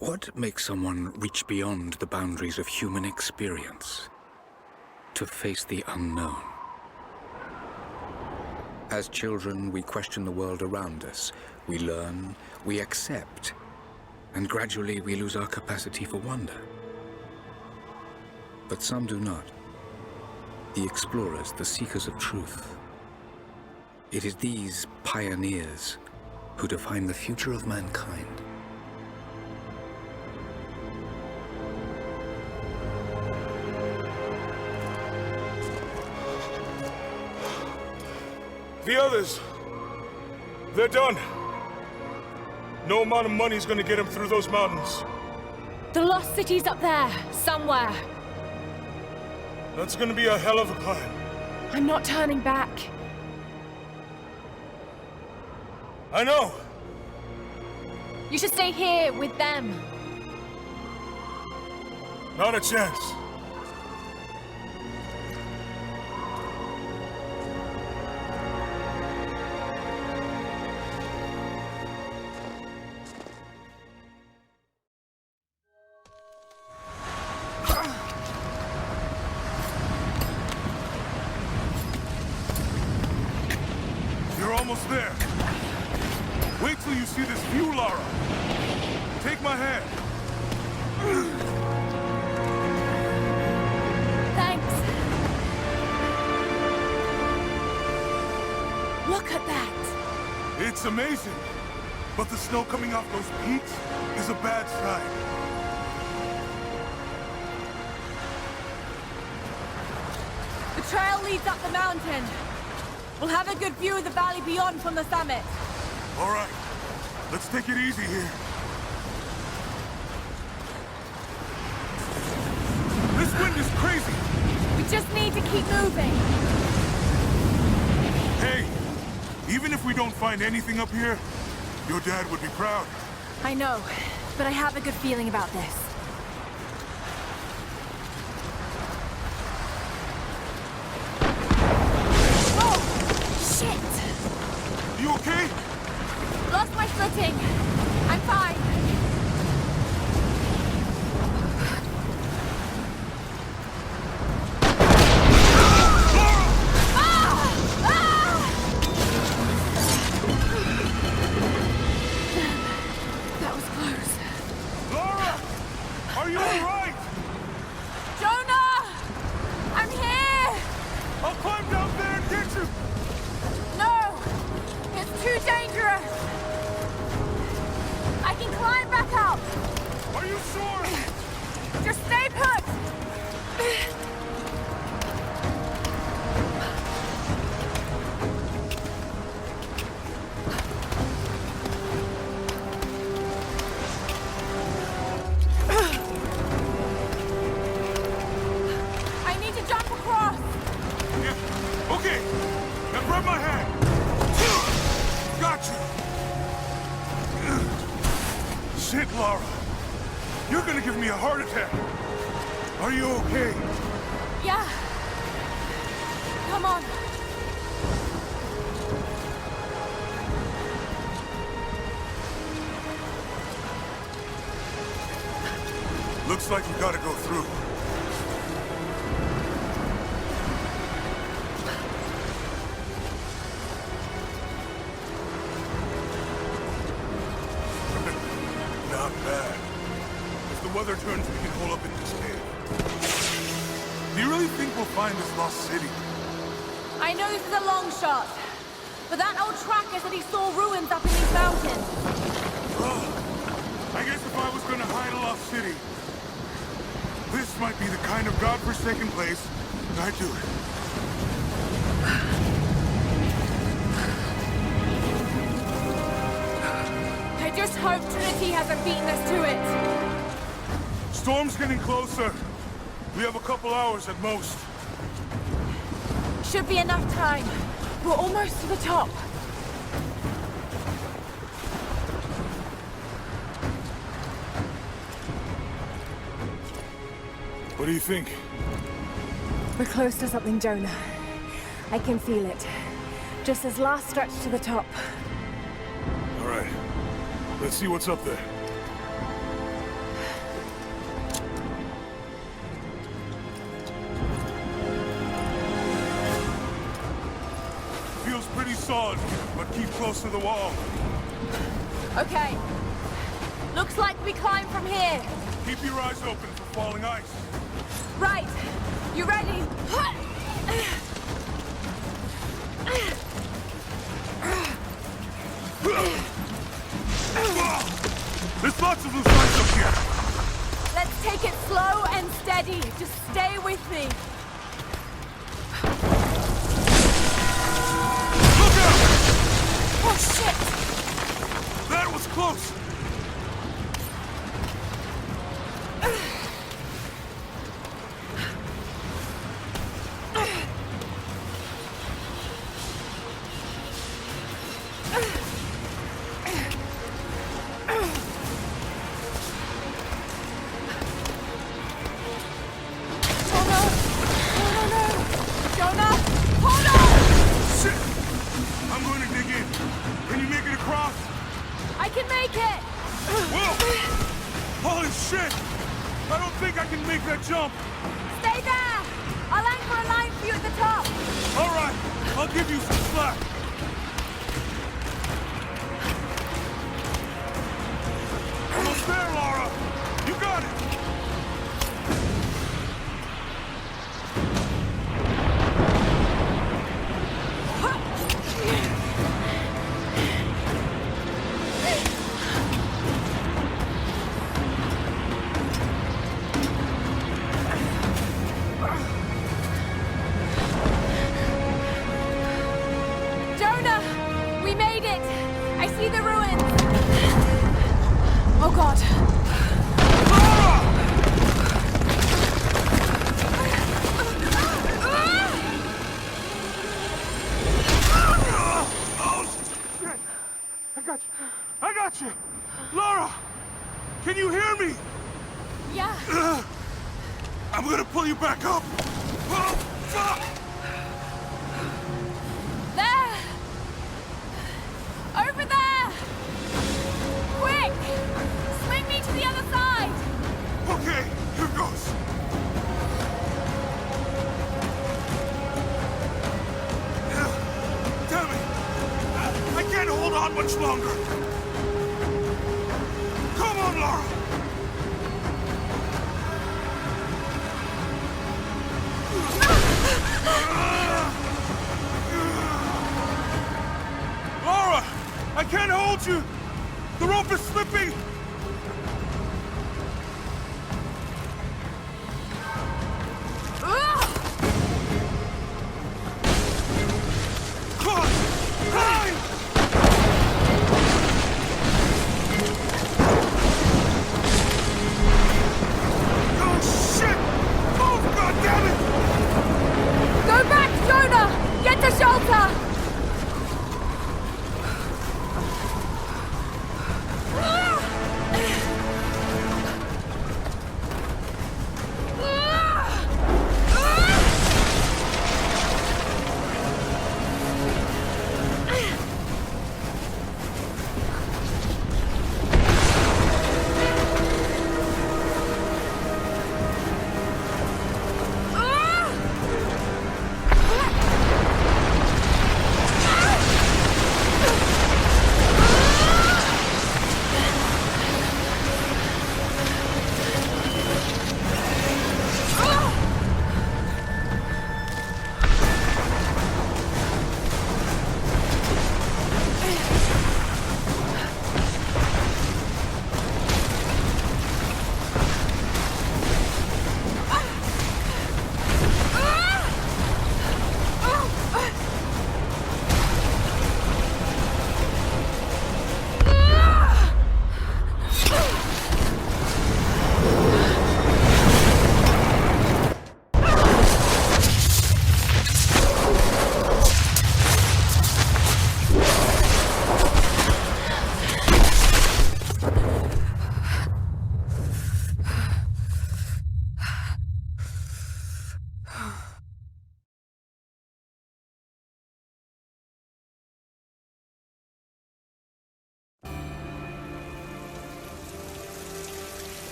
What makes someone reach beyond the boundaries of human experience to face the unknown? As children, we question the world around us. We learn, we accept, and gradually we lose our capacity for wonder. But some do not. The explorers, the seekers of truth. It is these pioneers who define the future of mankind. The others, they're done. No amount of money's gonna get them through those mountains. The lost city's up there, somewhere. That's gonna be a hell of a climb. I'm not turning back. I know. You should stay here with them. Not a chance. You're almost there. Wait till you see this view, Lara. Take my hand. Thanks. Look at that. It's amazing. But the snow coming off those peaks is a bad sign. The trail leads up the mountain. We'll have a good view of the valley beyond from the summit. All right. Let's take it easy here. This wind is crazy. We just need to keep moving. Hey, even if we don't find anything up here, your dad would be proud. I know, but I have a good feeling about this. Oh! Shit! You okay? Lost my footing. I'm fine. That was close. Lara! Are you alright? Jonah! I'm here! I'll climb down there and get you! No! It's too dangerous! I can climb back up! Are you sure? Just stay put! I need to jump across! Yeah. Okay. Now grab my hand. Got you. Shit, Lara. You're gonna give me a heart attack. Are you okay? Yeah. Come on. Looks like we gotta go through. Not bad. If the weather turns, we can hole up in this cave. Do you really think we'll find this lost city? I know this is a long shot, but that old tracker said he saw ruins up in these mountains. Oh, I guess if I was gonna hide a lost city, this might be the kind of godforsaken place I'd do it. I just hope Trinity hasn't beaten us to it. Storm's getting closer. We have a couple hours at most. Should be enough time. We're almost to the top. What do you think? We're close to something, Jonah. I can feel it. Just this last stretch to the top. All right. Let's see what's up there. on, but keep close to the wall. Okay. Looks like we climb from here. Keep your eyes open for falling ice. Right. You ready? There's lots of loose ice up here. Let's take it slow and steady. Just stay with me. Look out! Oh, shit! That was close. Jump! Stay there! I'll anchor a line for you at the top. All right, I'll give you some slack. Almost there, Laura. You got it. Oh God! I got you! Laura! Can you hear me? Yeah. I'm gonna pull you back up! Oh, fuck! There! Over there! Quick! Swing me to the other side! Okay, here goes. Damn it! I can't hold on much longer. Come on, Laura! Laura! I can't hold you! The rope is slipping!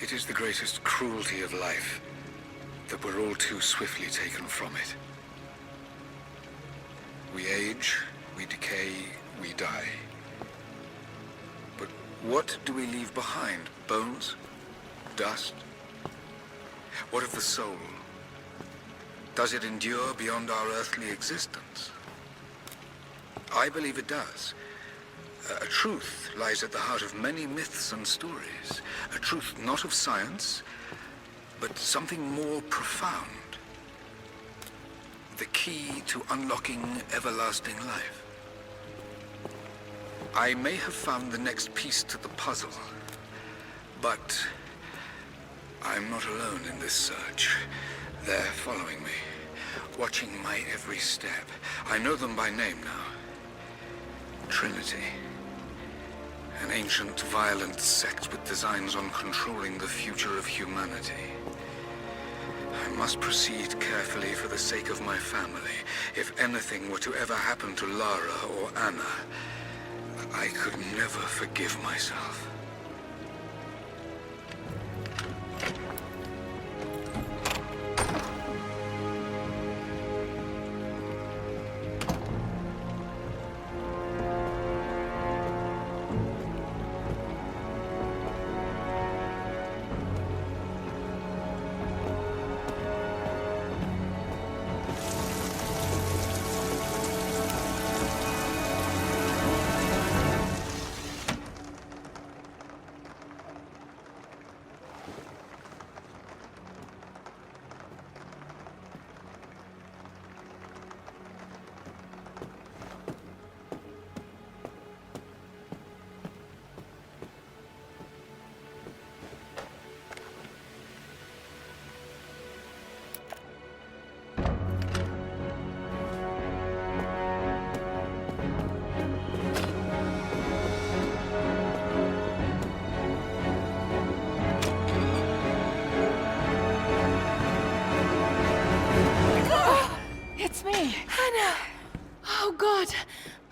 It is the greatest cruelty of life that we're all too swiftly taken from it. We age, we decay, we die. But what do we leave behind? Bones? Dust? What of the soul? Does it endure beyond our earthly existence? I believe it does. A truth lies at the heart of many myths and stories. A truth not of science, but something more profound. The key to unlocking everlasting life. I may have found the next piece to the puzzle, but I'm not alone in this search. They're following me, watching my every step. I know them by name now. Trinity. An ancient, violent sect with designs on controlling the future of humanity. I must proceed carefully for the sake of my family. If anything were to ever happen to Lara or Anna, I could never forgive myself.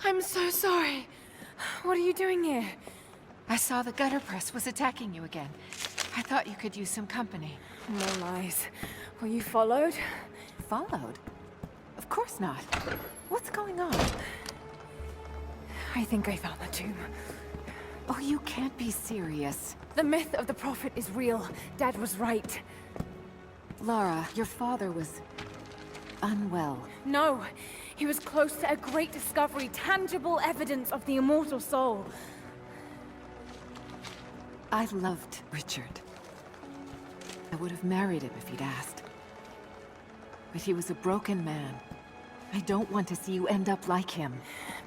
I'm so sorry. What are you doing here? I saw the gutter press was attacking you again. I thought you could use some company. No lies. Were you followed? Followed? Of course not. What's going on? I think I found the tomb. Oh, you can't be serious. The myth of the prophet is real. Dad was right. Lara, your father was unwell. No, he was close to a great discovery, tangible evidence of the immortal soul. I loved Richard. I would have married him if he'd asked. But he was a broken man. I don't want to see you end up like him.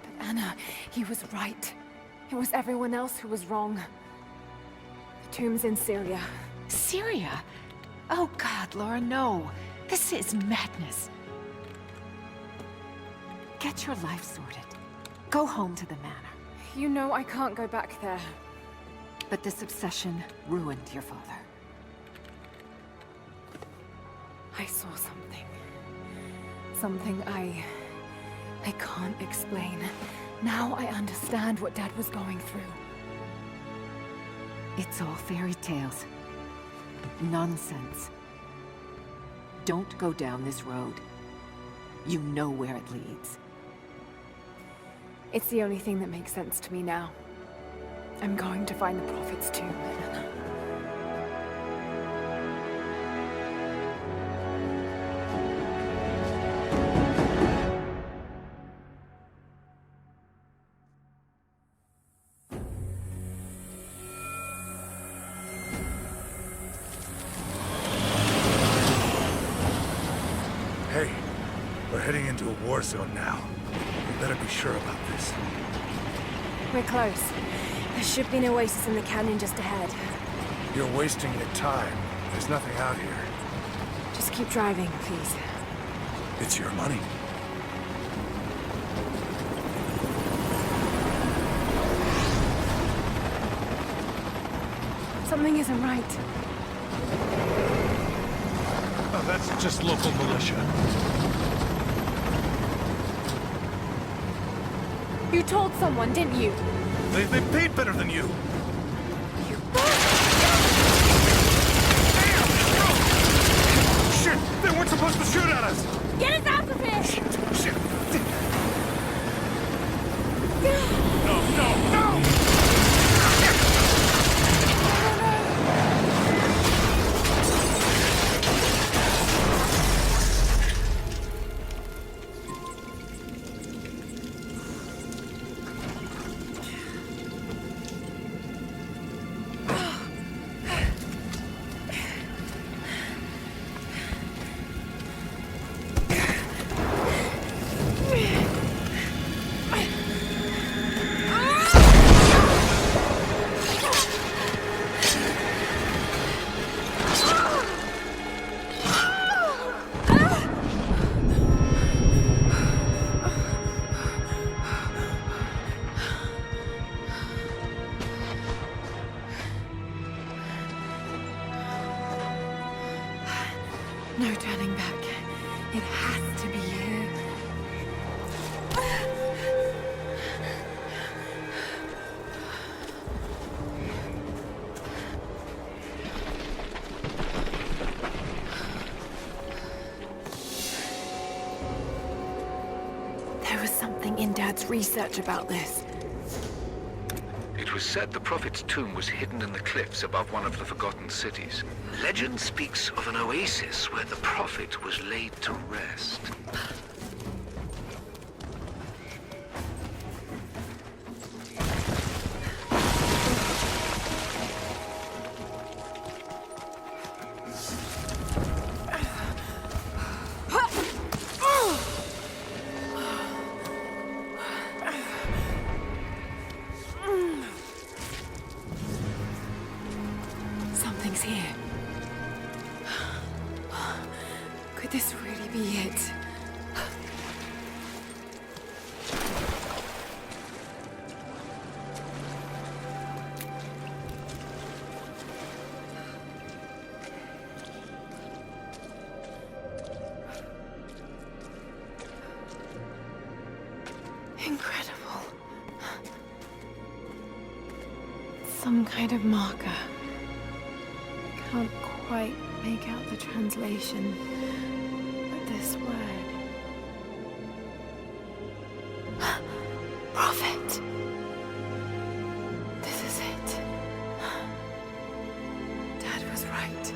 But Anna, he was right. It was everyone else who was wrong. The tomb's in Syria. Syria? Oh God, Laura, no. This is madness. Get your life sorted. Go home to the manor. You know I can't go back there. But this obsession ruined your father. I saw something. Something I can't explain. Now I understand what Dad was going through. It's all fairy tales. Nonsense. Don't go down this road. You know where it leads. It's the only thing that makes sense to me now. I'm going to find the prophet's tomb, Anna. Hey, we're heading into a war zone now. We better be sure about this. We're close. There should be an oasis in the canyon just ahead. You're wasting your time. There's nothing out here. Just keep driving, please. It's your money. Something isn't right. Oh, that's just local militia. You told someone, didn't you? They paid better than you. You bastard! No turning back. It has to be here. There was something in Dad's research about this. It was said the Prophet's tomb was hidden in the cliffs above one of the forgotten cities. Legend speaks of an oasis where the Prophet was laid to rest. Something's here. Could this really be it? Incredible. Some kind of marker. Can't quite make out the translation, but this word. Prophet. This is it. Dad was right.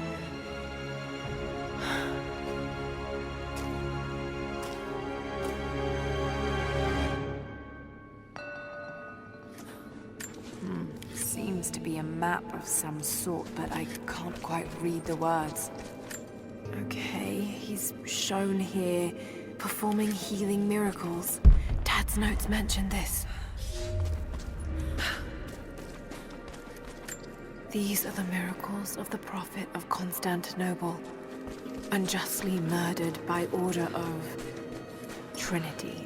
Seems to be a map of some sort, but I can't quite read the words. Okay, he's shown here performing healing miracles. Dad's notes mention this. These are the miracles of the Prophet of Constantinople, unjustly murdered by order of Trinity.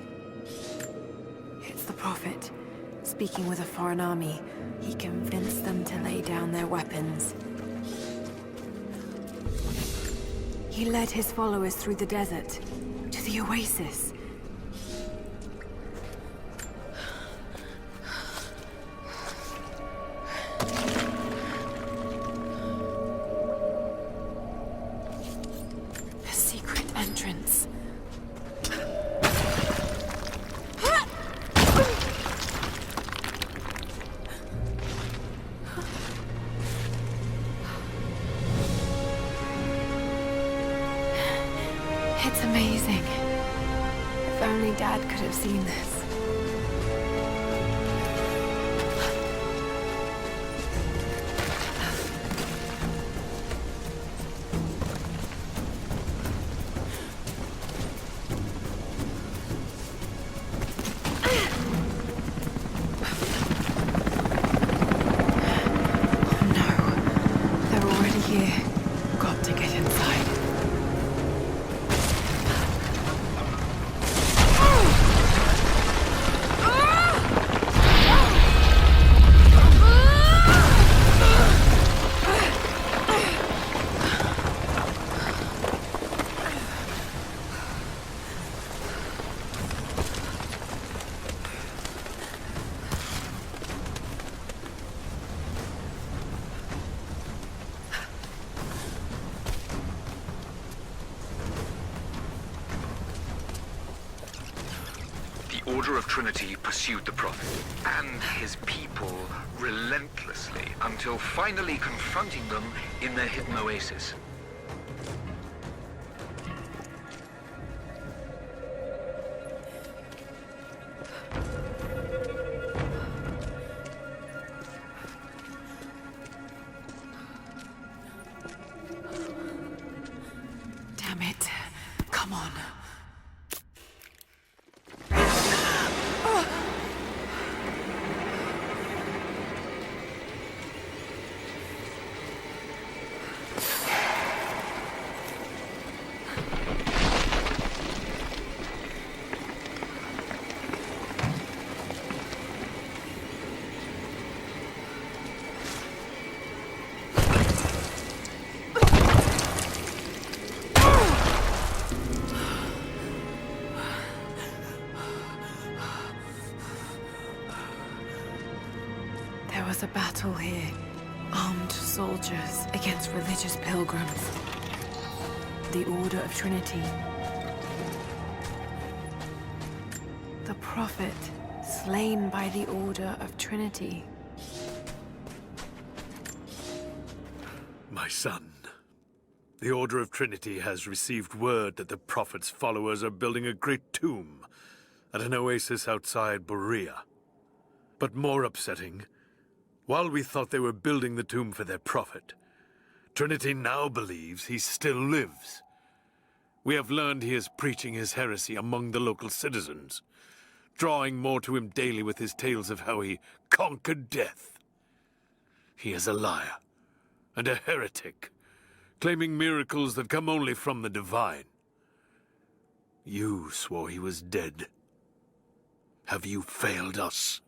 It's the Prophet. Speaking with a foreign army, he convinced them to lay down their weapons. He led his followers through the desert, to the oasis. A secret entrance. It's amazing. If only Dad could have seen this. Oh no, they're already here. Got to get inside. The Order of Trinity pursued the Prophet and his people relentlessly until finally confronting them in their hidden oasis. Damn it. Come on. a battle here. Armed soldiers against religious pilgrims. The Order of Trinity. The Prophet, slain by the Order of Trinity. My son, the Order of Trinity has received word that the Prophet's followers are building a great tomb at an oasis outside Berea. But more upsetting, while we thought they were building the tomb for their Prophet, Trinity now believes he still lives. We have learned he is preaching his heresy among the local citizens, drawing more to him daily with his tales of how he conquered death. He is a liar and a heretic, claiming miracles that come only from the divine. You swore he was dead. Have you failed us?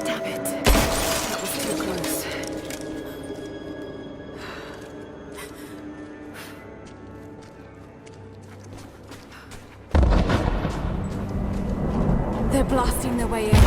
Damn it. That was too close. They're blasting their way in.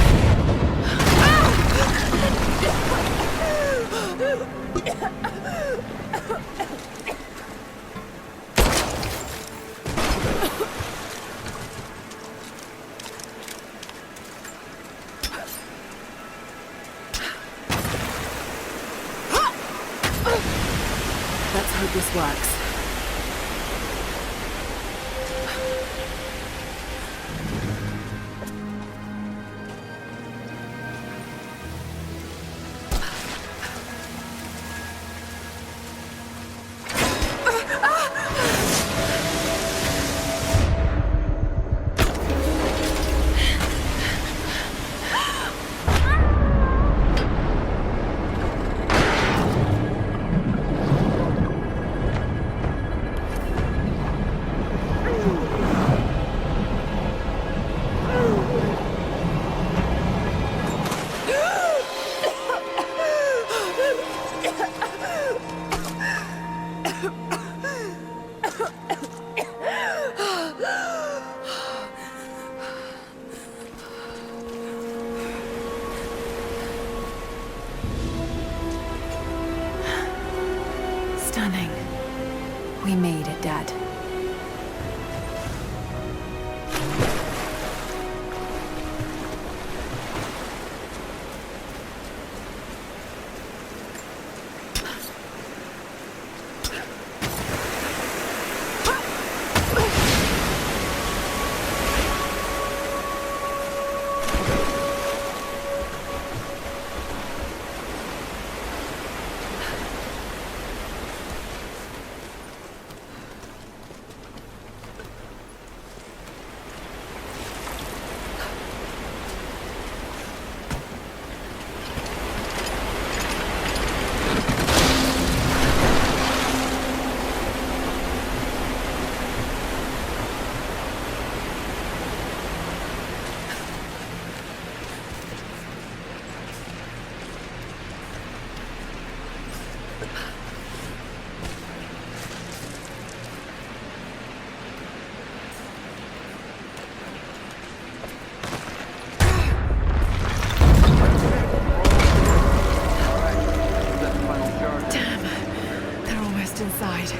Let's hope this works. Stunning. We made it, Dad. Inside.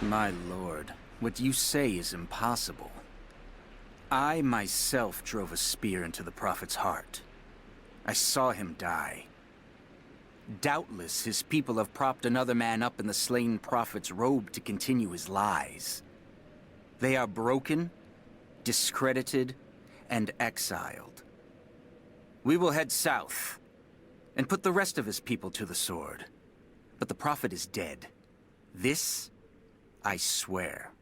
My lord, what you say is impossible. I myself drove a spear into the Prophet's heart. I saw him die. Doubtless, his people have propped another man up in the slain Prophet's robe to continue his lies. They are broken, discredited, and exiled. We will head south, and put the rest of his people to the sword. But the Prophet is dead. This, I swear.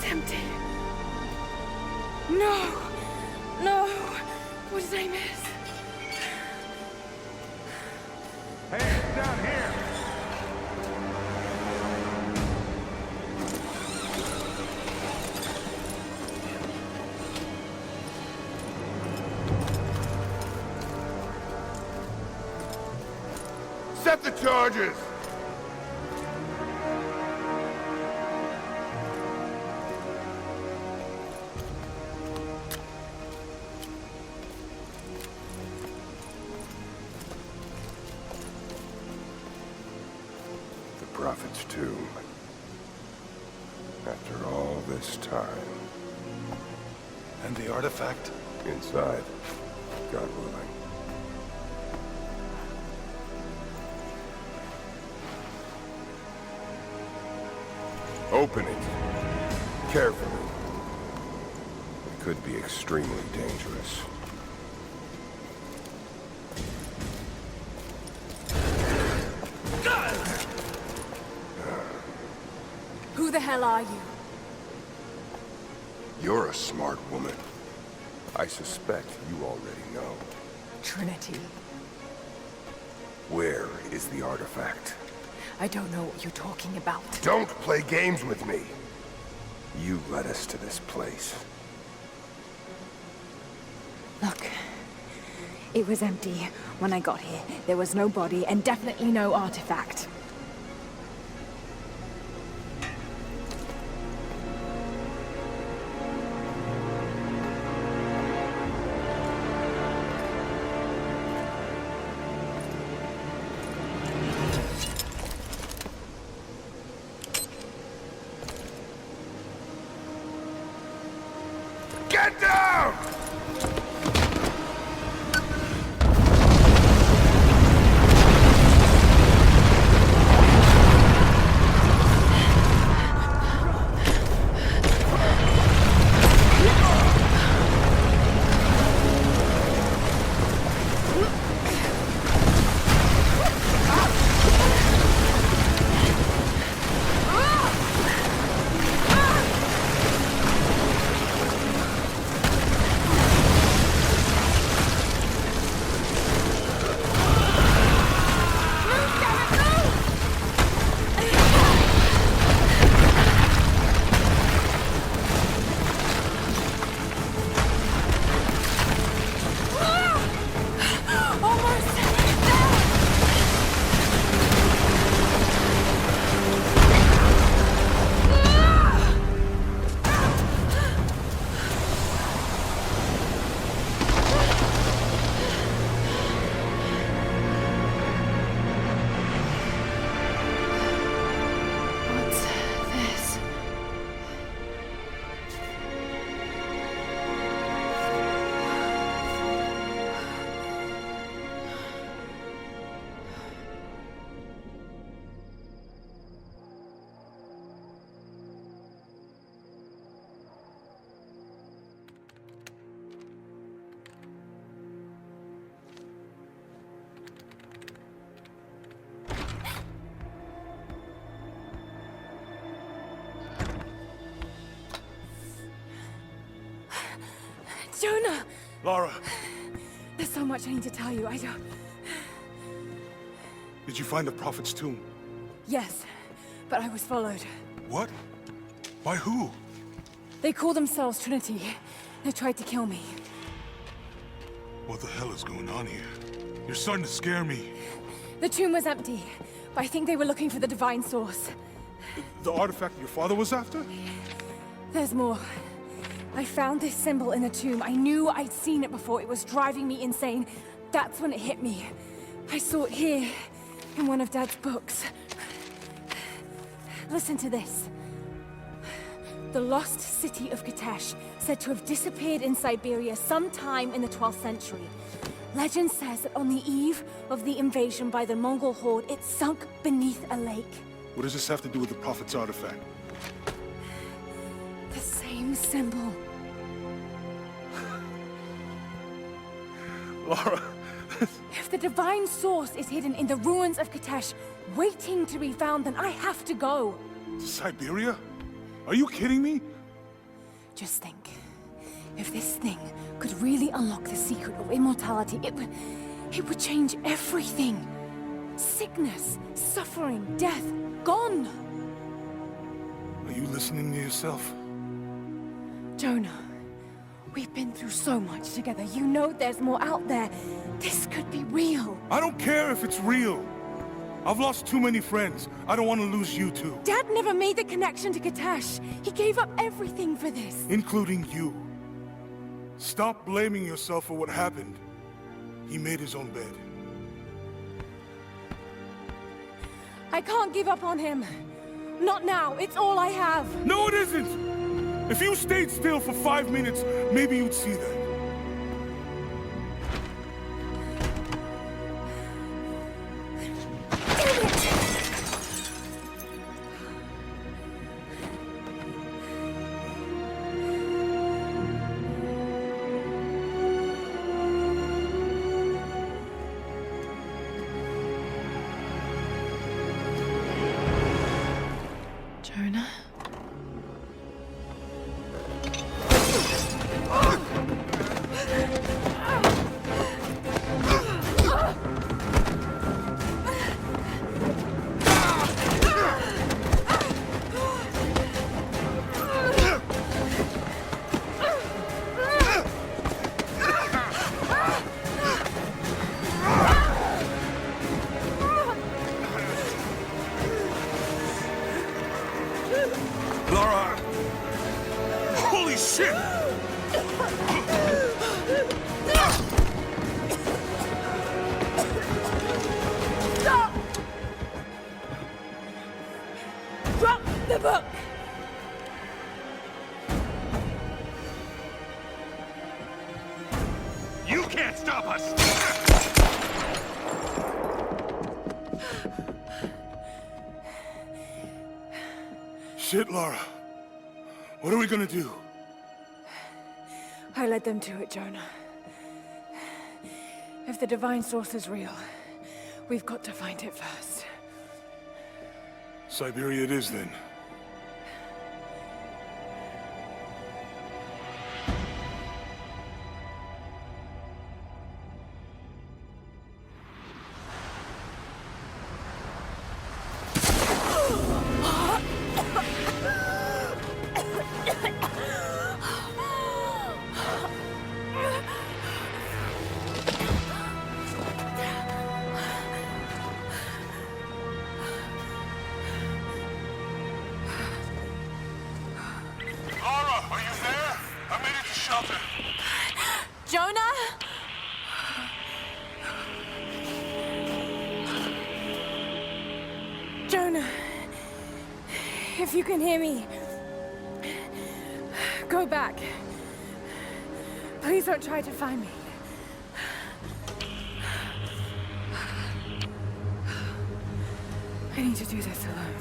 empty. No! No! What did I miss? Hey, it's down here! Set the charges! Prophet's tomb. After all this time. And the artifact? Inside. God willing. Open it. Carefully. It could be extremely dangerous. Who the hell are you? You're a smart woman. I suspect you already know. Trinity. Where is the artifact? I don't know what you're talking about. Don't play games with me! You led us to this place. Look. It was empty when I got here. There was no body and definitely no artifact. Get down! Jonah! Lara, There's so much I need to tell you. I don't... did you find the Prophet's tomb? Yes, but I was followed. What? By who? They call themselves Trinity. They tried to kill me. What the hell is going on here? You're starting to scare me. The tomb was empty, but I think they were looking for the divine source. The artifact your father was after? There's more. I found this symbol in the tomb. I knew I'd seen it before. It was driving me insane. That's when it hit me. I saw it here, in one of Dad's books. Listen to this. The lost city of Kupte, said to have disappeared in Siberia sometime in the 12th century. Legend says that on the eve of the invasion by the Mongol horde, it sunk beneath a lake. What does this have to do with the Prophet's artifact? The same symbol. Lara... If the divine source is hidden in the ruins of Kupte, waiting to be found, then I have to go. Siberia? Are you kidding me? Just think. If this thing could really unlock the secret of immortality, it would change everything. Sickness, suffering, death, gone. Are you listening to yourself? Jonah, we've been through so much together. You know there's more out there. This could be real. I don't care if it's real. I've lost too many friends. I don't want to lose you too. Dad never made the connection to Katash. He gave up everything for this. Including you. Stop blaming yourself for what happened. He made his own bed. I can't give up on him. Not now. It's all I have. No, it isn't! If you stayed still for 5 minutes, maybe you'd see that. Jonah? Lara! Holy shit! Stop! Drop the book! You can't stop us! Shit, Lara. What are we gonna do? I led them to it, Jonah. If the divine source is real, we've got to find it first. Siberia it is, then. Jonah? Jonah, if you can hear me, go back. Please don't try to find me. I need to do this alone.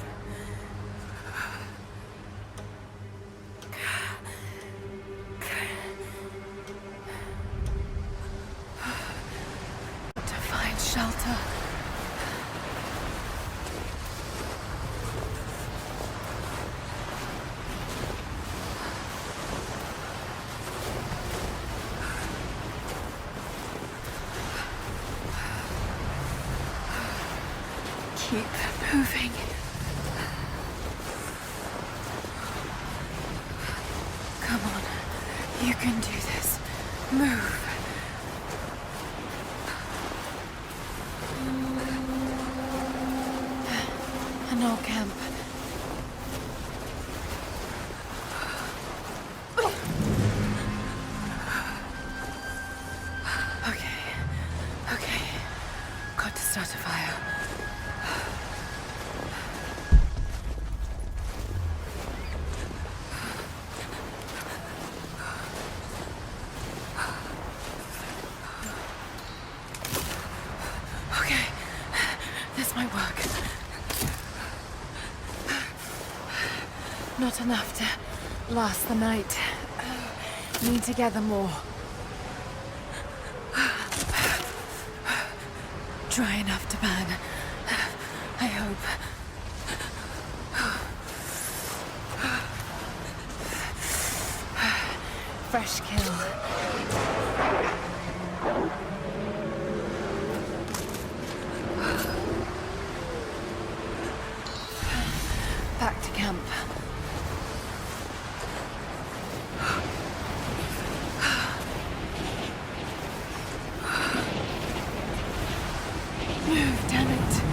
To find shelter. Keep moving. Come on. You can do this. Move. An old camp. Okay. Got to start a fire. Okay, this might work. Not enough to last the night. Need to gather more. Dry enough to burn. I hope. Fresh kill. Back to camp. Move, damn it.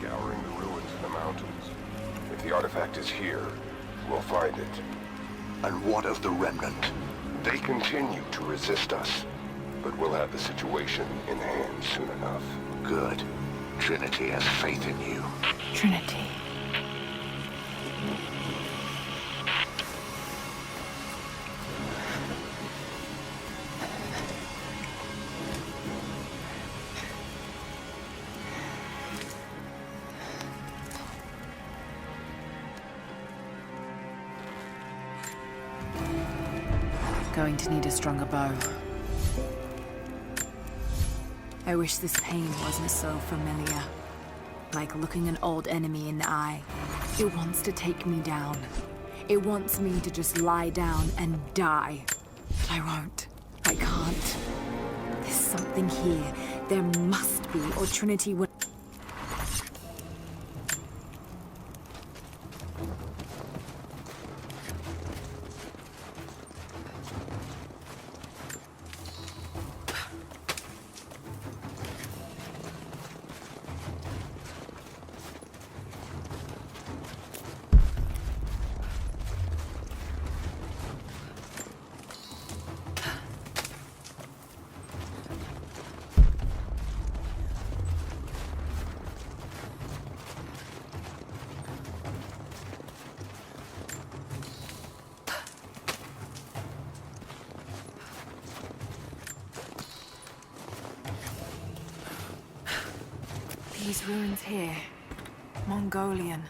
Scouring the ruins in the mountains. If the artifact is here, we'll find it. And what of the remnant? They continue to resist us, but we'll have the situation in hand soon enough. Good. Trinity has faith in you. Trinity. Going to need a stronger bow. I wish this pain wasn't so familiar. Like looking an old enemy in the eye. It wants to take me down. It wants me to just lie down and die. But I won't. I can't. There's something here. There must be, or Trinity would... These ruins here, Mongolian.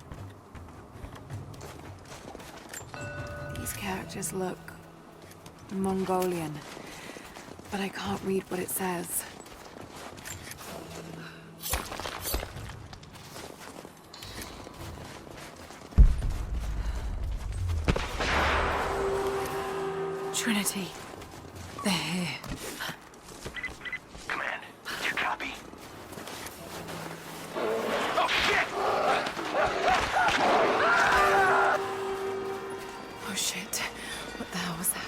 These characters look Mongolian, but I can't read what it says. Trinity, they're here. Command, do you copy? Oh shit, what the hell was that?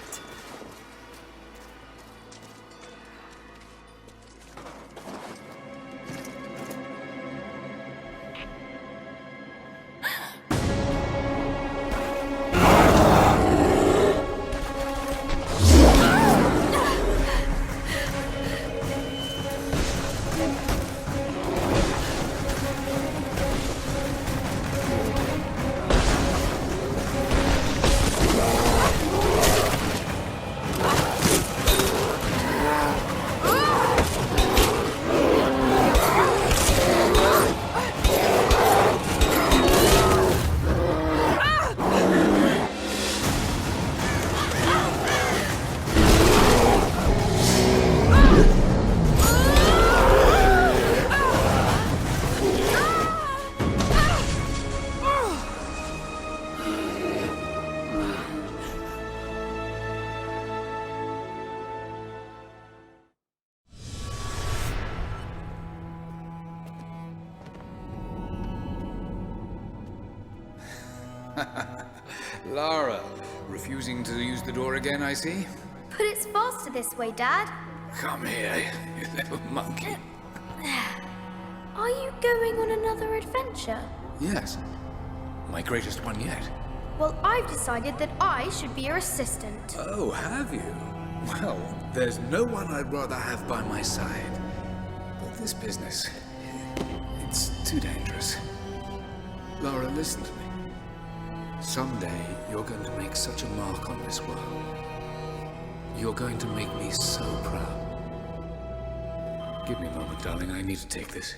Lara, refusing to use the door again, I see? But it's faster this way, Dad. Come here, you little monkey. Are you going on another adventure? Yes, my greatest one yet. Well, I've decided that I should be your assistant. Oh, have you? Well, there's no one I'd rather have by my side. But this business. It's too dangerous. Laura, listen to me. Someday, you're going to make such a mark on this world. You're going to make me so proud. Give me a moment, darling. I need to take this.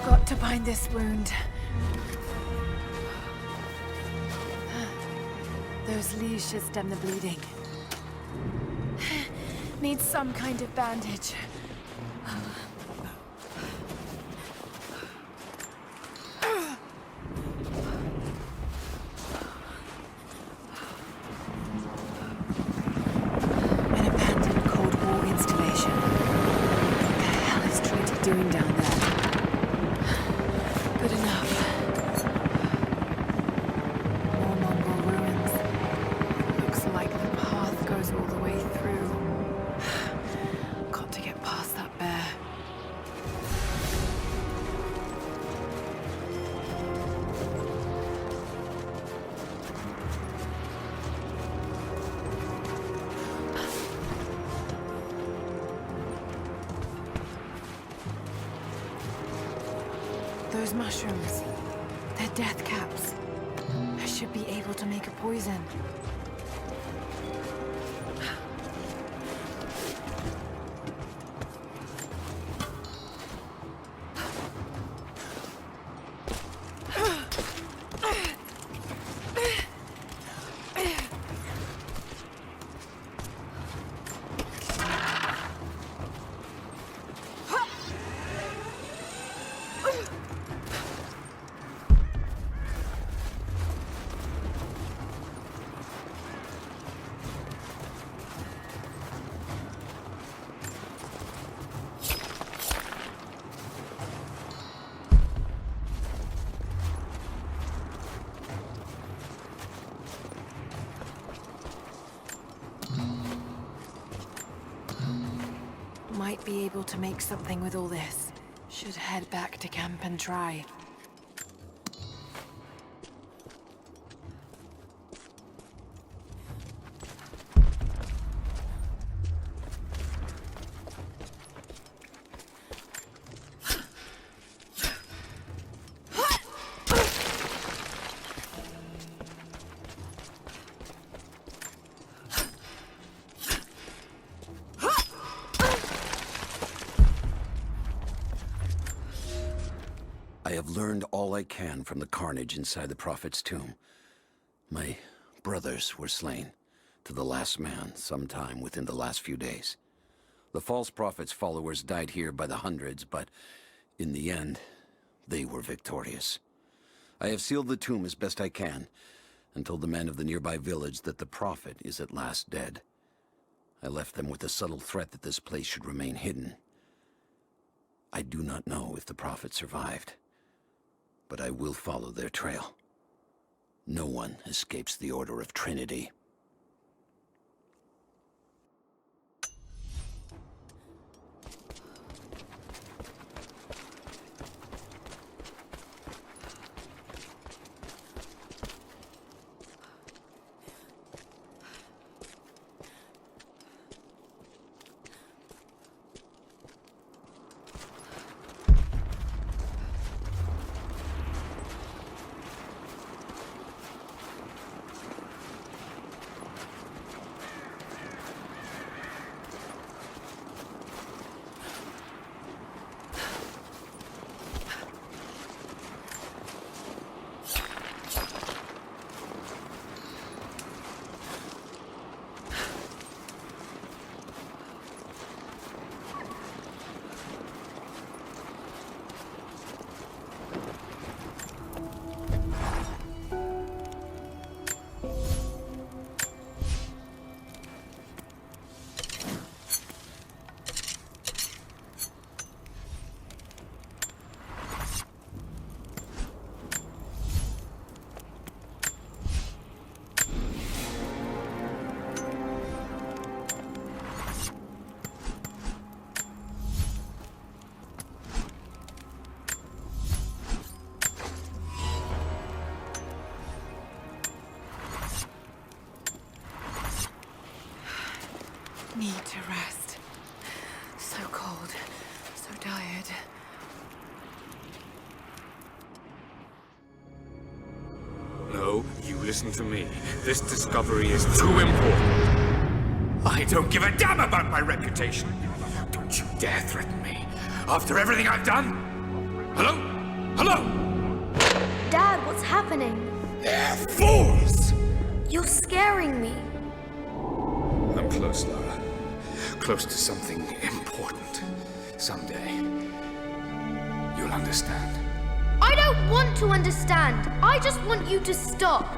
Got to bind this wound. Those leaves should stem the bleeding. Need some kind of bandage. An abandoned Cold War installation. What the hell is Trinity doing down there? Good enough. More Mongol ruins. Looks like the path goes all the way through. Got to get past that bear. Those mushrooms, they're death caps. I should be able to make a poison. Might be able to make something with all this. Should head back to camp and try. I have learned all I can from the carnage inside the Prophet's tomb. My brothers were slain, to the last man, sometime within the last few days. The false Prophet's followers died here by the hundreds, but in the end, they were victorious. I have sealed the tomb as best I can, and told the men of the nearby village that the Prophet is at last dead. I left them with the subtle threat that this place should remain hidden. I do not know if the Prophet survived, but I will follow their trail. No one escapes the Order of Trinity. You listen to me. This discovery is too important. I don't give a damn about my reputation. Don't you dare threaten me. After everything I've done? Hello? Hello? Dad, what's happening? They're fools! You're scaring me. I'm close, Lara. Close to something important. Someday, you'll understand. I don't want to understand. I just want you to stop.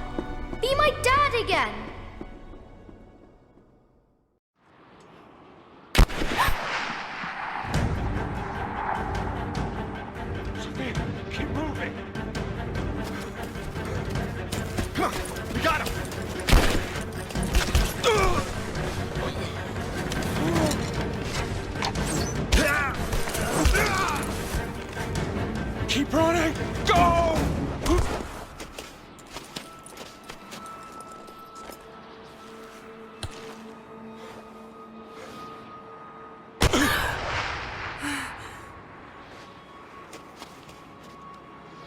Be my dad again. Keep moving. We got him. Keep running! Go!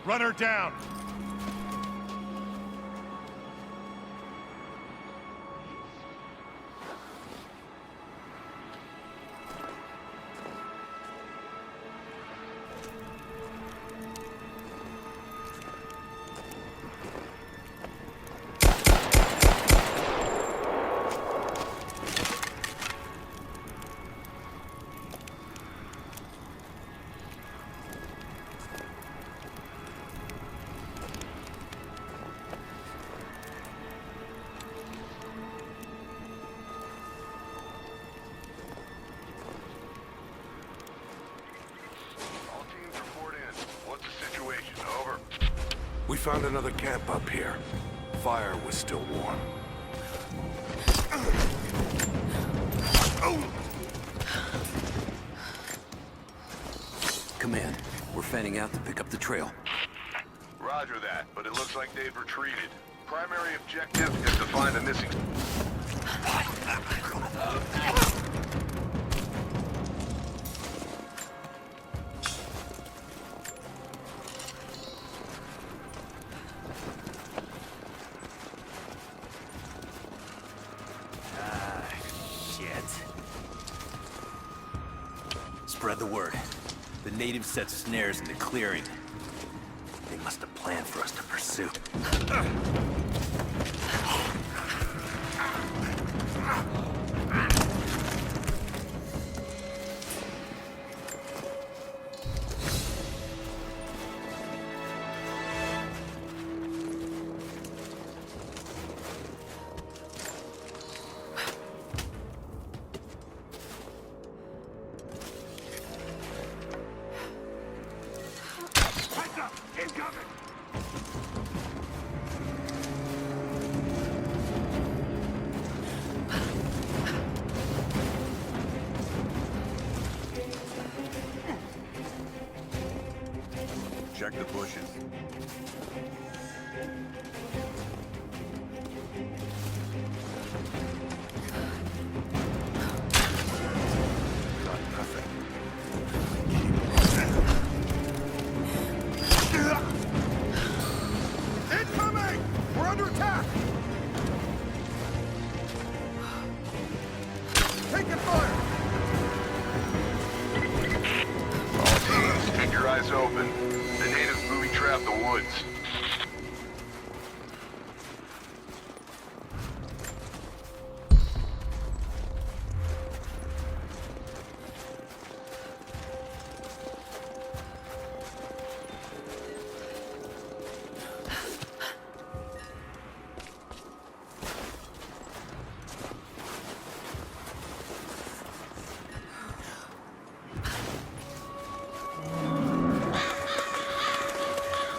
Run her down! We found another camp up here. Fire was still warm. Command, we're fanning out to pick up the trail. Roger that, but it looks like they've retreated. Primary objective is to find the missing... Spread the word. The natives set snares in the clearing. They must have planned for us to pursue. Check the bushes. Got nothing. Incoming! We're under attack! Taking fire! All teams, keep your eyes open. The natives booby-trap the woods.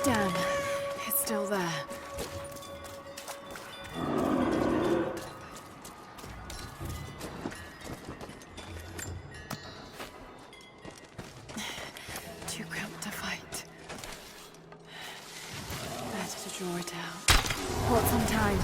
Damn, it's still there. Too cramped to fight. Better to draw it out. Want some time.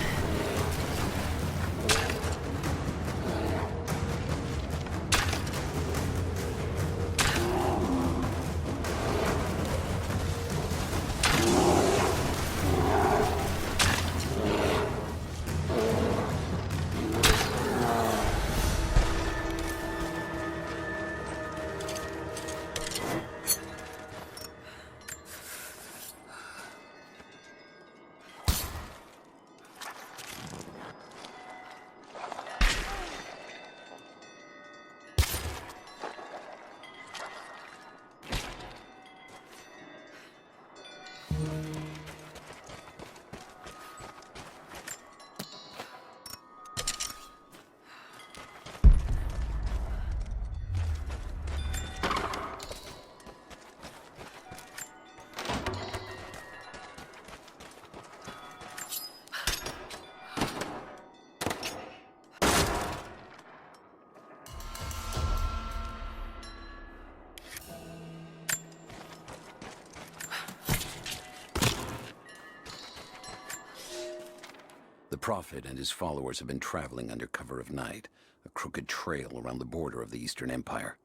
The Prophet and his followers have been traveling under cover of night, a crooked trail around the border of the Eastern Empire.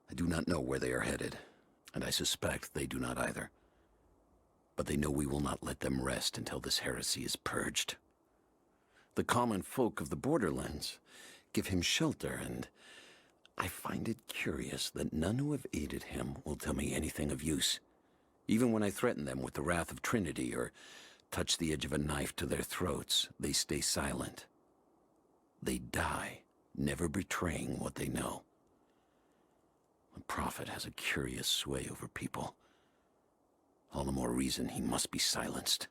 I do not know where they are headed, and I suspect they do not either. But they know we will not let them rest until this heresy is purged. The common folk of the borderlands give him shelter, and I find it curious that none who have aided him will tell me anything of use. Even when I threaten them with the wrath of Trinity or touch the edge of a knife to their throats, they stay silent. They die, never betraying what they know. The Prophet has a curious sway over people. All the more reason he must be silenced.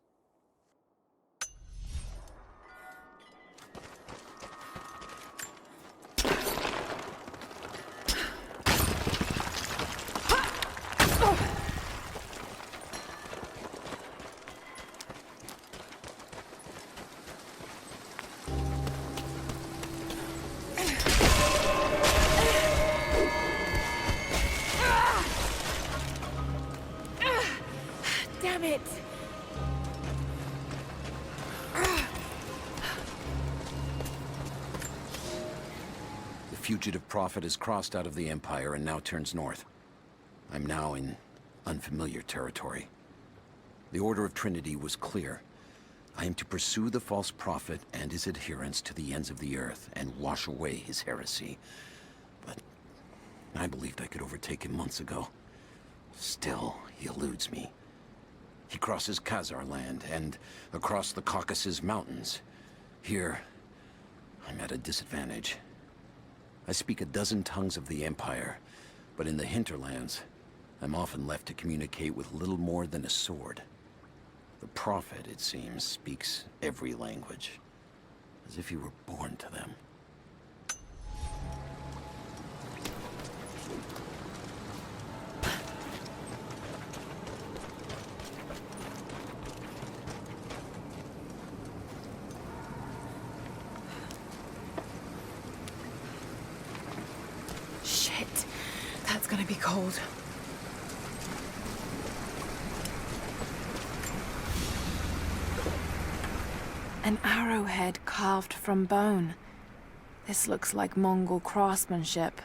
Damn it! The fugitive prophet has crossed out of the Empire and now turns north. I'm now in unfamiliar territory. The order of Trinity was clear. I am to pursue the false prophet and his adherents to the ends of the earth and wash away his heresy. But I believed I could overtake him months ago. Still, he eludes me. He crosses Khazar land and across the Caucasus Mountains. Here, I'm at a disadvantage. I speak a dozen tongues of the Empire, but in the hinterlands, I'm often left to communicate with little more than a sword. The Prophet, it seems, speaks every language, as if he were born to them. Shit, that's gonna be cold. An arrowhead carved from bone. This looks like Mongol craftsmanship.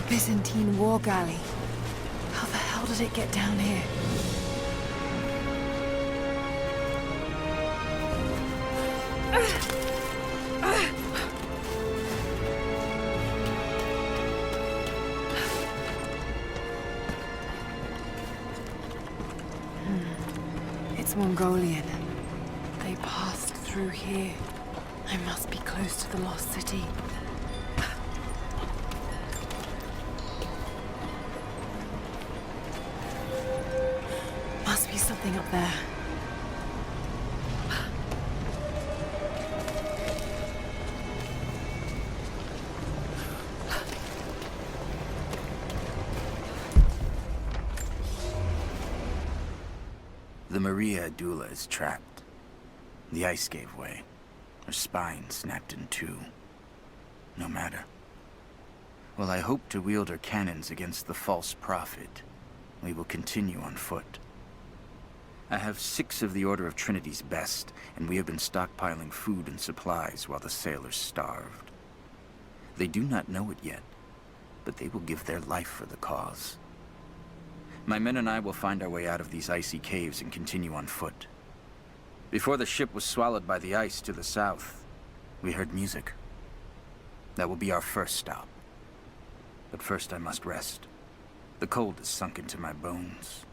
Byzantine war galley. How the hell did it get down here? It's Mongolian. They passed through here. I must be close to the lost city. Something up there. The Maria Adula is trapped. The ice gave way. Her spine snapped in two. No matter. While I hope to wield her cannons against the false prophet, we will continue on foot. I have 6 of the Order of Trinity's best, and we have been stockpiling food and supplies while the sailors starved. They do not know it yet, but they will give their life for the cause. My men and I will find our way out of these icy caves and continue on foot. Before the ship was swallowed by the ice to the south, we heard music. That will be our first stop. But first I must rest. The cold has sunk into my bones,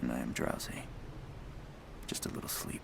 and I am drowsy. Just a little sleep.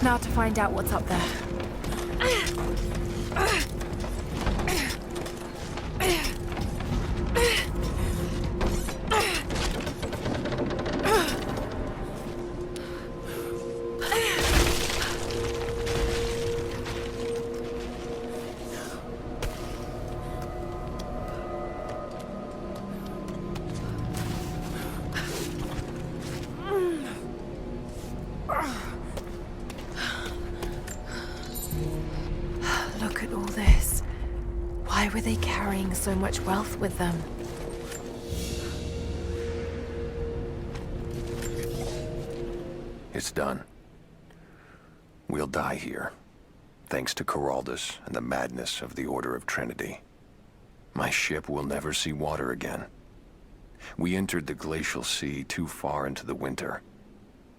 Now to find out what's up there. Why were they carrying so much wealth with them? It's done. We'll die here, thanks to Coraldus and the madness of the Order of Trinity. My ship will never see water again. We entered the glacial sea too far into the winter.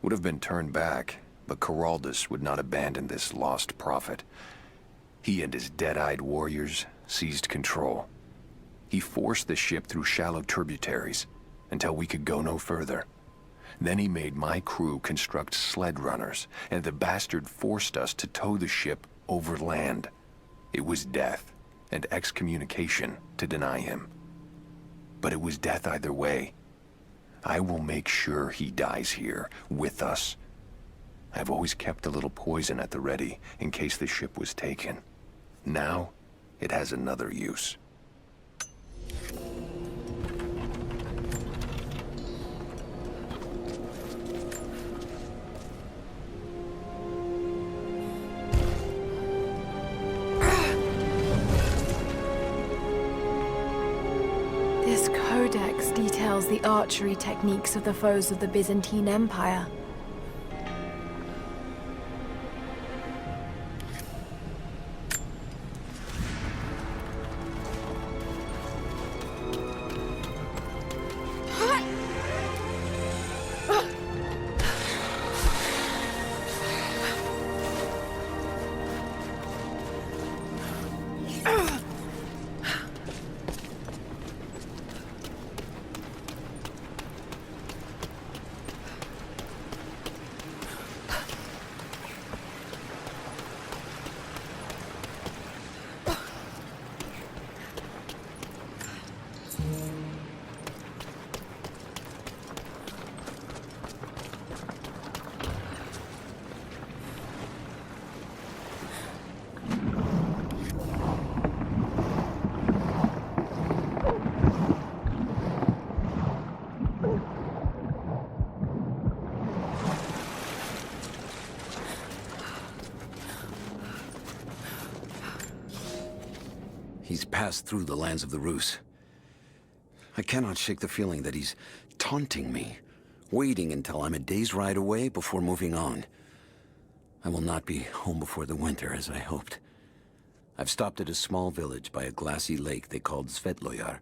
Would have been turned back, but Coraldus would not abandon this lost prophet. He and his dead-eyed warriors seized control. He forced the ship through shallow tributaries until we could go no further. Then he made my crew construct sled runners, and the bastard forced us to tow the ship over land. It was death and excommunication to deny him. But it was death either way. I will make sure he dies here, with us. I've always kept a little poison at the ready in case the ship was taken. Now, it has another use. This codex details the archery techniques of the foes of the Byzantine Empire. He's passed through the lands of the Rus. I cannot shake the feeling that he's taunting me, waiting until I'm a day's ride away before moving on. I will not be home before the winter, as I hoped. I've stopped at a small village by a glassy lake they called Svetloyar.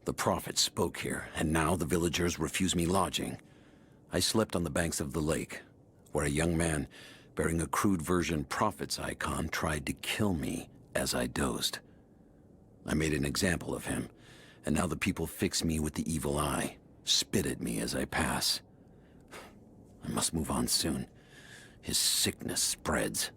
The prophet spoke here, and now the villagers refuse me lodging. I slept on the banks of the lake, where a young man bearing a crude version prophet's icon tried to kill me as I dozed. I made an example of him, and now the people fix me with the evil eye, spit at me as I pass. I must move on soon. His sickness spreads.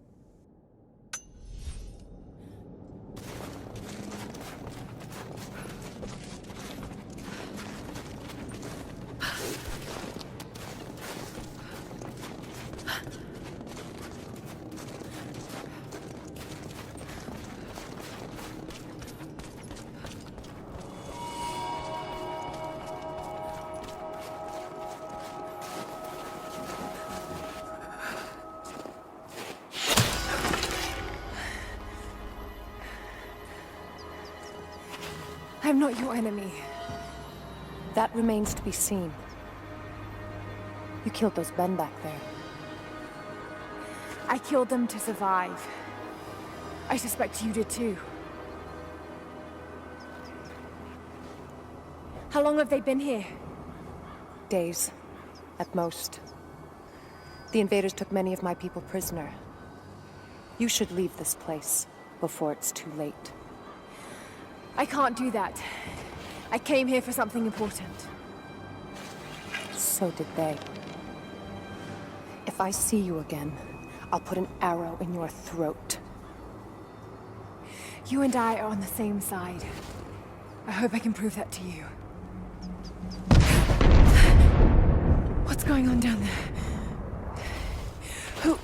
I'm not your enemy. That remains to be seen. You killed those men back there. I killed them to survive. I suspect you did too. How long have they been here? Days, at most. The invaders took many of my people prisoner. You should leave this place before it's too late. I can't do that. I came here for something important. So did they. If I see you again, I'll put an arrow in your throat. You and I are on the same side. I hope I can prove that to you. What's going on down there? Who...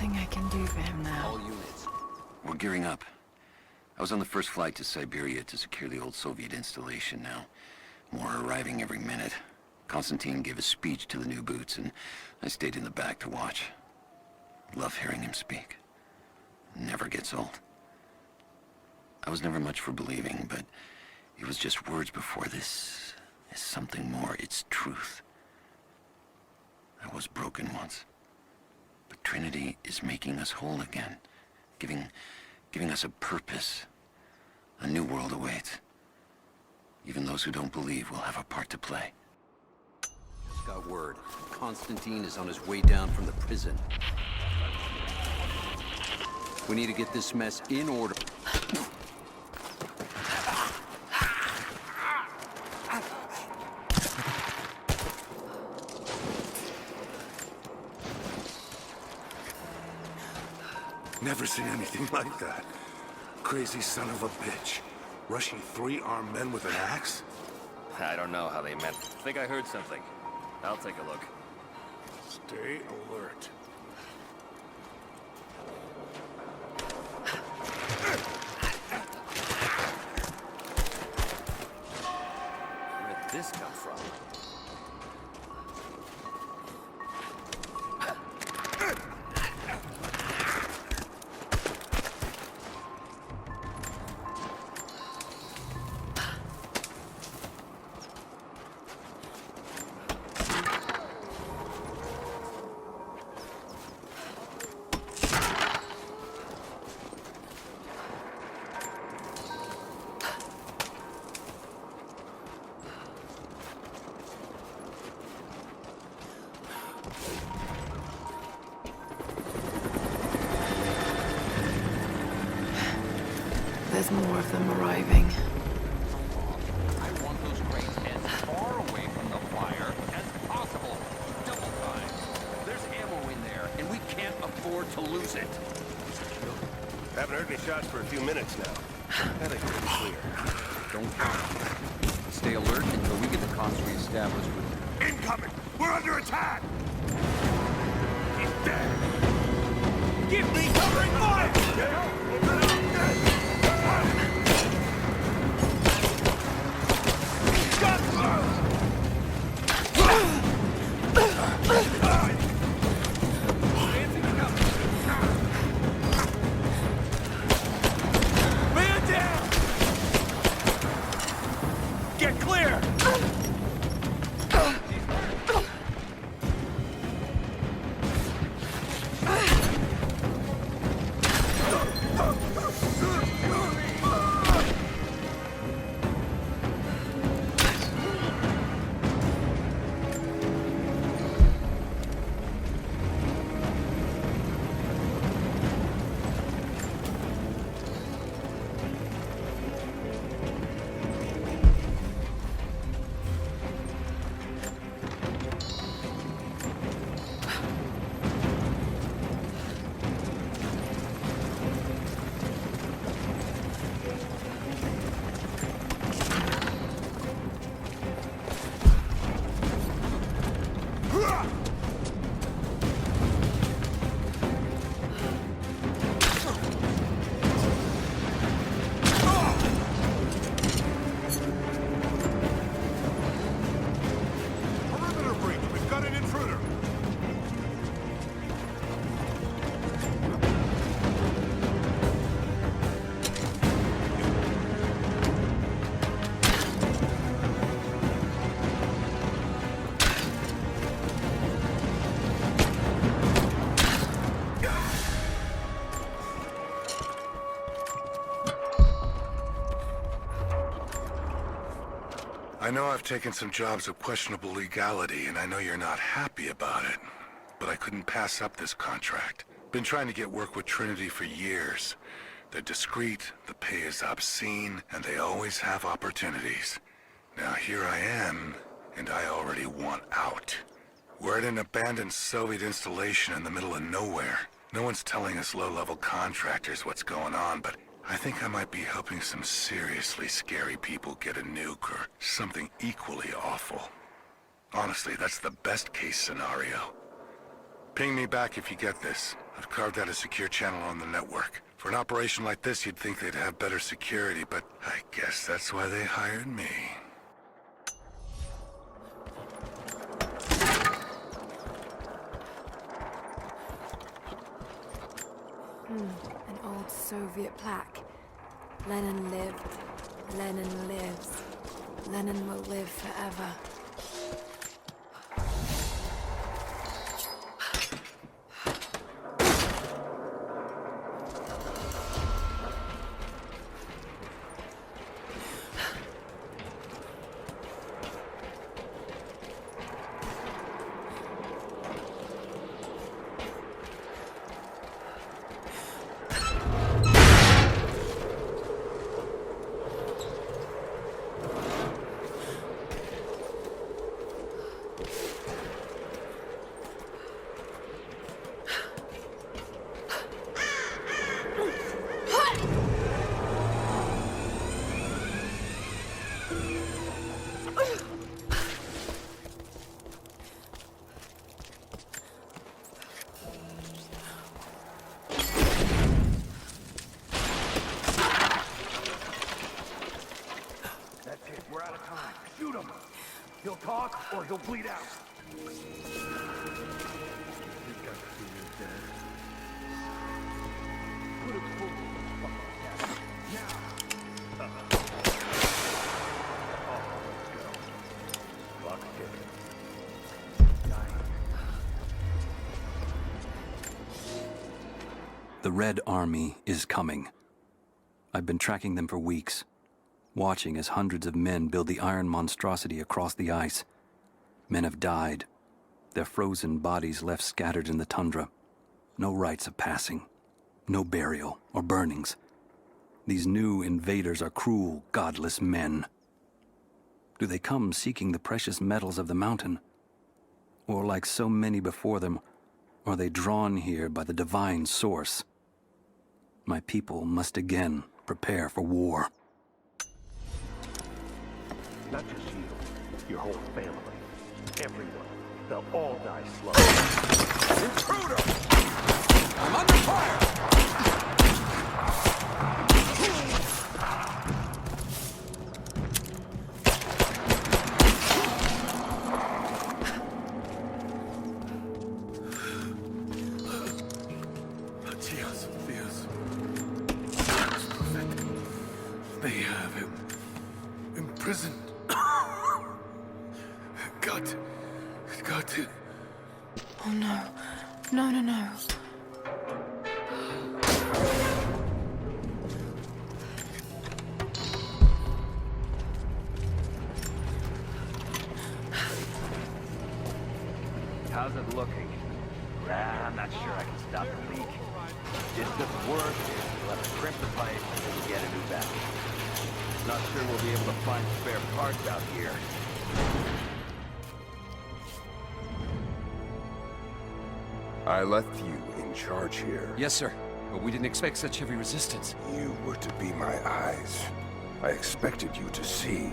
I can do for him now. All units. We're gearing up. I was on the first flight to Siberia to secure the old Soviet installation now. More are arriving every minute. Konstantin gave a speech to the new boots, and I stayed in the back to watch. Love hearing him speak. Never gets old. I was never much for believing, but it was just words before. This is something more. It's truth. I was broken once. But Trinity is making us whole again, giving us a purpose. A new world awaits. Even those who don't believe will have a part to play. Just got word. Konstantin is on his way down from the prison. We need to get this mess in order. Never seen anything like that. Crazy son of a bitch. Rushing 3 armed men with an axe? I don't know how they meant. I think I heard something. I'll take a look. Stay alert. Where did this come from? there's more of them arriving. I want those crates as far away from the fire as possible. Double time. There's ammo in there, and we can't afford to lose it. Haven't heard any shots for a few minutes now. That ain't pretty clear. Don't panic. Stay alert until we get the comms reestablished with... Incoming! We're under attack! He's dead! Give me covering fire! Man down! Get clear! I know I've taken some jobs of questionable legality, and I know you're not happy about it. But I couldn't pass up this contract. Been trying to get work with Trinity for years. They're discreet, the pay is obscene, and they always have opportunities. Now here I am, and I already want out. We're at an abandoned Soviet installation in the middle of nowhere. No one's telling us low-level contractors what's going on, but I think I might be helping some seriously scary people get a nuke or something equally awful. Honestly, that's the best-case scenario. Ping me back if you get this. I've carved out a secure channel on the network. For an operation like this, you'd think they'd have better security, but I guess that's why they hired me. An old Soviet plaque. Lenin lived. Lenin lives. Lenin will live forever. He'll talk or he'll bleed out. The Red Army is coming. I've been tracking them for weeks, watching as hundreds of men build the iron monstrosity across the ice. Men have died, their frozen bodies left scattered in the tundra. No rites of passing, no burial or burnings. These new invaders are cruel, godless men. Do they come seeking the precious metals of the mountain? Or like so many before them, are they drawn here by the divine source? My people must again prepare for war. Not just you, your whole family, everyone. They'll all die slow. Intruder! I'm under fire! They have him imprisoned. Got to. Oh no. No, no, no. How's it looking? I'm not sure I can stop the leak. If it doesn't work, we'll have to crimp the pipe and get a new batch. Not sure we'll be able to find spare parts out here. I left you in charge here. Yes, sir. But we didn't expect such heavy resistance. You were to be my eyes. I expected you to see.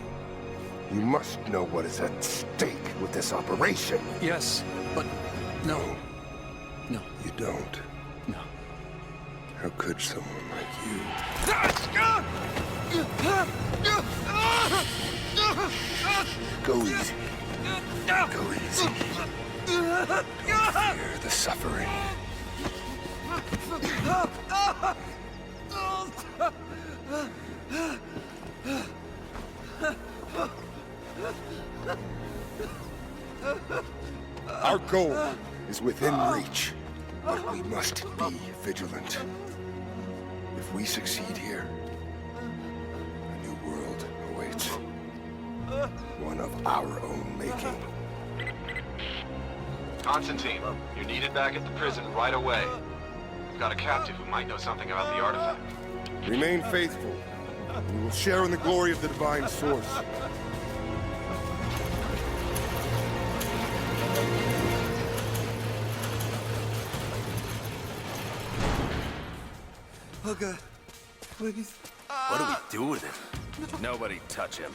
You must know what is at stake with this operation. Yes, but no. No. You don't? No. How could someone like you? Go easy. Go easy. Don't fear the suffering. Our goal is within reach, but we must be vigilant. If we succeed here, a new world awaits. One of our own making. Constantine, you're needed back at the prison right away. We've got a captive who might know something about the artifact. Remain faithful. We will share in the glory of the divine source. Oh God, please. What do we do with it? Nobody touch him.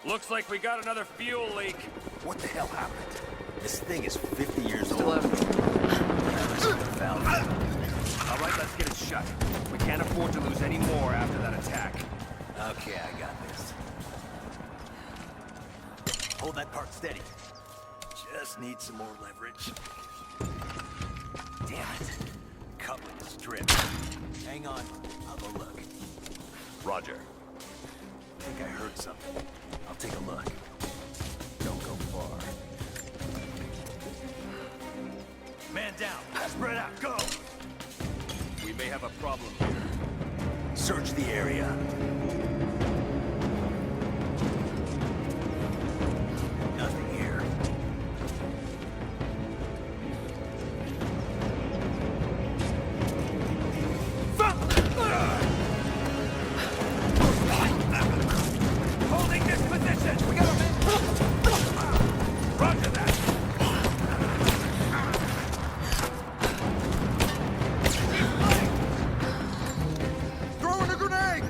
Looks like we got another fuel leak. What the hell happened? This thing is 50 years old. All right, let's get it shut. We can't afford to lose any more after that attack. Okay, I got this. Hold that part steady. Just need some more leverage. Damn it. Coupling is stripped. Hang on, I'll go look. Roger. I think I heard something. I'll take a look. Don't go far. Man down. Spread out. Go! We may have a problem here. Search the area. Nothing here. Holding this position! We got a man! Roger that! Throwing a grenade!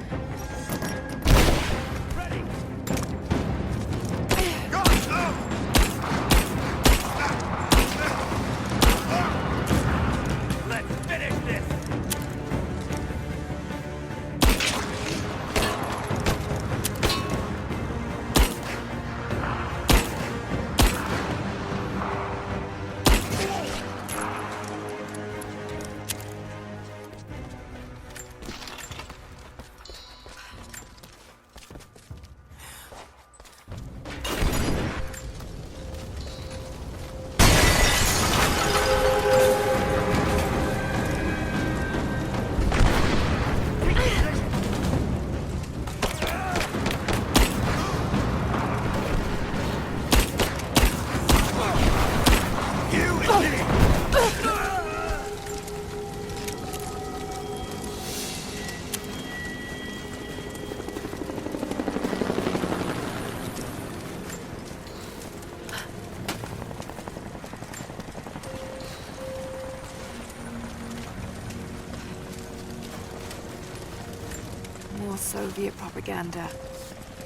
More Soviet propaganda.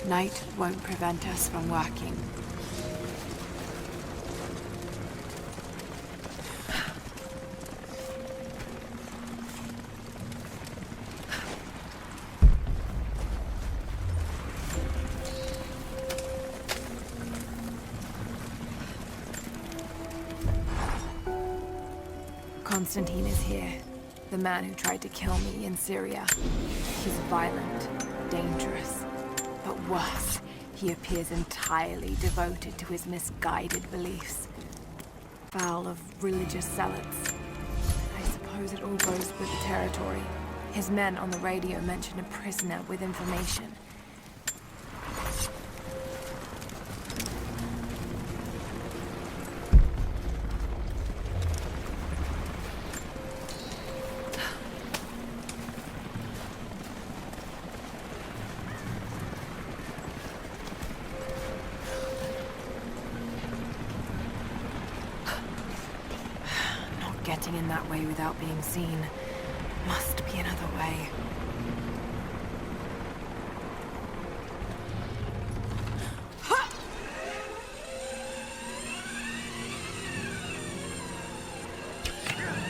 Night won't prevent us from working. Constantine is here. The man who tried to kill me in Syria. He's violent, dangerous, but worse, he appears entirely devoted to his misguided beliefs. Foul of religious zealots. I suppose it all goes with the territory. His men on the radio mention a prisoner with information. Getting in that way without being seen. Must be another way.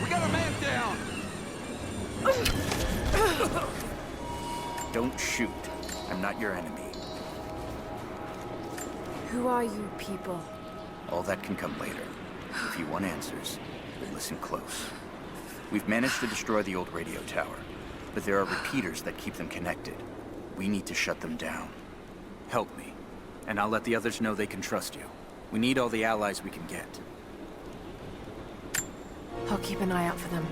We got a man down! Don't shoot. I'm not your enemy. Who are you people? All that can come later. If you want answers, then listen close. We've managed to destroy the old radio tower, but there are repeaters that keep them connected. We need to shut them down. Help me, and I'll let the others know they can trust you. We need all the allies we can get. I'll keep an eye out for them.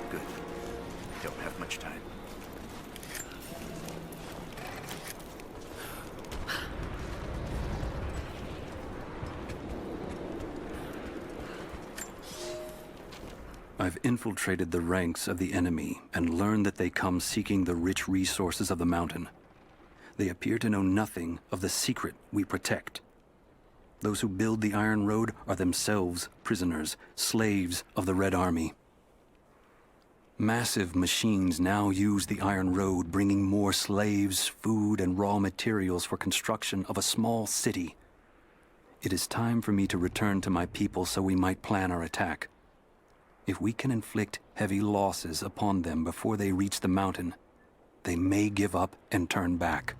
Good. Don't have much time. I've infiltrated the ranks of the enemy and learned that they come seeking the rich resources of the mountain. They appear to know nothing of the secret we protect. Those who build the Iron Road are themselves prisoners, slaves of the Red Army. Massive machines now use the Iron Road, bringing more slaves, food, and raw materials for construction of a small city. It is time for me to return to my people so we might plan our attack. If we can inflict heavy losses upon them before they reach the mountain, they may give up and turn back.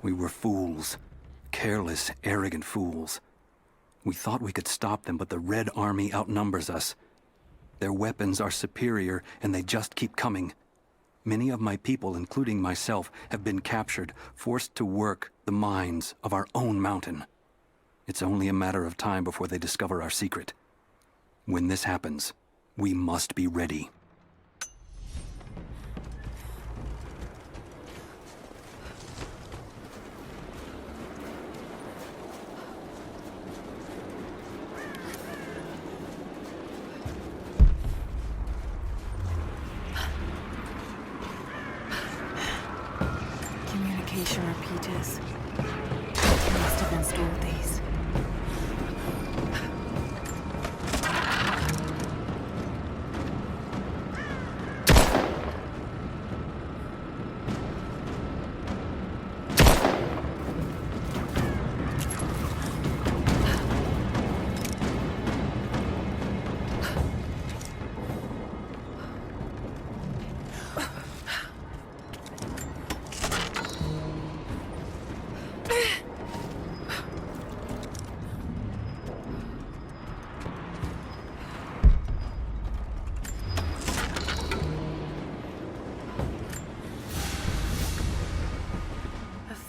We were fools. Careless, arrogant fools. We thought we could stop them, but the Red Army outnumbers us. Their weapons are superior, and they just keep coming. Many of my people, including myself, have been captured, forced to work the mines of our own mountain. It's only a matter of time before they discover our secret. When this happens, we must be ready. communication repeaters. He must have installed these.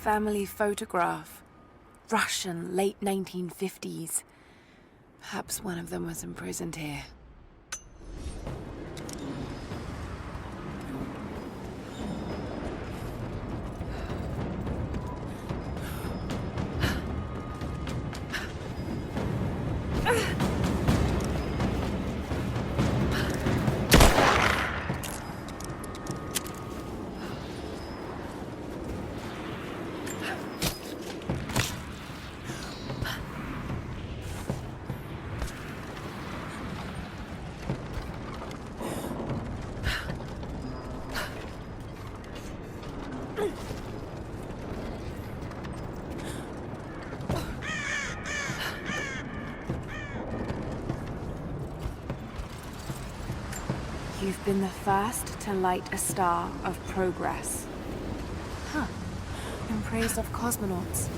Family photograph. Russian, late 1950s. Perhaps one of them was imprisoned here. You've been the first to light a star of progress. Huh. In praise of cosmonauts.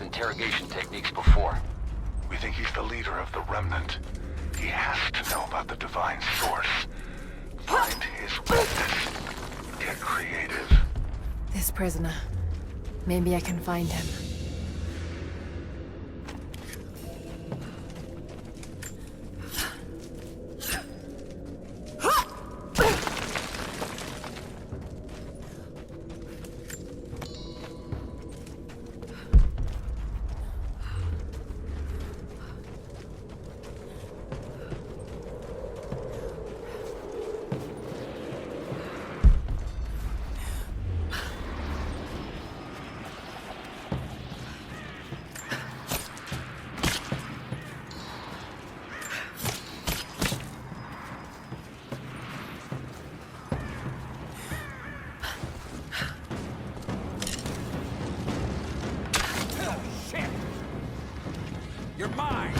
Interrogation techniques before. We think he's the leader of the Remnant. He has to know about the divine source. Find his weakness. Get creative. This prisoner. Maybe I can find him. You're mine!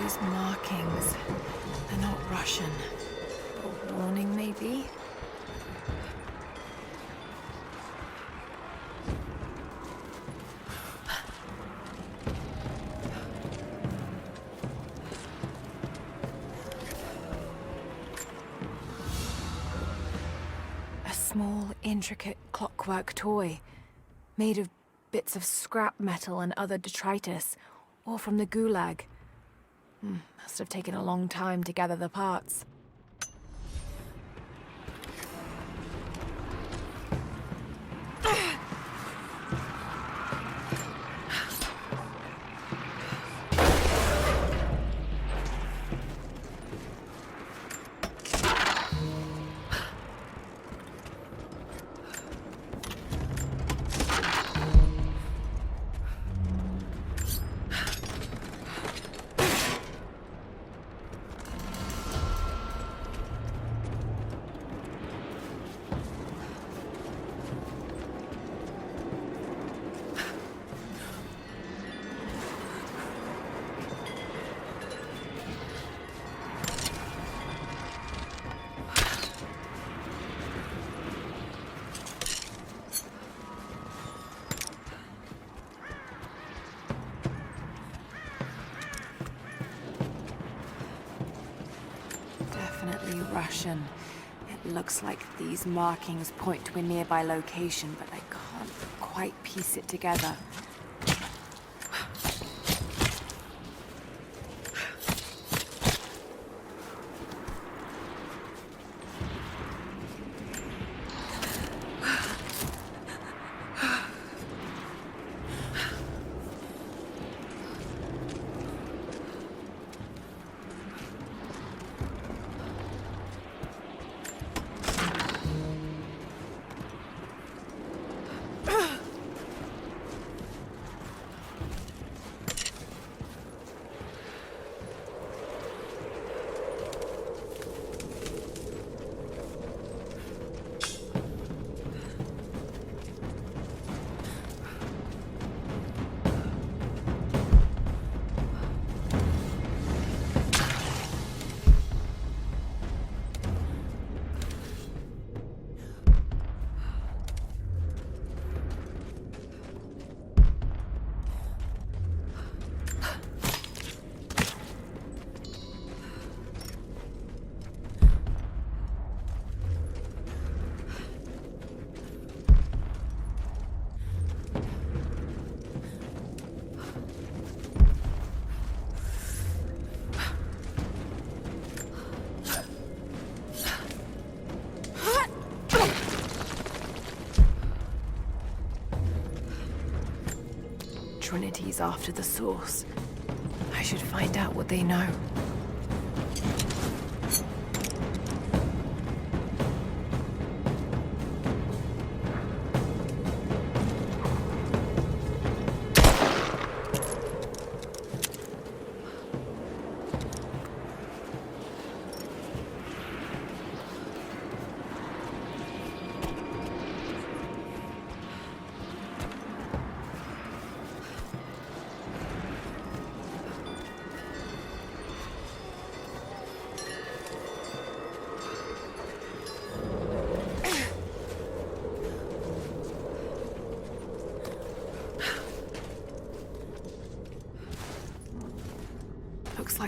These markings, they're not Russian. A warning, maybe? A small, intricate clockwork toy, made of bits of scrap metal and other detritus, or from the gulag. Must have taken a long time to gather the parts. Russian. It looks like these markings point to a nearby location, but I can't quite piece it together. Trinity's after the source. I should find out what they know.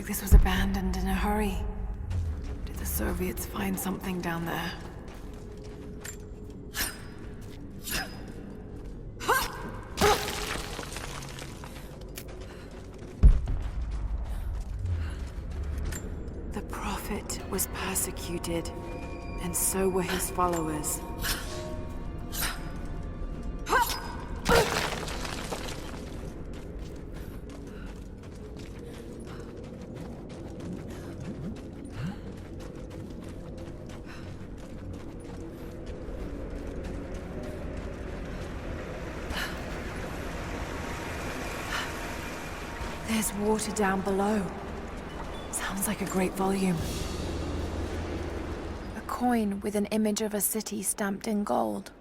like this was abandoned in a hurry. Did the Soviets find something down there? The Prophet was persecuted, and so were his followers. There's water down below. Sounds like a great volume. A coin with an image of a city stamped in gold.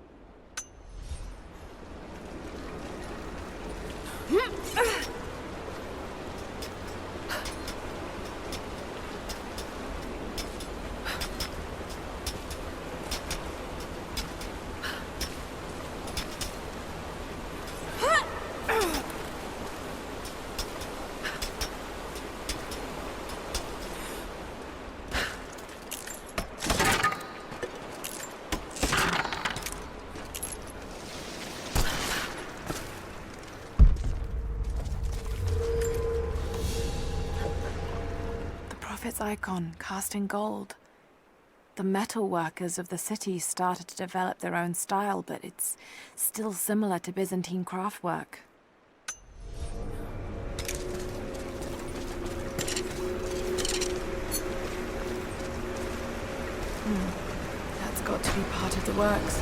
Its icon cast in gold. The metal workers of the city started to develop their own style, but it's still similar to Byzantine craftwork. That's got to be part of the works.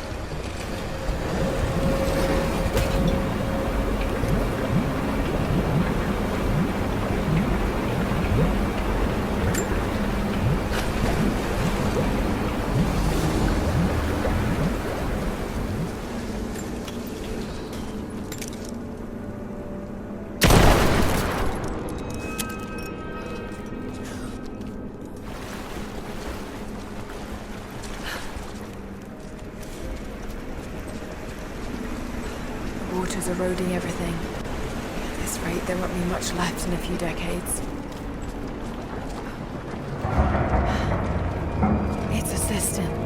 Water's eroding everything. At this rate, there won't be much left in a few decades. It's a cistern.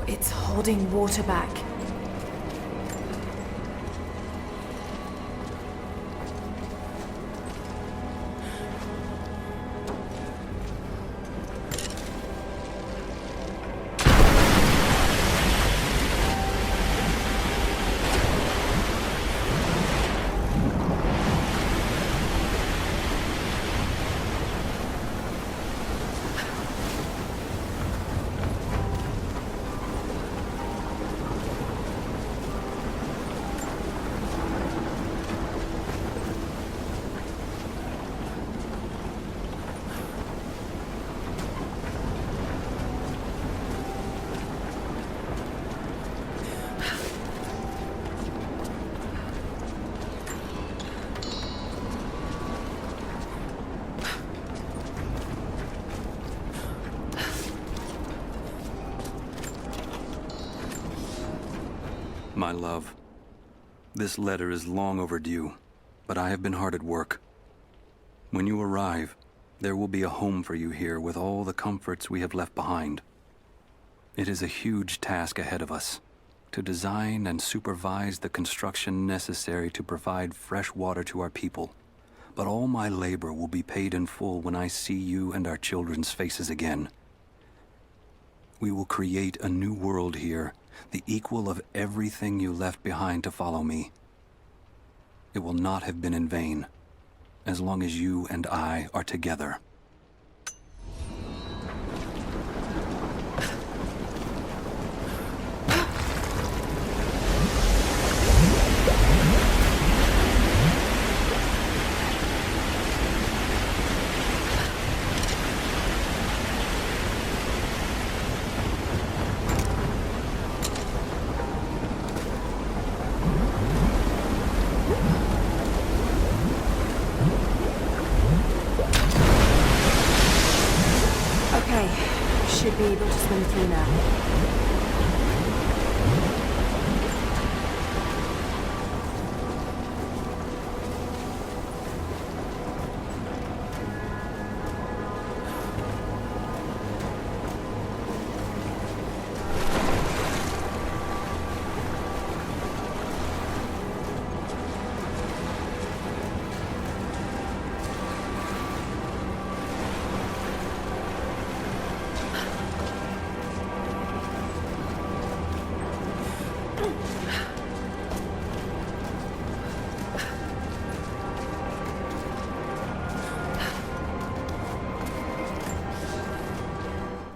It's holding water back. My love, this letter is long overdue, but I have been hard at work. When you arrive, there will be a home for you here with all the comforts we have left behind. It is a huge task ahead of us, to design and supervise the construction necessary to provide fresh water to our people. But all my labor will be paid in full when I see you and our children's faces again. We will create a new world here, the equal of everything you left behind to follow me. It will not have been in vain, as long as you and I are together. should be able to swim through now.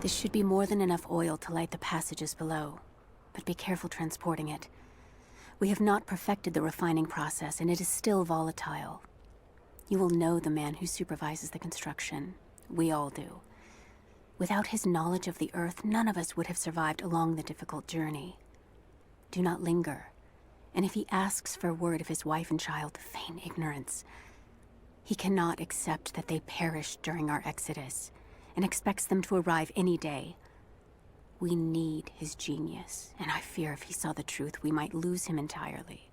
This should be more than enough oil to light the passages below, but be careful transporting it. We have not perfected the refining process, and it is still volatile. You will know the man who supervises the construction. We all do. Without his knowledge of the Earth, none of us would have survived along the difficult journey. Do not linger, and if he asks for word of his wife and child, feign ignorance. He cannot accept that they perished during our exodus, and expects them to arrive any day. We need his genius, and I fear if he saw the truth, we might lose him entirely.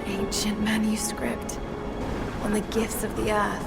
Ancient manuscript on the gifts of the earth.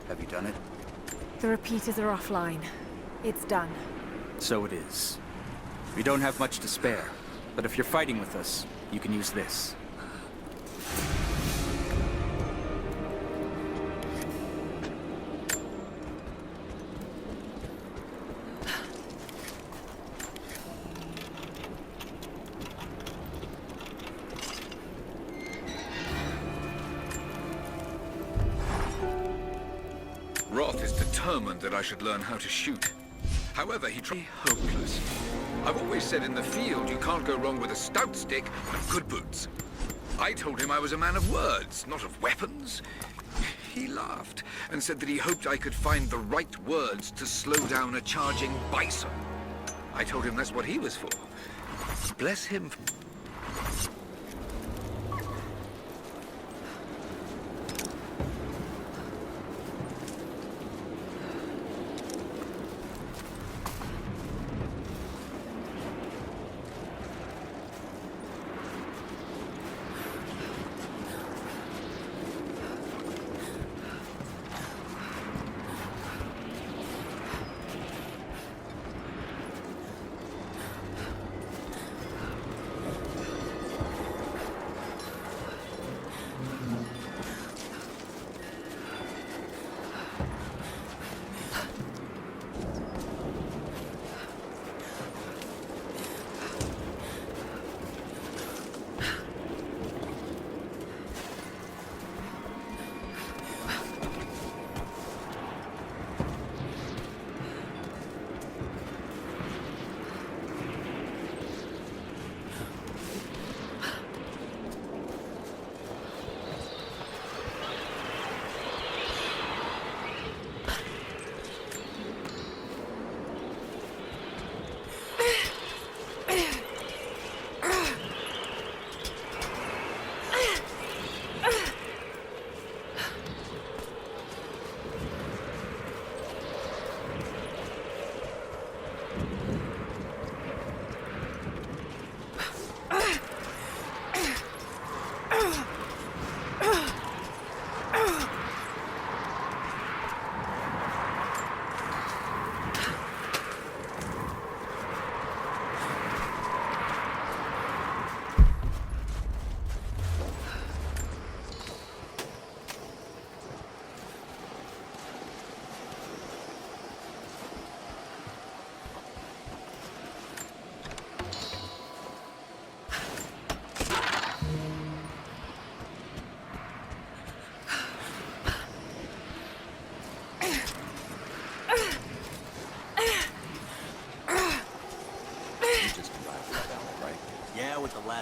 Have you done it? The repeaters are offline. It's done. So it is. We don't have much to spare, but if you're fighting with us, you can use this. Roth is determined that I should learn how to shoot. However, he tried hopeless. I've always said in the field you can't go wrong with a stout stick and good boots. I told him I was a man of words, not of weapons. He laughed and said that he hoped I could find the right words to slow down a charging bison. I told him that's what he was for. Bless him.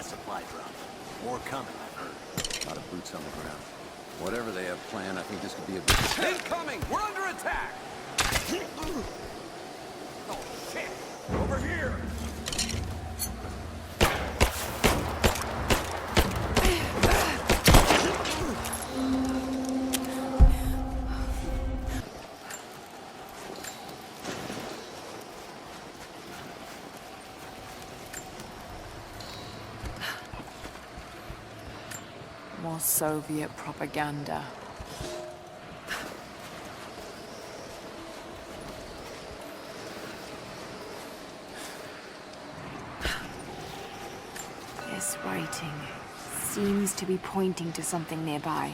Supply drop. More coming, I've heard. A lot of boots on the ground. Whatever they have planned, I think this could be a big... Incoming! We're under attack! Oh, shit! Over here! More Soviet propaganda. This writing seems to be pointing to something nearby.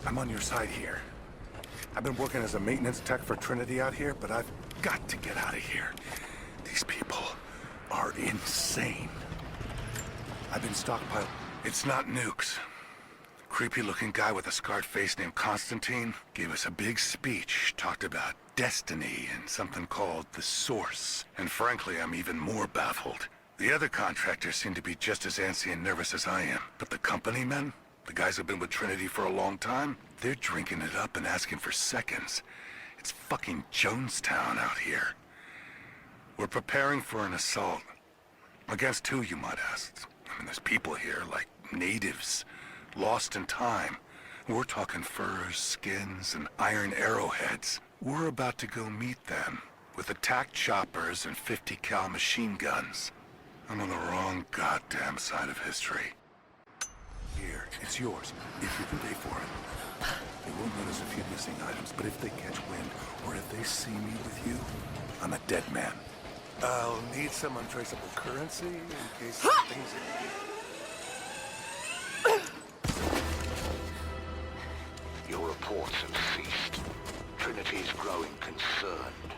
I'm on your side here. I've been working as a maintenance tech for Trinity out here, but I've got to get out of here. These people are insane. I've been stockpiling. It's not nukes. Creepy-looking guy with a scarred face named Constantine gave us a big speech, talked about destiny and something called the Source. And frankly, I'm even more baffled. The other contractors seem to be just as antsy and nervous as I am. But the company men, the guys who've been with Trinity for a long time, they're drinking it up and asking for seconds. It's fucking Jonestown out here. We're preparing for an assault. Against who, you might ask? I mean, there's people here, like natives, lost in time. We're talking furs, skins, and iron arrowheads. We're about to go meet them, with attack choppers and 50 cal machine guns. I'm on the wrong goddamn side of history. Here, it's yours, if you can pay for it. They won't notice a few missing items, but if they catch wind, or if they see me with you, I'm a dead man. I'll need some untraceable currency in case things... Your reports have ceased. Trinity's growing concerned.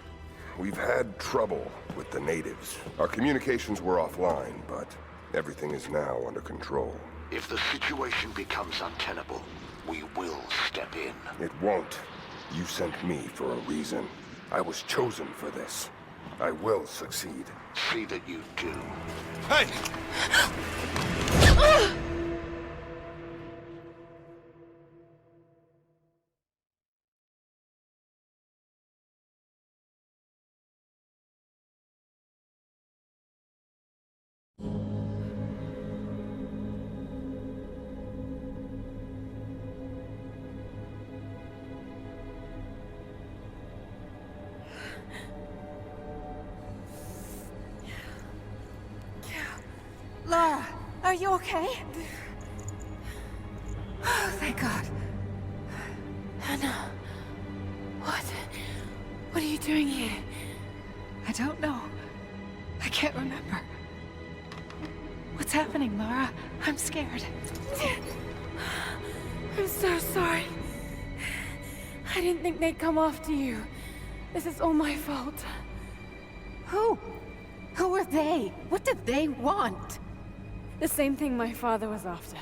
We've had trouble with the natives. Our communications were offline, but everything is now under control. If the situation becomes untenable, we will step in. It won't. You sent me for a reason. I was chosen for this. I will succeed. See that you do. Hey! Lara, are you okay? Oh, thank God. Anna, what are you doing here? I don't know. I can't remember. What's happening, Lara? I'm scared. I'm so sorry. I didn't think they'd come after you. This is all my fault. Who? Who are they? What did they want? The same thing my father was after.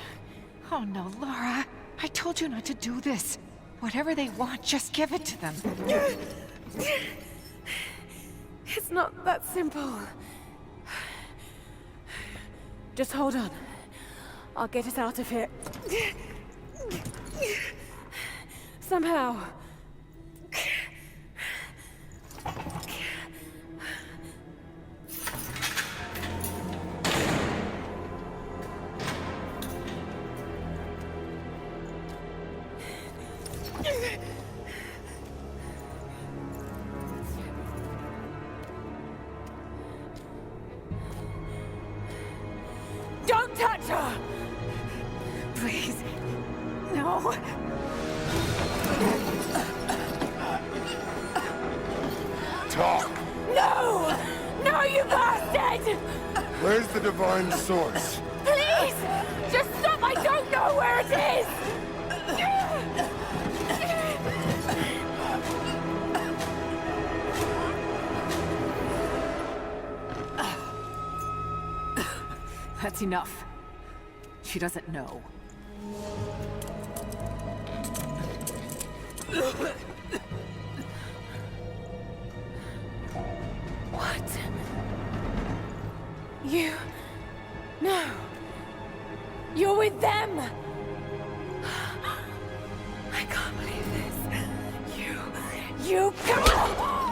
Oh no, Lara. I told you not to do this. Whatever they want, just give it to them. It's not that simple. Just hold on. I'll get us out of here. Somehow. Don't touch her! Please. No. Talk! No! No, you bastard! Where's the divine source? Please! Just stop! I don't know where it is! That's enough. She doesn't know. What? You... No. You're with them! I can't believe this. You... Come on!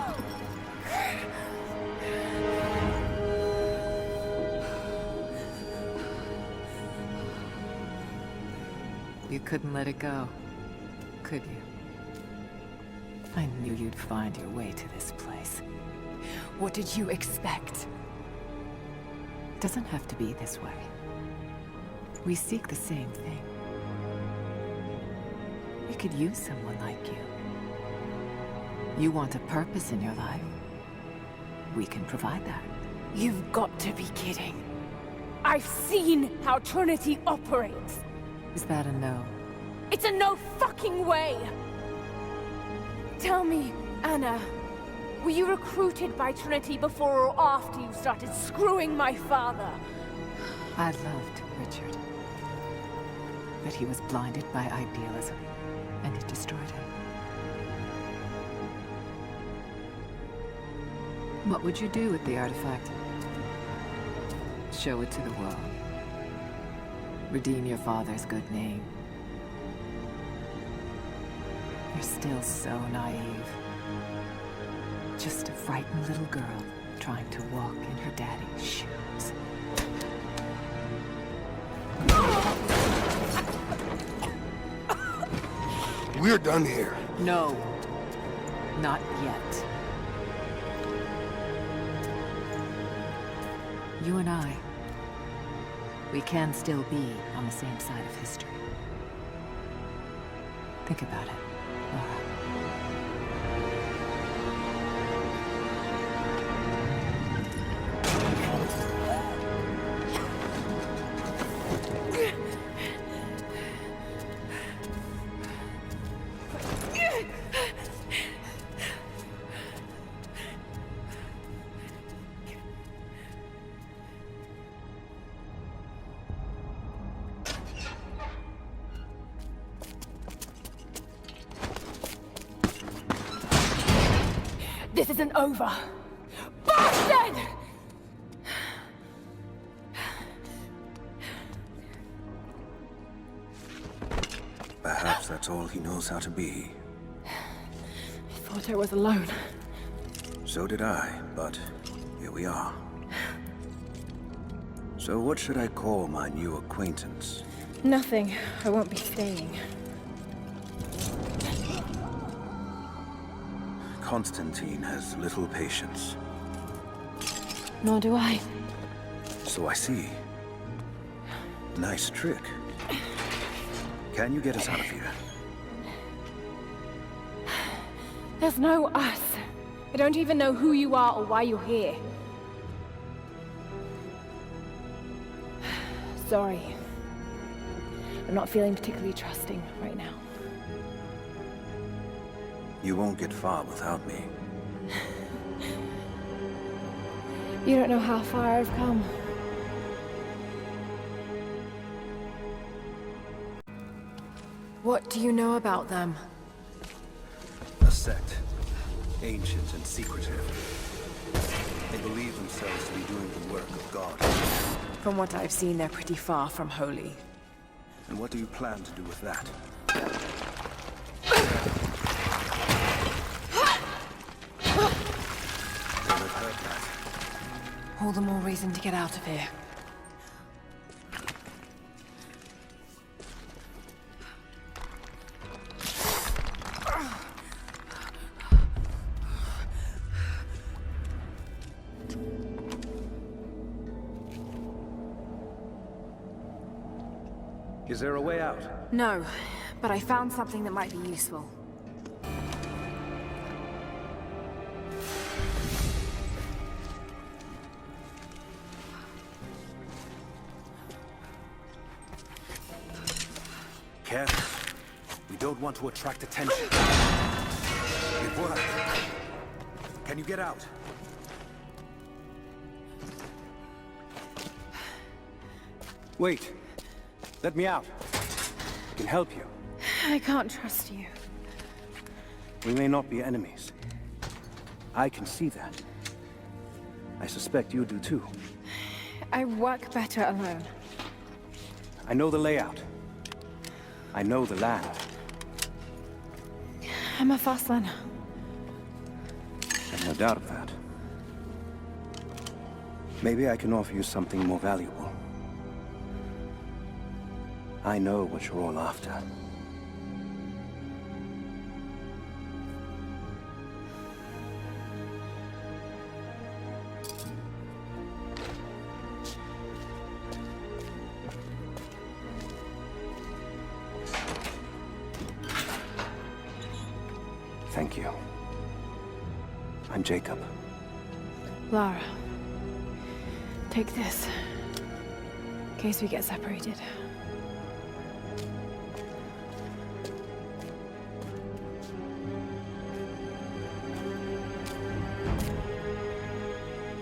You couldn't let it go, could you? I knew you'd find your way to this place. What did you expect? It doesn't have to be this way. We seek the same thing. We could use someone like you. You want a purpose in your life. We can provide that. You've got to be kidding. I've seen how Trinity operates. Is that a no? It's a no fucking way! Tell me, Anna, were you recruited by Trinity before or after you started screwing my father? I loved Richard. But he was blinded by idealism, and it destroyed him. What would you do with the artifact? Show it to the world. Redeem your father's good name. You're still so naive. Just a frightened little girl trying to walk in her daddy's shoes. We're done here. No. Not yet. You and I, we can still be on the same side of history. Think about it, Laura. This isn't over. Bastard! Perhaps that's all he knows how to be. I thought I was alone. So did I, but here we are. So what should I call my new acquaintance? Nothing. I won't be staying. Constantine has little patience. Nor do I. So I see. Nice trick. Can you get us out of here? There's no us. I don't even know who you are or why you're here. Sorry. I'm not feeling particularly trusting right now. You won't get far without me. You don't know how far I've come. What do you know about them? A sect. Ancient and secretive. They believe themselves to be doing the work of God. From what I've seen, they're pretty far from holy. And what do you plan to do with that? All the more reason to get out of here. Is there a way out? No, but I found something that might be useful. Careful. We don't want to attract attention. Ivora, can you get out? Wait. Let me out. I can help you. I can't trust you. We may not be enemies. I can see that. I suspect you do too. I work better alone. I know the layout. I know the land. I'm a fast learner. I've no doubt of that. Maybe I can offer you something more valuable. I know what you're all after. Thank you. I'm Jacob. Lara, take this. In case we get separated.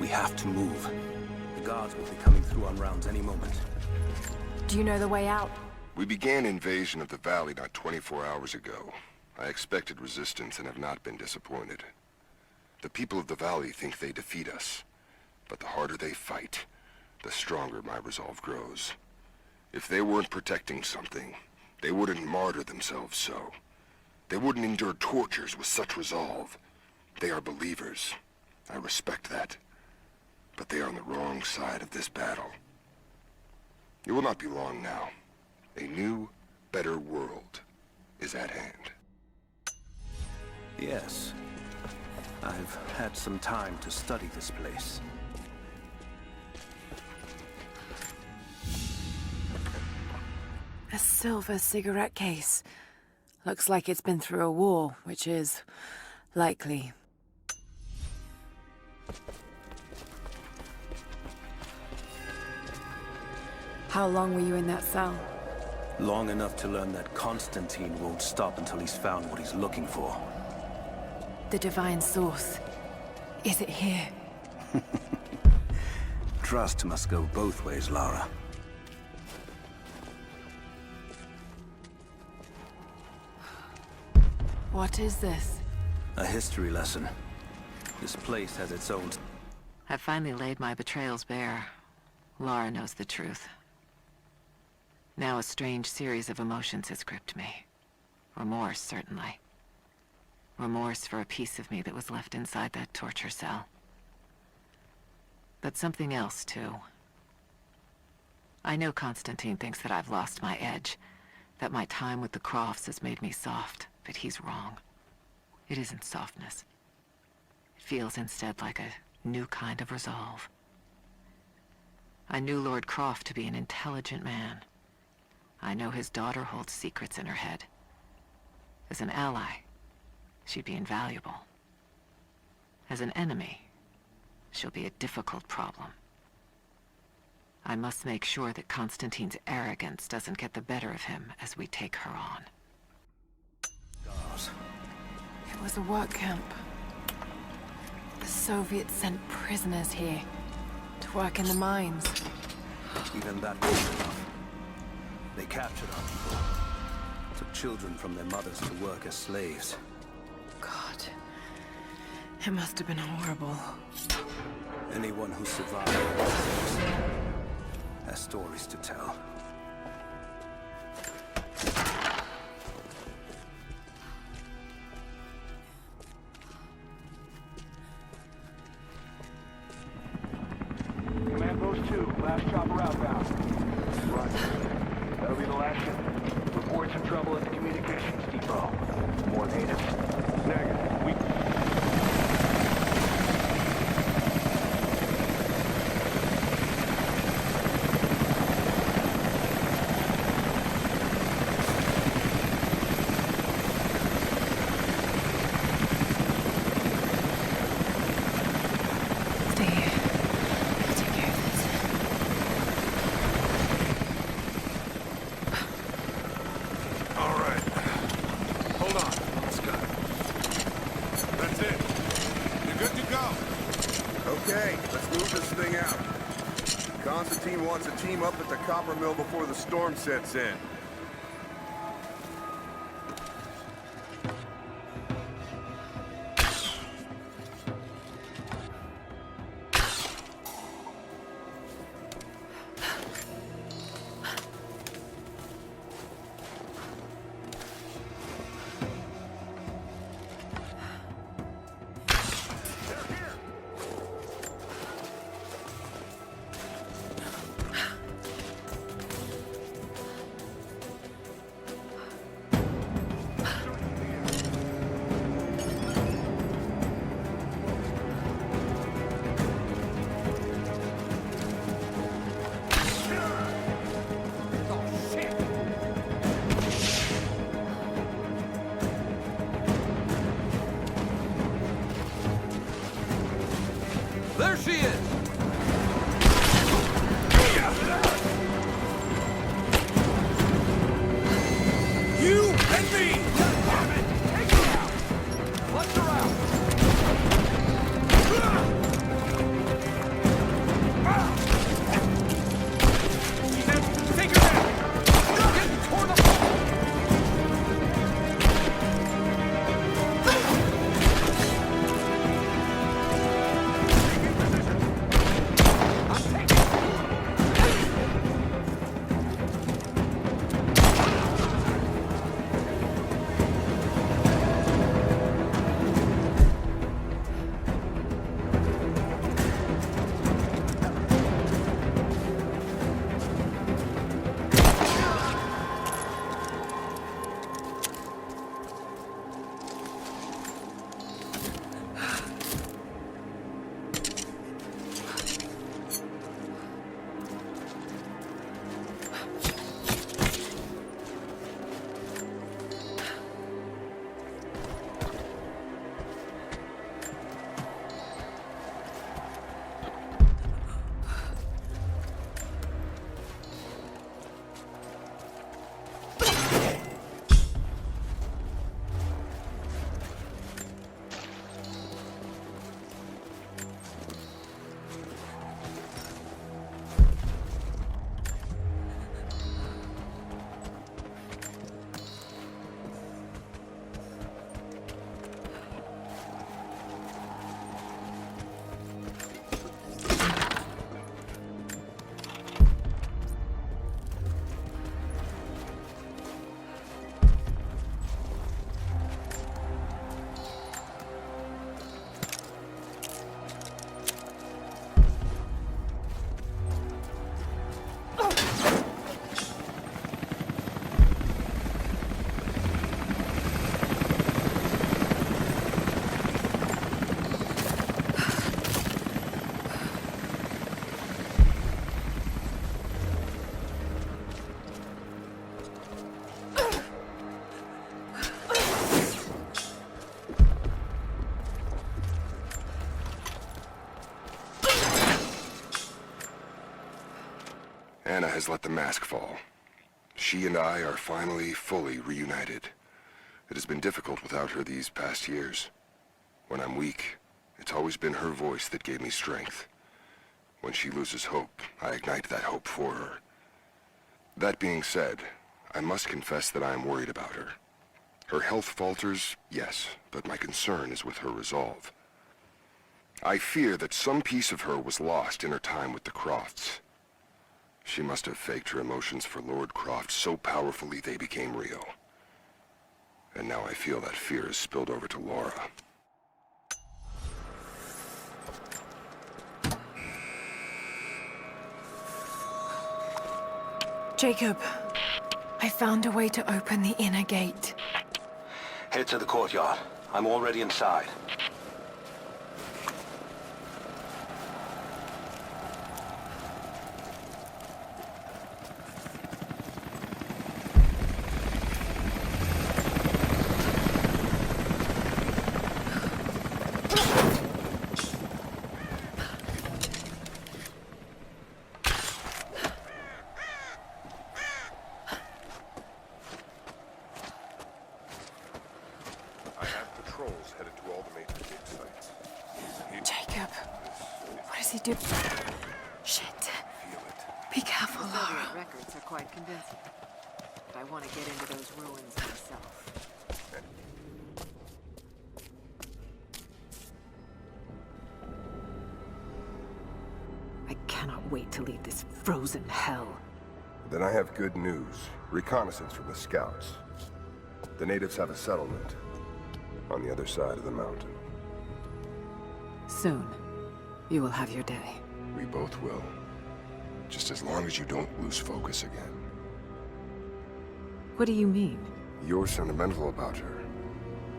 We have to move. The guards will be coming through on rounds any moment. Do you know the way out? We began invasion of the valley not 24 hours ago. I expected resistance and have not been disappointed. The people of the valley think they defeat us, but the harder they fight, the stronger my resolve grows. If they weren't protecting something, they wouldn't martyr themselves so. They wouldn't endure tortures with such resolve. They are believers. I respect that. But they are on the wrong side of this battle. It will not be long now. A new, better world is at hand. Yes. I've had some time to study this place. A silver cigarette case. Looks like it's been through a war, which is likely. How long were you in that cell? Long enough to learn that Constantine won't stop until he's found what he's looking for. The divine source. Is it here? Trust must go both ways, Lara. What is this? A history lesson. This place has its own... I've finally laid my betrayals bare. Lara knows the truth. Now a strange series of emotions has gripped me. Remorse, certainly. Remorse for a piece of me that was left inside that torture cell. But something else, too. I know Constantine thinks that I've lost my edge, that my time with the Crofts has made me soft, but he's wrong. It isn't softness. It feels instead like a new kind of resolve. I knew Lord Croft to be an intelligent man. I know his daughter holds secrets in her head. As an ally, she'd be invaluable. As an enemy, she'll be a difficult problem. I must make sure that Constantine's arrogance doesn't get the better of him as we take her on. It was a work camp. The Soviets sent prisoners here to work in the mines. Even that wasn't enough. They captured our people. Took children from their mothers to work as slaves. God. It must have been horrible. Anyone who survived has stories to tell. Command Post 2, last chopper outbound. Right. That'll be the last ship. Report some trouble at the communications depot. More natives? Negative. We... Constantine wants a team up at the copper mill before the storm sets in. There she is! You and me! Damn it! Take her out! Flush her out! She's in! Take her down! You're getting torn apart! has let the mask fall. She and I are finally fully reunited. It has been difficult without her these past years. When I'm weak, it's always been her voice that gave me strength. When she loses hope, I ignite that hope for her. That being said, I must confess that I am worried about her. Her health falters, yes, but my concern is with her resolve. I fear that some piece of her was lost in her time with the Crofts. She must have faked her emotions for Lord Croft so powerfully they became real. And now I feel that fear has spilled over to Laura. Jacob, I found a way to open the inner gate. Head to the courtyard. I'm already inside. Shit. Be careful, Lara. Records are quite convincing. But I want to get into those ruins myself. I cannot wait to leave this frozen hell. Then I have good news. Reconnaissance from the scouts. The natives have a settlement on the other side of the mountain. Soon, you will have your day. We both will. Just as long as you don't lose focus again. What do you mean? You're sentimental about her.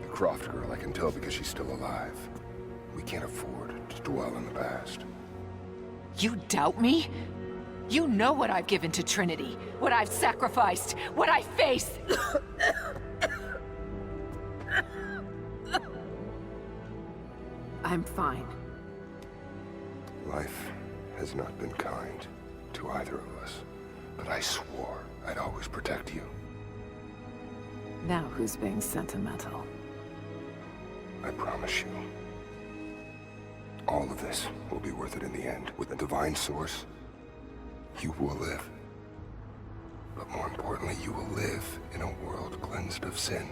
The Croft girl, I can tell because she's still alive. We can't afford to dwell in the past. You doubt me? You know what I've given to Trinity, what I've sacrificed, what I face. I'm fine. Life has not been kind to either of us, but I swore I'd always protect you. Now who's being sentimental? I promise you. All of this will be worth it in the end. With the divine source, you will live. But more importantly, you will live in a world cleansed of sin.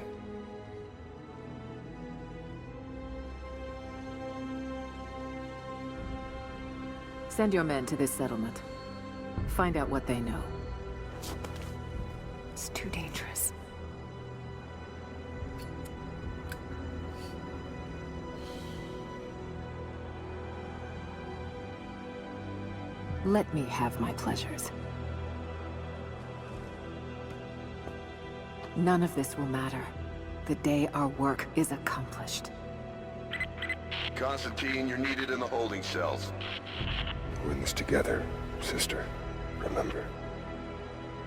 Send your men to this settlement. Find out what they know. It's too dangerous. Let me have my pleasures. None of this will matter the day our work is accomplished. Constantine, you're needed in the holding cells. We're in this together, sister. Remember.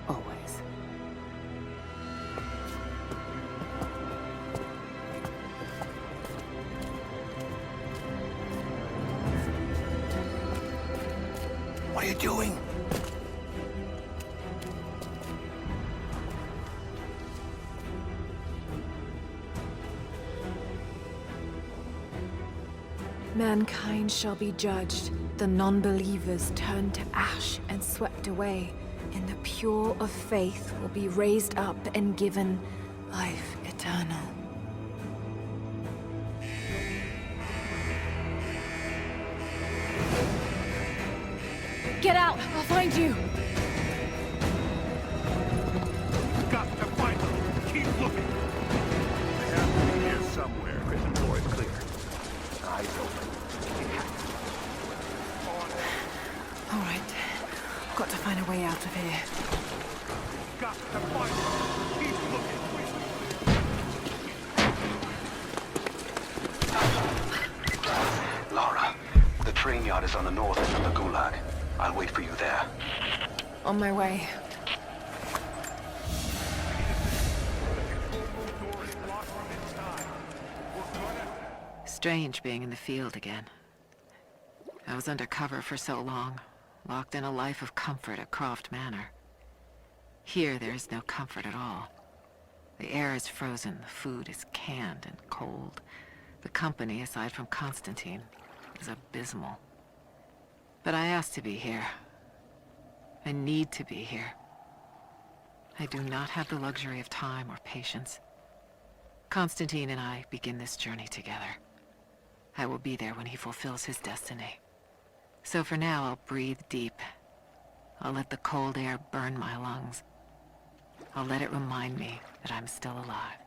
Always. What are you doing? Mankind shall be judged. The non-believers turned to ash and swept away, and the pure of faith will be raised up and given life eternal. Get out! I'll find you! Got to find them! Keep looking! They have to be here somewhere. Prison door is clear. Eyes open. All right. Got to find a way out of here. Got to find them! Keep looking! Lara, the train yard is on the north end of the Gulag. I'll wait for you there. On my way. Strange being in the field again. I was undercover for so long, locked in a life of comfort at Croft Manor. Here, there is no comfort at all. The air is frozen, the food is canned and cold. The company, aside from Constantine, is abysmal. But I asked to be here. I need to be here. I do not have the luxury of time or patience. Constantine and I begin this journey together. I will be there when he fulfills his destiny. So for now, I'll breathe deep. I'll let the cold air burn my lungs. I'll let it remind me that I'm still alive.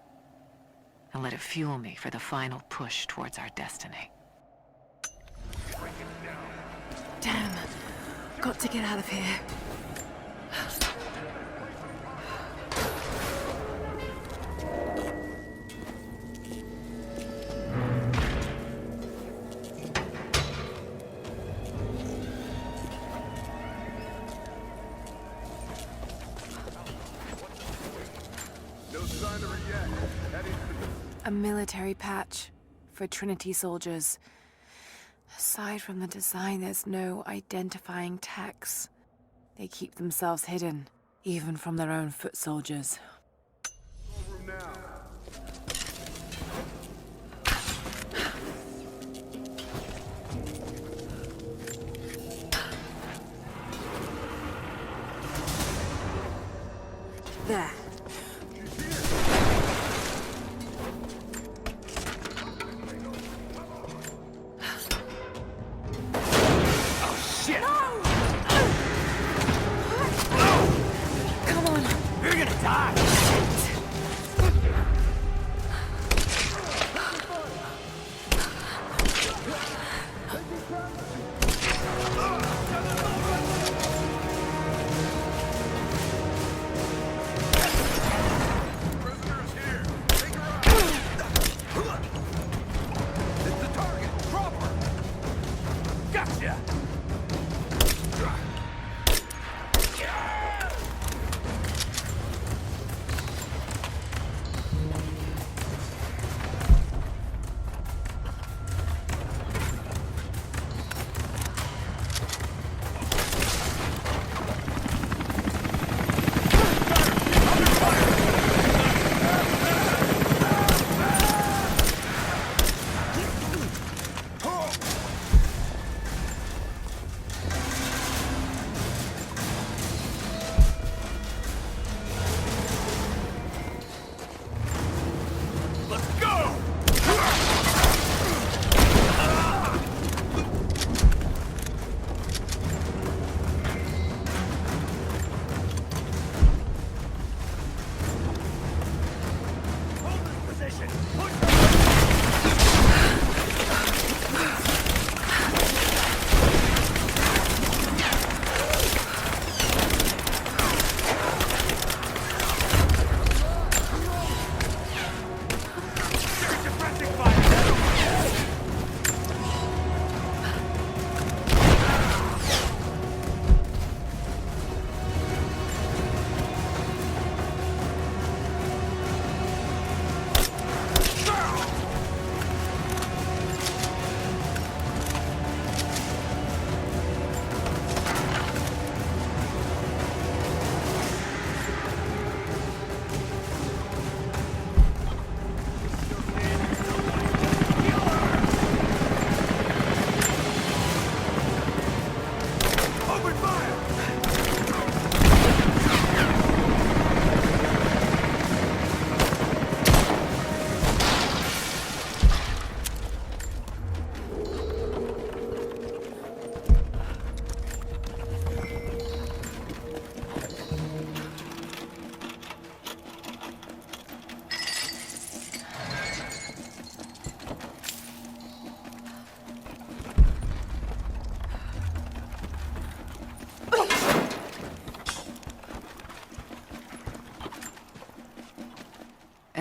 And let it fuel me for the final push towards our destiny. Damn. Got to get out of here. A military patch for Trinity soldiers. Aside from the design, there's no identifying tags. They keep themselves hidden, even from their own foot soldiers. There.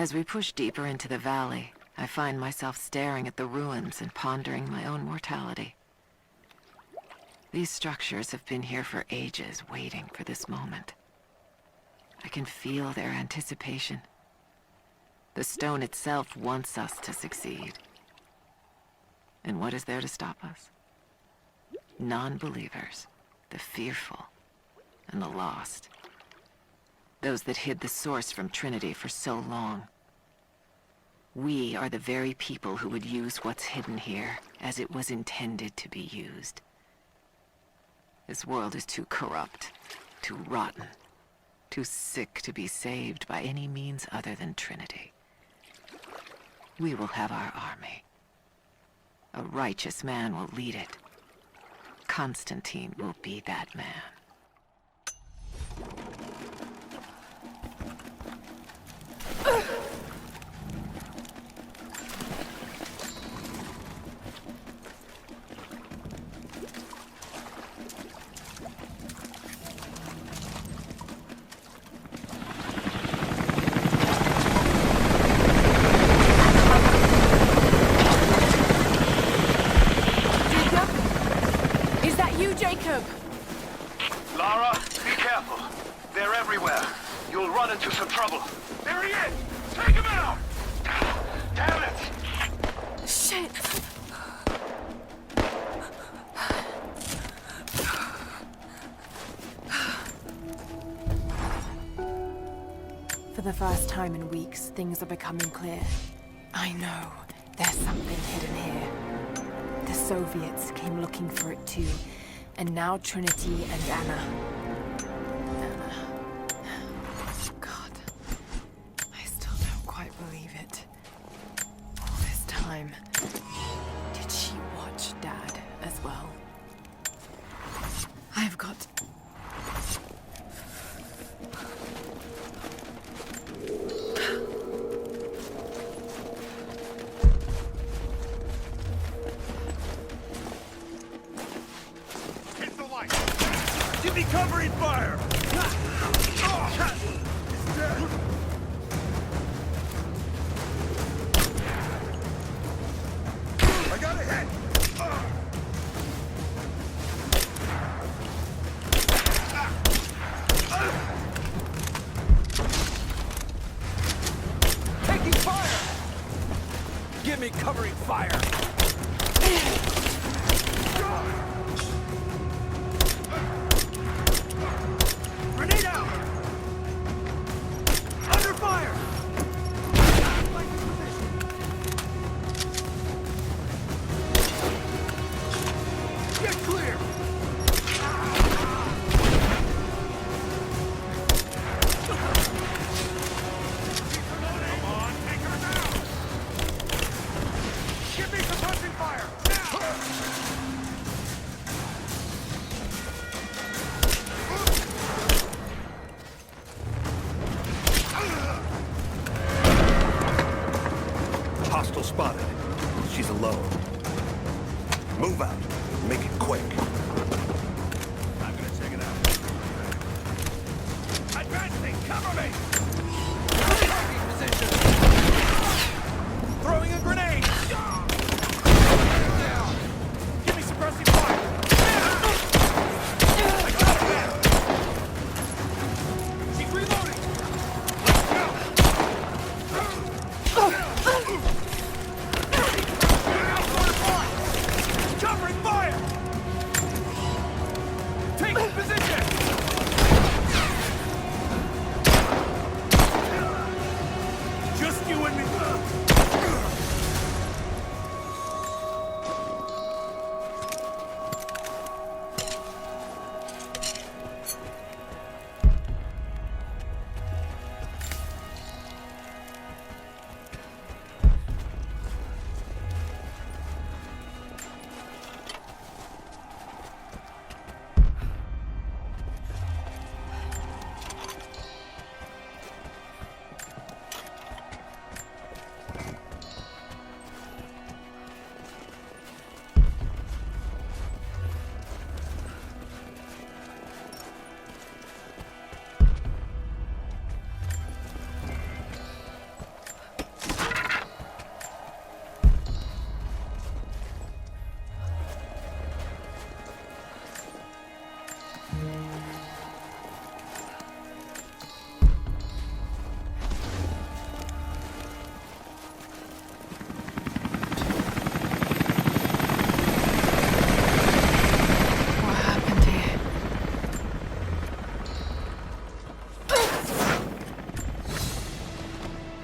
As we push deeper into the valley, I find myself staring at the ruins and pondering my own mortality. These structures have been here for ages, waiting for this moment. I can feel their anticipation. The stone itself wants us to succeed. And what is there to stop us? Non-believers. the fearful, and the lost. Those that hid the source from Trinity for so long. We are the very people who would use what's hidden here as it was intended to be used. This world is too corrupt, too rotten, too sick to be saved by any means other than Trinity. We will have our army. A righteous man will lead it. Constantine will be that man. Lara, be careful. They're everywhere. You'll run into some trouble. There he is! Take him out! Damn it! Shit! For the first time in weeks, things are becoming clear. I know. There's something hidden here. The Soviets came looking for it too. And now Trinity and Anna. God. I still don't quite believe it. All this time. Did she watch Dad as well? I've got... Give me covering fire! I got a hit! Taking fire! Give me covering fire! Grenade out! Under fire! Get clear! Come on, take her down! Give me suppressing fire! Now! Hostile spotted. She's alone. Move out. Make it quick. I'm gonna check it out. Advancing! Cover me! Taking position! Throwing a grenade! Down! Give me suppressing fire! I got her there! She's reloading! Let's go! Covering fire! Taking position!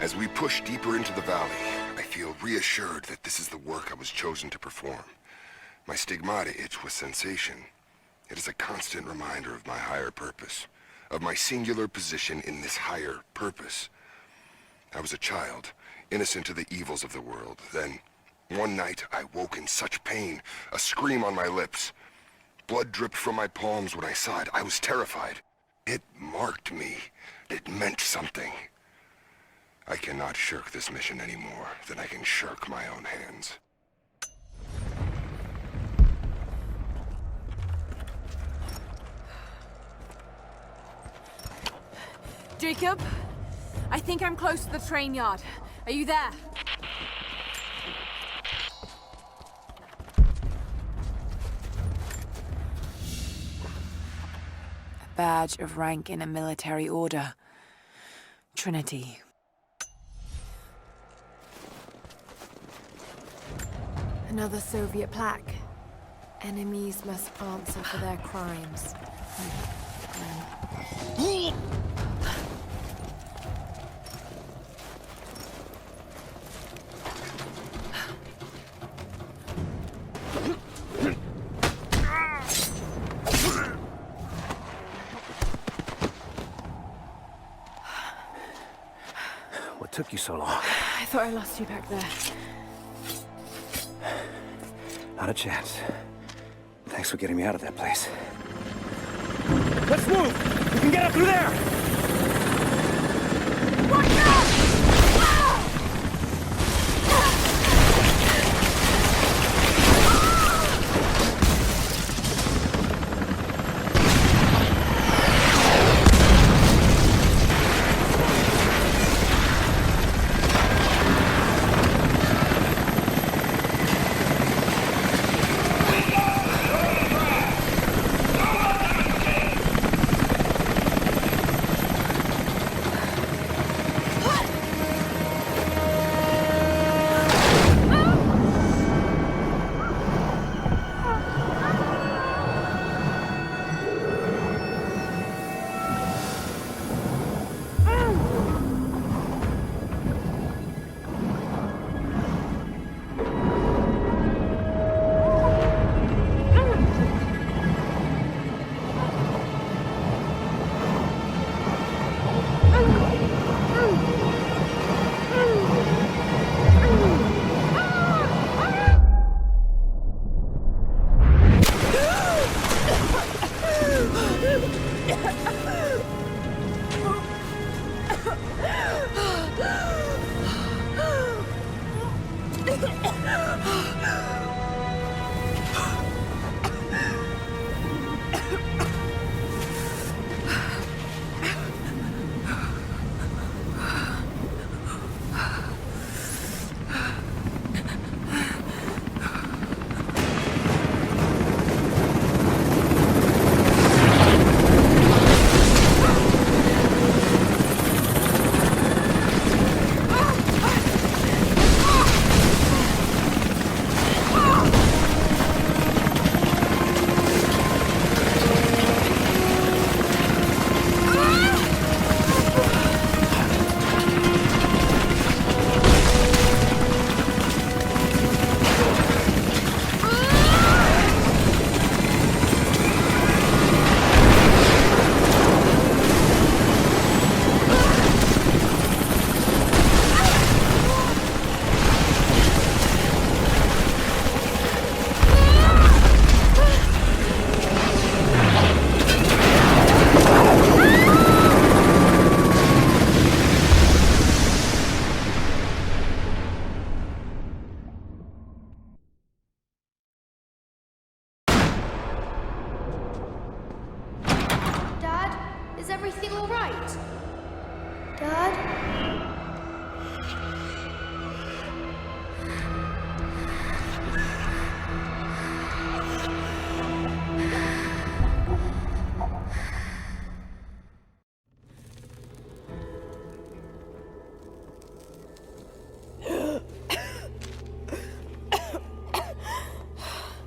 As we push deeper into the valley, I feel reassured that this is the work I was chosen to perform. My stigmata itch with sensation. It is a constant reminder of my higher purpose, of my singular position in this higher purpose. I was a child, innocent to the evils of the world. Then, one night, I woke in such pain, a scream on my lips. Blood dripped from my palms when I saw it. I was terrified. It marked me. It meant something. I cannot shirk this mission any more than I can shirk my own hands. Jacob, I think I'm close to the train yard. Are you there? A badge of rank in a military order. Trinity. Another Soviet plaque. Enemies must answer for their crimes. What took you so long? I thought I lost you back there. Not a chance. Thanks for getting me out of that place. Let's move! We can get up through there! Watch out!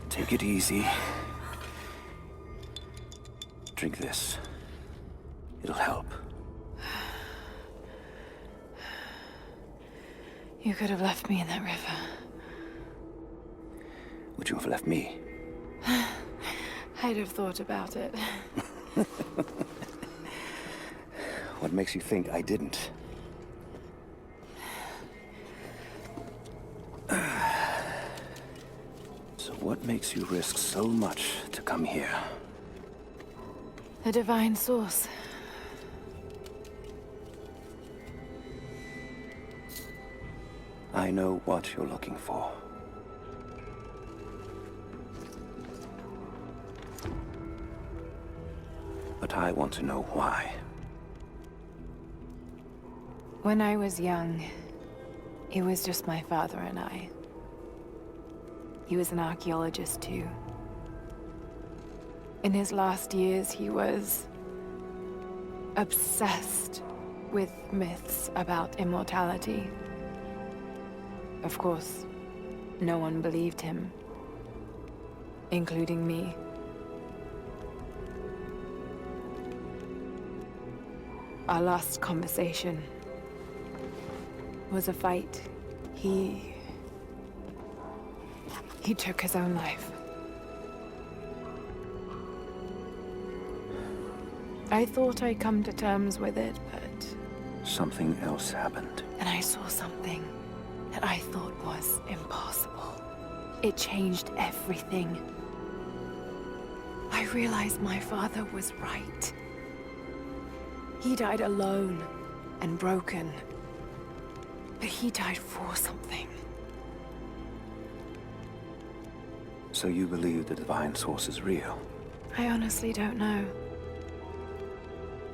Take it easy. Drink this. It'll help. You could have left me in that river. Would you have left me? I'd have thought about it. What makes you think I didn't? So what makes you risk so much to come here? The divine source. I know what you're looking for. But I want to know why. When I was young, it was just my father and I. He was an archaeologist too. In his last years, he was obsessed with myths about immortality. Of course, no one believed him, including me. Our last conversation was a fight. He took his own life. I thought I'd come to terms with it, but... Something else happened. And I saw something that I thought was impossible. It changed everything. I realized my father was right. He died alone and broken. But he died for something. So you believe the divine source is real? I honestly don't know.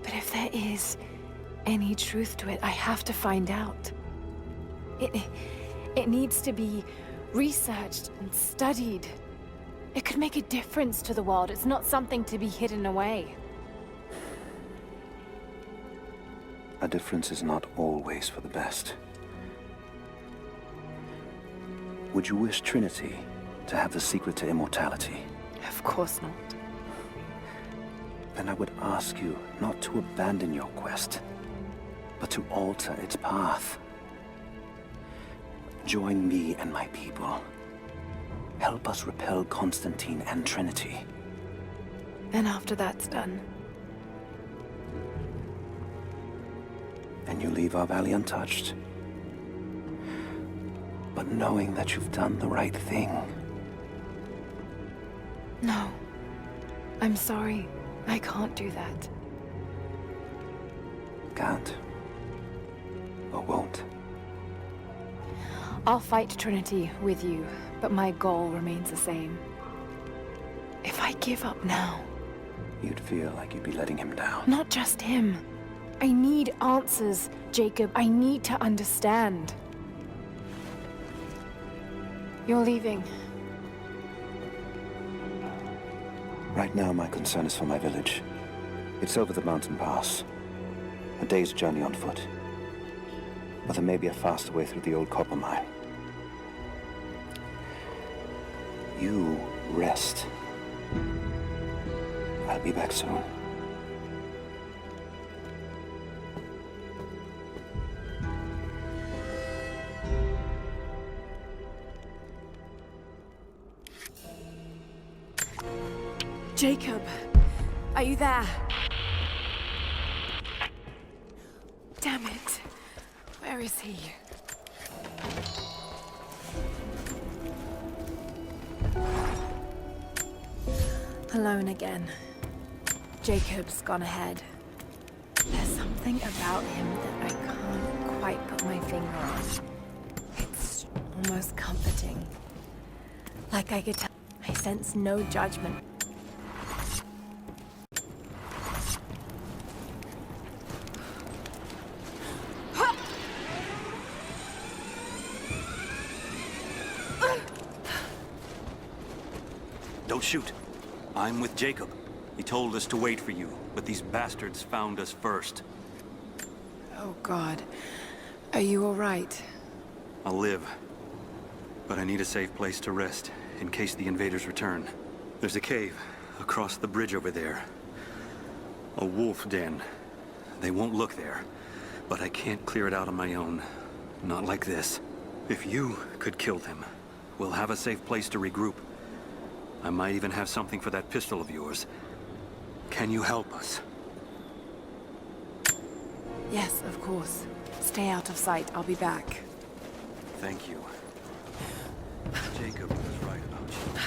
But if there is any truth to it, I have to find out. It needs to be researched and studied. It could make a difference to the world. It's not something to be hidden away. A difference is not always for the best. Would you wish Trinity to have the secret to immortality? Of course not. Then I would ask you not to abandon your quest, but to alter its path. Join me and my people. Help us repel Constantine and Trinity. Then after that's done, and you leave our valley untouched, but knowing that you've done the right thing. No. I'm sorry. I can't do that. Can't. Or won't. I'll fight Trinity with you, but my goal remains the same. If I give up now... You'd feel like you'd be letting him down. Not just him. I need answers, Jacob. I need to understand. You're leaving. Right now, my concern is for my village. It's over the mountain pass. A day's journey on foot. But there may be a faster way through the old copper mine. You rest. I'll be back soon. Jacob, are you there? Damn it. Where is he? Alone again. Jacob's gone ahead. There's something about him that I can't quite put my finger on. It's almost comforting. Like I could tell. I sense no judgment. Don't shoot. I'm with Jacob. He told us to wait for you, but these bastards found us first. Oh, God. Are you all right? I'll live. But I need a safe place to rest, in case the invaders return. There's a cave across the bridge over there. A wolf den. They won't look there, but I can't clear it out on my own. Not like this. If you could kill them, we'll have a safe place to regroup. I might even have something for that pistol of yours. Can you help us? Yes, of course. Stay out of sight. I'll be back. Thank you. Jacob was right about you.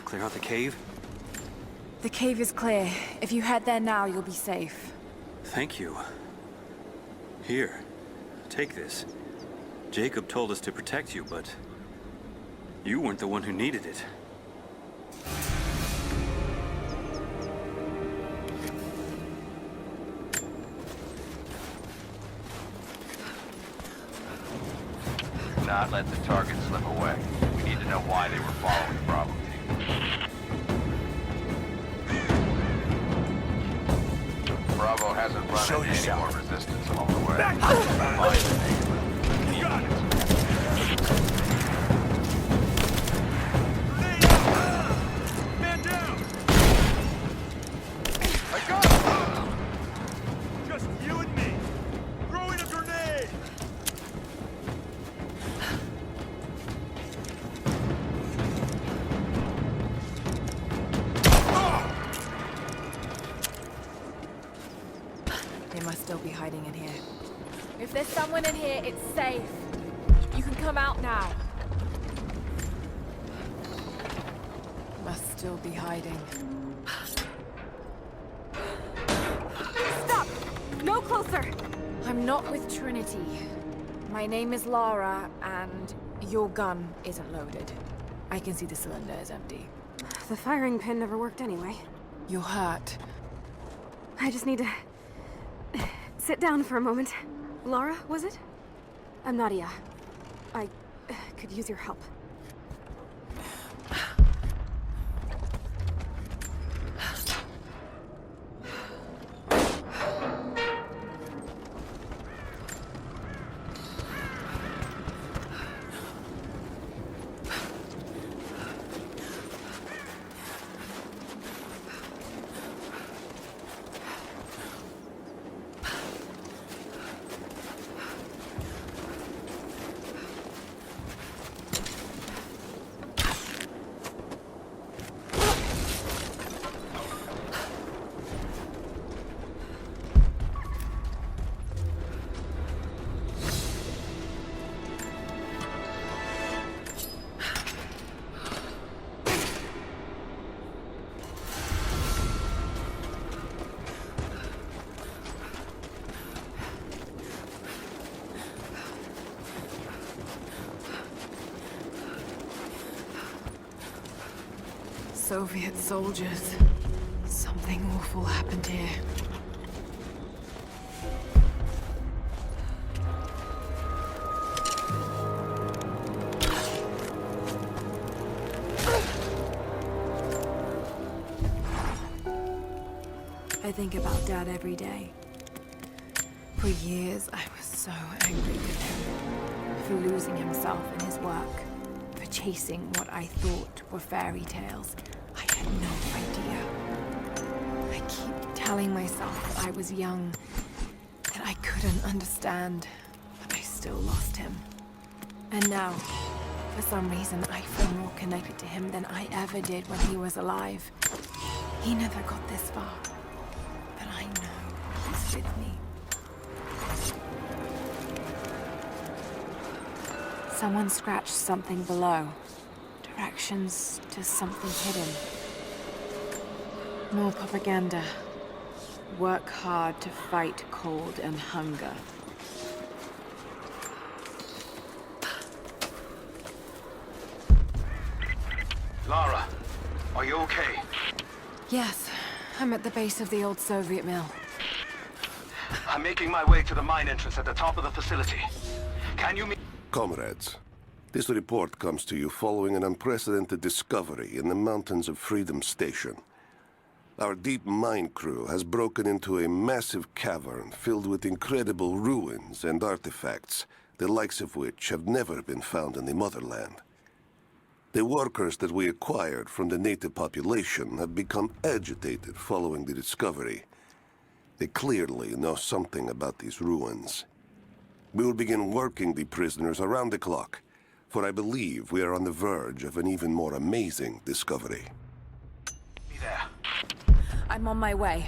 Clear out the cave? The cave is clear. If you head there now, you'll be safe. Thank you. Here, take this. Jacob told us to protect you, but you weren't the one who needed it. Not let the target slip away. We need to know why they were following Bravo Team. Bravo hasn't run into any more resistance along the way. Find the name. You got it. Man down! I got it! Just you and me. Throwing a grenade! They must still be hiding in here. If there's someone in here, it's safe. You can come out now. Must still be hiding. Stop! No closer! I'm not with Trinity. My name is Lara, and your gun isn't loaded. I can see the cylinder is empty. The firing pin never worked anyway. You're hurt. I just need to sit down for a moment. Lara, was it? I'm Nadia. I could use your help. Soviet soldiers. Something awful happened here. I think about Dad every day. For years, I was so angry with him. For losing himself in his work. For chasing what I thought were fairy tales. I had no idea. I keep telling myself that I was young, that I couldn't understand, but I still lost him. And now, for some reason, I feel more connected to him than I ever did when he was alive. He never got this far, but I know he's with me. Someone scratched something below. Directions to something hidden. More propaganda. Work hard to fight cold and hunger. Lara, are you okay? Yes, I'm at the base of the old Soviet mill. I'm making my way to the mine entrance at the top of the facility. Can you meet... Comrades, this report comes to you following an unprecedented discovery in the mountains of Freedom Station. Our deep mine crew has broken into a massive cavern filled with incredible ruins and artifacts, the likes of which have never been found in the motherland. The workers that we acquired from the native population have become agitated following the discovery. They clearly know something about these ruins. We will begin working the prisoners around the clock, for I believe we are on the verge of an even more amazing discovery. Be there. I'm on my way.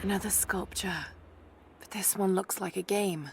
Another sculpture, but this one looks like a game.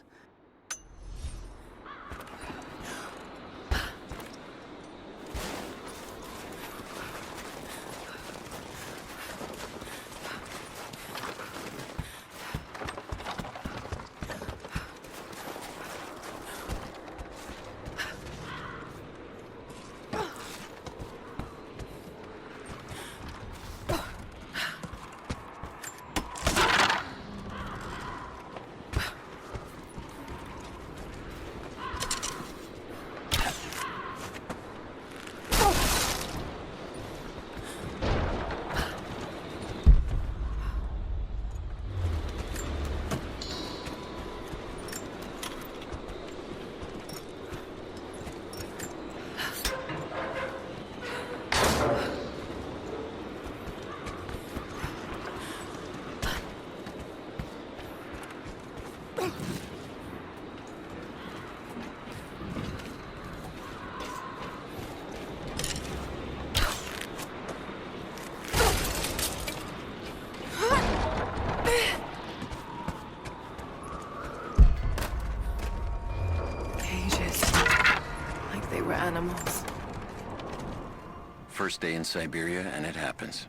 Animals. First day in Siberia, and it happens.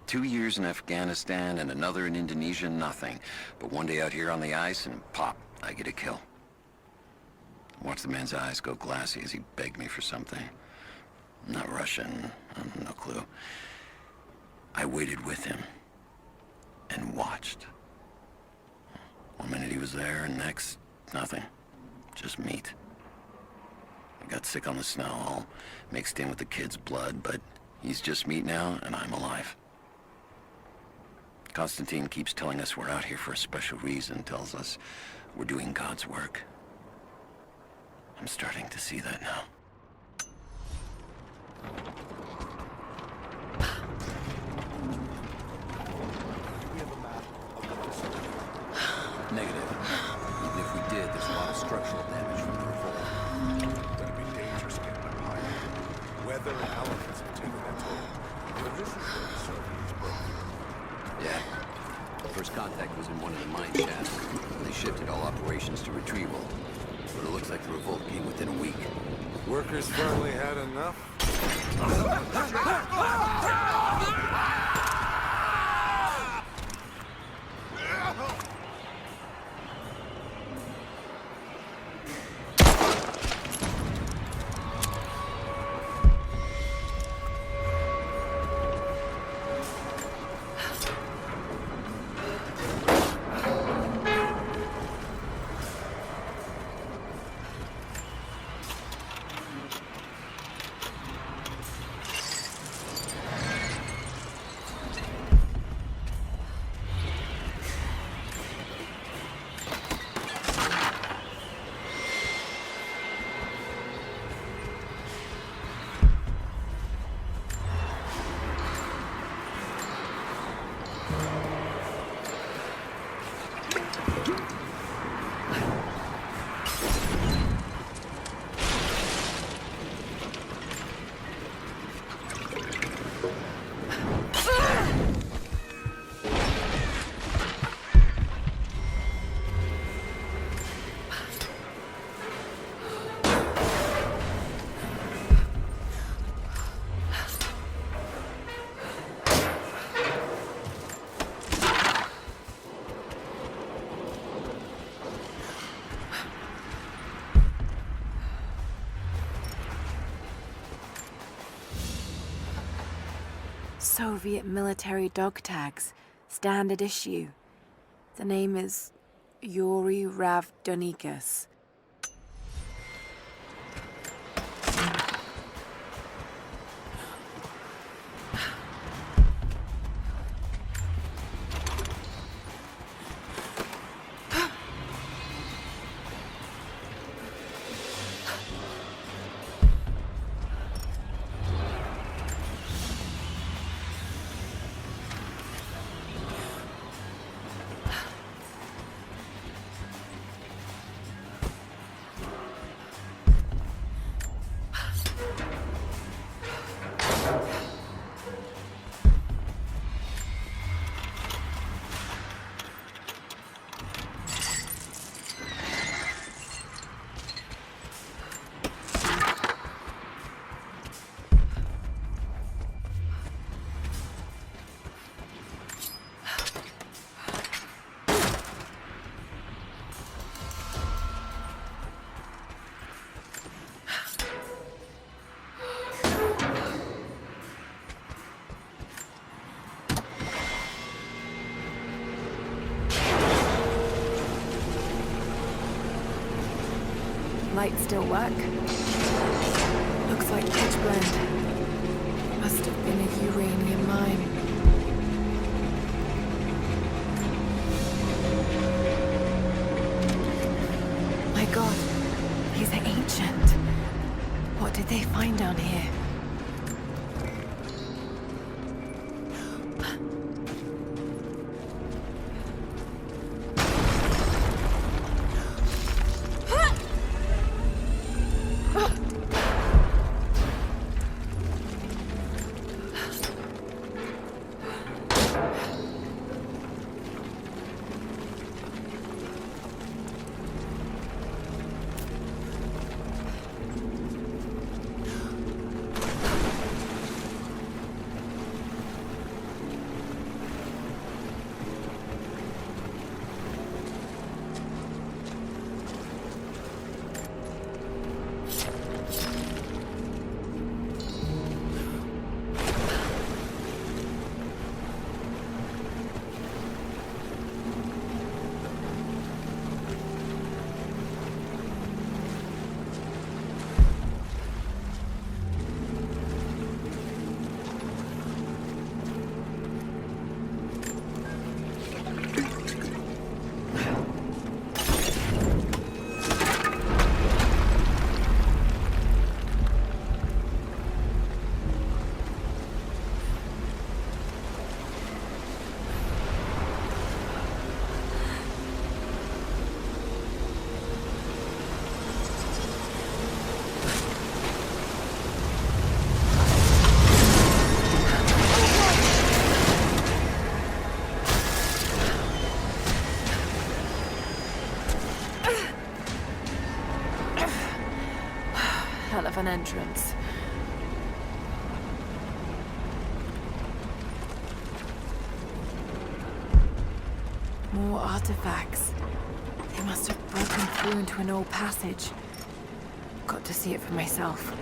2 years in Afghanistan and another in Indonesia, nothing. But one day out here on the ice, and pop, I get a kill. Watch the man's eyes go glassy as he begged me for something. Not Russian, no clue. I waited with him and watched. One minute he was there, and next, nothing. Just meat. Got sick on the snow, all mixed in with the kid's blood, but he's just meat now, and I'm alive. Constantine keeps telling us we're out here for a special reason, tells us we're doing God's work. I'm starting to see that now. Negative. Even if we did, there's a lot of structural damage from the revolt. It'd be dangerous getting up higher. Weather and elements have taken their toll. But this is where the Soviets broke. Yeah. First contact was in one of the mine shafts. They shifted all operations to retrieval. But it looks like the revolt came within a week. Workers finally had enough? Soviet military dog tags, standard issue. The name is Yuri Ravdonikas. Lights still work? Looks like pitch blend. Must have been a uranium mine. My god, these are ancient. What did they find down here? an entrance. More artifacts. They must have broken through into an old passage. Got to see it for myself.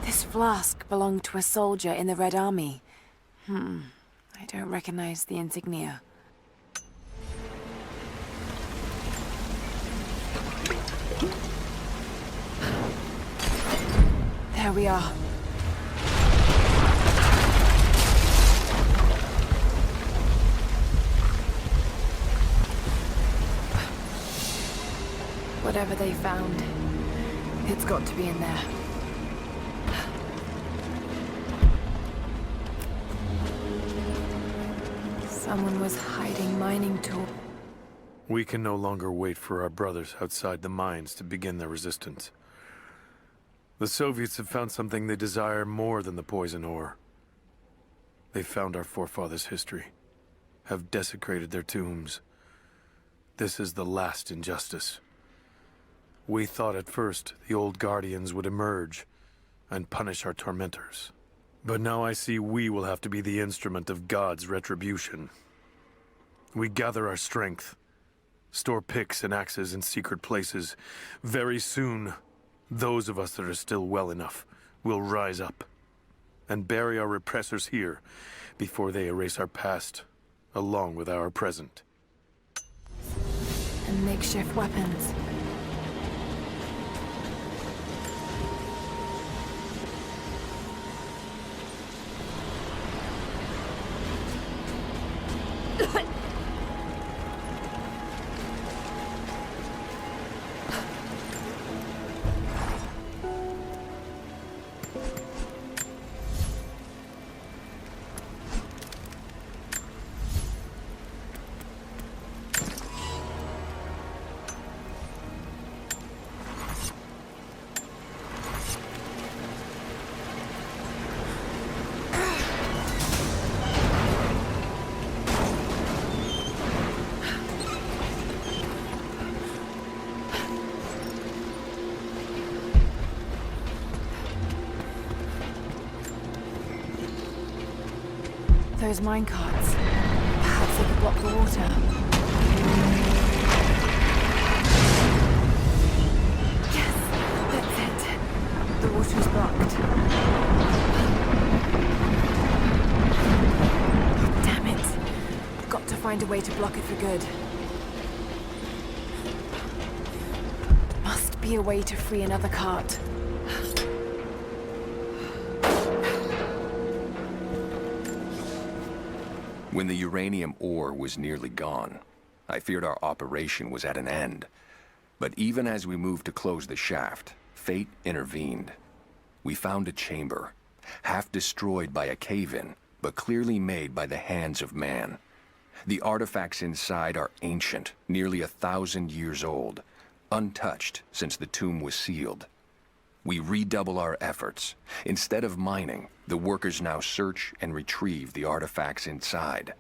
This flask belonged to a soldier in the Red Army. I don't recognize the insignia. There we are. Whatever they found, it's got to be in there. Someone was hiding mining tools. We can no longer wait for our brothers outside the mines to begin their resistance. The Soviets have found something they desire more than the poison ore. They've found our forefathers' history, have desecrated their tombs. This is the last injustice. We thought at first the old guardians would emerge and punish our tormentors. But now I see we will have to be the instrument of God's retribution. We gather our strength, store picks and axes in secret places. Very soon, those of us that are still well enough will rise up and bury our repressors here before they erase our past, along with our present. And makeshift weapons. Those minecarts. Perhaps they could block the water. Yes, that's it. The water is blocked. Oh, damn it. Got to find a way to block it for good. Must be a way to free another cart. When the uranium ore was nearly gone, I feared our operation was at an end. But even as we moved to close the shaft, fate intervened. We found a chamber, half destroyed by a cave-in, but clearly made by the hands of man. The artifacts inside are ancient, nearly 1,000 years old, untouched since the tomb was sealed. We redouble our efforts. Instead of mining, the workers now search and retrieve the artifacts inside.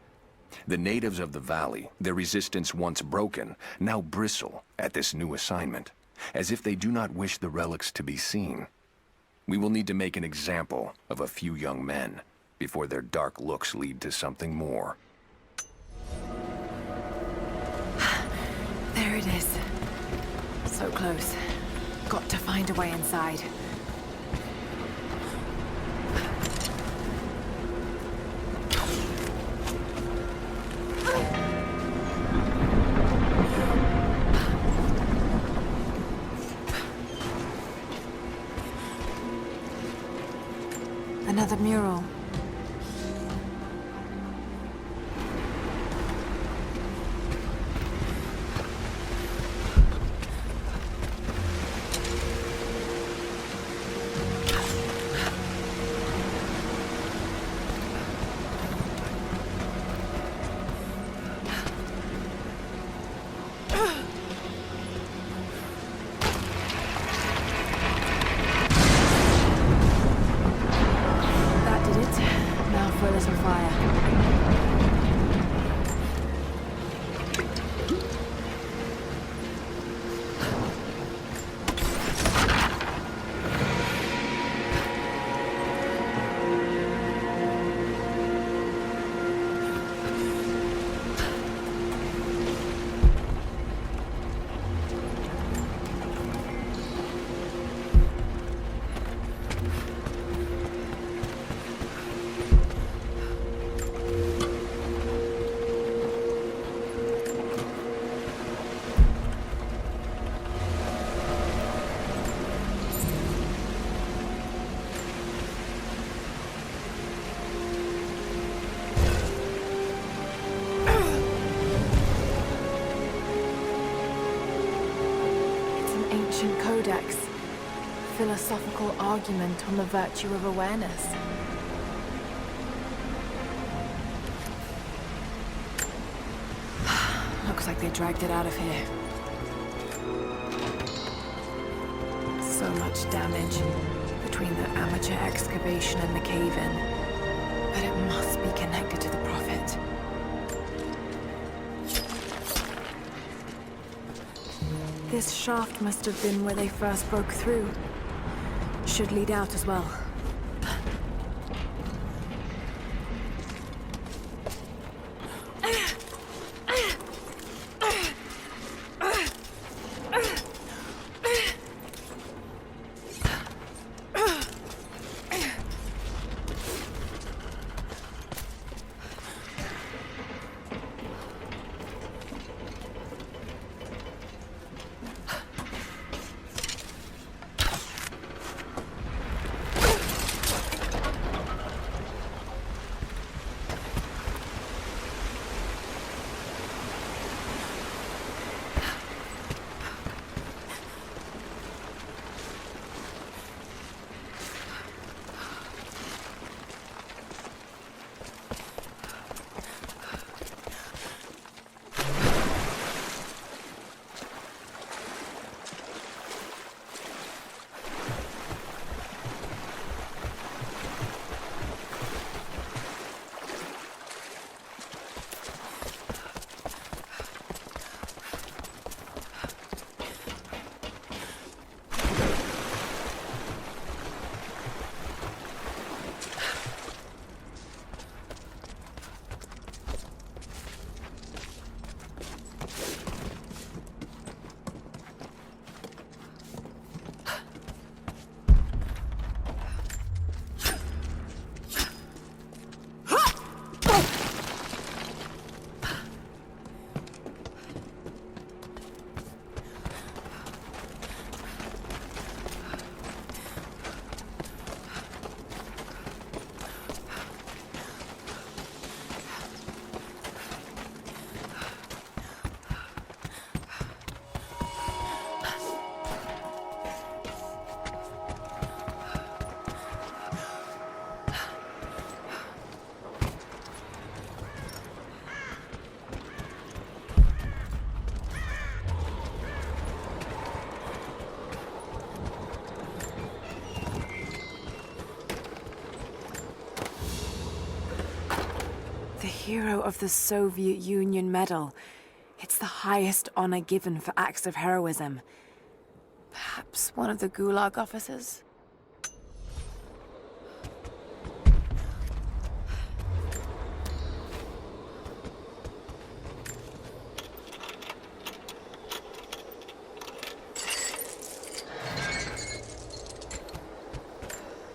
The natives of the valley, their resistance once broken, now bristle at this new assignment, as if they do not wish the relics to be seen. We will need to make an example of a few young men before their dark looks lead to something more. There it is. So close. Got to find a way inside. Another mural. ancient codex. Philosophical argument on the virtue of awareness. Looks like they dragged it out of here. So much damage between the amateur excavation and the cave-in. But it must be connected to the Prophet. This shaft must have been where they first broke through. Should lead out as well. Hero of the Soviet Union Medal. It's the highest honor given for acts of heroism. Perhaps one of the Gulag officers?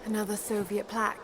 Another Soviet plaque.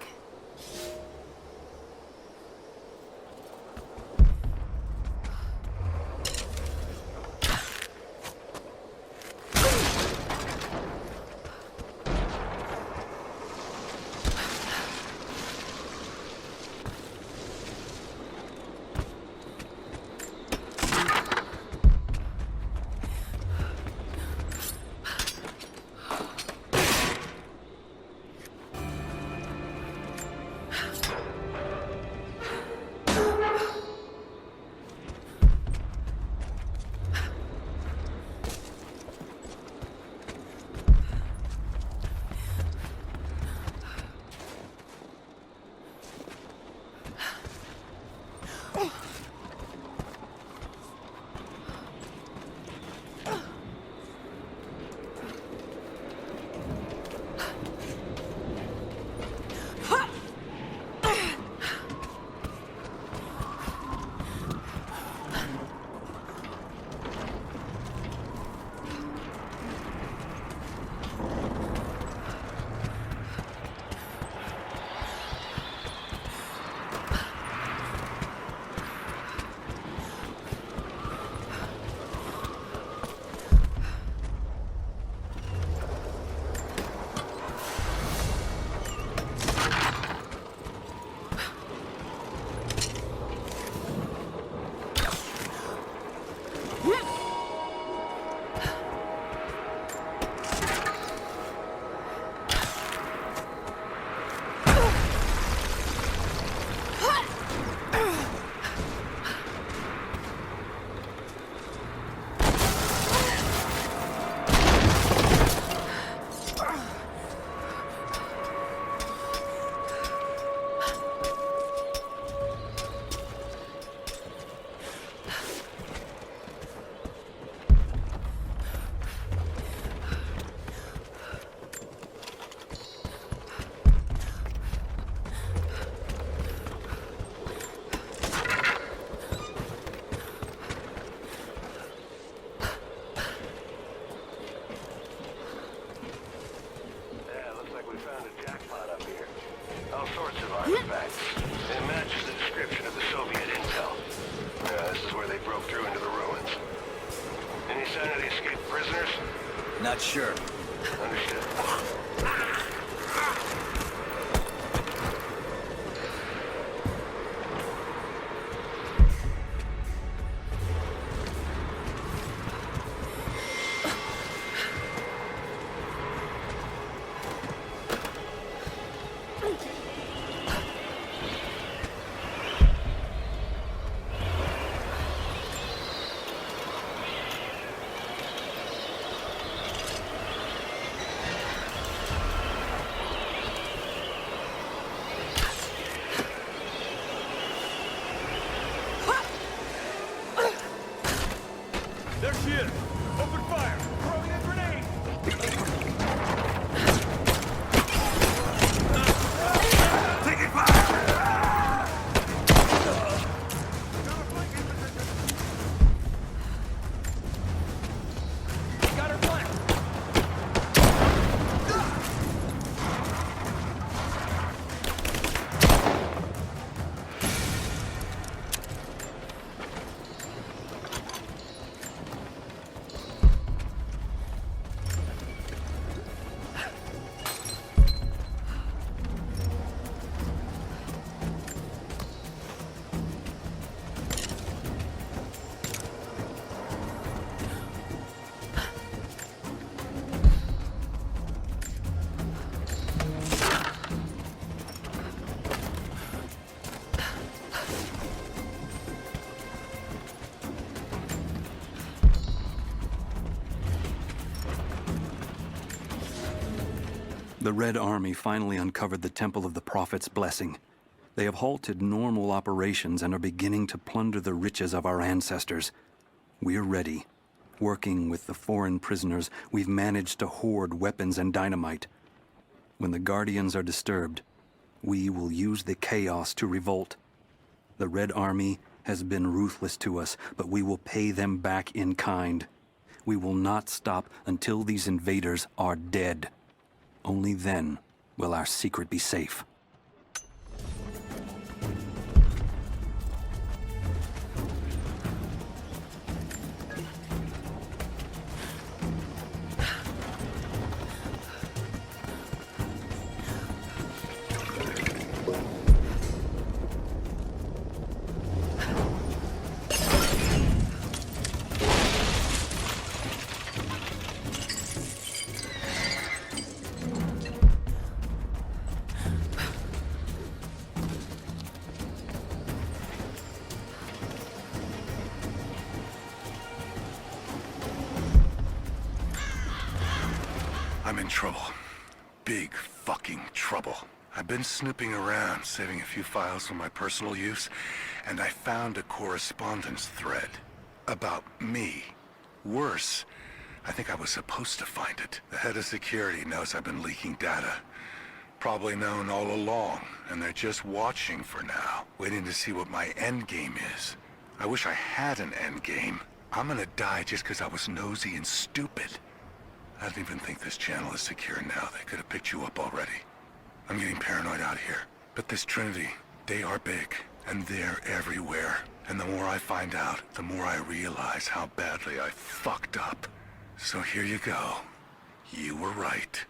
sign of the escaped prisoners? Not sure. Understood. There she is! Open fire! Throwing a grenade! Taking fire! Got her flanked! The Red Army finally uncovered the Temple of the Prophet's blessing. They have halted normal operations and are beginning to plunder the riches of our ancestors. We're ready. Working with the foreign prisoners, we've managed to hoard weapons and dynamite. When the Guardians are disturbed, we will use the chaos to revolt. The Red Army has been ruthless to us, but we will pay them back in kind. We will not stop until these invaders are dead. Only then will our secret be safe. I'm in trouble. Big fucking trouble. I've been snooping around, saving a few files for my personal use, and I found a correspondence thread about me. Worse, I think I was supposed to find it. The head of security knows I've been leaking data. Probably known all along, and they're just watching for now, waiting to see what my end game is. I wish I had an end game. I'm gonna die just because I was nosy and stupid. I don't even think this channel is secure now. They could have picked you up already. I'm getting paranoid out here. But this Trinity, they are big, and they're everywhere. And the more I find out, the more I realize how badly I fucked up. So here you go. You were right.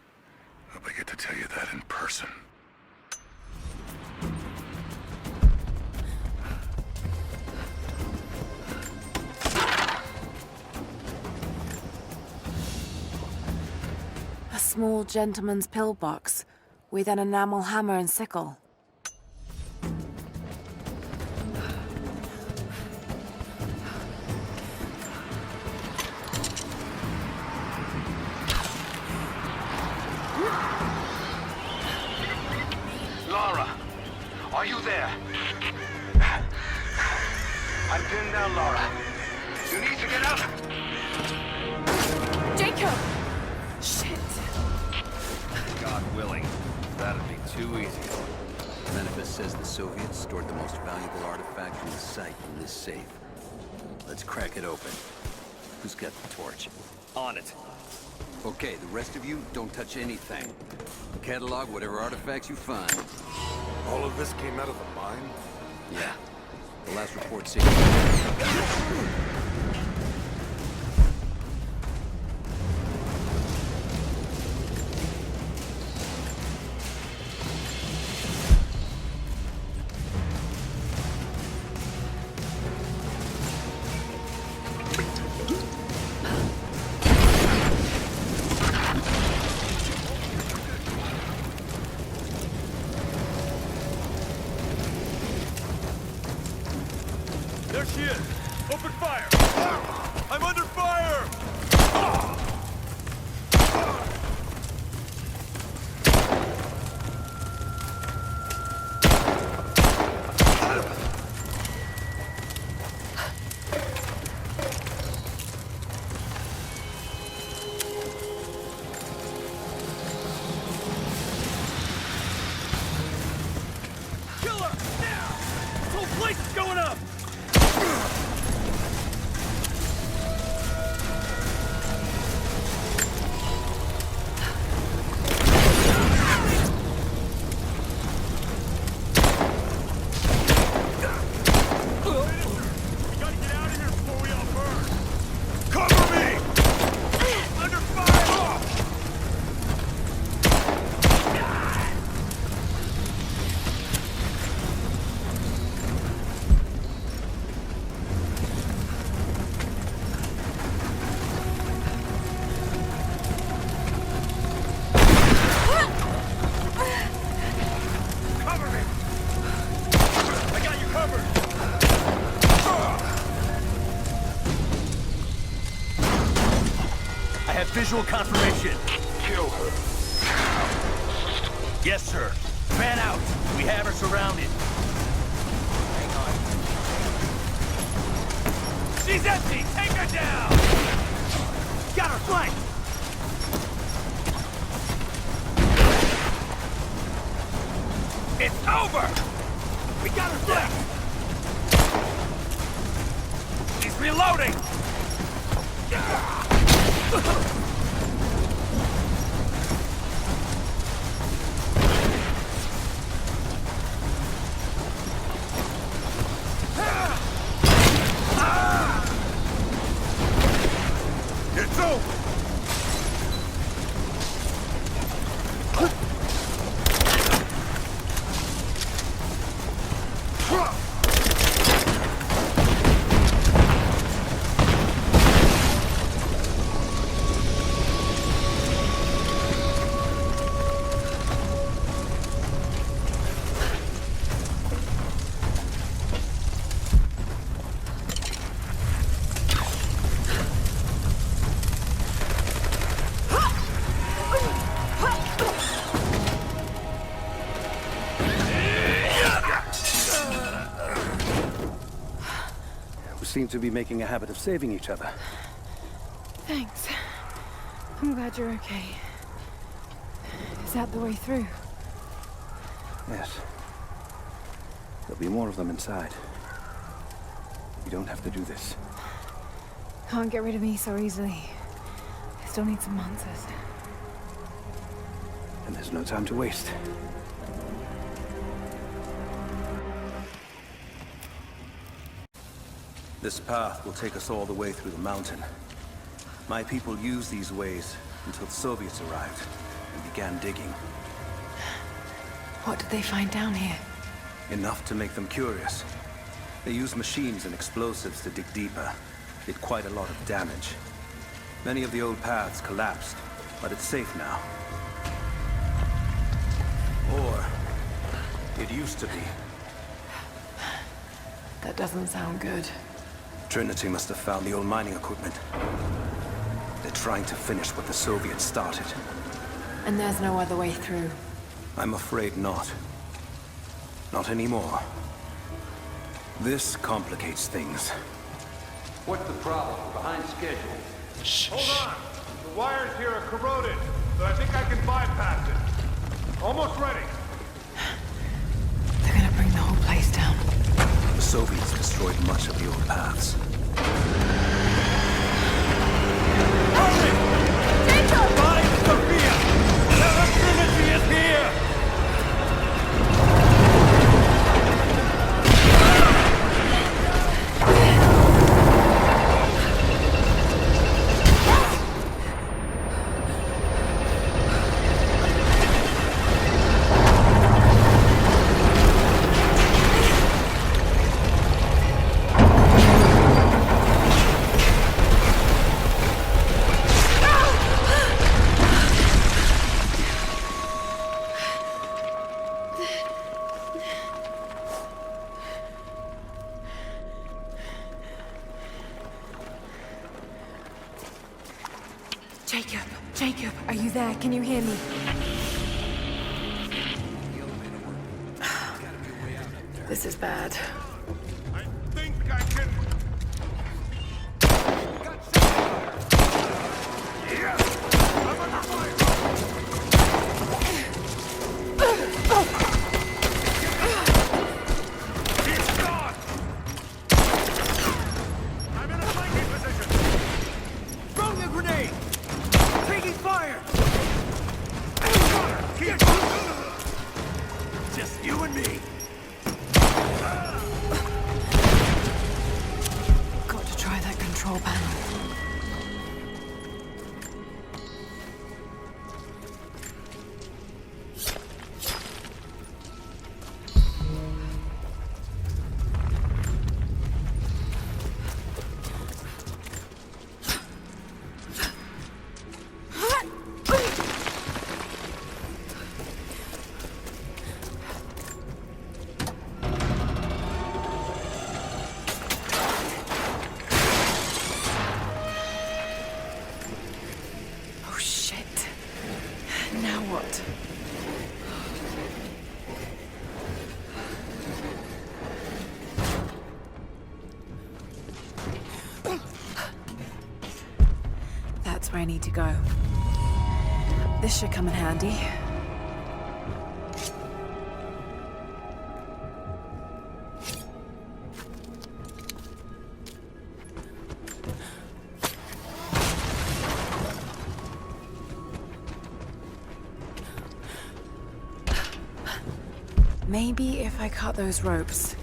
Hope I get to tell you that in person. A small gentleman's pillbox with an enamel hammer and sickle. Lara, are you there? I'm pinned down, Lara. You need to get out. Jacob! Shit. God willing, that'd be too easy. Manifest says the Soviets stored the most valuable artifact from the site in this safe. Let's crack it open. Who's got the torch? On it. Okay, the rest of you, don't touch anything. Catalog whatever artifacts you find. All of this came out of the mine? Yeah. The last report said... she is! Open fire! I'm under fire! Visual confirmation. Kill her. Yes, sir. Fan out. We have her surrounded. Hang on. She's empty. Take her down. Got her flanked. It's over. We got her flanked. He's reloading. It's over! Seem to be making a habit of saving each other. Thanks. I'm glad you're okay. Is that the way through? Yes. There'll be more of them inside. You don't have to do this. Can't get rid of me so easily. I still need some answers. And there's no time to waste. This path will take us all the way through the mountain. My people used these ways until the Soviets arrived and began digging. What did they find down here? Enough to make them curious. They used machines and explosives to dig deeper. Did quite a lot of damage. Many of the old paths collapsed, but it's safe now. Or it used to be. That doesn't sound good. Trinity must have found the old mining equipment. They're trying to finish what the Soviets started. And there's no other way through? I'm afraid not. Not anymore. This complicates things. What's the problem? We're behind schedule. Hold on! The wires here are corroded, but I think I can bypass it. Almost ready. They're gonna bring the whole place down. The Soviets destroyed much of the old paths. Hurry! Find Sophia! Tell her Trinity is here! Jacob! Jacob, are you there? Can you hear me? This is bad. I think I can... Where I need to go. This should come in handy. Maybe if I cut those ropes.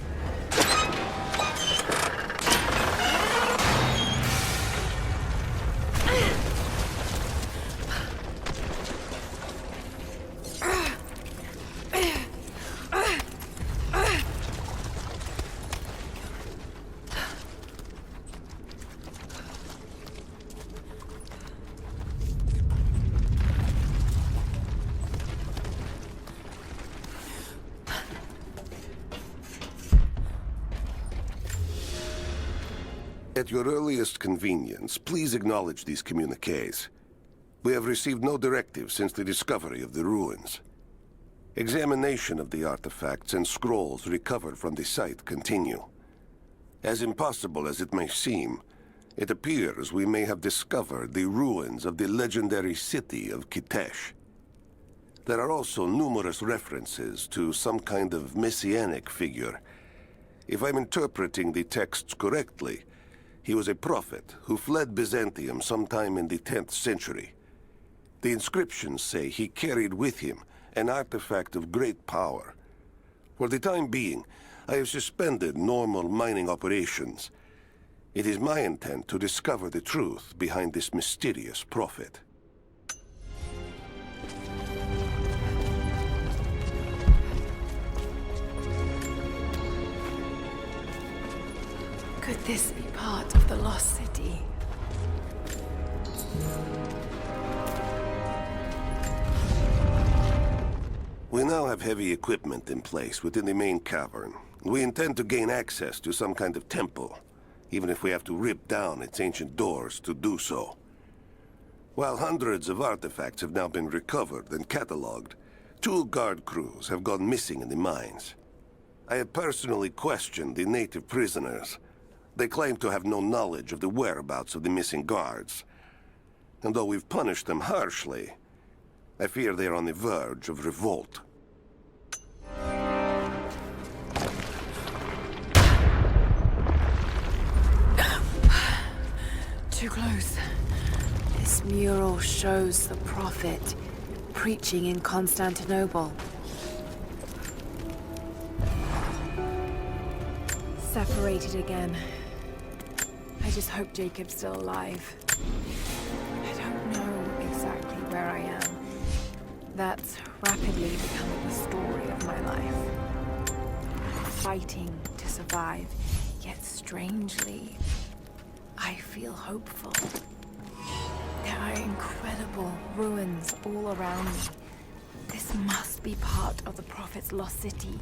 At your earliest convenience, please acknowledge these communiques. We have received no directive since the discovery of the ruins. Examination of the artifacts and scrolls recovered from the site continue. As impossible as it may seem, it appears we may have discovered the ruins of the legendary city of Kitesh. There are also numerous references to some kind of messianic figure. If I'm interpreting the texts correctly, he was a prophet who fled Byzantium sometime in the 10th century. The inscriptions say he carried with him an artifact of great power. For the time being, I have suspended normal mining operations. It is my intent to discover the truth behind this mysterious prophet. Could this be part of the lost city? We now have heavy equipment in place within the main cavern. We intend to gain access to some kind of temple, even if we have to rip down its ancient doors to do so. While hundreds of artifacts have now been recovered and catalogued, 2 guard crews have gone missing in the mines. I have personally questioned the native prisoners. They claim to have no knowledge of the whereabouts of the missing guards. And though we've punished them harshly, I fear they are on the verge of revolt. Too close. This mural shows the prophet preaching in Constantinople. Separated again. I just hope Jacob's still alive. I don't know exactly where I am. That's rapidly becoming the story of my life. Fighting to survive, yet strangely, I feel hopeful. There are incredible ruins all around me. This must be part of the Prophet's lost city.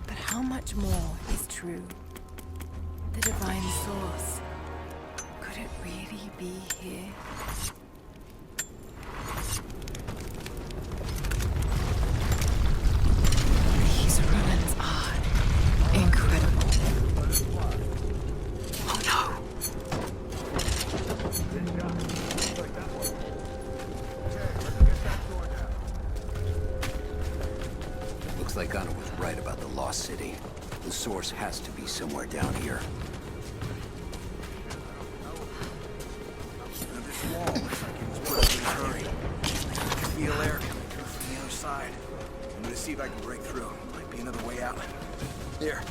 But how much more is true? The divine source. Could it really be here? like Anna was right about the Lost City. The source has to be somewhere down here. This wall looks like it was put up in a hurry. I can feel air coming through from the other side. I'm gonna see if I can break through. Might be another way out. Here.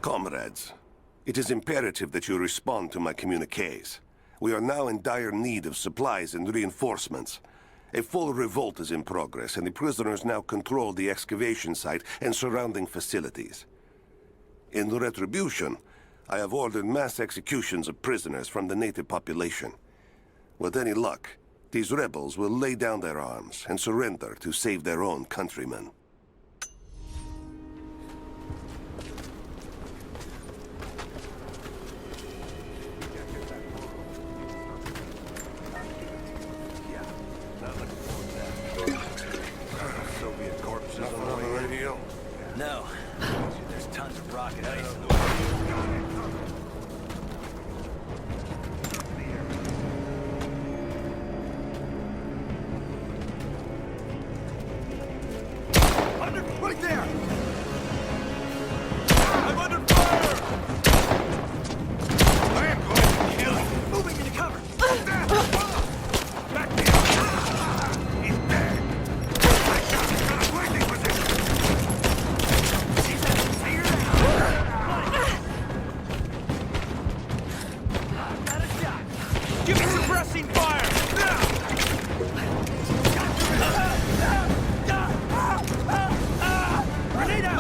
Comrades, it is imperative that you respond to my communiques. We are now in dire need of supplies and reinforcements. A full revolt is in progress, and the prisoners now control the excavation site and surrounding facilities. In retribution, I have ordered mass executions of prisoners from the native population. With any luck, these rebels will lay down their arms and surrender to save their own countrymen. Soviet corpses on the radio? No. There's tons of rocket ice in the Right there! I'm under fire! I am going to kill you! Moving into cover! Back me up! He's dead! I got him in a waiting position! He's at the figure out! Got a shot! Give me suppressing fire! Grenade out!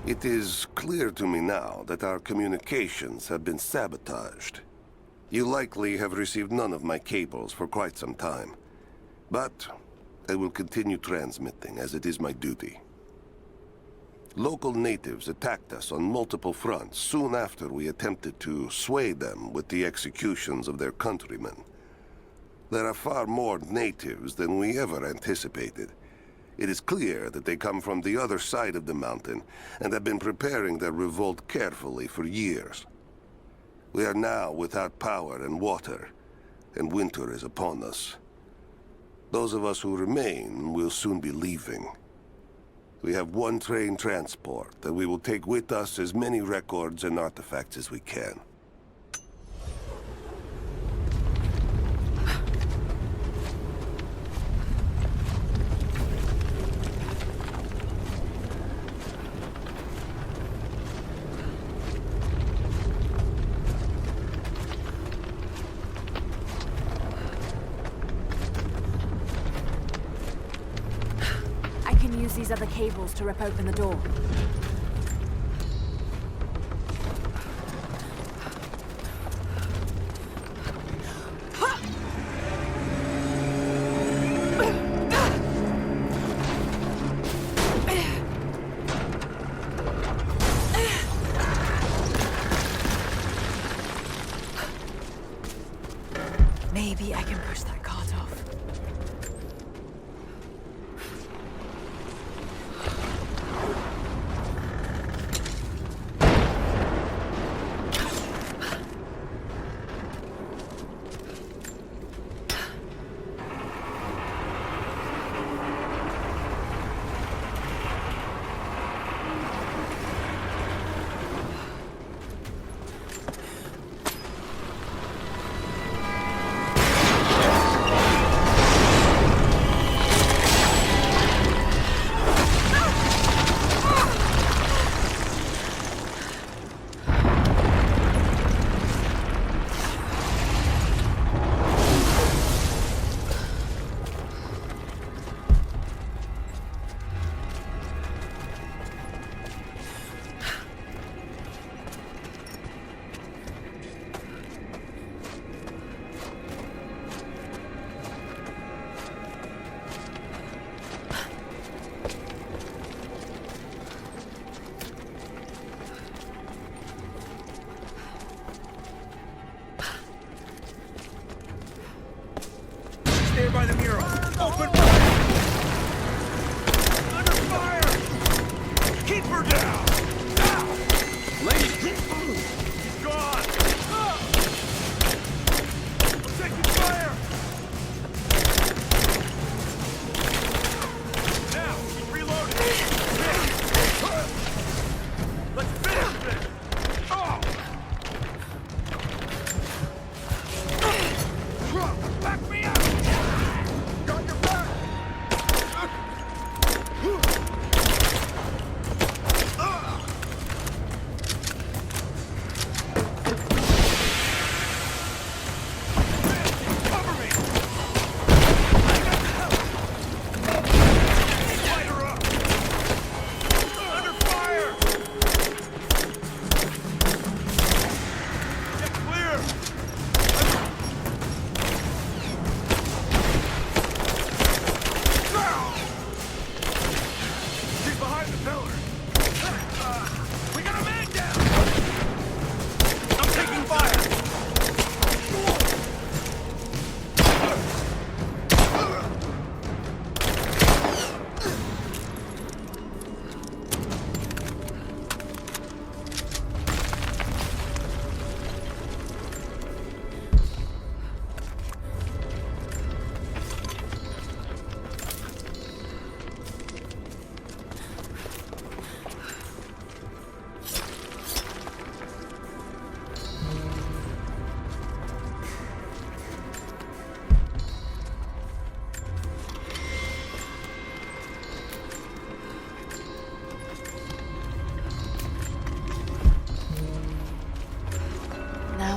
It is clear to me now that our communications have been sabotaged. You likely have received none of my cables for quite some time. But I will continue transmitting, as it is my duty. Local natives attacked us on multiple fronts soon after we attempted to sway them with the executions of their countrymen. There are far more natives than we ever anticipated. It is clear that they come from the other side of the mountain and have been preparing their revolt carefully for years. We are now without power and water, and winter is upon us. Those of us who remain will soon be leaving. We have one train transport that we will take with us as many records and artifacts as we can. These other cables to rip open the door. Maybe I can push that cart off.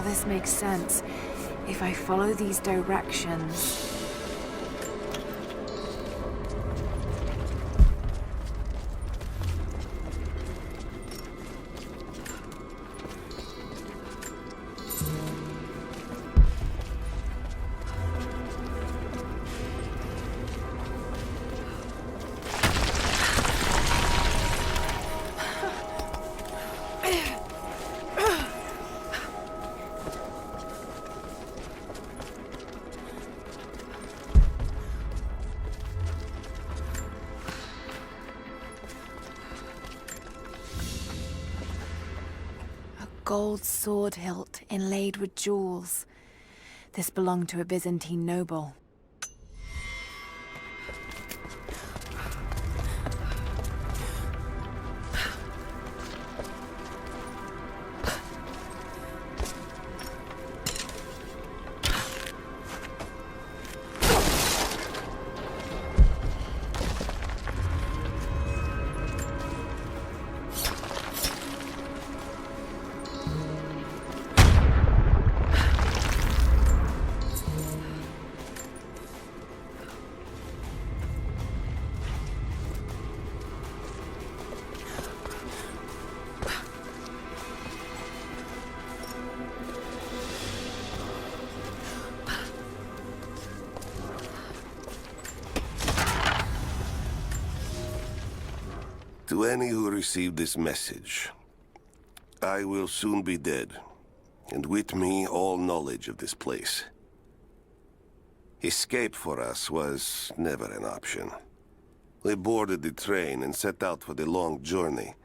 this makes sense. If I follow these directions... Gold sword hilt inlaid with jewels. This belonged to a Byzantine noble. To any who receive this message, I will soon be dead, and with me all knowledge of this place. Escape for us was never an option. We boarded the train and set out for the long journey,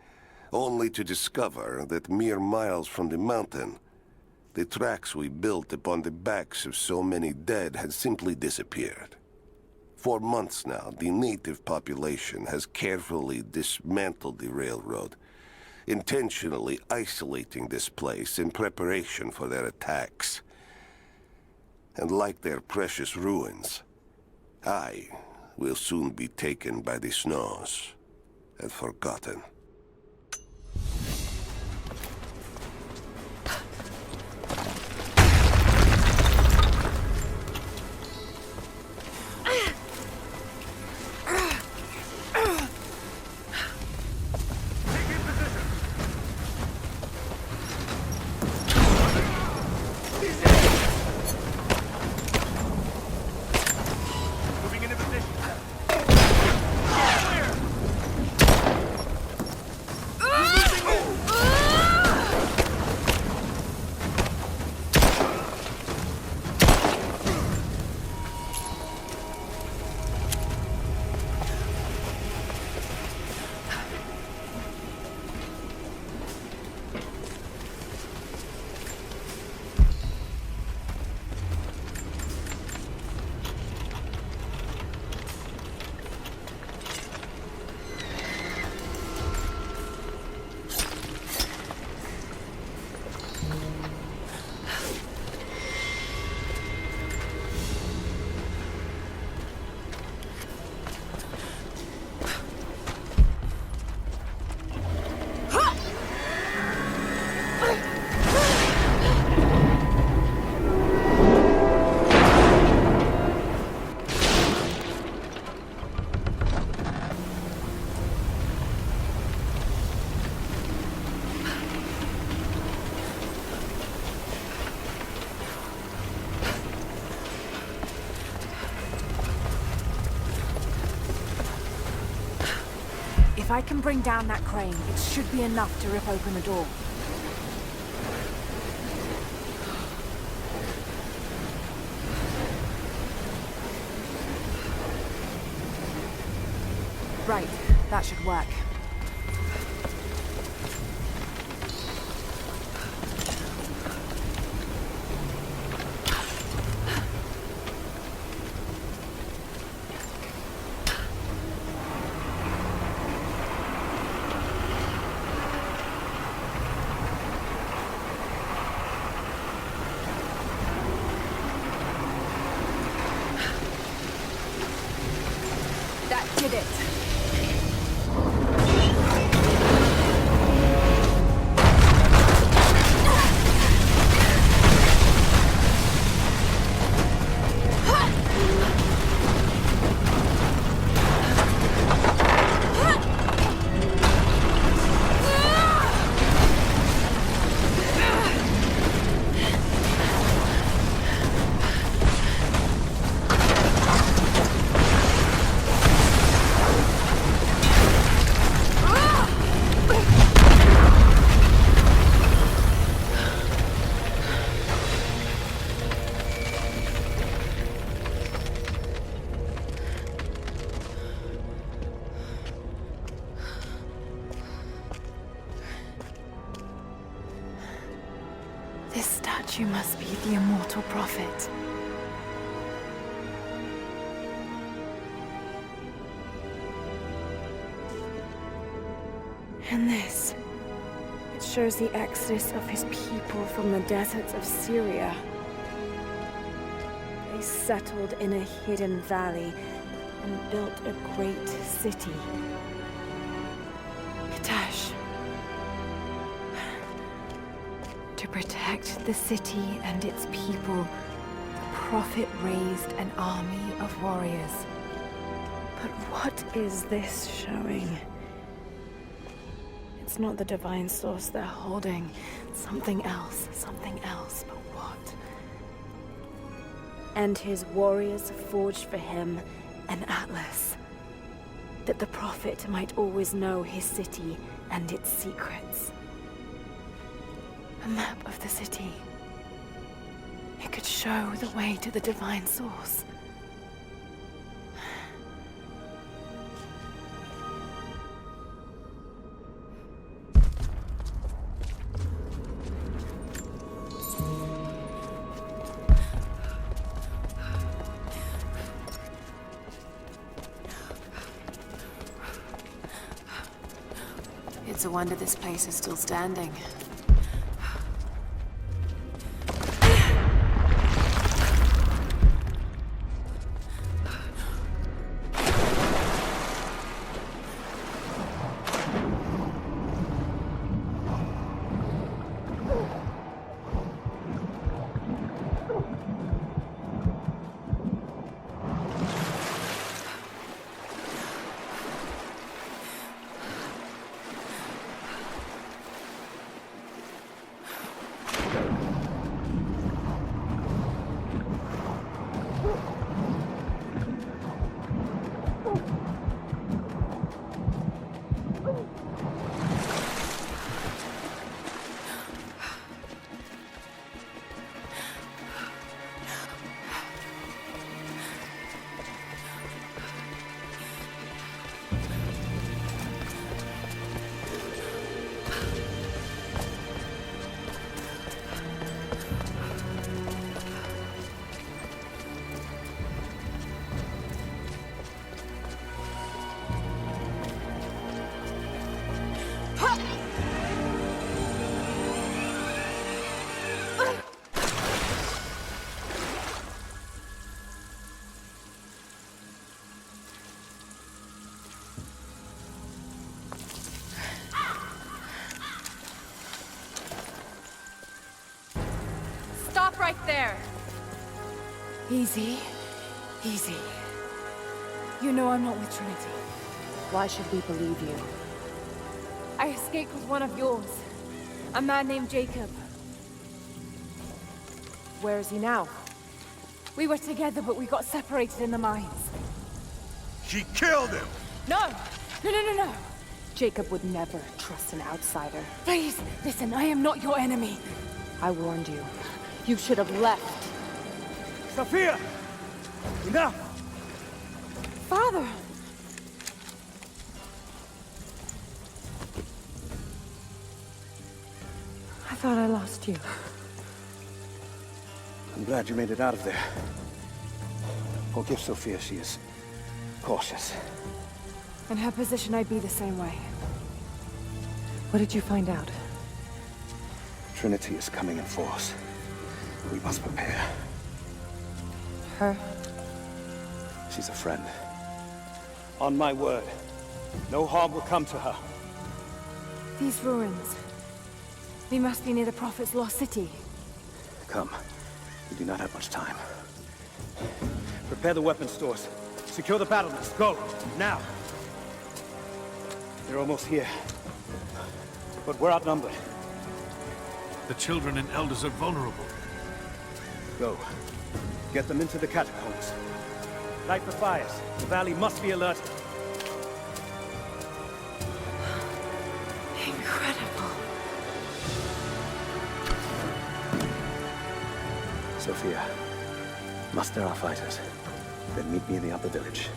only to discover that mere miles from the mountain, the tracks we built upon the backs of so many dead had simply disappeared. For months now, the native population has carefully dismantled the railroad, intentionally isolating this place in preparation for their attacks. And like their precious ruins, I will soon be taken by the snows and forgotten. If I can bring down that crane, it should be enough to rip open the door. Right, that should work. That did it. This statue must be the immortal prophet. And this, it shows the exodus of his people from the deserts of Syria. They settled in a hidden valley and built a great city. Katash. To protect the city and its people, the prophet raised an army of warriors. But what is this showing? It's not the divine source they're holding. Something else, but what? And his warriors forged for him an atlas, that the prophet might always know his city and its secrets. A map of the city. It could show the way to the divine source. It's a wonder this place is still standing. Right there. Easy. Easy. You know I'm not with Trinity. Why should we believe you? I escaped with one of yours. A man named Jacob. Where is he now? We were together, but we got separated in the mines. She killed him! No! No! Jacob would never trust an outsider. Please, listen, I am not your enemy. I warned you. You should have left. Sophia! Enough! Father! I thought I lost you. I'm glad you made it out of there. Forgive Sophia, she is cautious. In her position, I'd be the same way. What did you find out? Trinity is coming in force. We must prepare. Her? She's a friend. On my word, no harm will come to her. These ruins. We must be near the Prophet's lost city. Come. We do not have much time. Prepare the weapon stores. Secure the battlements. Go! Now! They're almost here. But we're outnumbered. The children and elders are vulnerable. Go. Get them into the catacombs. Light the fires. The valley must be alerted. Incredible. Sophia, muster our fighters. Then meet me in the upper village.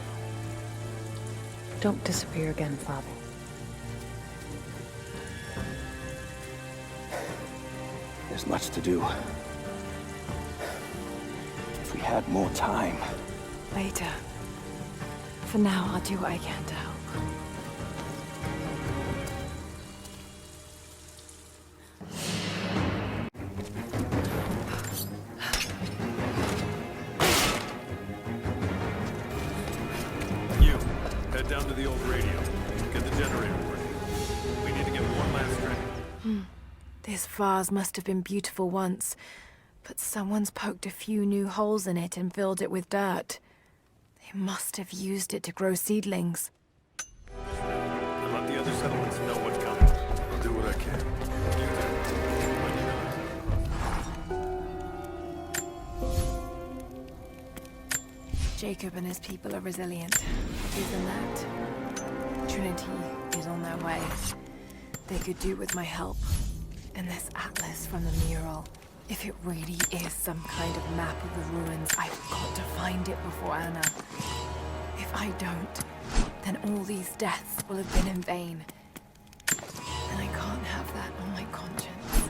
Don't disappear again, Father. There's much to do. If we had more time. Later. For now, I'll do what I can to help. You, head down to the old radio. Get the generator working. We need to get one last drink. This vase must have been beautiful once, but someone's poked a few new holes in it and filled it with dirt. They must have used it to grow seedlings. And let the other settlements know what's coming. I'll do what I can. Jacob and his people are resilient. Even that, Trinity is on their way. They could do with my help. And this atlas from the mural. If it really is some kind of map of the ruins, I've got to find it before Anna. If I don't, then all these deaths will have been in vain. And I can't have that on my conscience.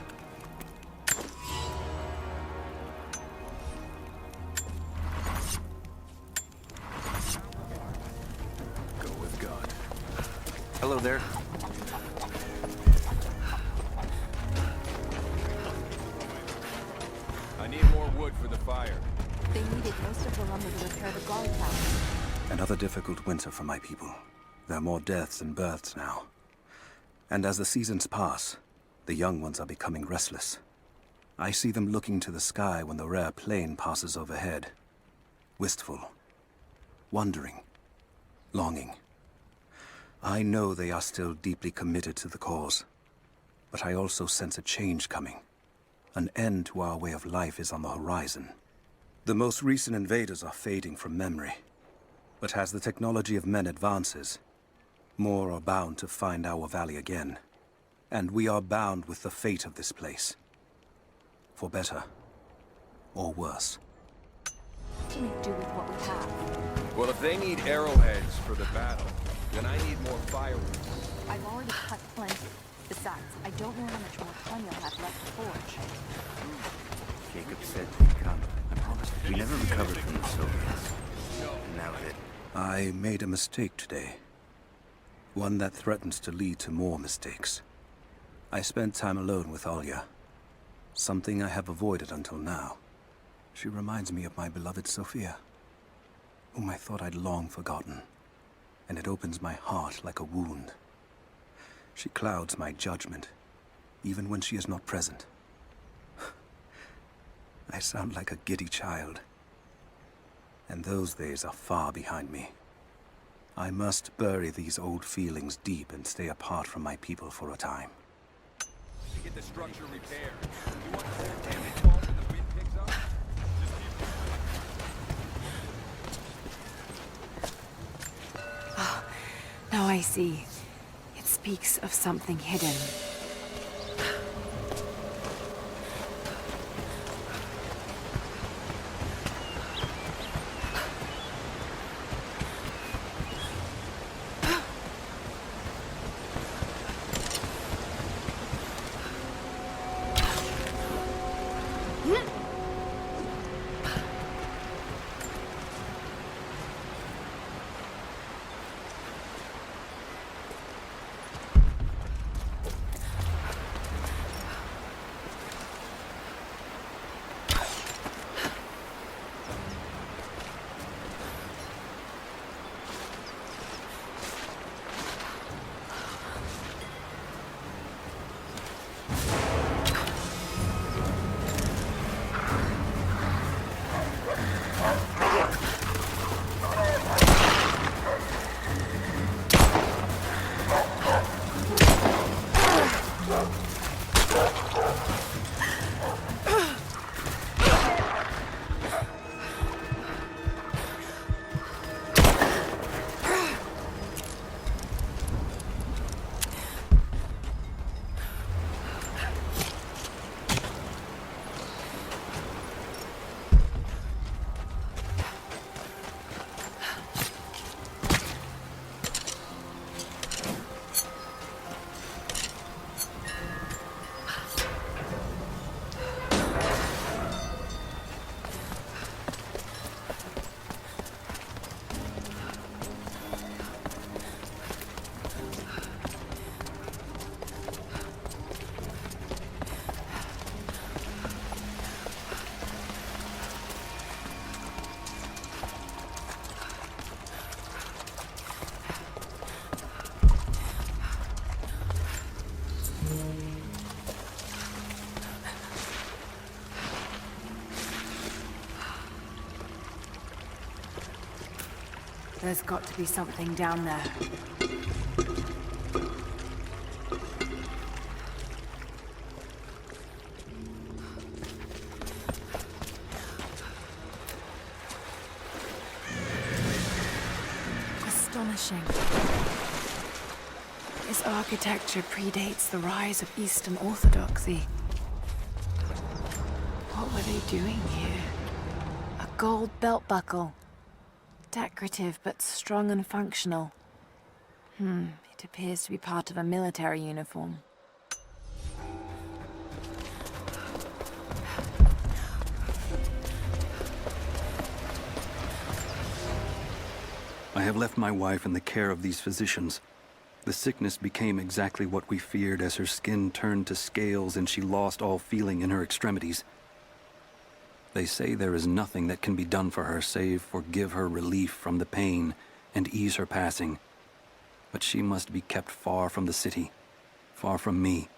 Go with God. Hello there. I need more wood for the fire. They needed most of the lumber to repair the guard tower. Another difficult winter for my people. There are more deaths than births now. And as the seasons pass, the young ones are becoming restless. I see them looking to the sky when the rare plane passes overhead. Wistful. Wondering. Longing. I know they are still deeply committed to the cause. But I also sense a change coming. An end to our way of life is on the horizon. The most recent invaders are fading from memory. But as the technology of men advances, more are bound to find our valley again. And we are bound with the fate of this place. For better or worse. To make do with what we have. Well, if they need arrowheads for the battle, then I need more firewood. I've already cut plenty. Besides, I don't know how much more time you'll have left to forge. Jacob said we'd come. I promised. We never recovered from the Soviets. And now that... I made a mistake today. One that threatens to lead to more mistakes. I spent time alone with Olya. Something I have avoided until now. She reminds me of my beloved Sophia, whom I thought I'd long forgotten. And it opens my heart like a wound. She clouds my judgment, even when she is not present. I sound like a giddy child. And those days are far behind me. I must bury these old feelings deep and stay apart from my people for a time. To get the structure repaired. You want to damage falls and the wind picks up? Ah, now I see. It speaks of something hidden. There's got to be something down there. Astonishing. This architecture predates the rise of Eastern Orthodoxy. What were they doing here? A gold belt buckle. Decorative, but strong and functional. It appears to be part of a military uniform. I have left my wife in the care of these physicians. The sickness became exactly what we feared as her skin turned to scales and she lost all feeling in her extremities. They say there is nothing that can be done for her save for give her relief from the pain and ease her passing. But she must be kept far from the city, far from me.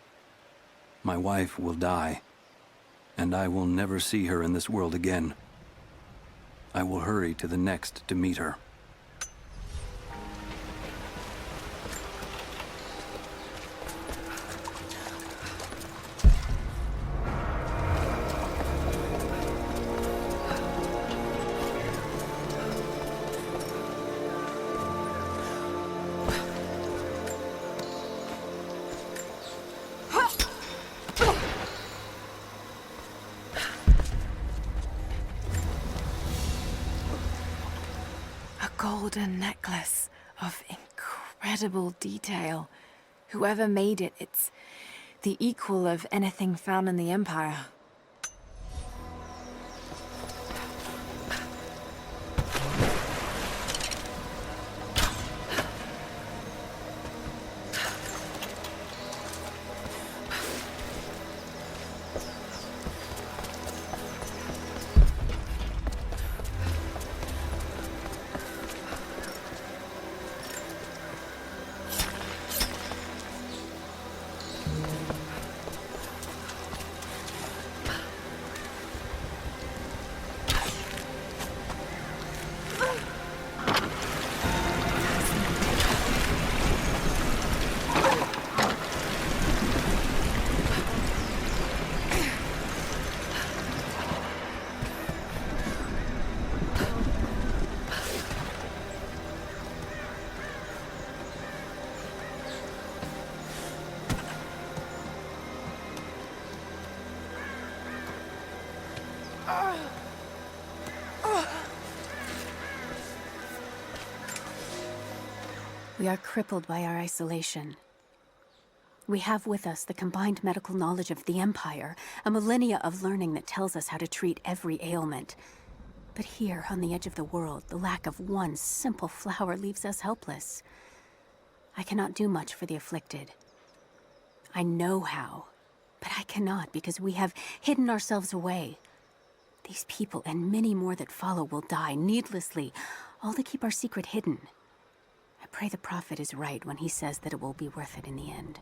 My wife will die, and I will never see her in this world again. I will hurry to the next to meet her. Golden necklace of incredible detail. Whoever made it, it's the equal of anything found in the Empire. We are crippled by our isolation. We have with us the combined medical knowledge of the Empire, a millennia of learning that tells us how to treat every ailment. But here, on the edge of the world, the lack of one simple flower leaves us helpless. I cannot do much for the afflicted. I know how, but I cannot because we have hidden ourselves away. These people and many more that follow will die needlessly, all to keep our secret hidden. I pray the prophet is right when he says that it will be worth it in the end.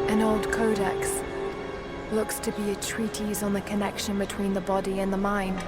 An old codex. Looks to be a treatise on the connection between the body and the mind.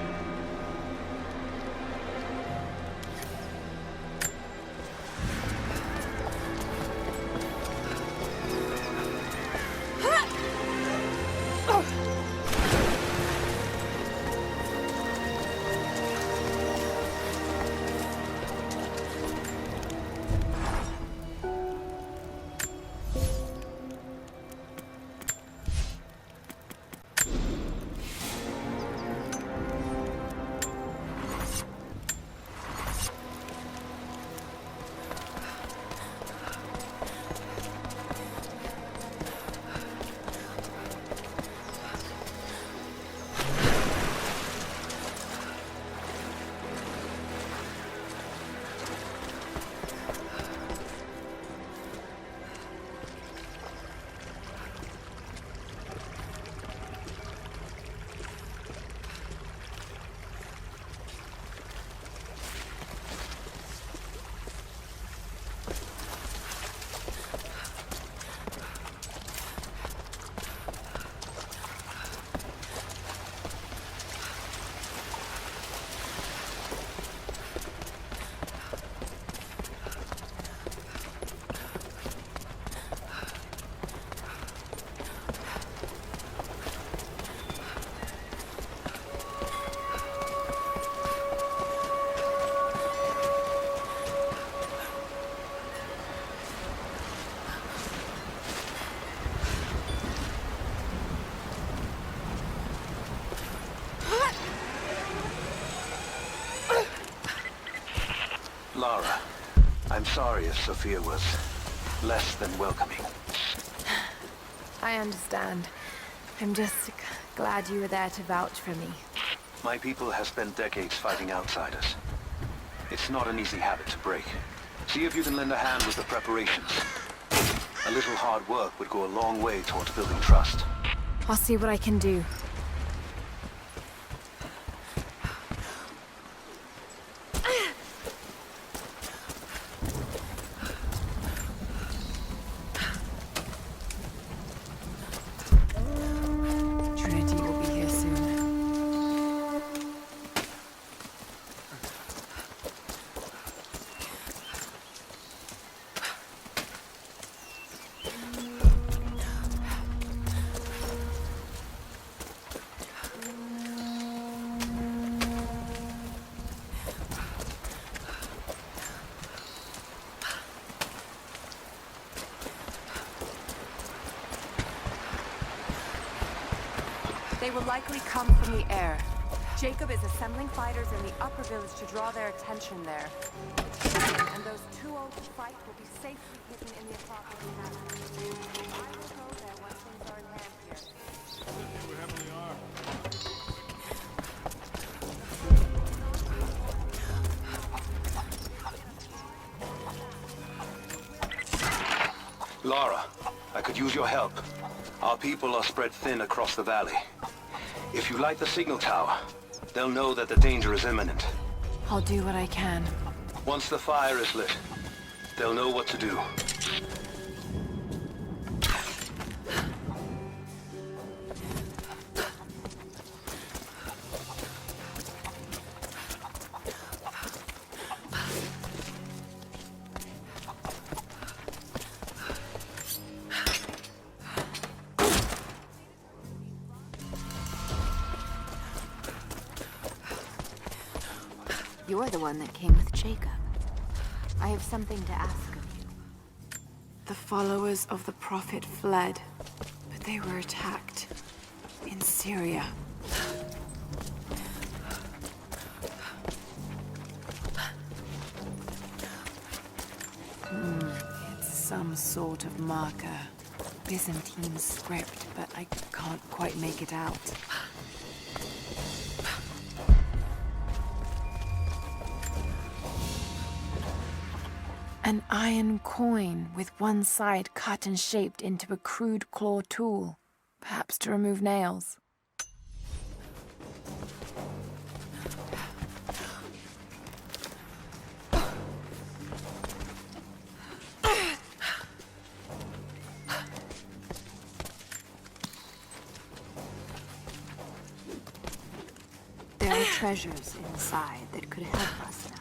I'm sorry if Sophia was less than welcoming. I understand. I'm just glad you were there to vouch for me. My people have spent decades fighting outsiders. It's not an easy habit to break. See if you can lend a hand with the preparations. A little hard work would go a long way towards building trust. I'll see what I can do. Trinity will be here soon. They will likely come from the air. Jacob is assembling fighters in the upper village to draw their attention there. And those too old to fight will be safely hidden in the Acropolis Castle. I will go there once things are in hand here. Lara, I could use your help. Our people are spread thin across the valley. If you light the signal tower, they'll know that the danger is imminent. I'll do what I can. Once the fire is lit, they'll know what to do. You're the one that came with Jacob. I have something to ask of you. The followers of the Prophet fled, but they were attacked in Syria. It's some sort of marker. Byzantine script, but I can't quite make it out. An iron coin with one side cut and shaped into a crude claw tool, perhaps to remove nails. There are treasures inside that could help us now.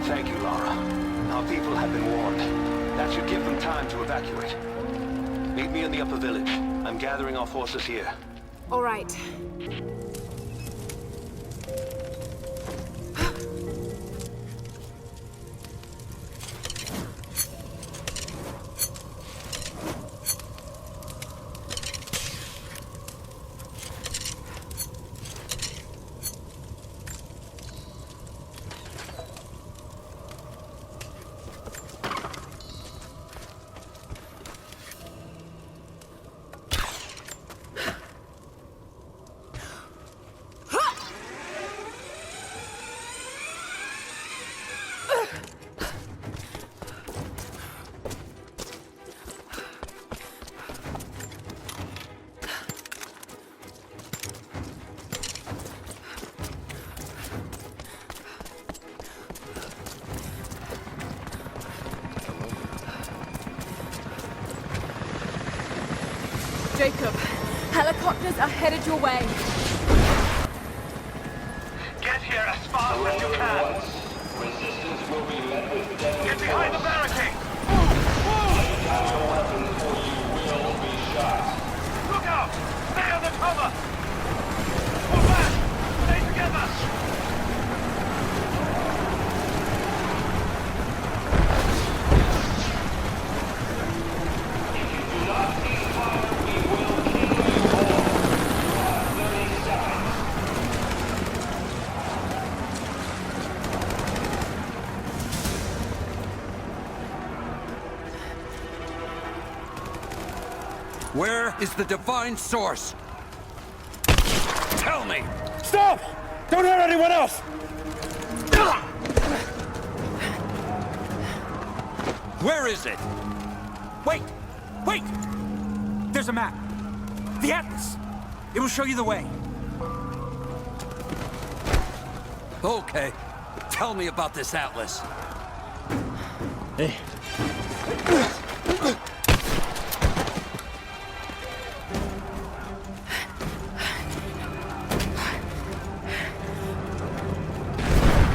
Thank you, Lara. Our people have been warned. That should give them time to evacuate. Meet me in the upper village. I'm gathering our forces here. All right. Jacob, helicopters are headed your way. Get here as fast as you can. Resistance will be met with death. Get behind the barricade. No weapon for you will be shot. Look out! Stay on the cover! Pull back! Stay together! If you do not cease fire, we will kill you all. You have 30 seconds. Where is the divine source? Tell me! Stop! Don't hurt anyone else! Where is it? Wait! Wait! There's a map. The atlas. It will show you the way. Okay. Tell me about this atlas. Hey.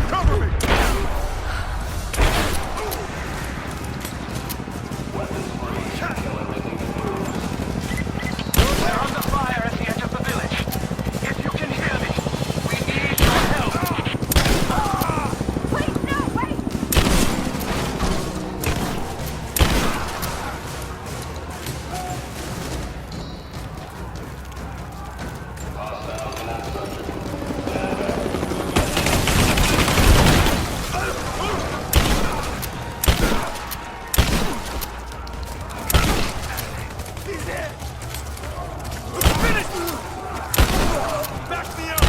Cover me! They're under fire at the edge of the village. If you can hear me, we need your help. Wait, no, wait! Back me up!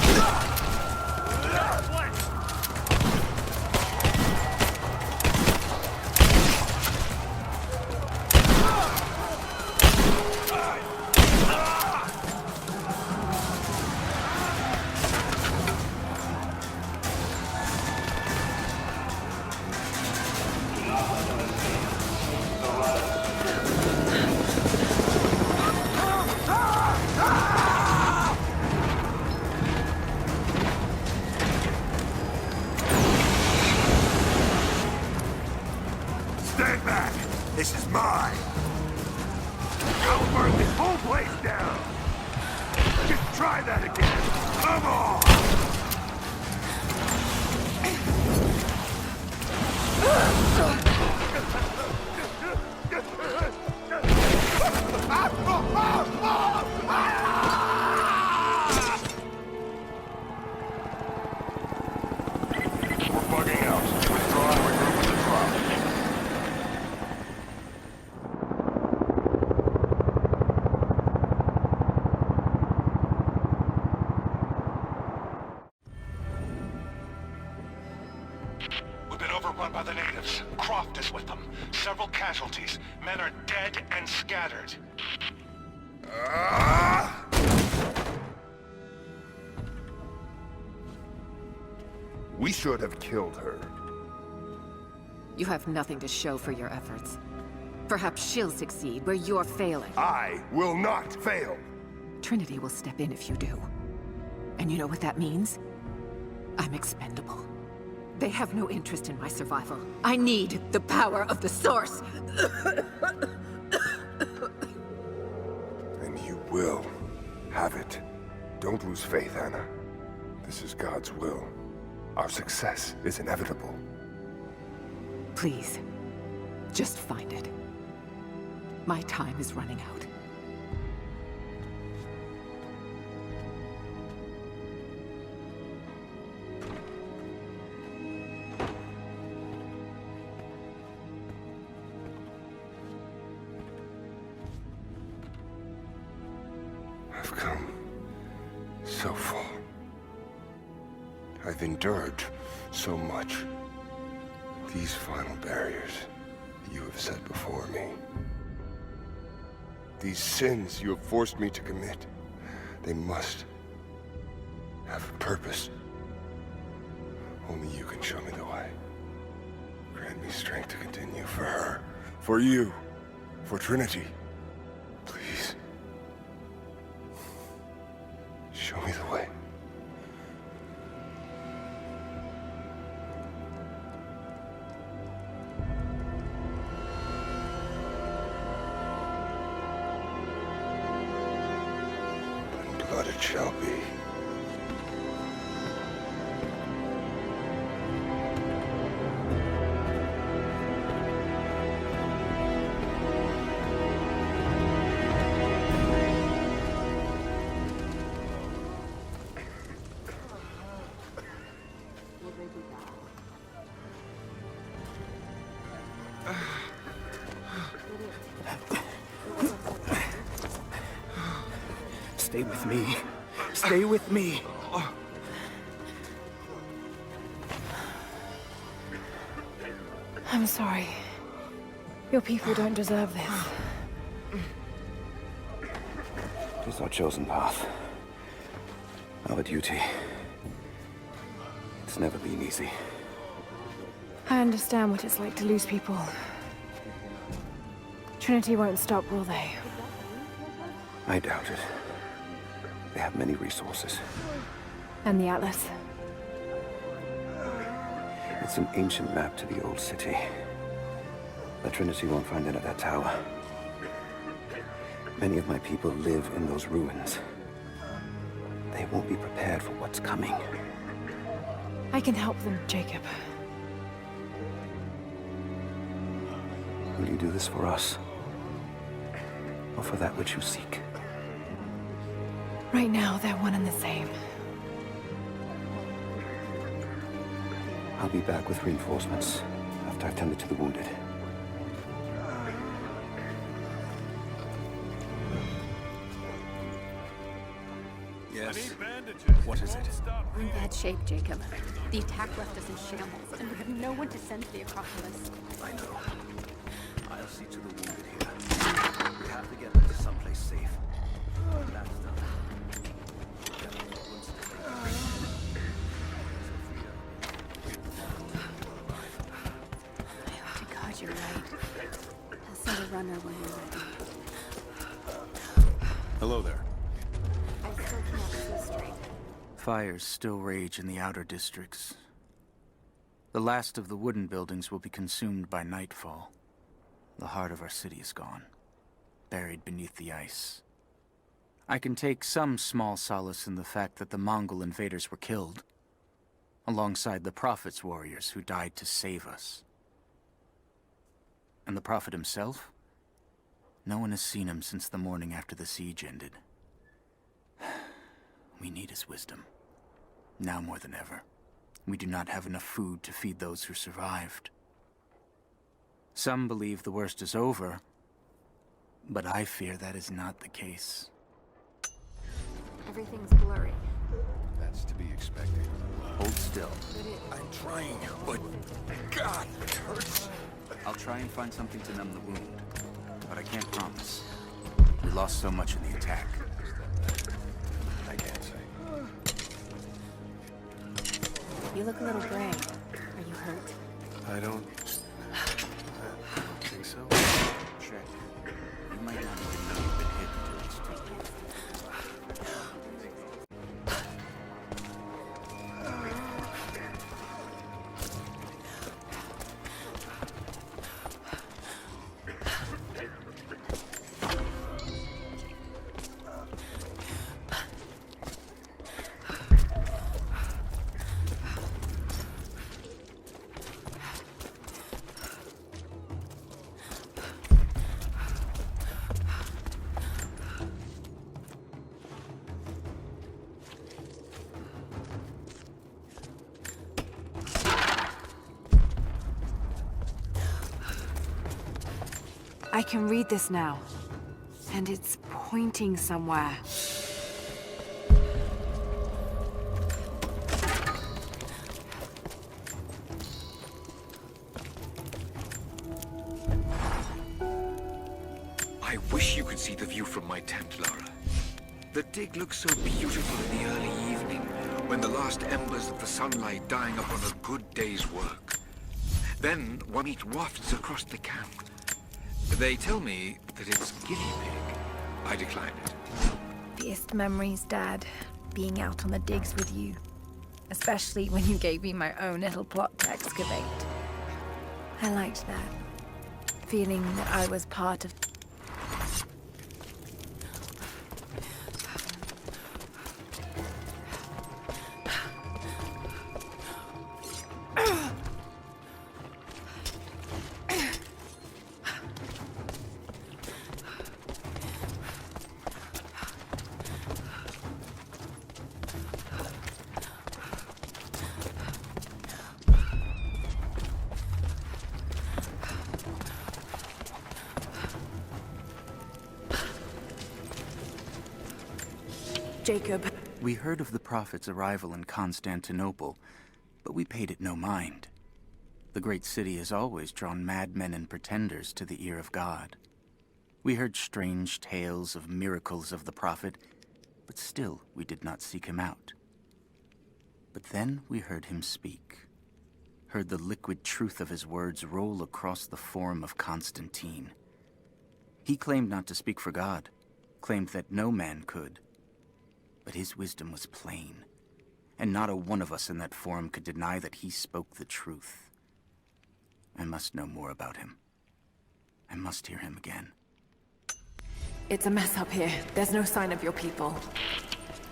Stand back! This is mine! I'll burn this whole place down! Just try that again! Come on! We're bugging out. Withdraw and regroup with the truck. We've been overrun by the natives. Croft is with them. Several casualties. Men are dead and scattered. We should have killed her. You have nothing to show for your efforts. Perhaps she'll succeed where you're failing. I will not fail. Trinity will step in if you do. And you know what that means? I'm expendable. They have no interest in my survival. I need the power of the source. And you will have it. Don't lose faith, Anna. This is God's will. Our success is inevitable. Please, just find it. My time is running out. I've come so far. I've endured so much. These final barriers you have set before me. These sins you have forced me to commit, they must have a purpose. Only you can show me the way. Grant me strength to continue for her, for you, for Trinity. Please. Show me the way. And blood it shall be. Stay with me. Stay with me. I'm sorry. Your people don't deserve this. It is our chosen path. Our duty. It's never been easy. I understand what it's like to lose people. Trinity won't stop, will they? I doubt it. They have many resources. And the Atlas? It's an ancient map to the old city. The Trinity won't find it at that tower. Many of my people live in those ruins. They won't be prepared for what's coming. I can help them, Jacob. Will you do this for us? Or for that which you seek? Right now, they're one and the same. I'll be back with reinforcements after I've tended to the wounded. Yes. What is it? We're in bad shape, Jacob. The attack left us in shambles, and we have no one to send to the Acropolis. I know. I'll see to the wounded here. We have to get them to someplace safe. That's done. I hope to God you're right. I'll send a runner when you're ready. Hello there. I still cannot see straight. Fires still rage in the outer districts. The last of the wooden buildings will be consumed by nightfall. The heart of our city is gone, buried beneath the ice. I can take some small solace in the fact that the Mongol invaders were killed, alongside the Prophet's warriors who died to save us. And the Prophet himself? No one has seen him since the morning after the siege ended. We need his wisdom. Now more than ever. We do not have enough food to feed those who survived. Some believe the worst is over, but I fear that is not the case. Everything's blurry. That's to be expected. Hold still. I'm trying, but God, it hurts. I'll try and find something to numb the wound, but I can't promise. We lost so much in the attack. I can't say. You look a little gray. Are you hurt? I don't think so. Check. You might not even know you've been hit until it's too late. I can read this now. And it's pointing somewhere. I wish you could see the view from my tent, Lara. The dig looks so beautiful in the early evening, when the last embers of the sunlight dying upon a good day's work. Then one meet wafts across the camp. They tell me that it's guinea pig. I decline it. Fierce memories, Dad. Being out on the digs with you. Especially when you gave me my own little plot to excavate. I liked that. Feeling that I was part of... Jacob. We heard of the Prophet's arrival in Constantinople, but we paid it no mind. The great city has always drawn madmen and pretenders to the ear of God. We heard strange tales of miracles of the Prophet, but still we did not seek him out. But then we heard him speak, heard the liquid truth of his words roll across the forum of Constantine. He claimed not to speak for God, claimed that no man could. But his wisdom was plain, and not a one of us in that forum could deny that he spoke the truth. I must know more about him. I must hear him again. It's a mess up here. There's no sign of your people.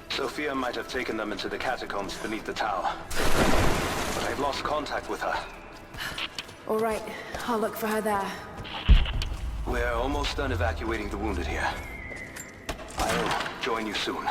Sophia might have taken them into the catacombs beneath the tower. But I've lost contact with her. All right, I'll look for her there. We're almost done evacuating the wounded here. I'll join you soon.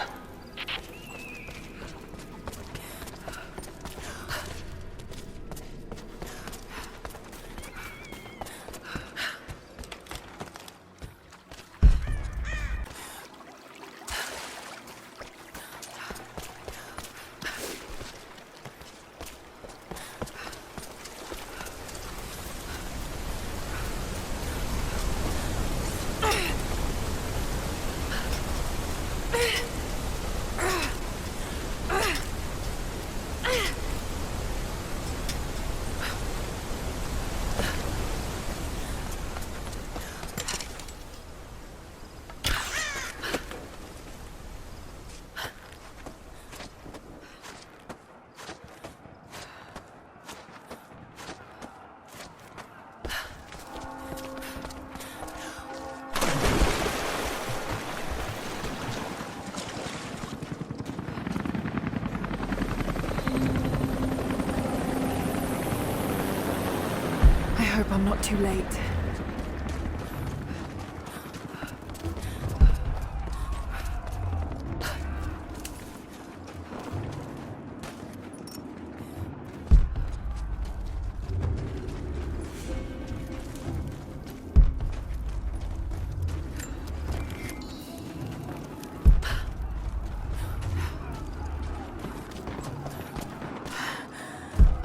I hope I'm not too late.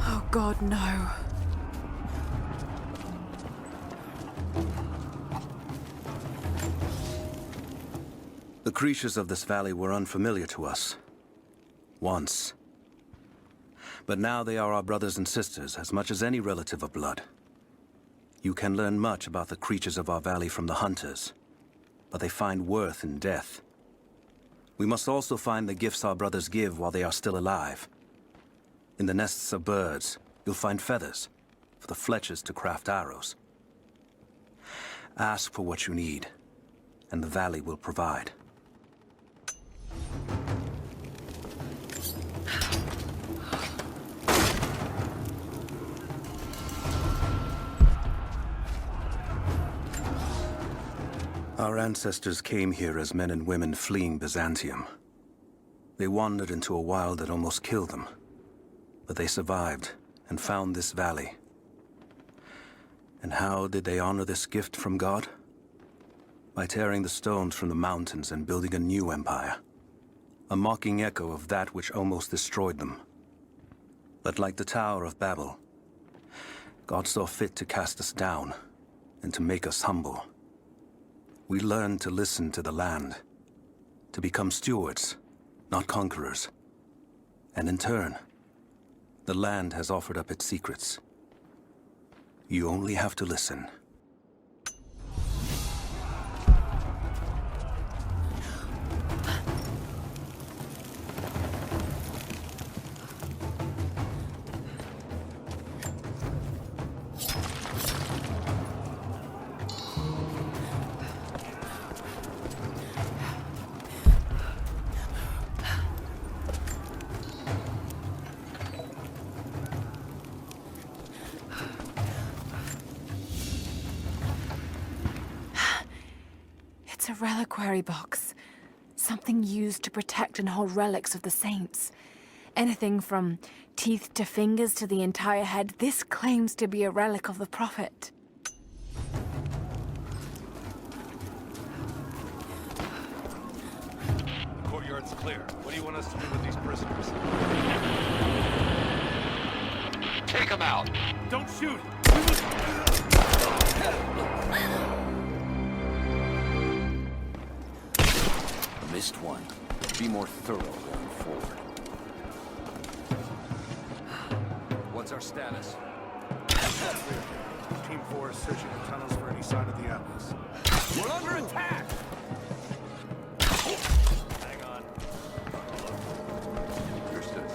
Oh God, no. The creatures of this valley were unfamiliar to us. Once. But now they are our brothers and sisters as much as any relative of blood. You can learn much about the creatures of our valley from the hunters, but they find worth in death. We must also find the gifts our brothers give while they are still alive. In the nests of birds, you'll find feathers, for the fletchers to craft arrows. Ask for what you need, and the valley will provide. Our ancestors came here as men and women fleeing Byzantium. They wandered into a wild that almost killed them. But they survived and found this valley. And how did they honor this gift from God? By tearing the stones from the mountains and building a new empire. A mocking echo of that which almost destroyed them. But like the Tower of Babel, God saw fit to cast us down and to make us humble. We learned to listen to the land, to become stewards, not conquerors. And in turn, the land has offered up its secrets. You only have to listen. It's a reliquary box. Something used to protect and hold relics of the saints. Anything from teeth to fingers to the entire head, this claims to be a relic of the Prophet. The courtyard's clear. What do you want us to do with these prisoners? Take them out! Don't shoot! Missed one. Be more thorough going forward. What's our status? Team 4 is searching the tunnels for any sign of the Atlas. We're under attack! Hang on. Understood.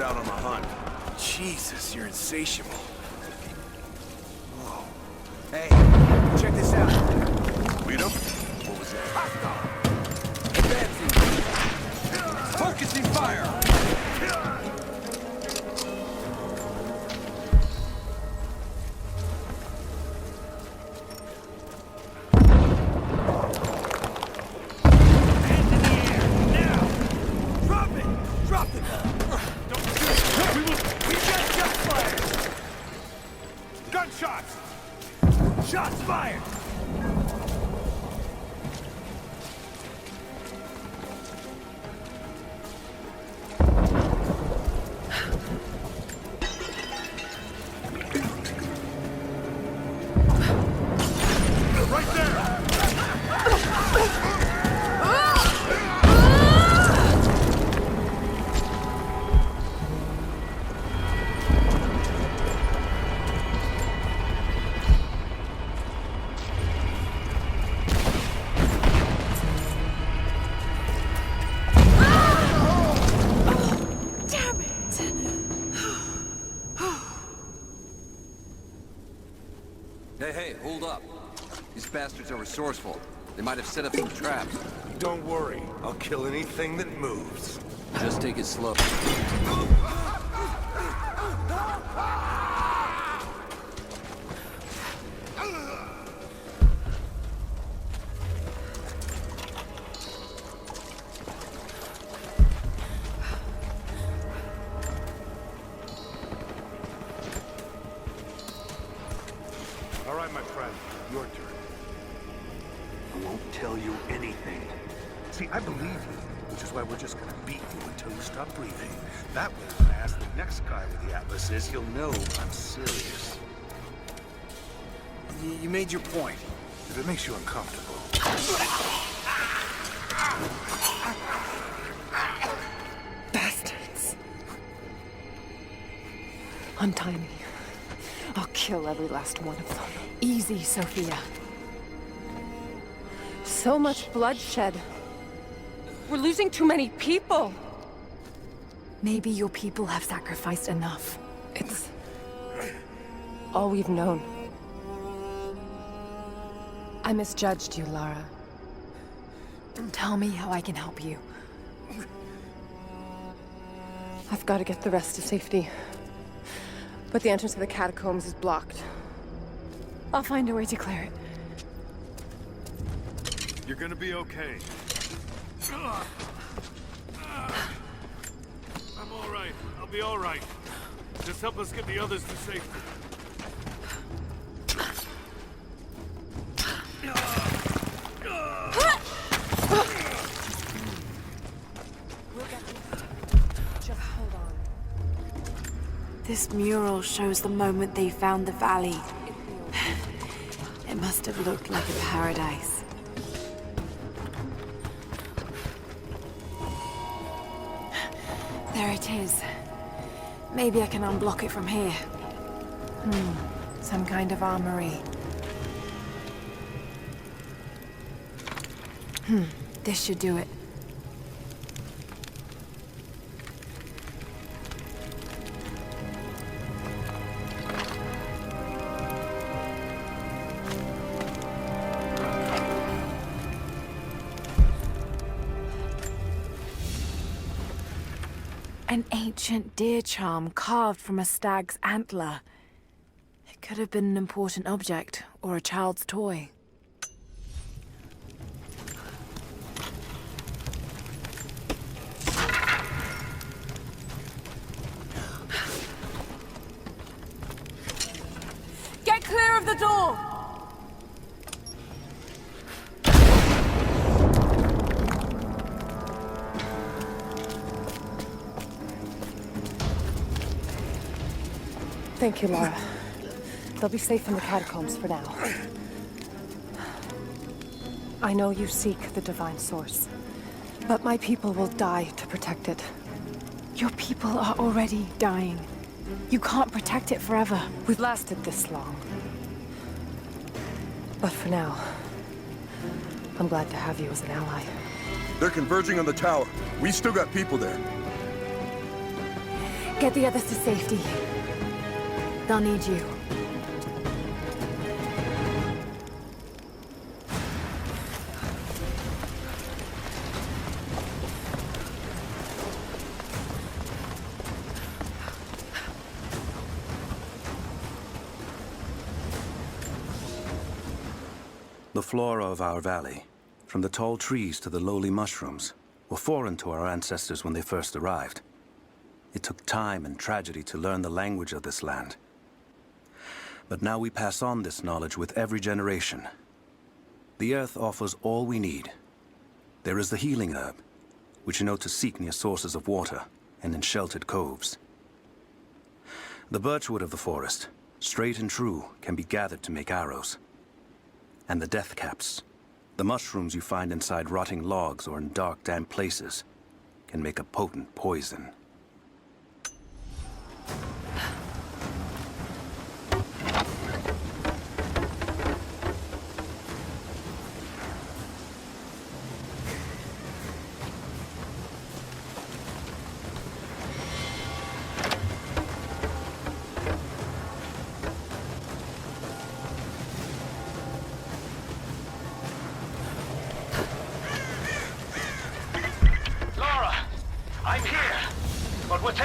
Out on the hunt. Jesus, you're insatiable. Whoa. Hey, check this out. Lead up? What was it? Advancing. Focusing fire. Hey, hold up. These bastards are resourceful. They might have set up some traps. Don't worry. I'll kill anything that moves. Just take it slow. All right, my friend. Your turn. I won't tell you anything. See, I believe you, which is why we're just gonna beat you until you stop breathing. That way, when I ask the next guy where the Atlas is, he'll know I'm serious. You made your point. If it makes you uncomfortable. Bastards. Untie me. I'll kill every last one of them. Easy, Sophia. So much bloodshed. We're losing too many people. Maybe your people have sacrificed enough. It's all we've known. I misjudged you, Lara. Tell me how I can help you. I've got to get the rest to safety. But the entrance to the catacombs is blocked. I'll find a way to clear it. You're gonna be okay. I'm all right. I'll be all right. Just help us get the others to safety. Just hold on. This mural shows the moment they found the valley. It must have looked like a paradise. There it is. Maybe I can unblock it from here. Some kind of armory. This should do it. An ancient deer charm carved from a stag's antler. It could have been an important object or a child's toy. Get clear of the door! Thank you, Lara. They'll be safe in the catacombs for now. I know you seek the divine source, but my people will die to protect it. Your people are already dying. You can't protect it forever. We've lasted this long. But for now, I'm glad to have you as an ally. They're converging on the tower. We still got people there. Get the others to safety. They'll need you. The flora of our valley, from the tall trees to the lowly mushrooms, were foreign to our ancestors when they first arrived. It took time and tragedy to learn the language of this land. But now we pass on this knowledge with every generation. The earth offers all we need. There is the healing herb, which you know to seek near sources of water and in sheltered coves. The birchwood of the forest, straight and true, can be gathered to make arrows. And the death caps, the mushrooms you find inside rotting logs or in dark, damp places, can make a potent poison.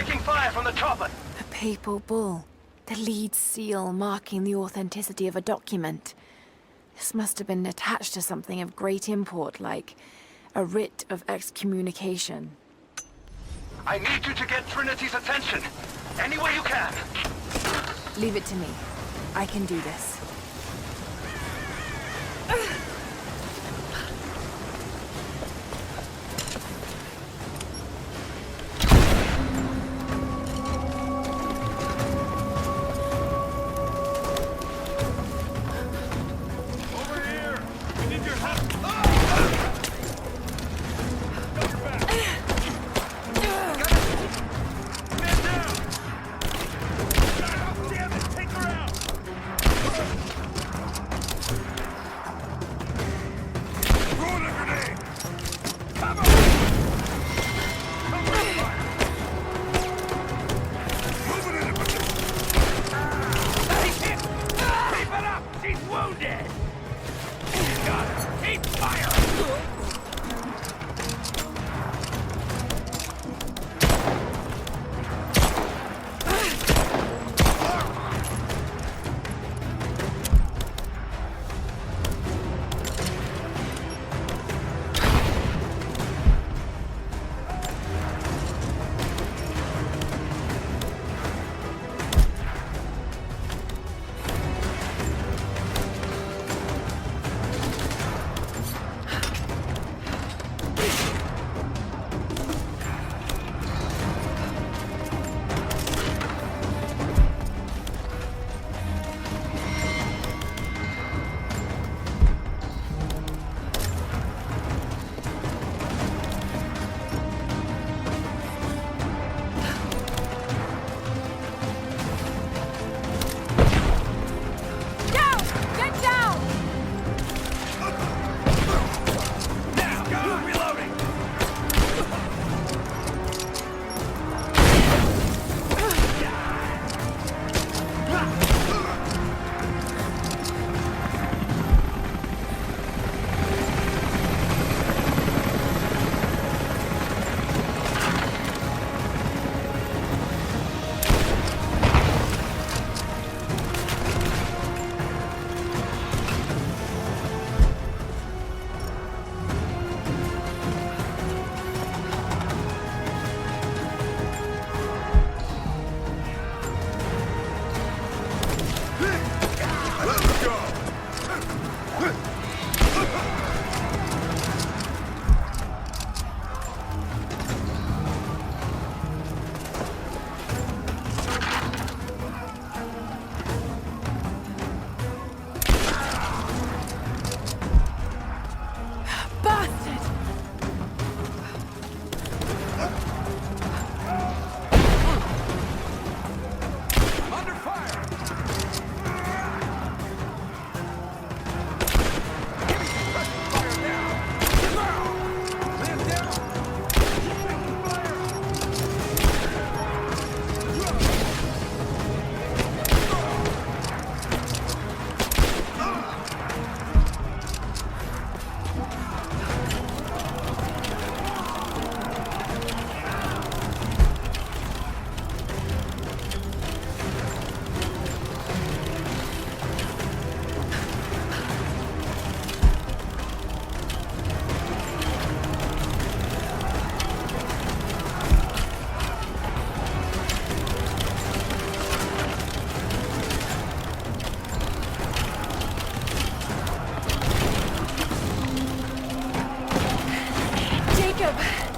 taking fire from the chopper. A papal bull. The lead seal marking the authenticity of a document. This must have been attached to something of great import, like a writ of excommunication. I need you to get Trinity's attention. Any way you can. Leave it to me. I can do this.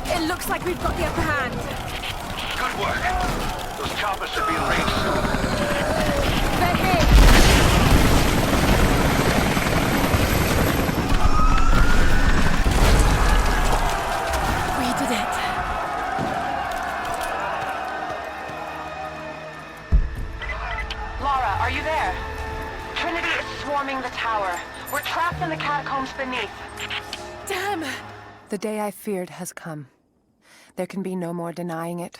It looks like we've got the upper hand. Good work. Those choppers should be in range soon. They're here. We did it. Lara, are you there? Trinity is swarming the tower. We're trapped in the catacombs beneath. Damn! The day I feared has come. There can be no more denying it.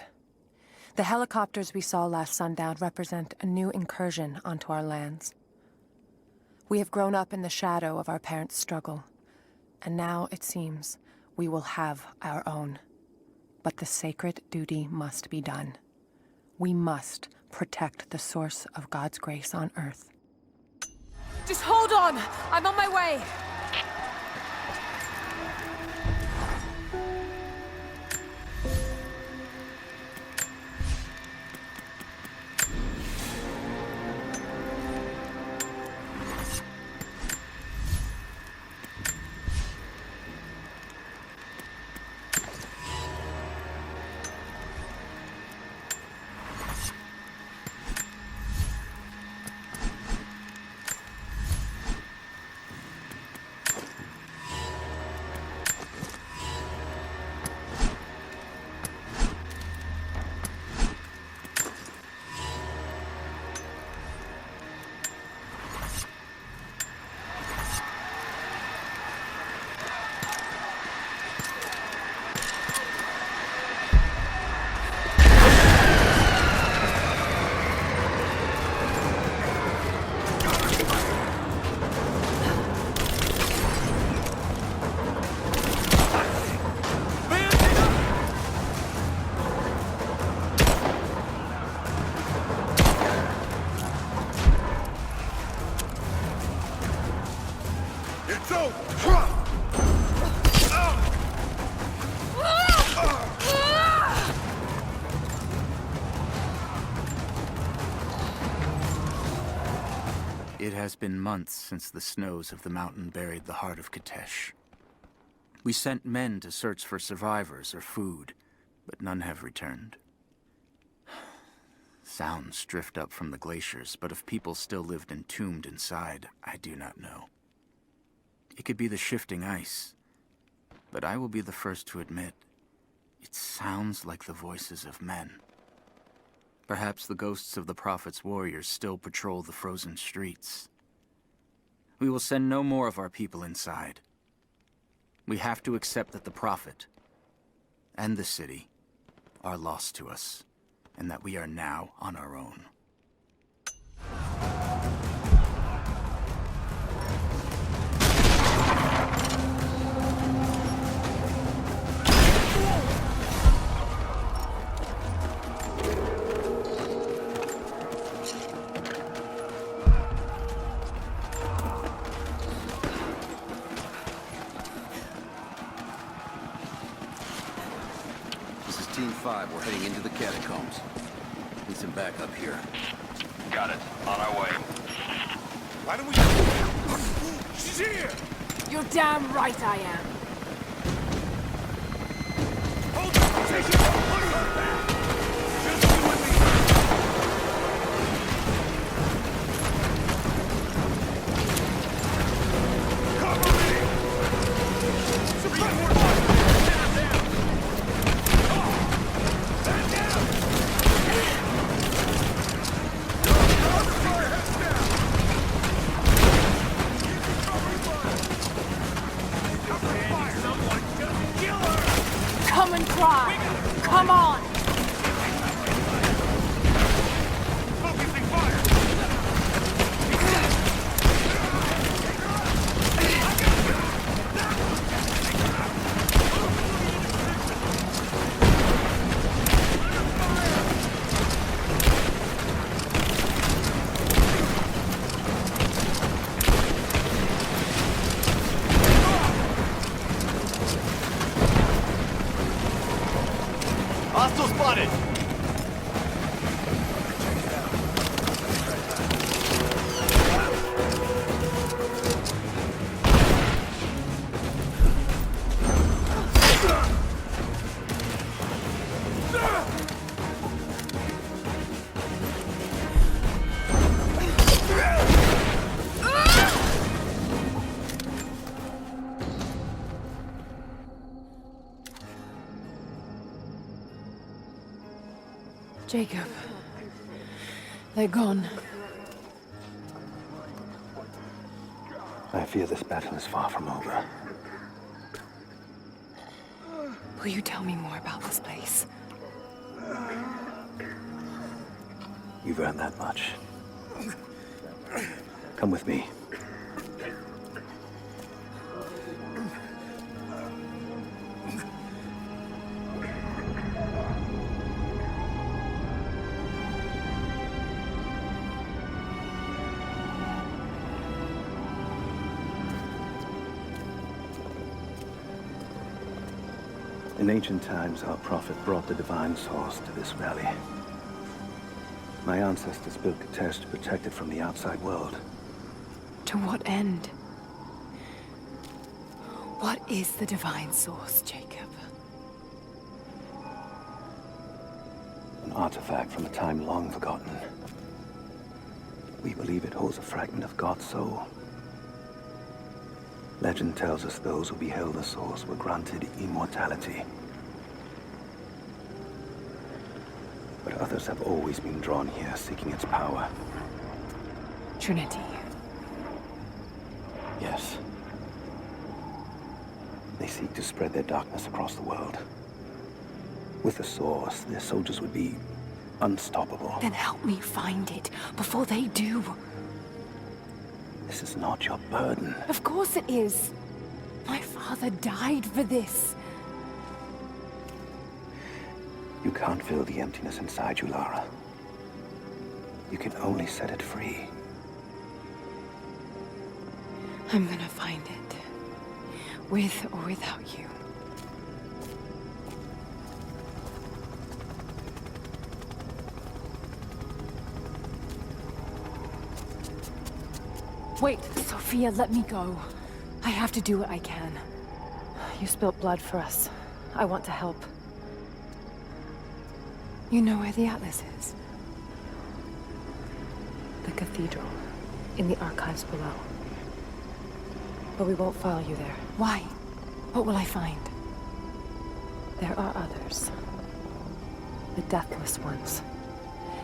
The helicopters we saw last sundown represent a new incursion onto our lands. We have grown up in the shadow of our parents' struggle, and now, it seems, we will have our own. But the sacred duty must be done. We must protect the source of God's grace on Earth. Just hold on! I'm on my way! It has been months since the snows of the mountain buried the heart of Kitezh. We sent men to search for survivors or food, but none have returned. Sounds drift up from the glaciers, but if people still lived entombed inside, I do not know. It could be the shifting ice, but I will be the first to admit, it sounds like the voices of men. Perhaps the ghosts of the Prophet's warriors still patrol the frozen streets. We will send no more of our people inside. We have to accept that the Prophet and the city are lost to us, and that we are now on our own. Team 5, we're heading into the catacombs. Need some backup here. Got it. On our way. Why don't we... She's here! You're damn right I am. Hold on! Take it! Put her back! Just you and me! Cover me! Support! Come and cry! Come on! Focusing fire! Hostile spotted! Jacob. They're gone. I fear this battle is far from over. Will you tell me more about this place? You've earned that much. Come with me. In ancient times, our prophet brought the divine source to this valley. My ancestors built Kupte to protect it from the outside world. To what end? What is the divine source, Jacob? An artifact from a time long forgotten. We believe it holds a fragment of God's soul. Legend tells us those who beheld the source were granted immortality. But others have always been drawn here, seeking its power. Trinity. Yes. They seek to spread their darkness across the world. With the source, their soldiers would be unstoppable. Then help me find it before they do. This is not your burden. Of course it is. My father died for this. You can't fill the emptiness inside you, Lara. You can only set it free. I'm gonna find it. With or without you. Wait, Sophia, let me go. I have to do what I can. You spilt blood for us. I want to help. You know where the Atlas is? The cathedral. In the archives below. But we won't follow you there. Why? What will I find? There are others. The deathless ones.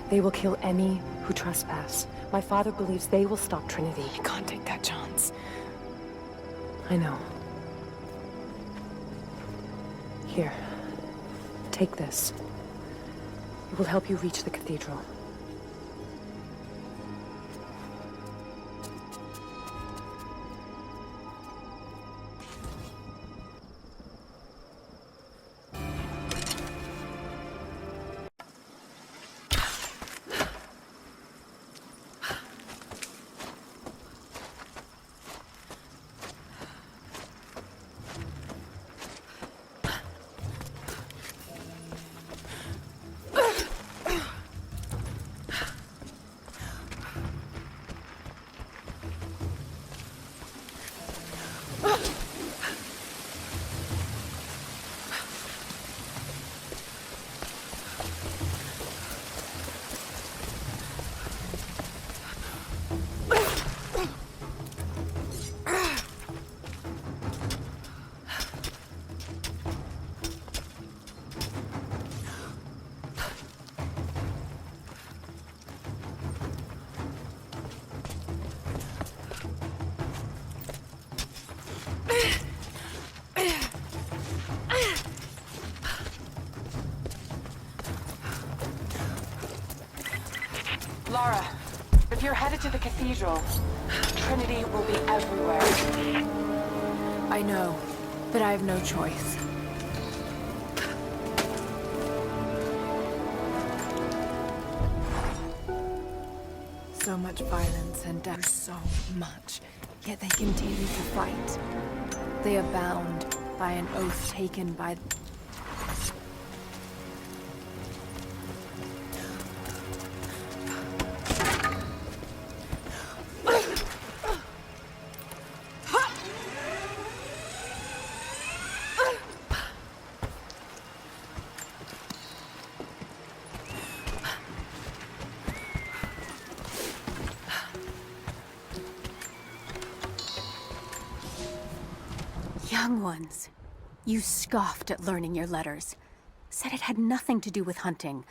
They will kill any who trespass. My father believes they will stop Trinity. I can't take that chance. I know. Here. Take this. It will help you reach the cathedral. Lara, if you're headed to the cathedral, Trinity will be everywhere. I know, but I have no choice. So much violence and death, so much. Yet they continue to fight. They are bound by an oath taken by... Young ones, you scoffed at learning your letters. Said it had nothing to do with hunting.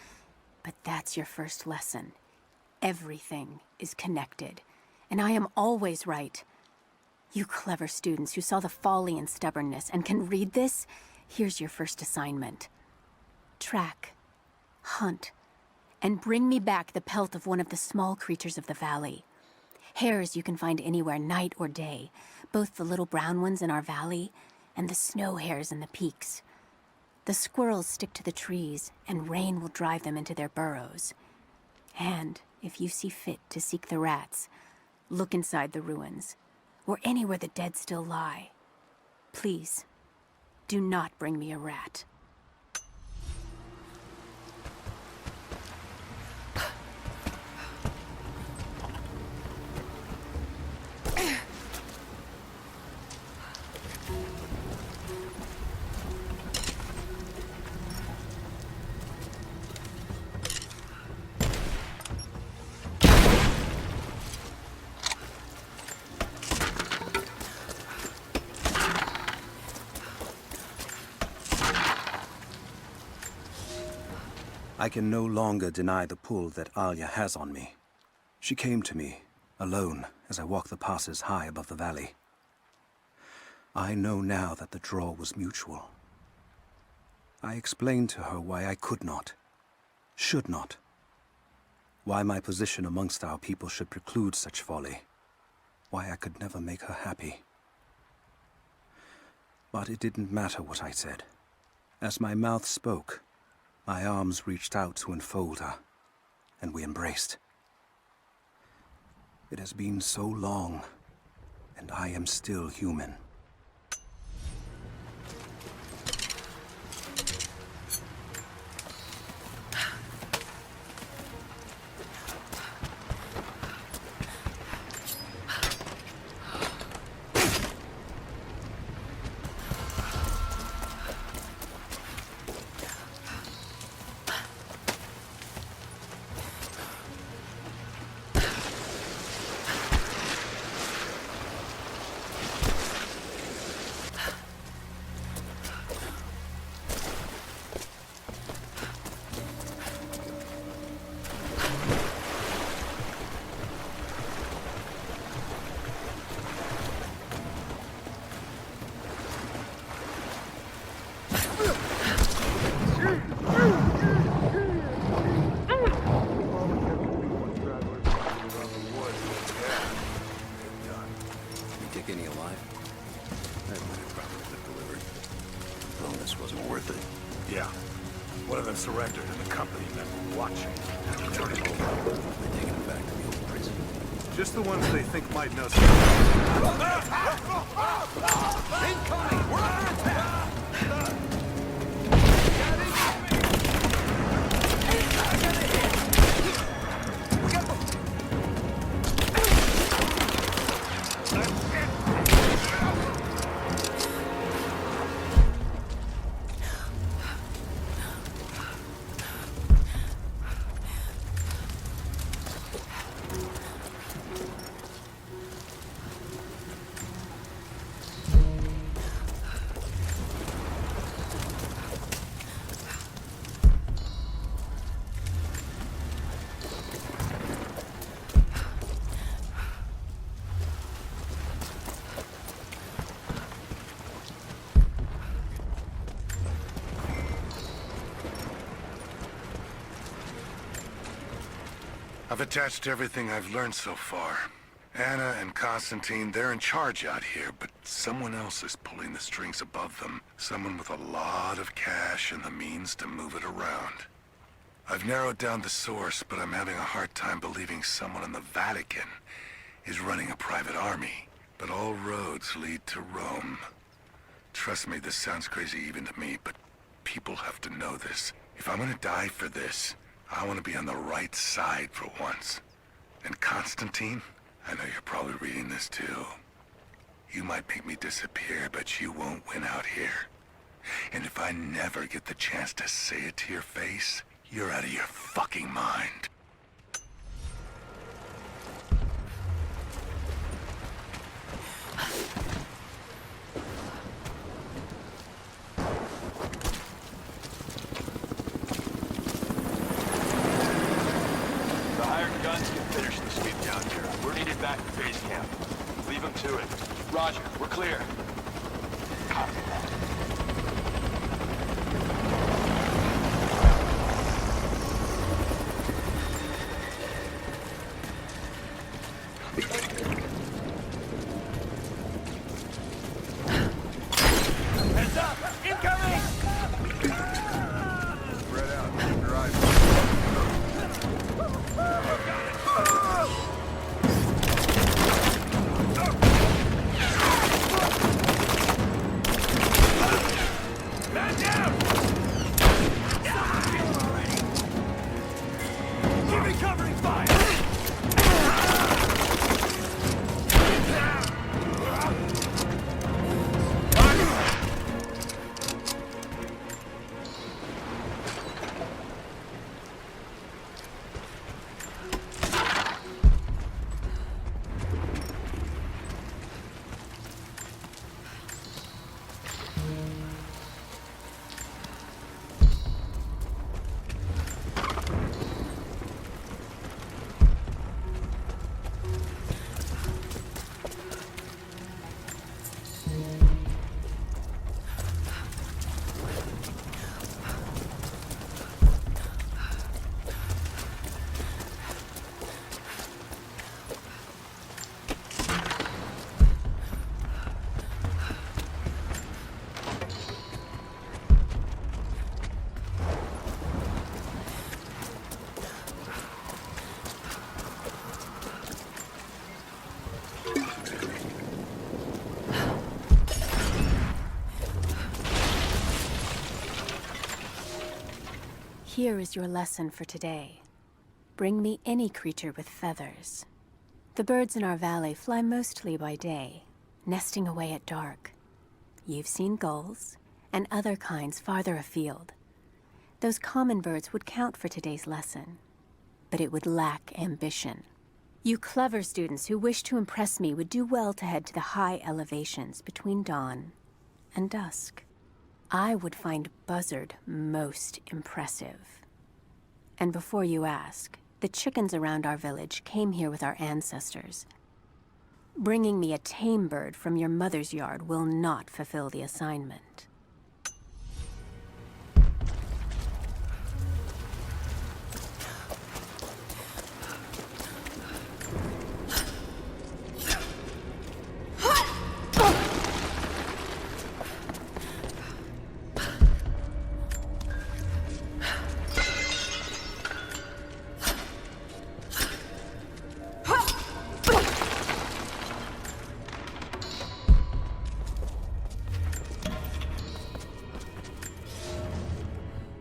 But that's your first lesson. Everything is connected. And I am always right. You clever students who saw the folly and stubbornness and can read this, here's your first assignment. Track, hunt, and bring me back the pelt of one of the small creatures of the valley. Hares you can find anywhere, night or day. Both the little brown ones in our valley and the snow hares in the peaks. The squirrels stick to the trees, and rain will drive them into their burrows. And if you see fit to seek the rats, look inside the ruins, or anywhere the dead still lie. Please, do not bring me a rat. I can no longer deny the pull that Alia has on me. She came to me, alone, as I walked the passes high above the valley. I know now that the draw was mutual. I explained to her why I could not, should not, why my position amongst our people should preclude such folly, why I could never make her happy. But it didn't matter what I said. As my mouth spoke, my arms reached out to enfold her, and we embraced. It has been so long, and I am still human. Surrendered and the company men were watching. Turn it over. They're taking it back to the old prison. Just the ones they think might know something. Incoming! We're under attack! I've attached everything I've learned so far. Anna and Constantine, they're in charge out here, but someone else is pulling the strings above them. Someone with a lot of cash and the means to move it around. I've narrowed down the source, but I'm having a hard time believing someone in the Vatican is running a private army. But all roads lead to Rome. Trust me, this sounds crazy even to me, but people have to know this. If I'm gonna die for this, I want to be on the right side for once. And Constantine, I know you're probably reading this too. You might make me disappear, but you won't win out here. And if I never get the chance to say it to your face, you're out of your fucking mind. Back to base camp. Leave them to it. Roger, we're clear. Copy that. Heads up! Incoming! Spread out. Keep your eyes Here is your lesson for today. Bring me any creature with feathers. The birds in our valley fly mostly by day, nesting away at dark. You've seen gulls, and other kinds farther afield. Those common birds would count for today's lesson, but it would lack ambition. You clever students who wish to impress me would do well to head to the high elevations between dawn and dusk. I would find Buzzard most impressive. And before you ask, the chickens around our village came here with our ancestors. Bringing me a tame bird from your mother's yard will not fulfill the assignment.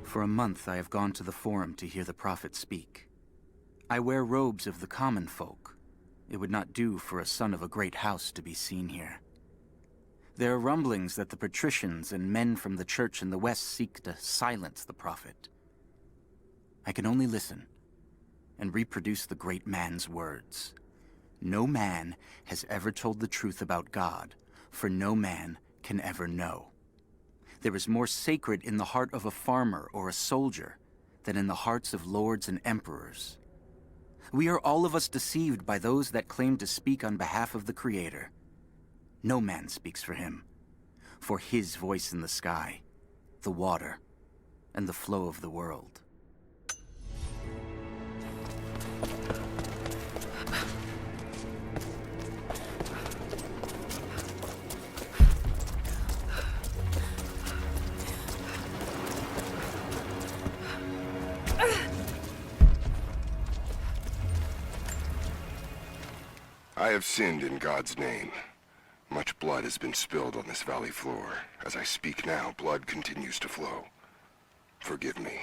For a month I have gone to the Forum to hear the Prophet speak. I wear robes of the common folk. It would not do for a son of a great house to be seen here. There are rumblings that the patricians and men from the church in the west seek to silence the Prophet. I can only listen and reproduce the great man's words. No man has ever told the truth about God, for no man can ever know. There is more sacred in the heart of a farmer or a soldier than in the hearts of lords and emperors. We are all of us deceived by those that claim to speak on behalf of the Creator. No man speaks for him, for his voice in the sky, the water, and the flow of the world. I have sinned in God's name. Much blood has been spilled on this valley floor. As I speak now, blood continues to flow. Forgive me.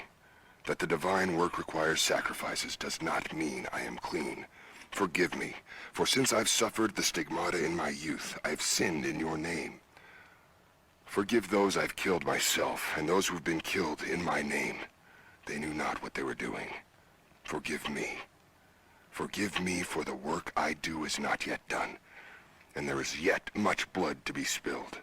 That the divine work requires sacrifices does not mean I am clean. Forgive me, for since I've suffered the stigmata in my youth, I've sinned in your name. Forgive those I've killed myself, and those who've been killed in my name. They knew not what they were doing. Forgive me. Forgive me, for the work I do is not yet done, and there is yet much blood to be spilled.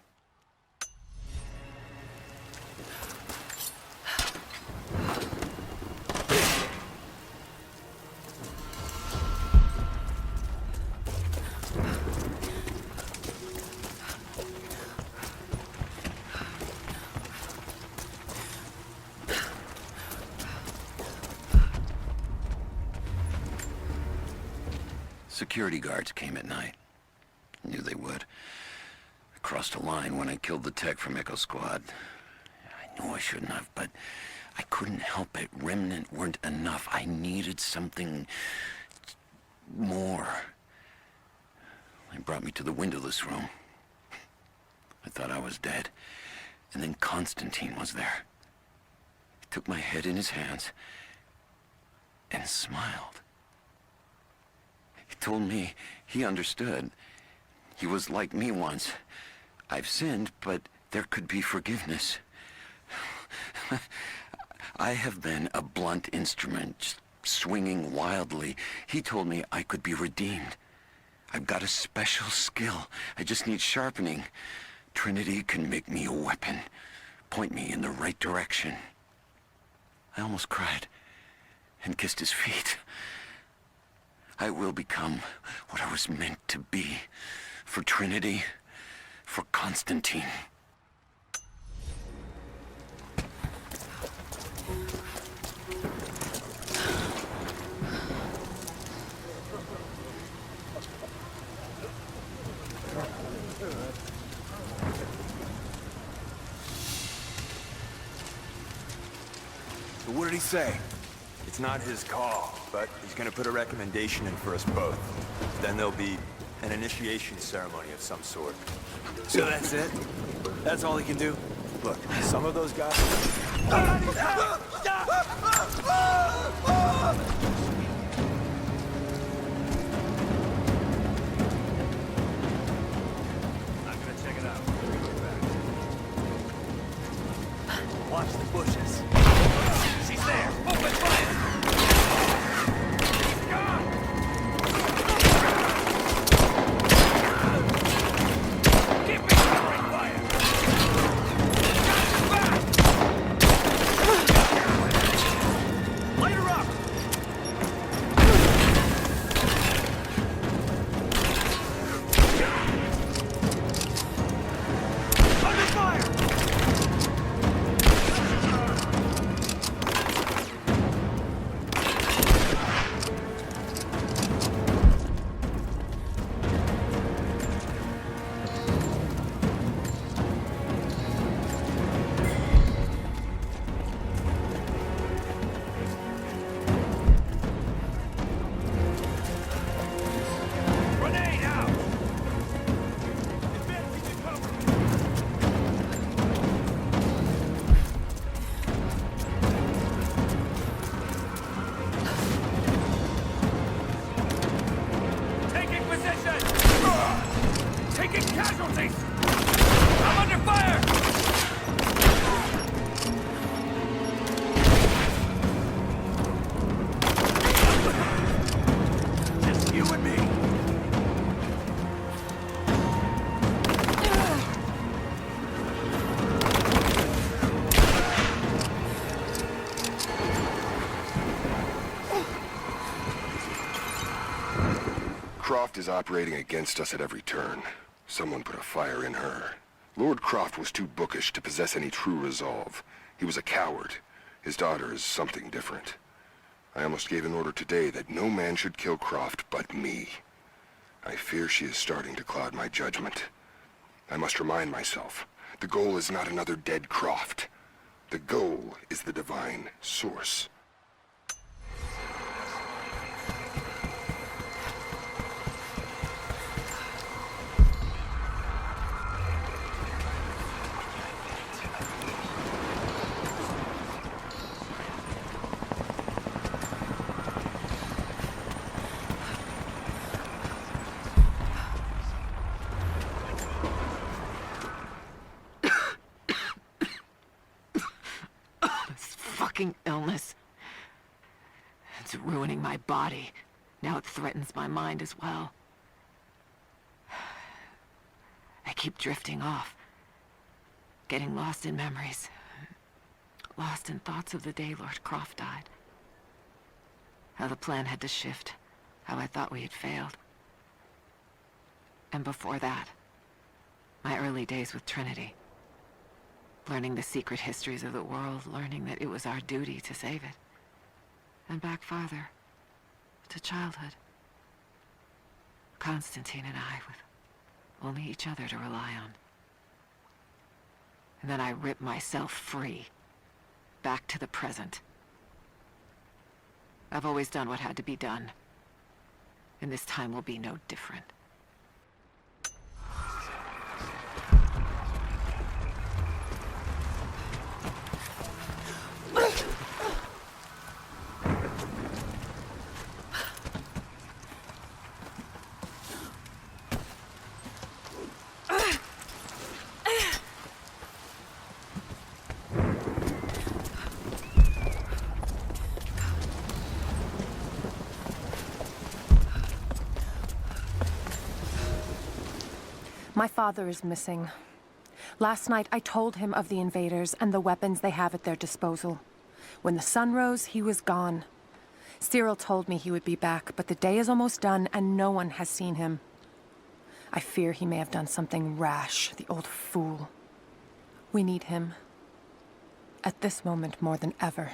Security guards came at night. Knew they would. I crossed a line when I killed the tech from Echo Squad. I knew I shouldn't have, but I couldn't help it. Remnant weren't enough. I needed something more. They brought me to the windowless room. I thought I was dead. And then Constantine was there. He took my head in his hands and smiled. He told me he understood. He was like me once. I've sinned, but there could be forgiveness. I have been a blunt instrument, swinging wildly. He told me I could be redeemed. I've got a special skill. I just need sharpening. Trinity can make me a weapon, point me in the right direction. I almost cried and kissed his feet. I will become what I was meant to be. For Trinity, for Constantine. So what did he say? It's not his call, but he's gonna put a recommendation in for us both. Then there'll be an initiation ceremony of some sort. So that's it? That's all he can do? Look, some of those guys... I'm gonna check it out. Watch the bushes. She's there! Open fire! He's gone! Keep me covering fire! Got your back! Light her up! Under fire! Grenade out! Advancing to cover! Taking position! Taking casualties! I'm under fire! Just you and me. Croft is operating against us at every turn. Someone put a fire in her. Lord Croft was too bookish to possess any true resolve. He was a coward. His daughter is something different. I almost gave an order today that no man should kill Croft but me. I fear she is starting to cloud my judgment. I must remind myself, the goal is not another dead Croft. The goal is the divine source. Fucking illness. It's ruining my body. Now it threatens my mind as well. I keep drifting off. Getting lost in memories. Lost in thoughts of the day Lord Croft died. How the plan had to shift. How I thought we had failed. And before that, my early days with Trinity. Learning the secret histories of the world, learning that it was our duty to save it. And back farther, to childhood. Constantine and I, with only each other to rely on. And then I ripped myself free, back to the present. I've always done what had to be done, and this time will be no different. My father is missing. Last night, I told him of the invaders and the weapons they have at their disposal. When the sun rose, he was gone. Cyril told me he would be back, but the day is almost done and no one has seen him. I fear he may have done something rash, the old fool. We need him. At this moment more than ever.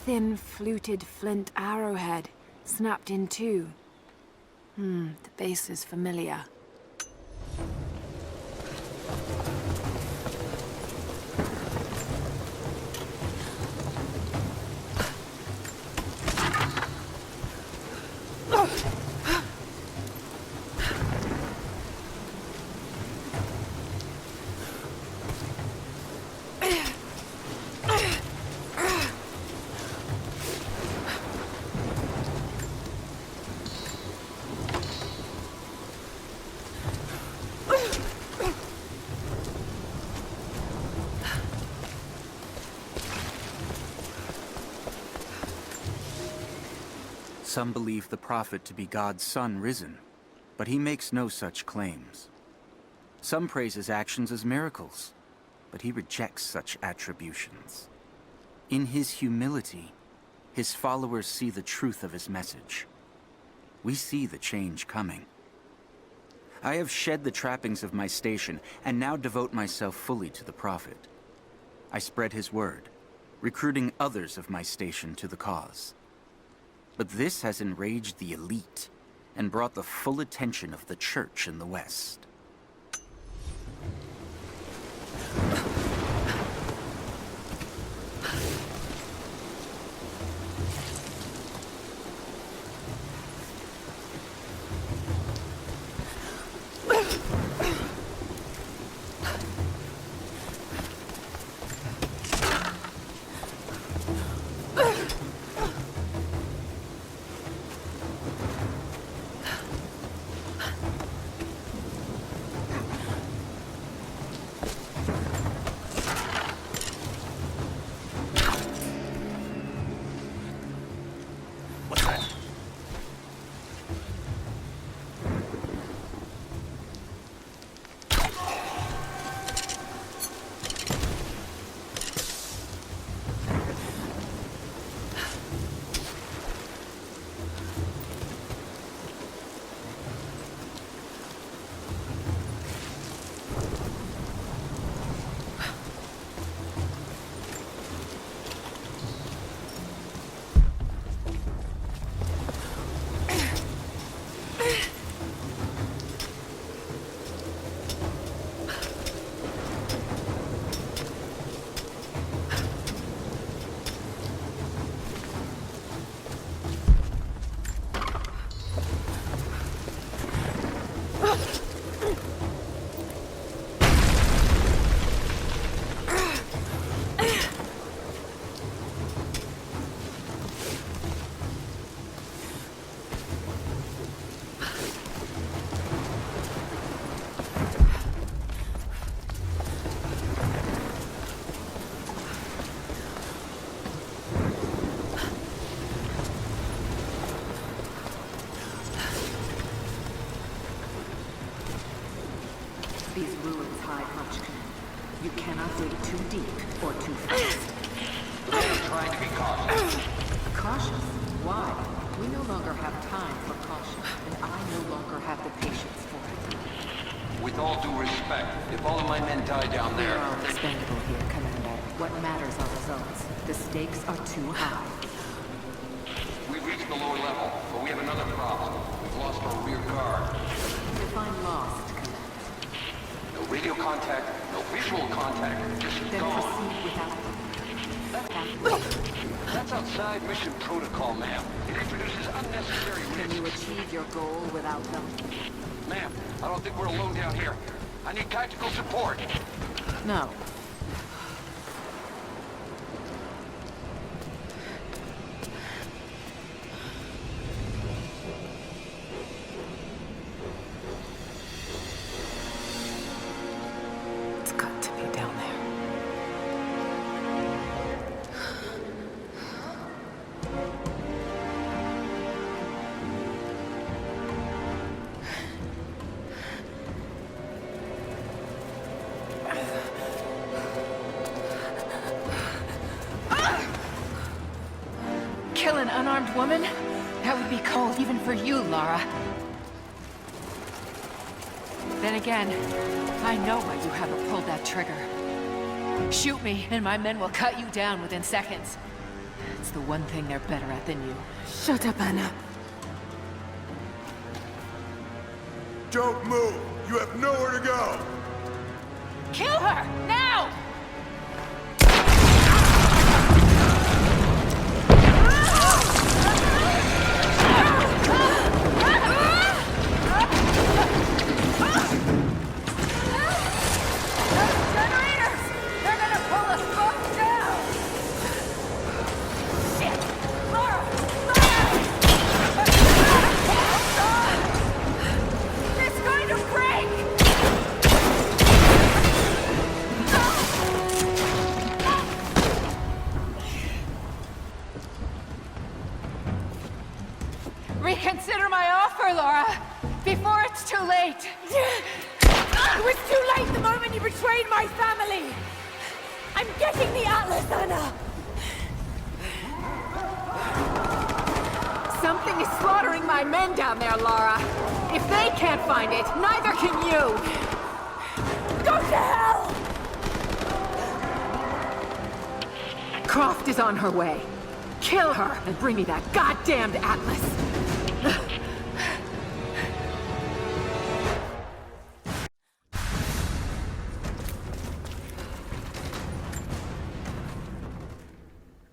thin, fluted flint arrowhead, snapped in two. The base is familiar. Some believe the prophet to be God's son risen, but he makes no such claims. Some praise his actions as miracles, but he rejects such attributions. In his humility, his followers see the truth of his message. We see the change coming. I have shed the trappings of my station and now devote myself fully to the prophet. I spread his word, recruiting others of my station to the cause. But this has enraged the elite and brought the full attention of the church in the West. These ruins hide much. You cannot dig too deep or too fast. I am trying to be cautious. Cautious? Why? We no longer have time for caution, and I no longer have the patience for it. With all due respect, if all of my men die down there... We're all expendable here, Commander. What matters are results. The stakes are too high. We've reached the lower level, but we have another problem. We've lost our rear guard. Define lost. No radio contact, no visual contact, just Then gone. proceed without That's outside mission protocol, ma'am. It introduces unnecessary risks. Can you achieve your goal without them? Ma'am, I don't think we're alone down here. I need tactical support. No. Kill an unarmed woman? That would be cold even for you, Lara. Then again, I know why you haven't pulled that trigger. Shoot me, and my men will cut you down within seconds. It's the one thing they're better at than you. Shut up, Anna. Don't move! You have nowhere to go! Kill her! Now! Reconsider my offer, Laura, before it's too late. It was too late the moment you betrayed my family. I'm getting the Atlas, Anna. Something is slaughtering my men down there, Laura. If they can't find it, neither can you. Go to hell! Croft is on her way. Kill her and bring me that goddamned Atlas.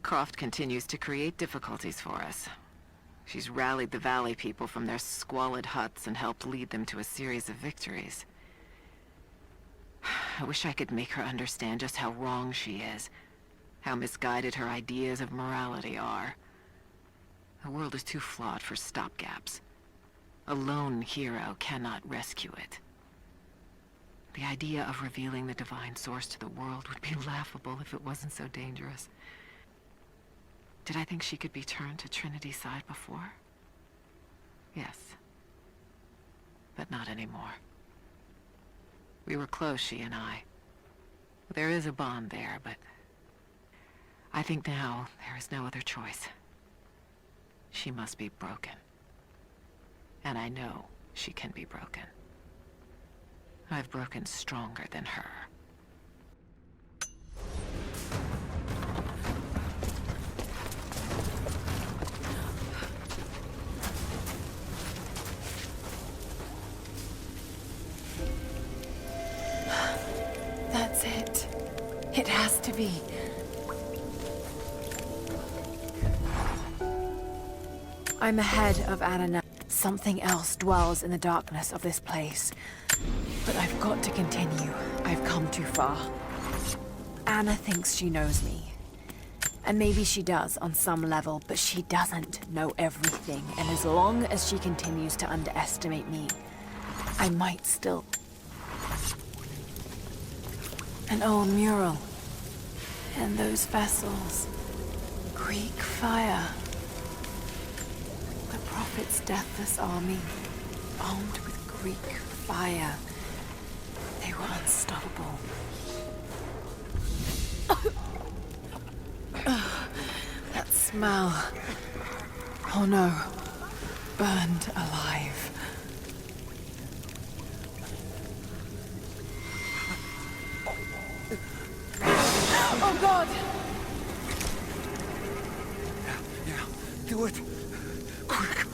Croft continues to create difficulties for us. She's rallied the Valley people from their squalid huts and helped lead them to a series of victories. I wish I could make her understand just how wrong she is, how misguided her ideas of morality are. The world is too flawed for stopgaps. A lone hero cannot rescue it. The idea of revealing the divine source to the world would be laughable if it wasn't so dangerous. Did I think she could be turned to Trinity's side before? Yes. But not anymore. We were close, she and I. There is a bond there, but I think now there is no other choice. She must be broken. And I know she can be broken. I've broken stronger than her. That's it. It has to be. I'm ahead of Anna now. Something else dwells in the darkness of this place. But I've got to continue. I've come too far. Anna thinks she knows me. And maybe she does on some level, but she doesn't know everything. And as long as she continues to underestimate me, I might still... An old mural. And those vessels. Greek fire. The Prophet's deathless army, armed with Greek fire. They were unstoppable. That smell. Oh no. Burned alive. Oh God! Yeah, do it. Quick.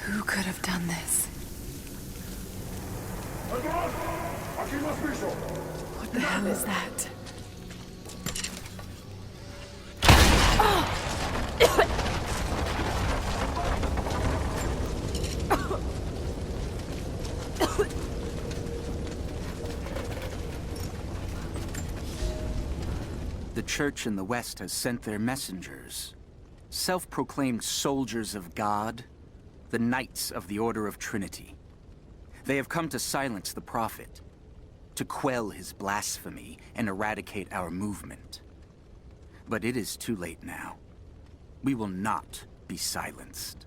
Who could have done this? What the hell is that? The Church in the West has sent their messengers, self-proclaimed soldiers of God, the Knights of the Order of Trinity. They have come to silence the Prophet, to quell his blasphemy and eradicate our movement. But it is too late now. We will not be silenced.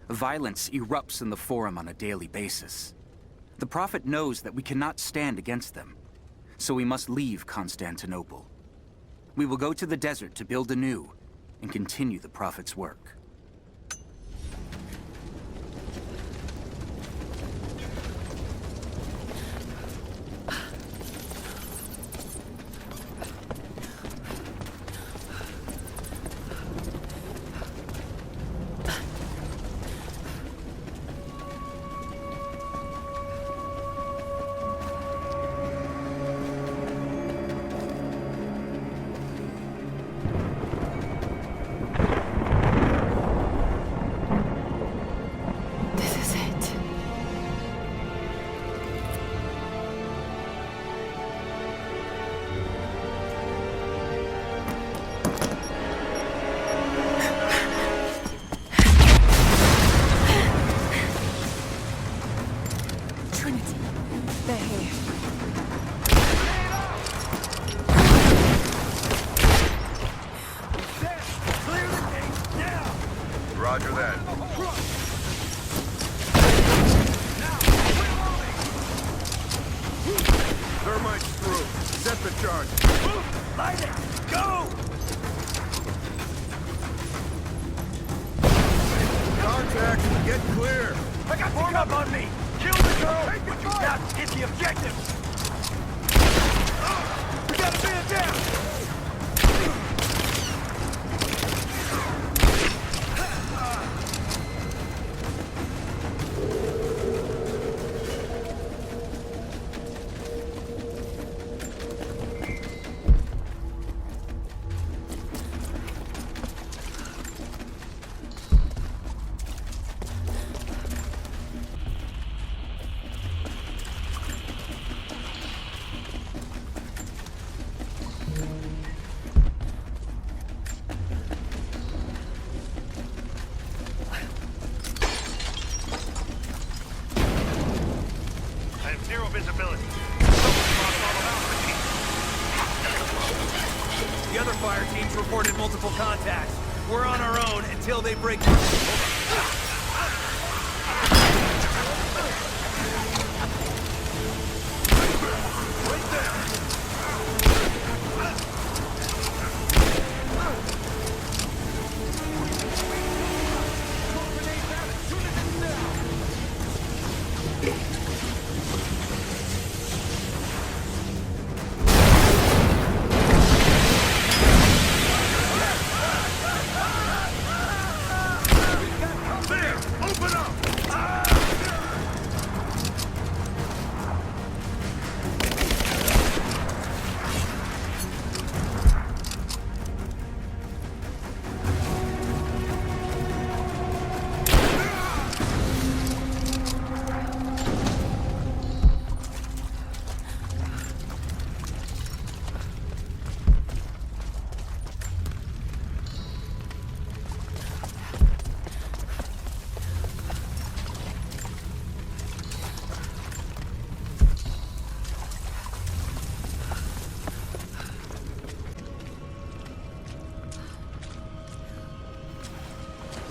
Violence erupts in the Forum on a daily basis. The Prophet knows that we cannot stand against them, so we must leave Constantinople. We will go to the desert to build anew and continue the Prophet's work. Roger that. Thermite's through. Set the charge. Light it! Go! Contact! Get clear! I got form up on me! Kill the girl! But you have to hit the objective! We gotta man down! Visibility. The other fire teams reported multiple contacts. We're on our own until they break through. Right there!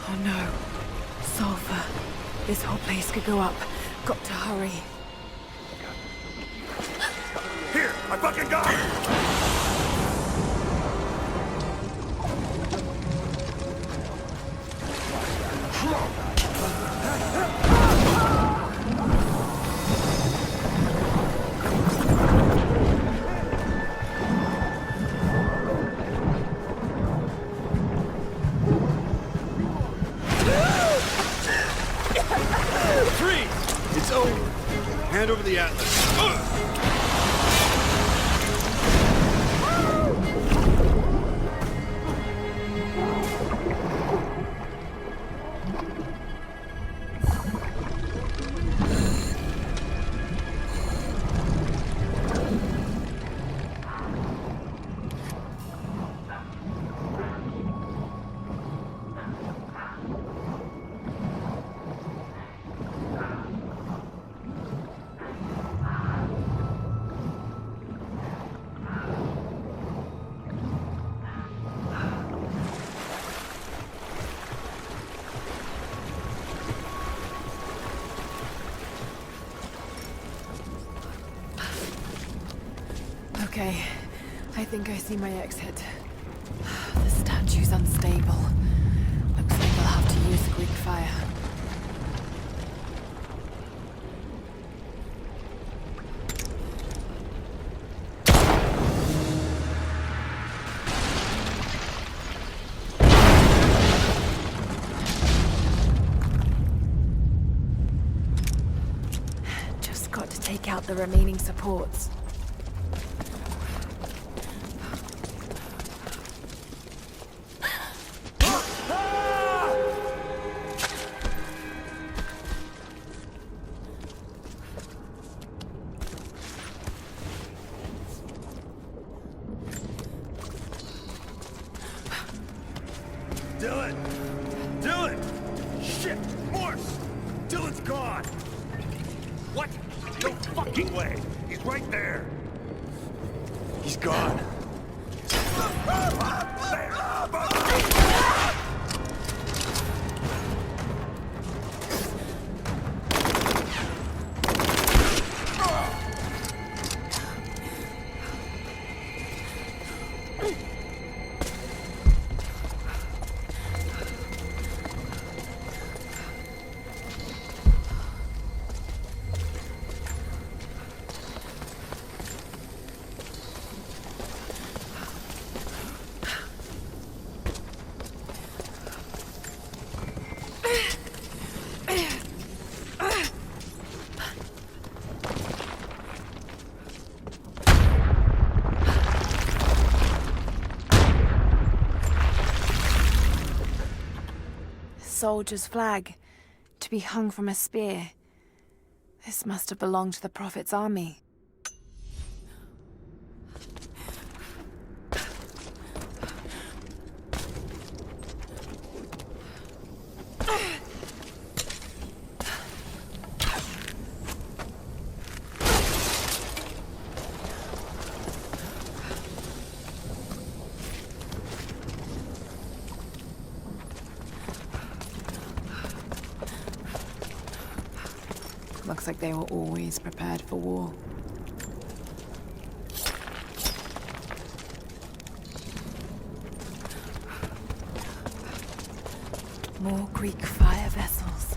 Oh no. Sulfur. This whole place could go up. Got to hurry. Here! I fucking got it! It's over. Hand over the atlas. Okay, I think I see my exit. The statue's unstable. Looks like we'll have to use Greek fire. Just got to take out the remaining supports. Dylan! Dylan! Shit! Morse! Dylan's gone! What? No fucking way! He's right there! He's gone. soldier's flag, to be hung from a spear. This must have belonged to the Prophet's army. Looks like they were always prepared for war. More Greek fire vessels.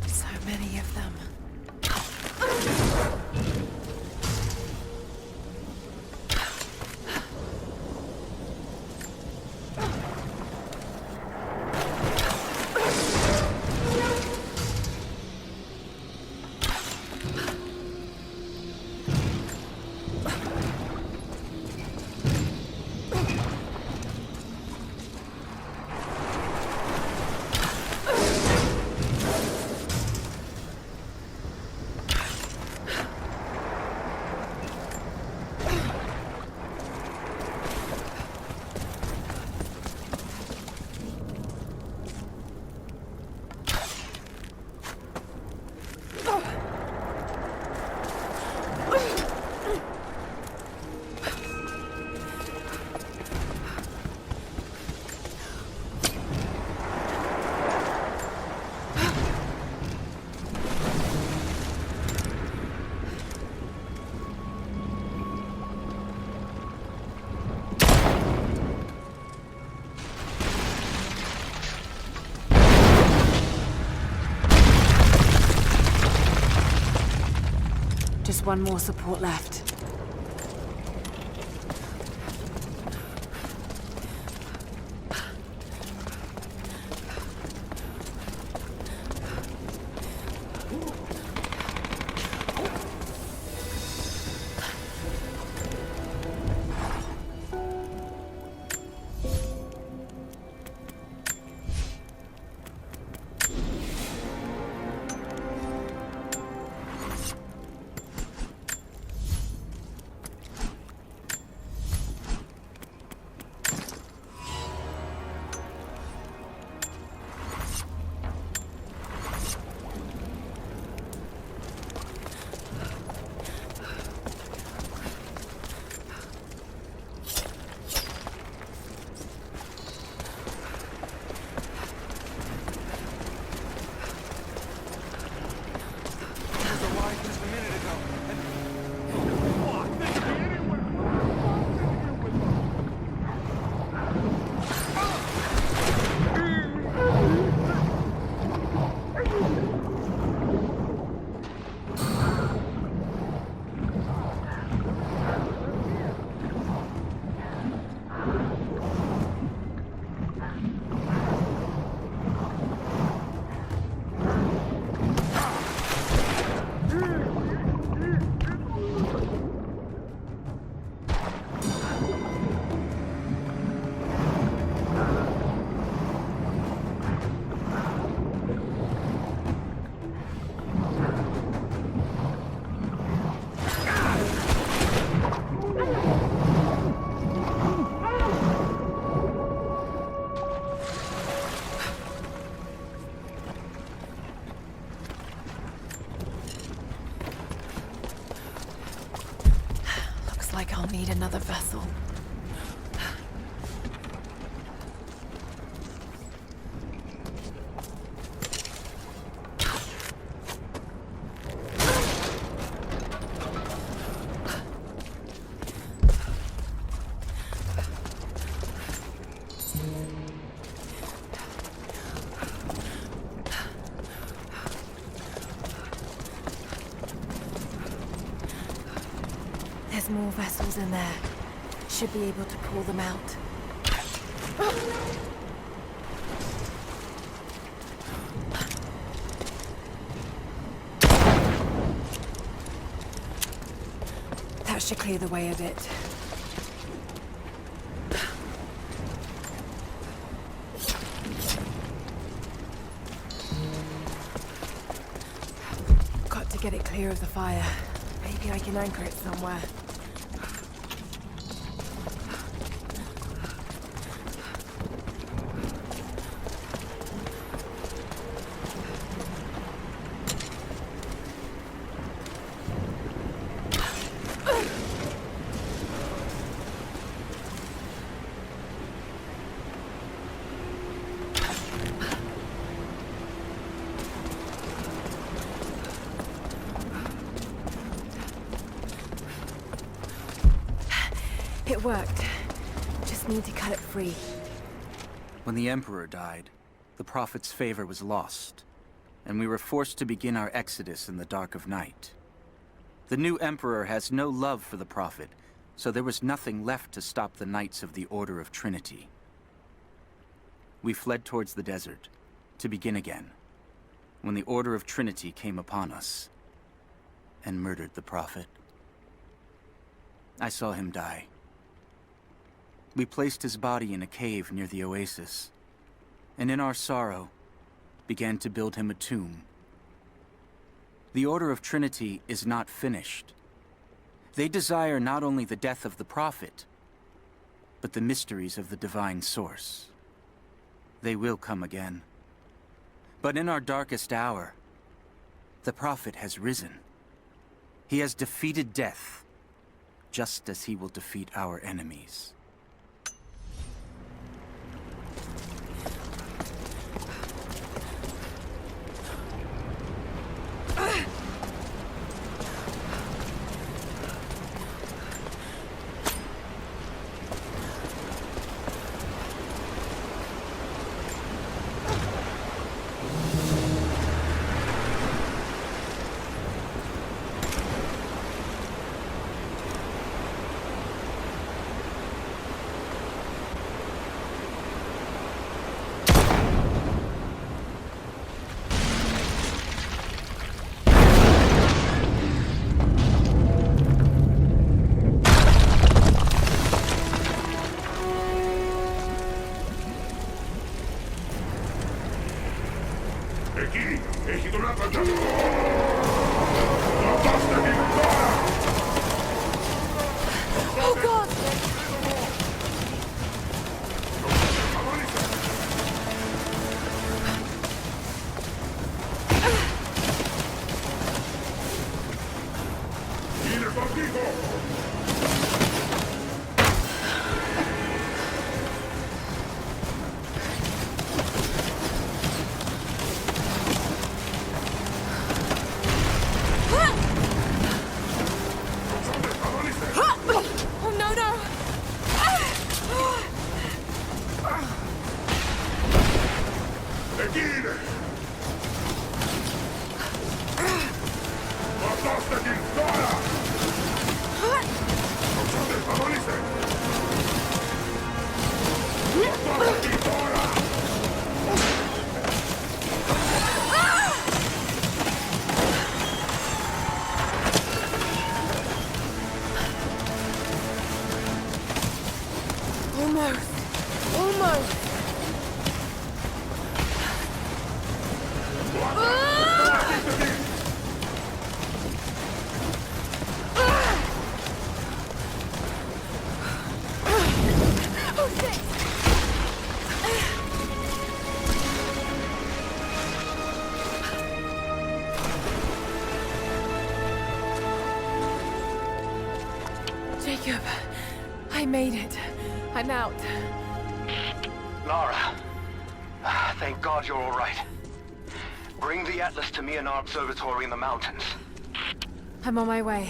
So many of them. Just one more support left. I'll need another vessel. There's more vessels in there. Should be able to pull them out. That should clear the way a bit. get it clear of the fire. Maybe I can anchor it somewhere. It worked. Just need to cut it free. When the Emperor died, the Prophet's favor was lost, and we were forced to begin our exodus in the dark of night. The new Emperor has no love for the Prophet, so there was nothing left to stop the Knights of the Order of Trinity. We fled towards the desert, to begin again, when the Order of Trinity came upon us, and murdered the Prophet. I saw him die. We placed his body in a cave near the oasis, and in our sorrow, began to build him a tomb. The Order of Trinity is not finished. They desire not only the death of the Prophet, but the mysteries of the divine source. They will come again. But in our darkest hour, the Prophet has risen. He has defeated death, just as he will defeat our enemies. Oh God! Jacob, I made it. I'm out. Lara, thank God you're all right. Bring the Atlas to me in our observatory in the mountains. I'm on my way.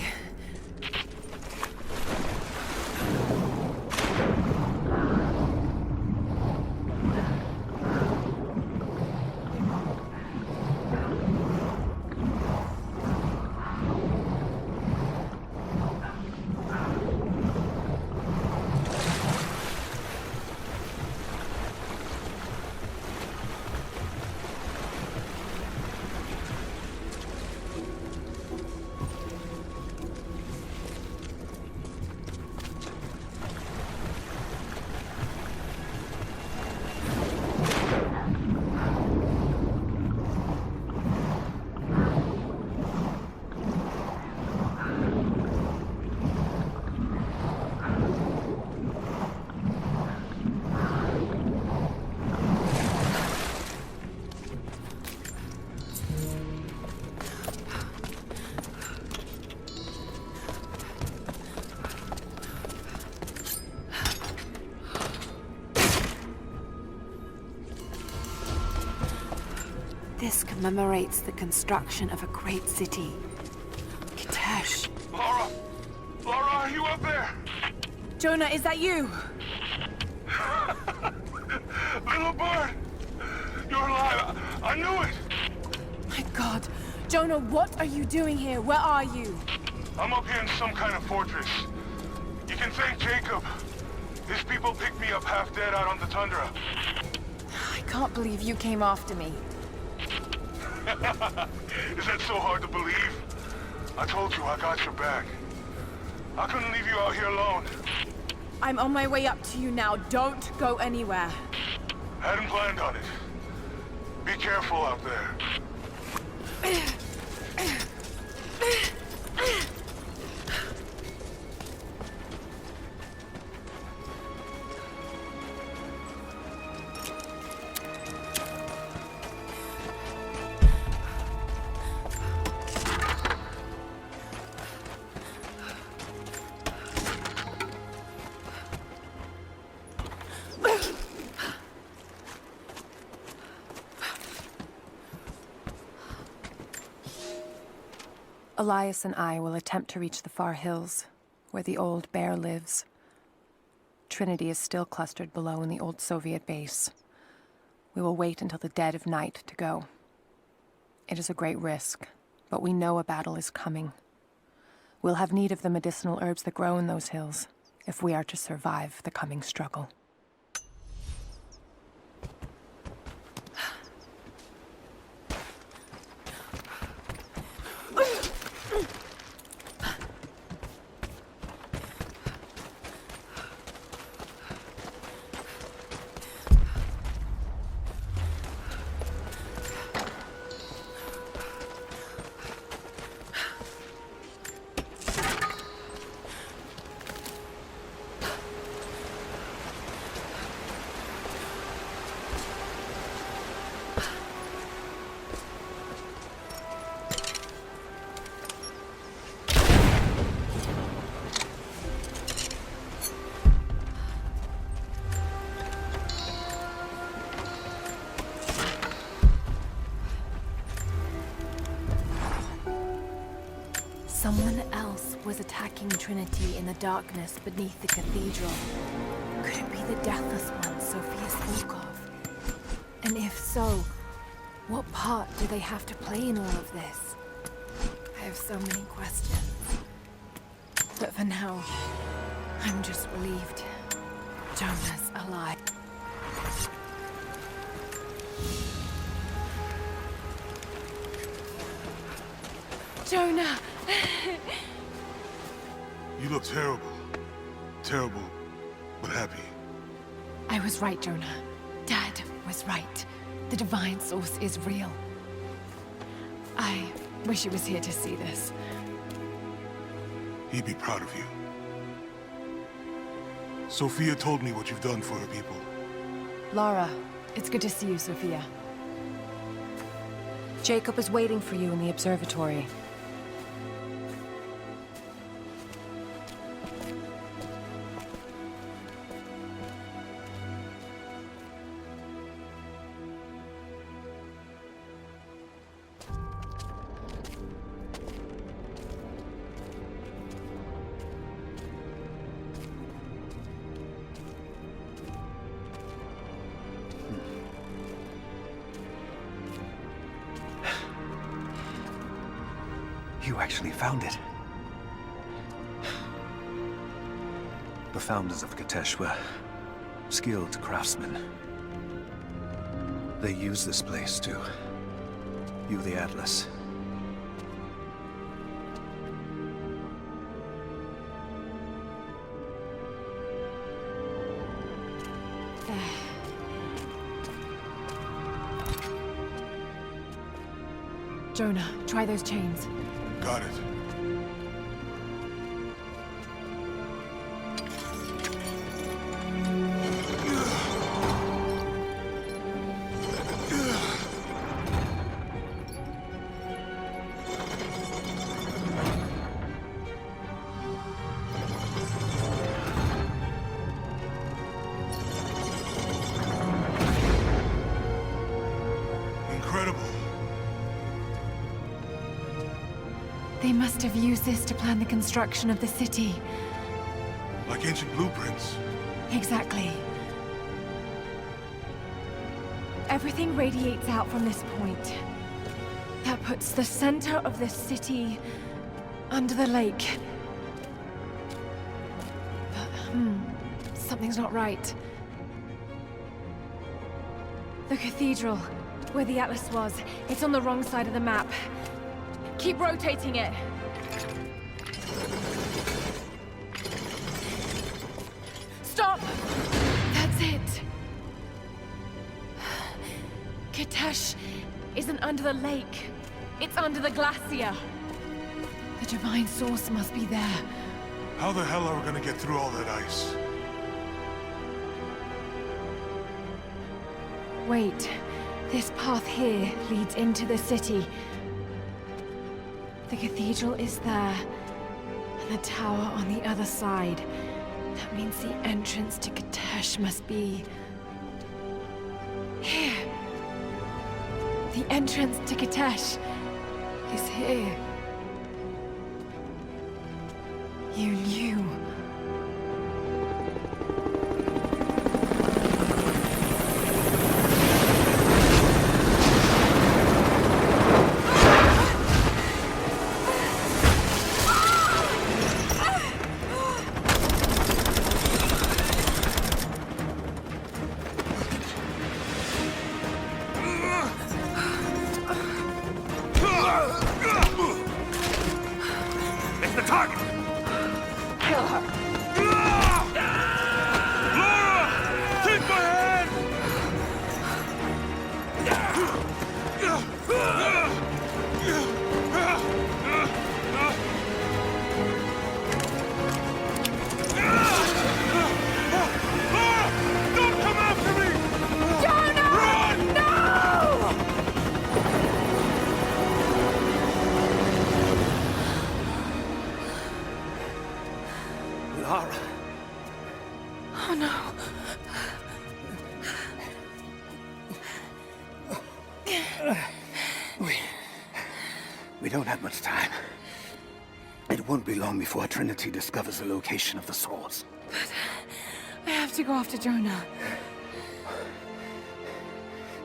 This commemorates the construction of a great city. Kitesh. Lara! Lara, are you up there? Jonah, is that you? Little bird! You're alive! I knew it! My God. Jonah, what are you doing here? Where are you? I'm up here in some kind of fortress. You can thank Jacob. His people picked me up half dead out on the tundra. I can't believe you came after me. Is that so hard to believe? I told you I got your back. I couldn't leave you out here alone. I'm on my way up to you now. Don't go anywhere. Hadn't planned on it. Be careful out there. Elias and I will attempt to reach the far hills, where the old bear lives. Trinity is still clustered below in the old Soviet base. We will wait until the dead of night to go. It is a great risk, but we know a battle is coming. We'll have need of the medicinal herbs that grow in those hills, if we are to survive the coming struggle. Someone else was attacking Trinity in the darkness beneath the cathedral. Could it be the Deathless One Sophia spoke of? And if so, what part do they have to play in all of this? I have so many questions. But for now, I'm just relieved Jonah's alive. Jonah! You look terrible. Terrible, but happy. I was right, Jonah. Dad was right. The divine source is real. I wish he was here to see this. He'd be proud of you. Sophia told me what you've done for her people. Lara, it's good to see you, Sophia. Jacob is waiting for you in the observatory. You actually found it. The founders of Kitesh were skilled craftsmen. They used this place to view the Atlas. Jonah, try those chains. Got it. Incredible. They must have used this to plan the construction of the city. Like ancient blueprints. Exactly. Everything radiates out from this point. That puts the center of the city under the lake. But, something's not right. The cathedral, where the atlas was, it's on the wrong side of the map. Keep rotating it. Stop! That's it. Kitesh isn't under the lake. It's under the glacier. The divine source must be there. How the hell are we gonna get through all that ice? Wait. This path here leads into the city. The cathedral is there, and the tower on the other side. That means the entrance to Kitesh must be... here. The entrance to Kitesh is here. You knew. We don't have much time. It won't be long before Trinity discovers the location of the source. But I have to go after Jonah.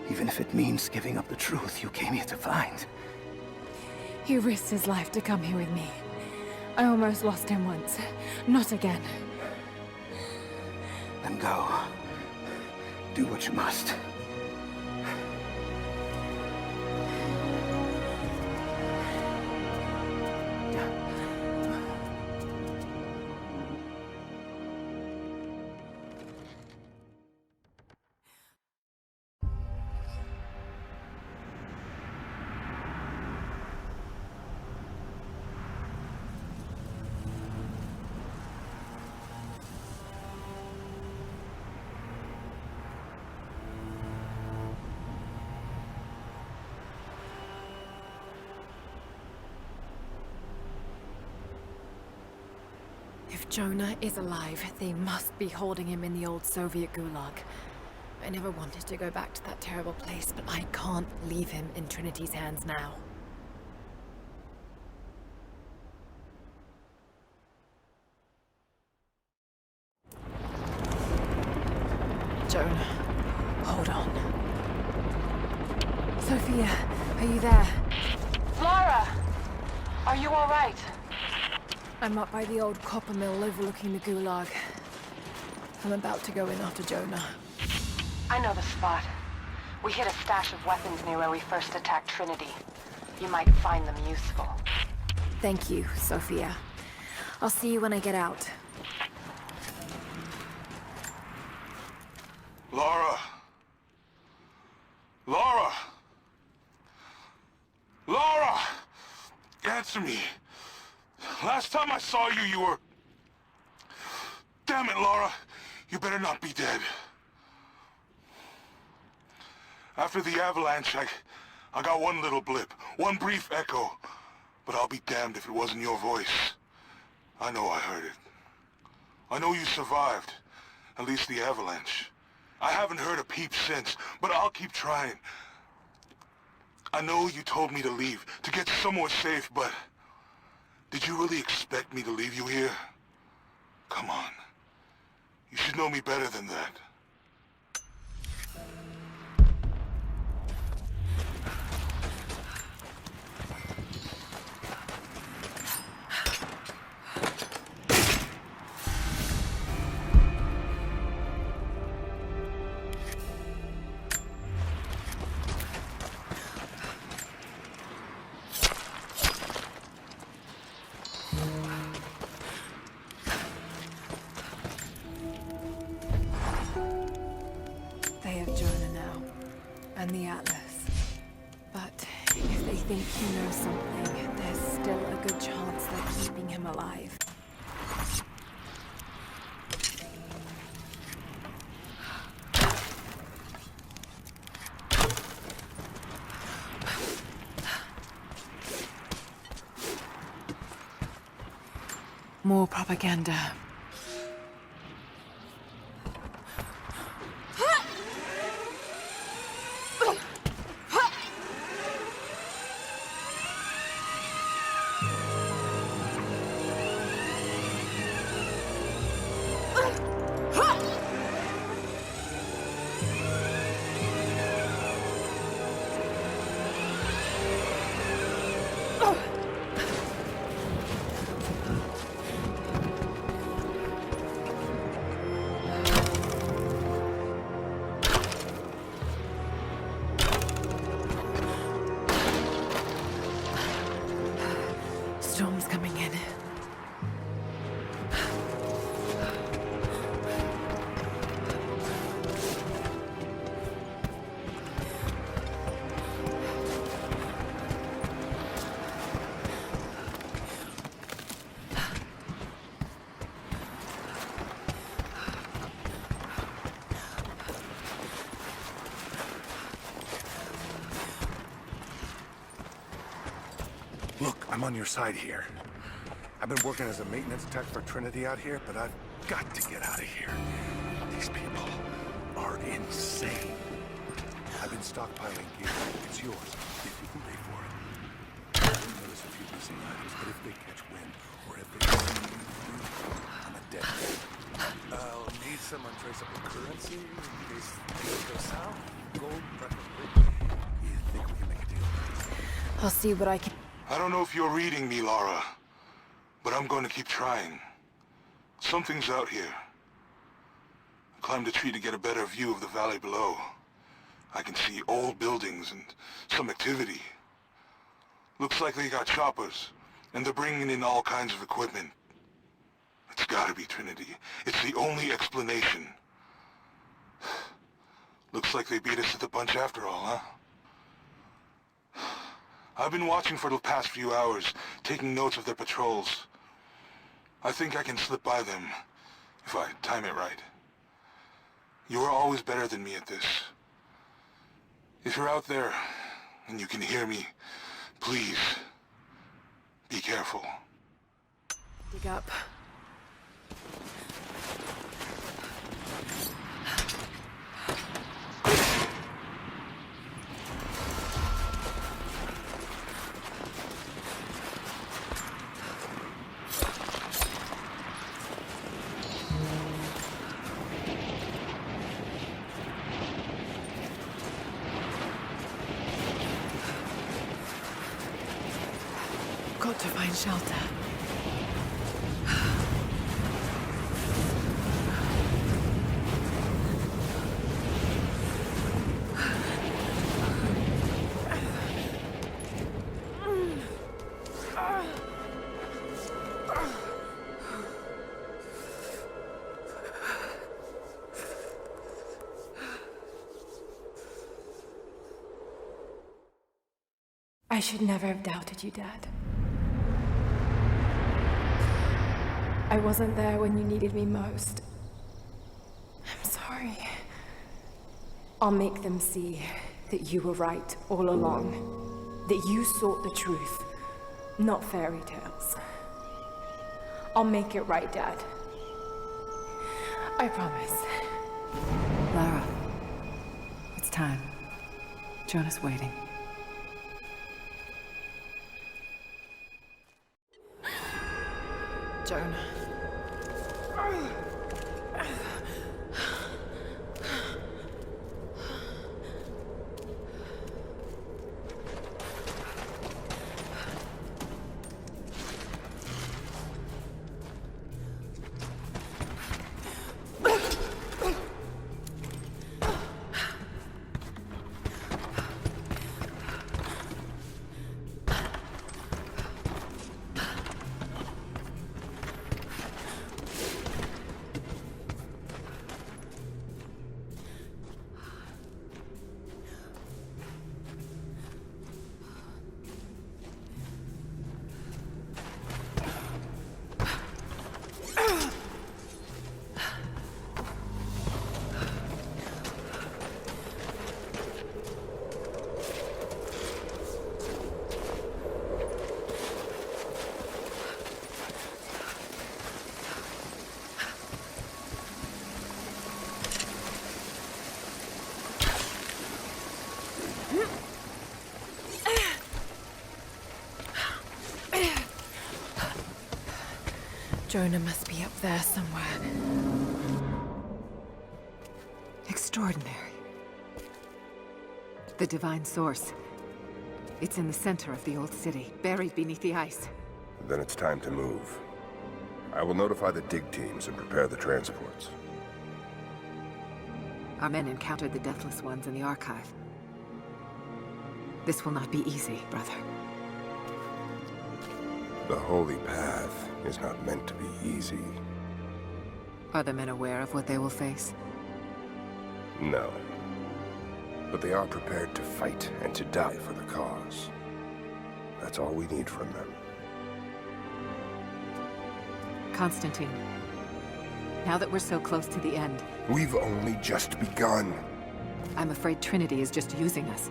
Even if it means giving up the truth you came here to find. He risked his life to come here with me. I almost lost him once. Not again. Then go. Do what you must. If Jonah is alive, they must be holding him in the old Soviet gulag. I never wanted to go back to that terrible place, but I can't leave him in Trinity's hands now. Jonah, hold on. Sophia, are you there? Lara! Are you all right? I'm up by the old copper mill overlooking the gulag. I'm about to go in after Jonah. I know the spot. We hid a stash of weapons near where we first attacked Trinity. You might find them useful. Thank you, Sophia. I'll see you when I get out. Lara! Lara! Lara! Answer me. Last time I saw you, you were... Damn it, Lara. You better not be dead. After the avalanche, I got one little blip, one brief echo. But I'll be damned if it wasn't your voice. I know I heard it. I know you survived. At least the avalanche. I haven't heard a peep since, but I'll keep trying. I know you told me to leave, to get somewhere safe, but... Did you really expect me to leave you here? Come on. You should know me better than that. They have Jonah now, and the Atlas. But if they think you know something, there's still a good chance they're keeping him alive. More propaganda. Storm's coming in. Look, I'm on your side here. I've been working as a maintenance tech for Trinity out here, but I've got to get out of here. These people are insane. I've been stockpiling gear. It's yours, if you can pay for it. I notice a few missing items, but if they catch wind, or if they see you, I'm a dead man. I'll need some untraceable currency in case things go south. Gold, preferably. You think we can make a deal? I'll see what I can... I don't know if you're reading me, Lara, but I'm going to keep trying. Something's out here. I climbed a tree to get a better view of the valley below. I can see old buildings and some activity. Looks like they got choppers, and they're bringing in all kinds of equipment. It's gotta be Trinity. It's the only explanation. Looks like they beat us to the punch after all, huh? I've been watching for the past few hours, taking notes of their patrols. I think I can slip by them, if I time it right. You are always better than me at this. If you're out there, and you can hear me, please, be careful. Dig up. Got to find shelter. I should never have doubted you, Dad. I wasn't there when you needed me most. I'm sorry. I'll make them see that you were right all along. That you sought the truth, not fairy tales. I'll make it right, Dad. I promise. Lara, it's time. Jonah's waiting. Jonah. Jonah must be up there somewhere. Extraordinary. The divine source. It's in the center of the old city, buried beneath the ice. Then it's time to move. I will notify the dig teams and prepare the transports. Our men encountered the Deathless Ones in the archive. This will not be easy, brother. The holy path is not meant to be easy. Are the men aware of what they will face? No. But they are prepared to fight and to die for the cause. That's all we need from them. Constantine, now that we're so close to the end... We've only just begun. I'm afraid Trinity is just using us.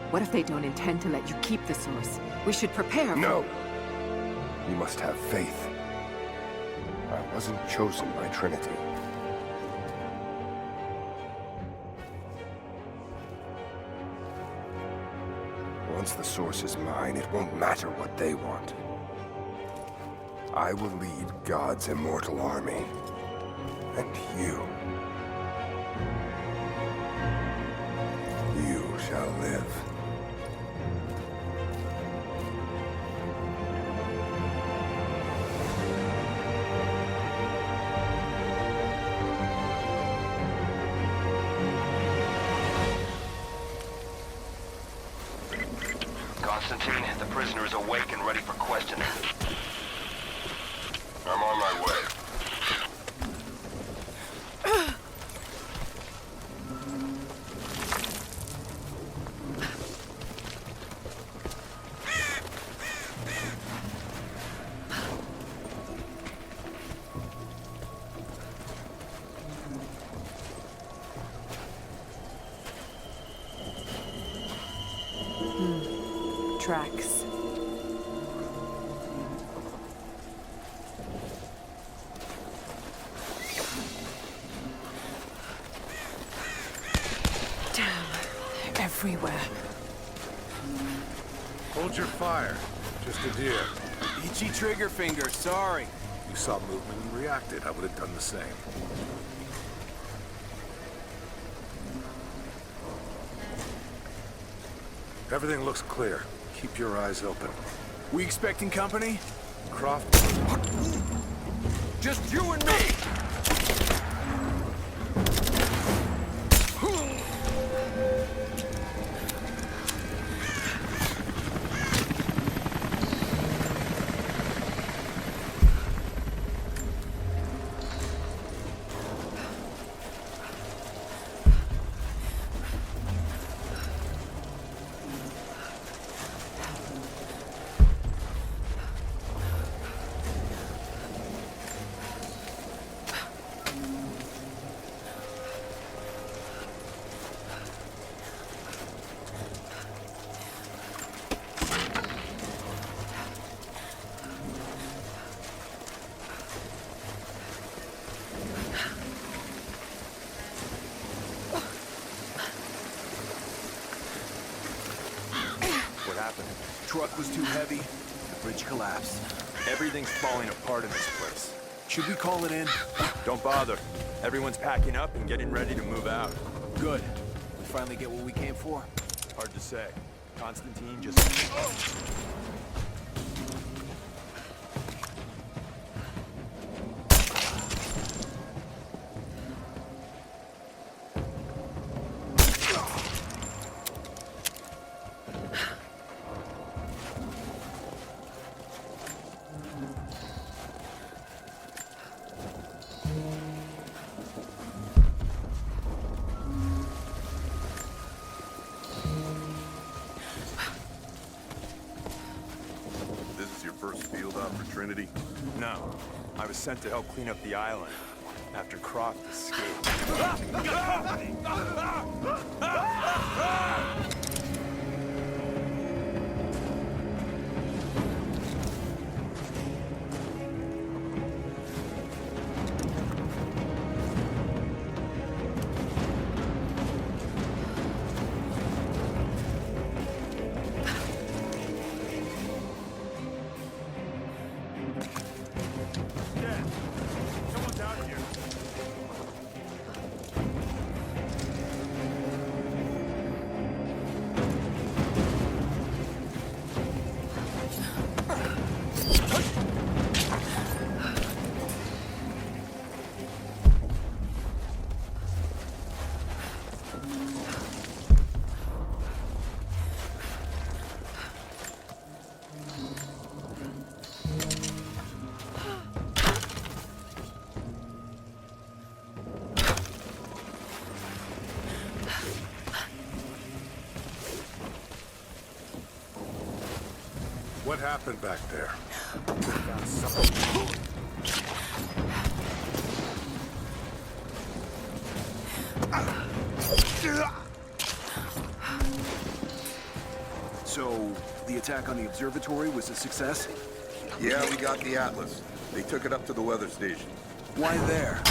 What if they don't intend to let you keep the source? We should prepare. No! You must have faith. I wasn't chosen by Trinity. Once the source is mine, it won't matter what they want. I will lead God's immortal army. And you shall live. Constantine, the prisoner is awake and ready for questioning. I'm on my way. Tracks. Damn, everywhere. Hold your fire. Just a deer. Itchy trigger finger, sorry. You saw movement and reacted. I would have done the same. Everything looks clear. Keep your eyes open. We expecting company? Croft. Just you and me! Truck was too heavy, the bridge collapsed. Everything's falling apart in this place. Should we call it in? Don't bother. Everyone's packing up and getting ready to move out. Good. We finally get what we came for? Hard to say. Constantine just... Trinity? No. I was sent to help clean up the island after Croft escaped. What happened back there? So, the attack on the observatory was a success? Yeah, we got the Atlas. They took it up to the weather station. Why there?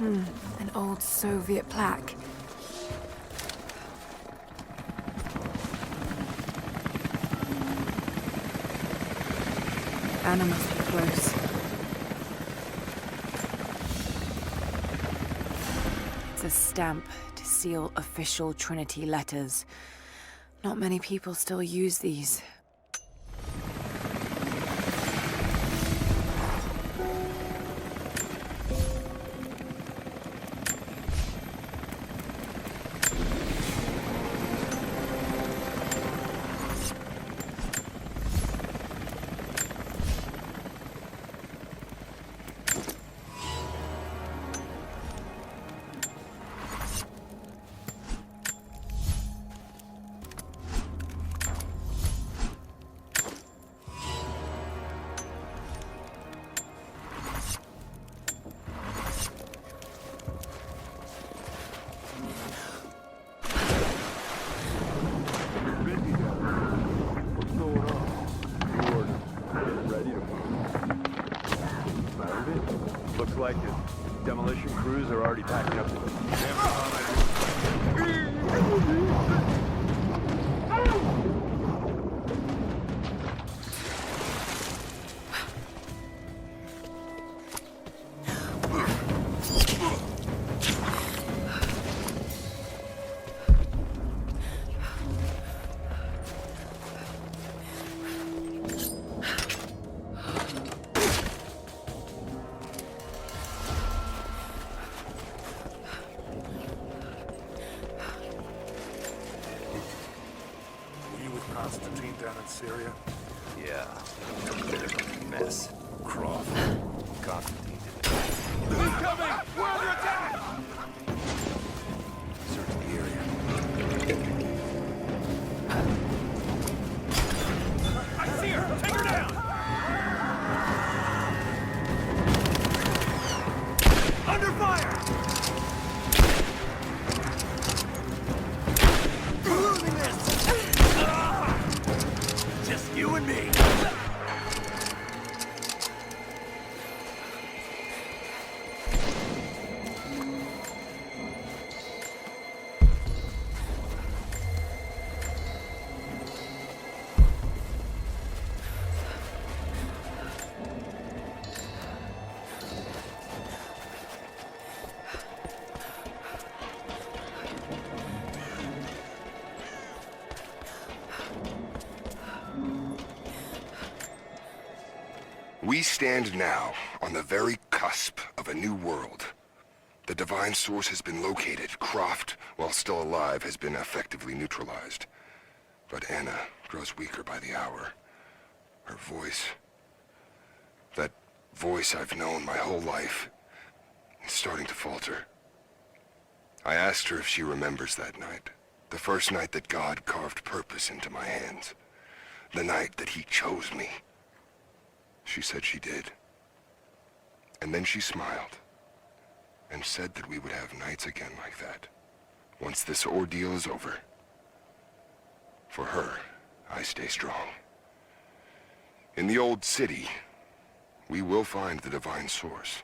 An old Soviet plaque. Anna must be close. It's a stamp to seal official Trinity letters. Not many people still use these. Looks like the demolition crews are already packing up. Constantine down in Syria? Yeah. A bit of a mess. Croft. Constantine did it. Who's coming? We're under attack! Search the area. I see her! Take her down! Under fire! We're losing this! Just you and me. We stand now on the very cusp of a new world. The divine source has been located. Croft, while still alive, has been effectively neutralized. But Anna grows weaker by the hour. Her voice, that voice I've known my whole life, is starting to falter. I asked her if she remembers that night. The first night that God carved purpose into my hands. The night that he chose me. She said she did. And then she smiled and said that we would have nights again like that, once this ordeal is over. For her, I stay strong. In the old city, we will find the divine source.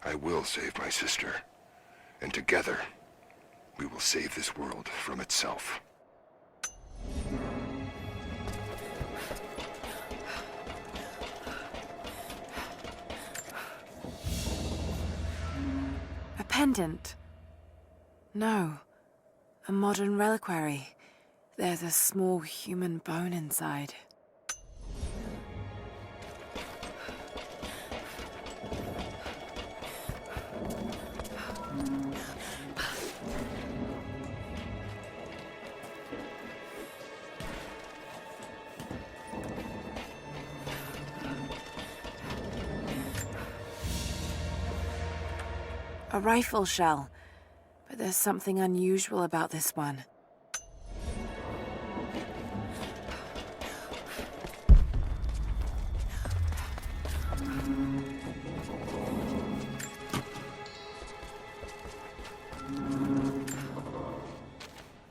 I will save my sister, and together, we will save this world from itself. A pendant? No. A modern reliquary. There's a small human bone inside. A rifle shell, but there's something unusual about this one.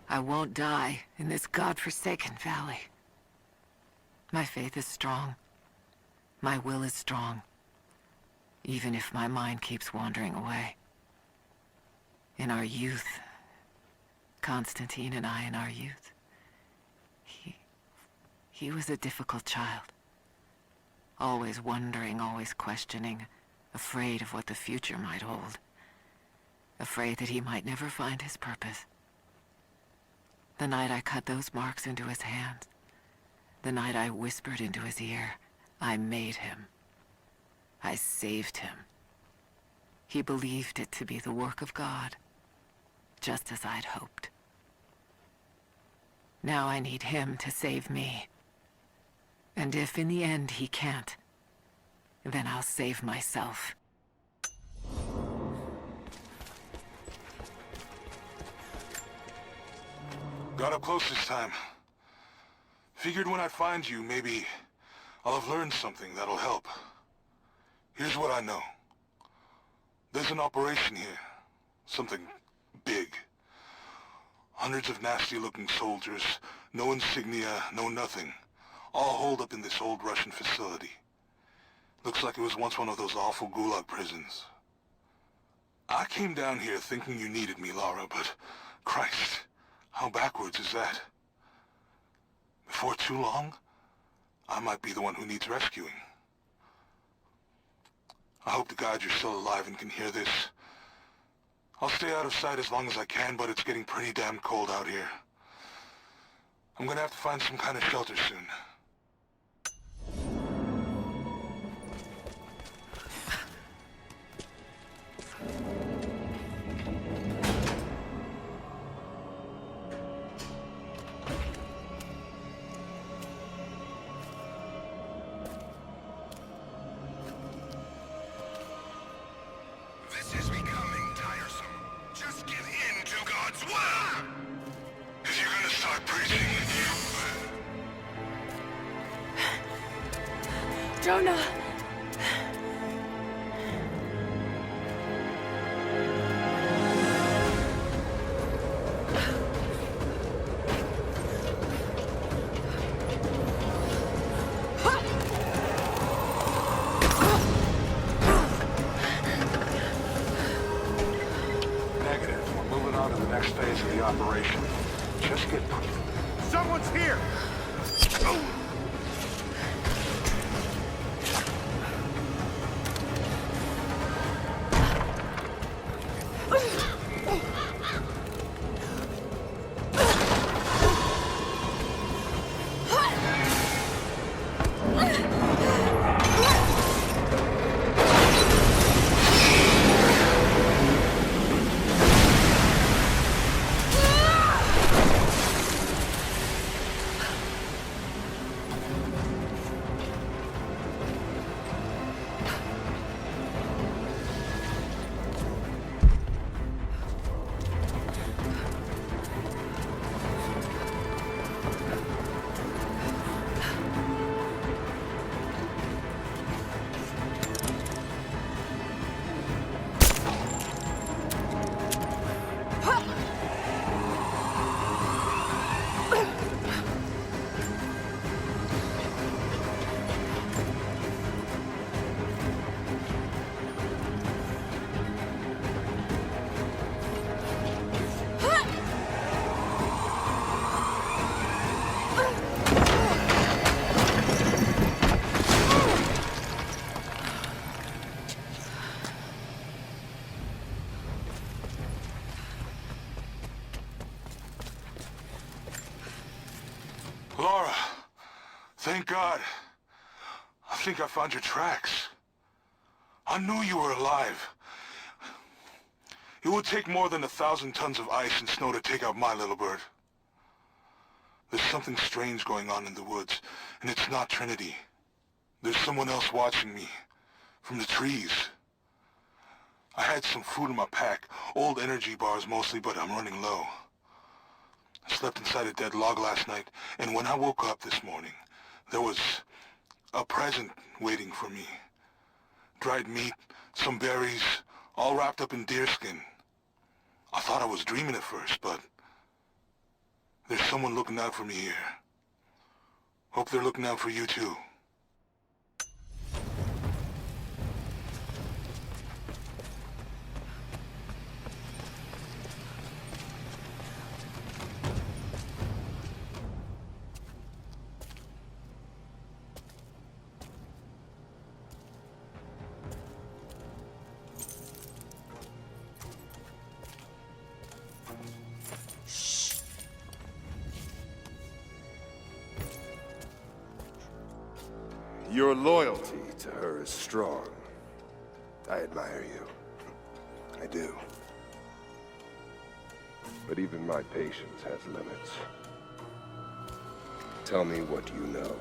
I won't die in this godforsaken valley. My faith is strong. My will is strong. Even if my mind keeps wandering away. In our youth, Constantine and I in our youth, he was a difficult child. Always wondering, always questioning, afraid of what the future might hold. Afraid that he might never find his purpose. The night I cut those marks into his hands, the night I whispered into his ear, I made him. I saved him. He believed it to be the work of God, just as I'd hoped. Now I need him to save me. And if in the end he can't, then I'll save myself. Got up close this time. Figured when I'd find you, maybe I'll have learned something that'll help. Here's what I know. There's an operation here. Something big. Hundreds of nasty-looking soldiers, no insignia, no nothing. All holed up in this old Russian facility. Looks like it was once one of those awful gulag prisons. I came down here thinking you needed me, Lara, but Christ, how backwards is that? Before too long, I might be the one who needs rescuing. I hope to God you're still alive and can hear this. I'll stay out of sight as long as I can, but it's getting pretty damn cold out here. I'm gonna have to find some kind of shelter soon. Jonah! Negative. We're moving on to the next phase of the operation. Just get... Someone's here! Laura, thank God. I think I found your tracks. I knew you were alive. It would take more than 1,000 tons of ice and snow to take out my little bird. There's something strange going on in the woods, and it's not Trinity. There's someone else watching me, from the trees. I had some food in my pack, old energy bars mostly, but I'm running low. I slept inside a dead log last night, and when I woke up this morning, there was a present waiting for me. Dried meat, some berries, all wrapped up in deerskin. I thought I was dreaming at first, but there's someone looking out for me here. Hope they're looking out for you too. Your loyalty to her is strong. I admire you. I do. But even my patience has limits. Tell me what you know.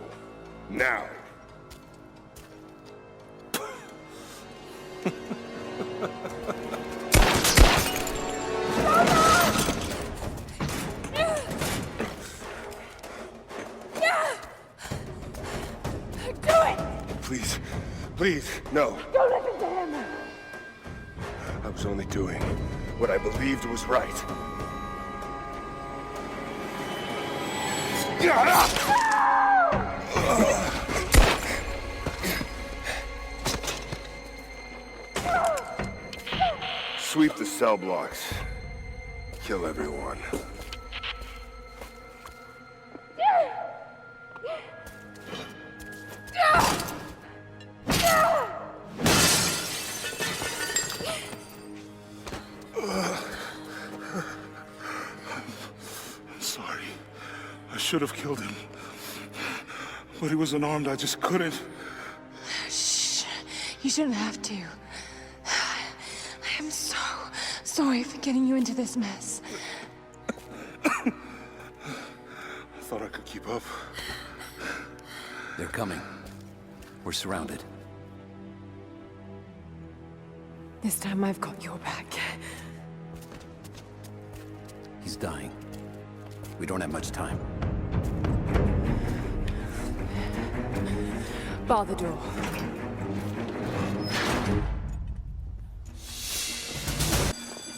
Now! Please, please, no. Don't listen to him! I was only doing what I believed was right. Sweep the cell blocks. Kill everyone. I should have killed him. But he was unarmed, I just couldn't. Shh. You shouldn't have to. I am so sorry for getting you into this mess. I thought I could keep up. They're coming. We're surrounded. This time I've got your back. He's dying. We don't have much time. Bar the door.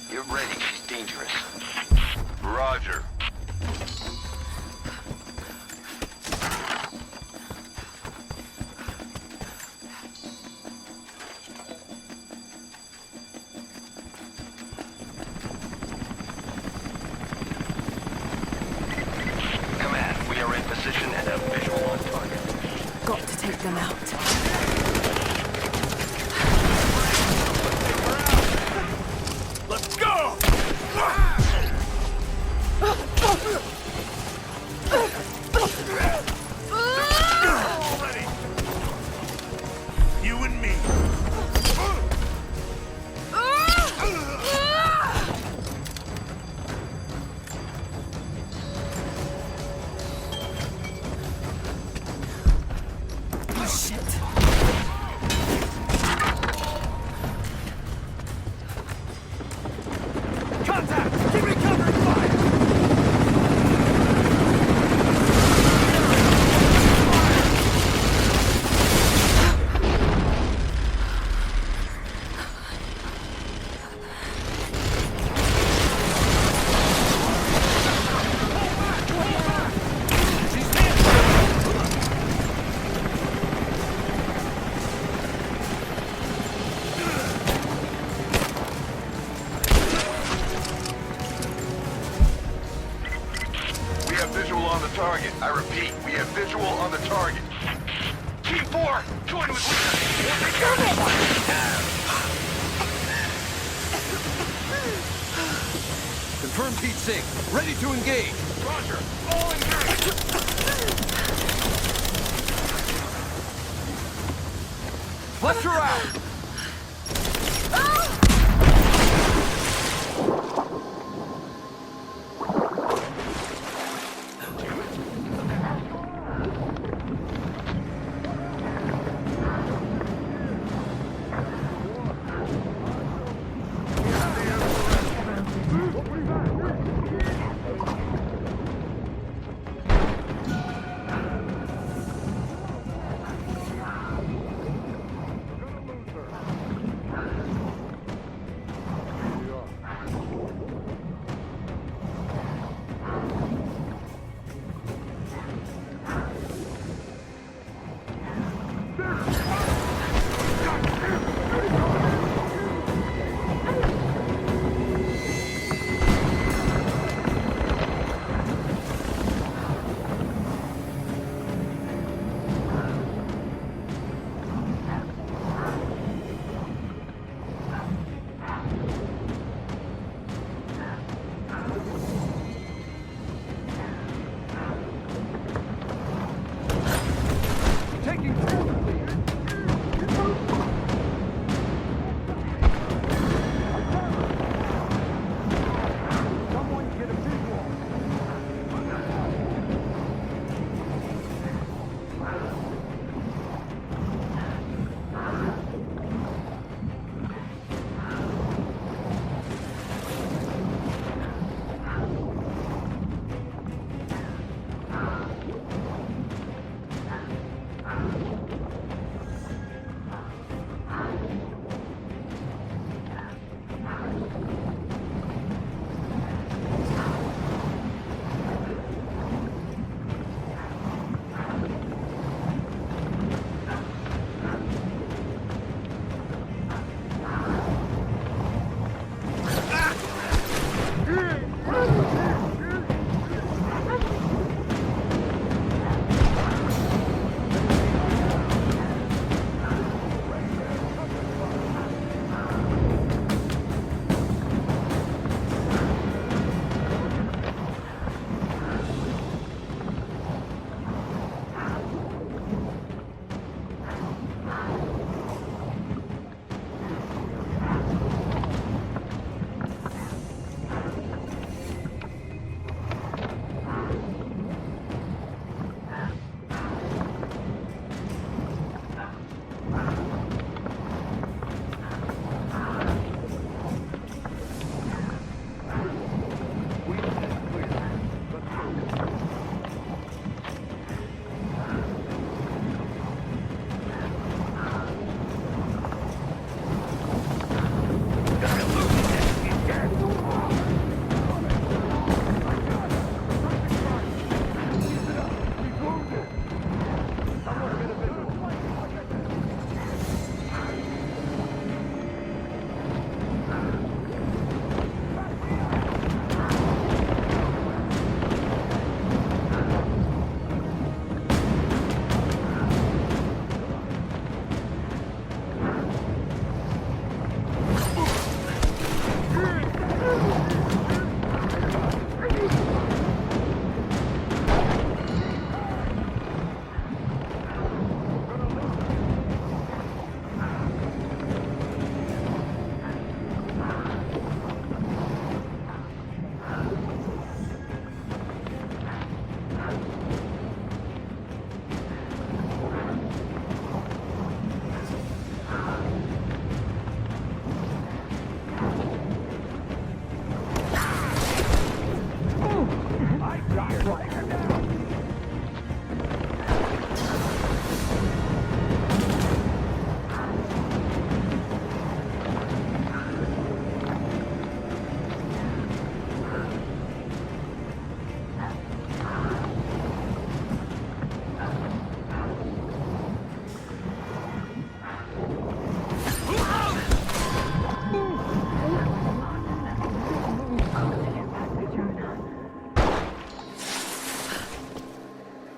Get ready, she's dangerous. Roger. Command, we are in position and have visual on target. Got to take them out. Let's go! Already! You and me. Oh, shit. Contact! Give me cover and fire! We have visual on the target. I repeat, we have visual on the target. Team 4, join with Confirm Pete Singh. Ready to engage. Roger, all engaged. Flush her out!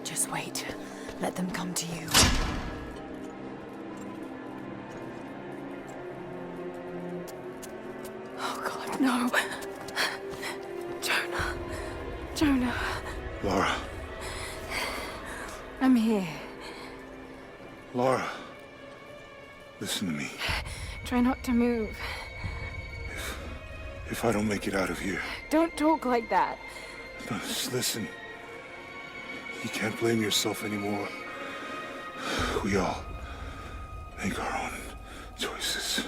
Just wait. Let them come to you. Oh God, no. Jonah. Jonah. Laura. I'm here. Laura. Listen to me. Try not to move. If I don't make it out of here, Don't talk like that. no, just listen. You can't blame yourself anymore. We all make our own choices.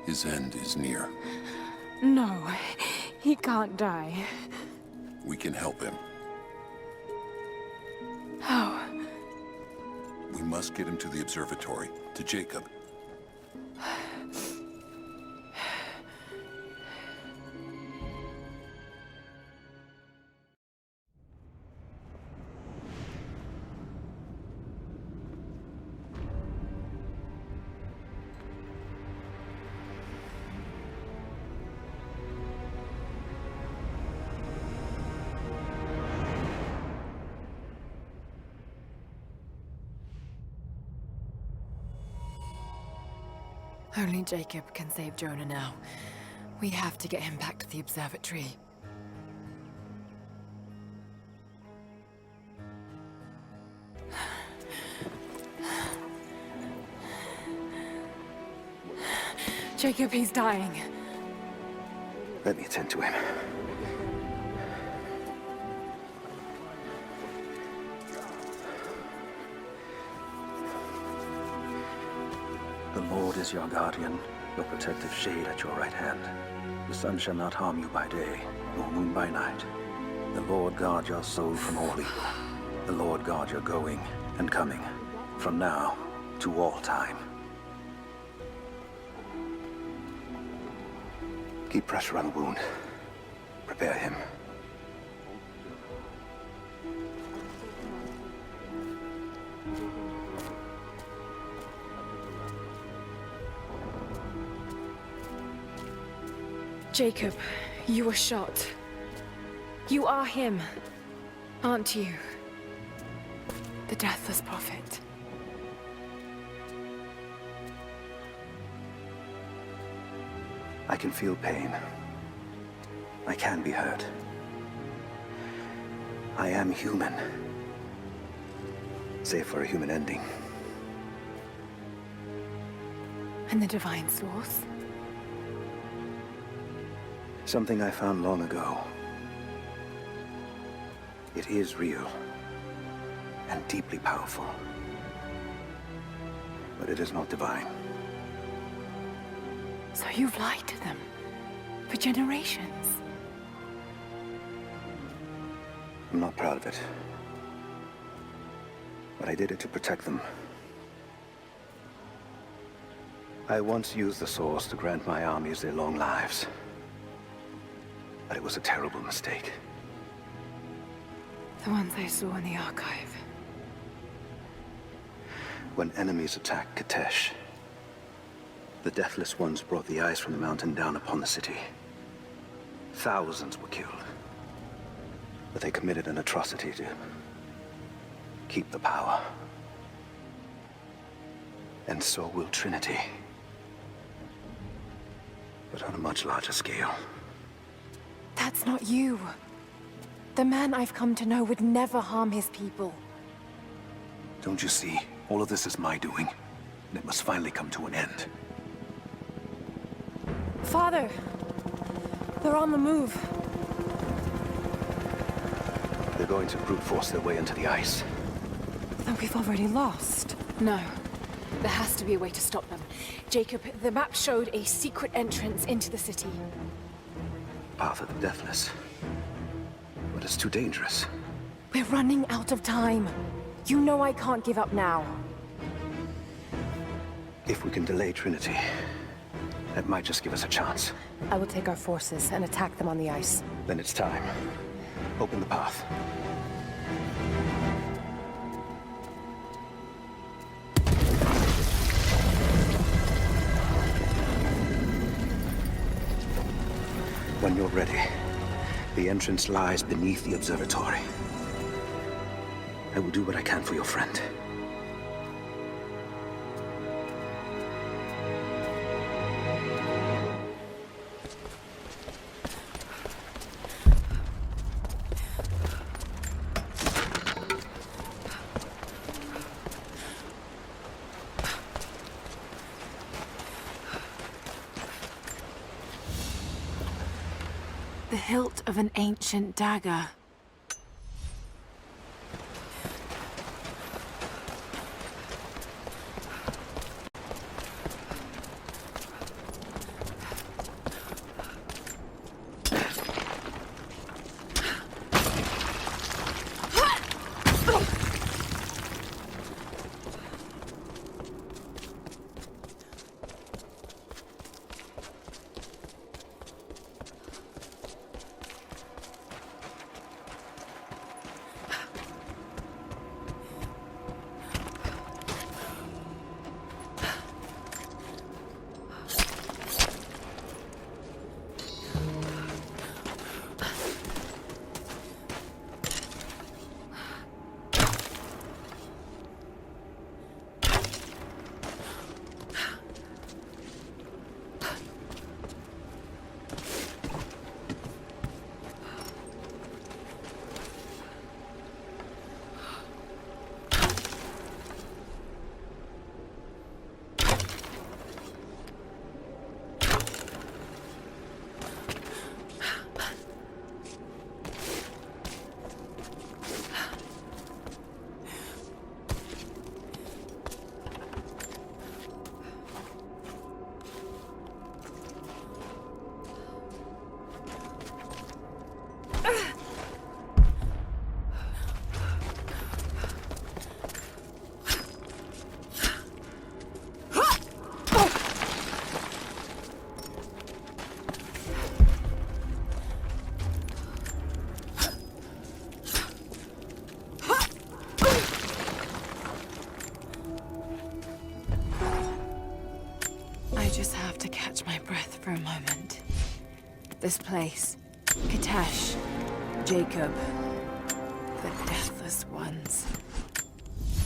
His end is near. No, he can't die. We can help him. How? We must get him to the observatory, to Jacob. Only Jacob can save Jonah now. We have to get him back to the observatory. Jacob, he's dying. Let me attend to him. The Lord is your guardian, your protective shade at your right hand. The sun shall not harm you by day, nor moon by night. The Lord guard your soul from all evil. The Lord guard your going and coming, from now to all time. Keep pressure on the wound. Prepare him. Jacob, you were shot. You are him, aren't you? The deathless prophet. I can feel pain. I can be hurt. I am human. Save for a human ending. And the divine source? Something I found long ago. It is real and deeply powerful. But it is not divine. So you've lied to them for generations. I'm not proud of it. But I did it to protect them. I once used the source to grant my armies their long lives. But it was a terrible mistake. The ones I saw in the archive. When enemies attacked Katesh, the Deathless Ones brought the ice from the mountain down upon the city. Thousands were killed. But they committed an atrocity to keep the power. And so will Trinity. But on a much larger scale. That's not you. The man I've come to know would never harm his people. Don't you see? All of this is my doing. And it must finally come to an end. Father! They're on the move. They're going to brute force their way into the ice. Then we've already lost. No. There has to be a way to stop them. Jacob, the map showed a secret entrance into the city. Path of the Deathless. But it's too dangerous. We're running out of time. You know I can't give up now. If we can delay Trinity, that might just give us a chance. I will take our forces and attack them on the ice. Then it's time. Open the path. When you're ready, the entrance lies beneath the observatory. I will do what I can for your friend. The hilt of an ancient dagger. I just have to catch my breath for a moment. This place, Kitesh, Jacob, the Deathless Ones.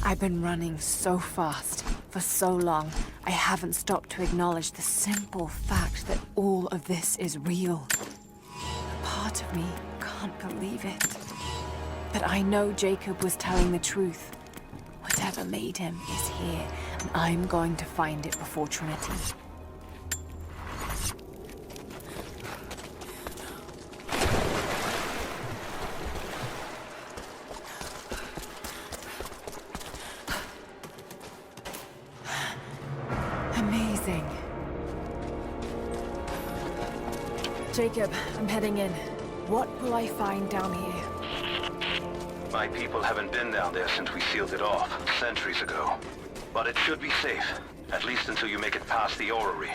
I've been running so fast for so long, I haven't stopped to acknowledge the simple fact that all of this is real. A part of me can't believe it. But I know Jacob was telling the truth. Whatever made him is here, and I'm going to find it before Trinity. Amazing. Jacob, I'm heading in. What will I find down here? My people haven't been down there since we sealed it off, centuries ago. But it should be safe, at least until you make it past the orrery.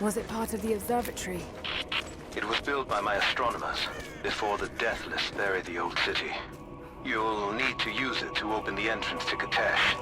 Was it part of the observatory? It was built by my astronomers, before the Deathless buried the old city. You'll need to use it to open the entrance to Kitesh.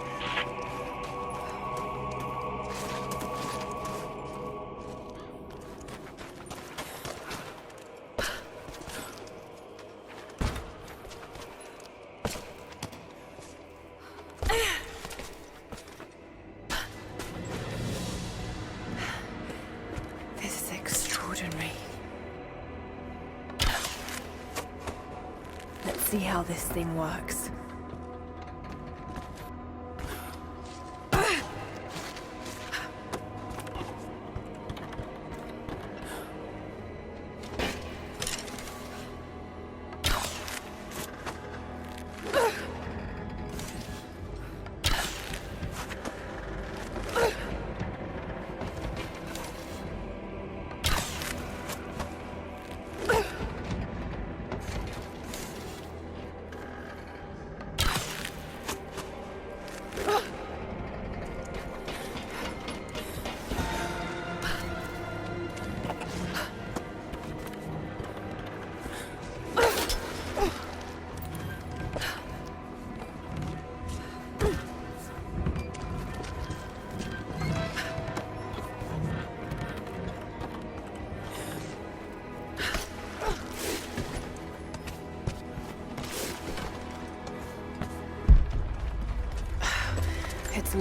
See how this thing works.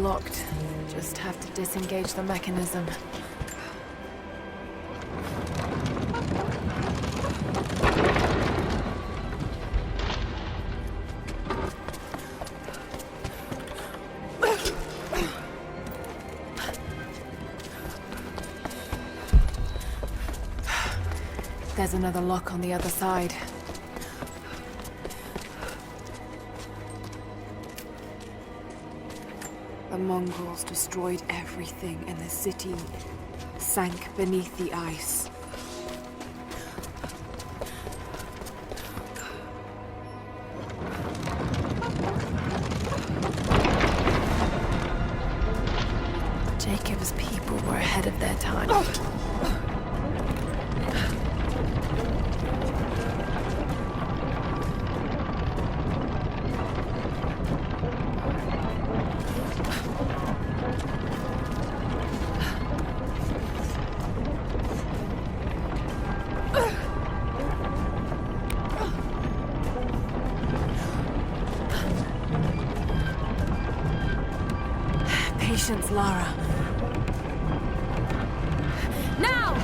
unlocked. Just have to disengage the mechanism. There's another lock on the other side. The Mongols destroyed everything, and the city sank beneath the ice. Jacob's people were ahead of their time. Patience, Lara. Now!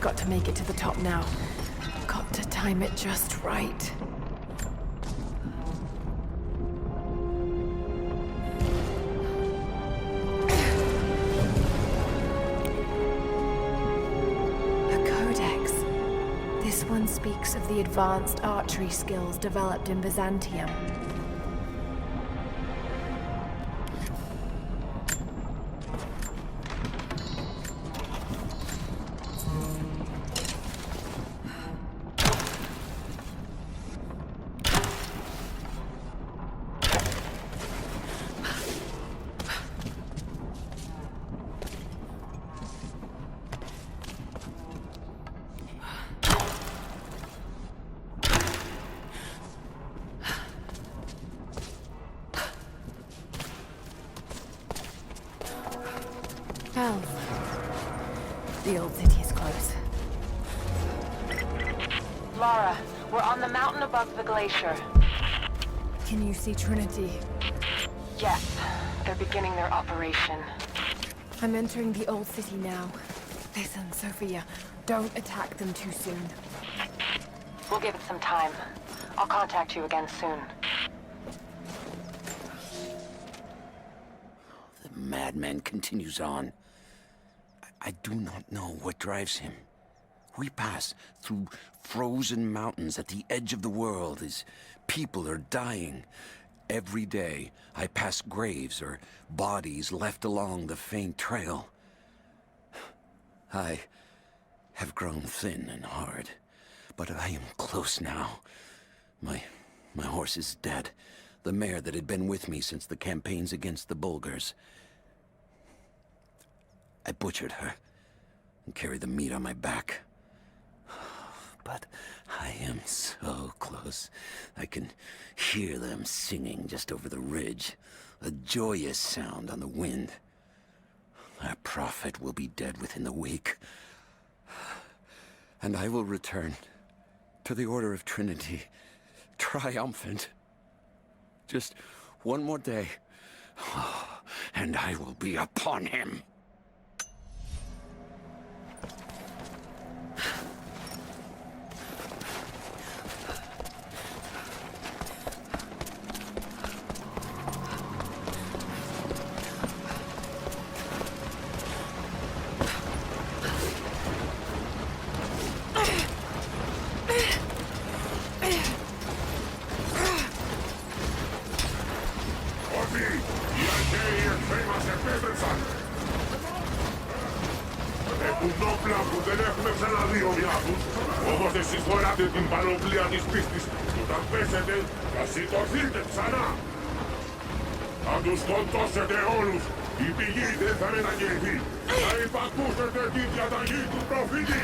Got to make it to the top now. Got to time it just right. A codex. This one speaks of the advanced archery skills developed in Byzantium. Well, the old city is close. Lara, we're on the mountain above the glacier. Can you see Trinity? Yes, they're beginning their operation. I'm entering the old city now. Listen, Sophia, don't attack them too soon. We'll give it some time. I'll contact you again soon. The madman continues on. I do not know what drives him. We pass through frozen mountains at the edge of the world as people are dying. Every day, I pass graves or bodies left along the faint trail. I have grown thin and hard, but I am close now. My horse is dead. The mare that had been with me since the campaigns against the Bulgars. I butchered her and carried the meat on my back. But I am so close. I can hear them singing just over the ridge. A joyous sound on the wind. Our prophet will be dead within the week. And I will return to the Order of Trinity, triumphant. Just one more day, and I will be upon him. έχουμε ξαναδεί ο διάβους. Όμως εσείς φοράτε την πανοπλία της πίστης. Όταν πέσετε, θα σηκωθείτε ξανά. Θα τους σκοτώσετε όλους. Η πηγή δεν θα μετακινηθεί. Θα υπακούσετε την διαταγή του προφήτη.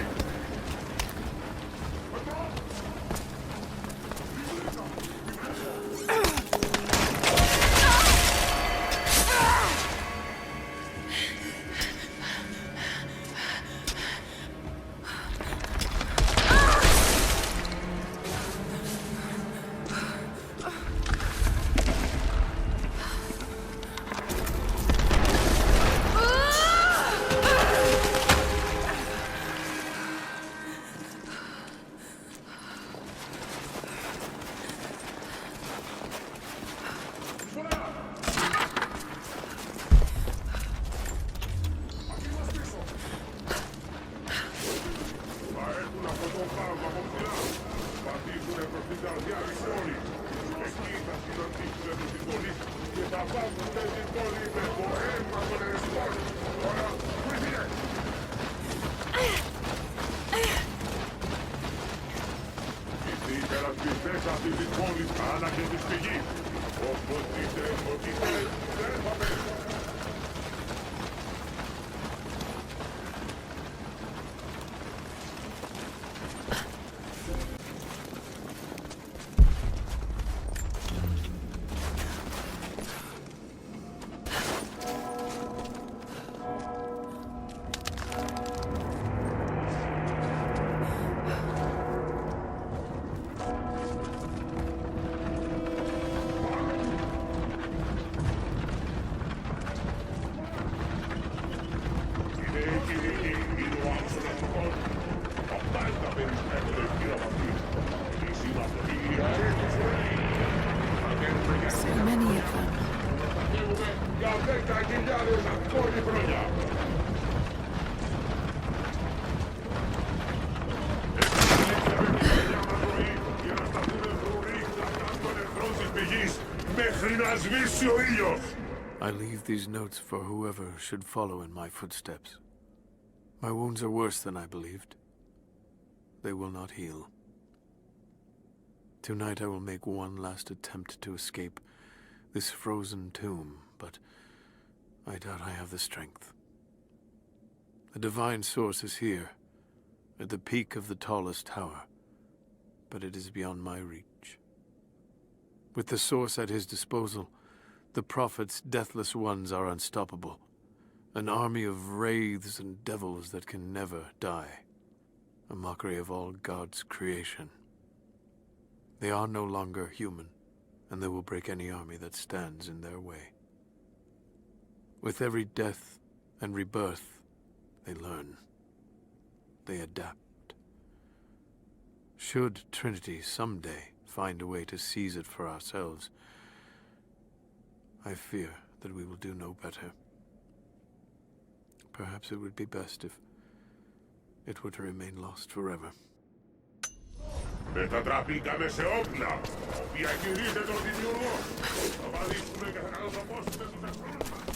I leave these notes for whoever should follow in my footsteps. My wounds are worse than I believed. They will not heal. Tonight I will make one last attempt to escape this frozen tomb, but I doubt I have the strength. The divine source is here, at the peak of the tallest tower, but it is beyond my reach. With the source at his disposal, the Prophet's deathless ones are unstoppable. An army of wraiths and devils that can never die. A mockery of all God's creation. They are no longer human, and they will break any army that stands in their way. With every death and rebirth, they learn. They adapt. Should Trinity someday find a way to seize it for ourselves, I fear that we will do no better. Perhaps it would be best if it were to remain lost forever. Μετατραπήκαμε σε όπλα, οποία κηρύσσεται τον δημιουργό. Θα βαδίσουμε και θα καλωσοπόσουμε τους εχθρούς μας.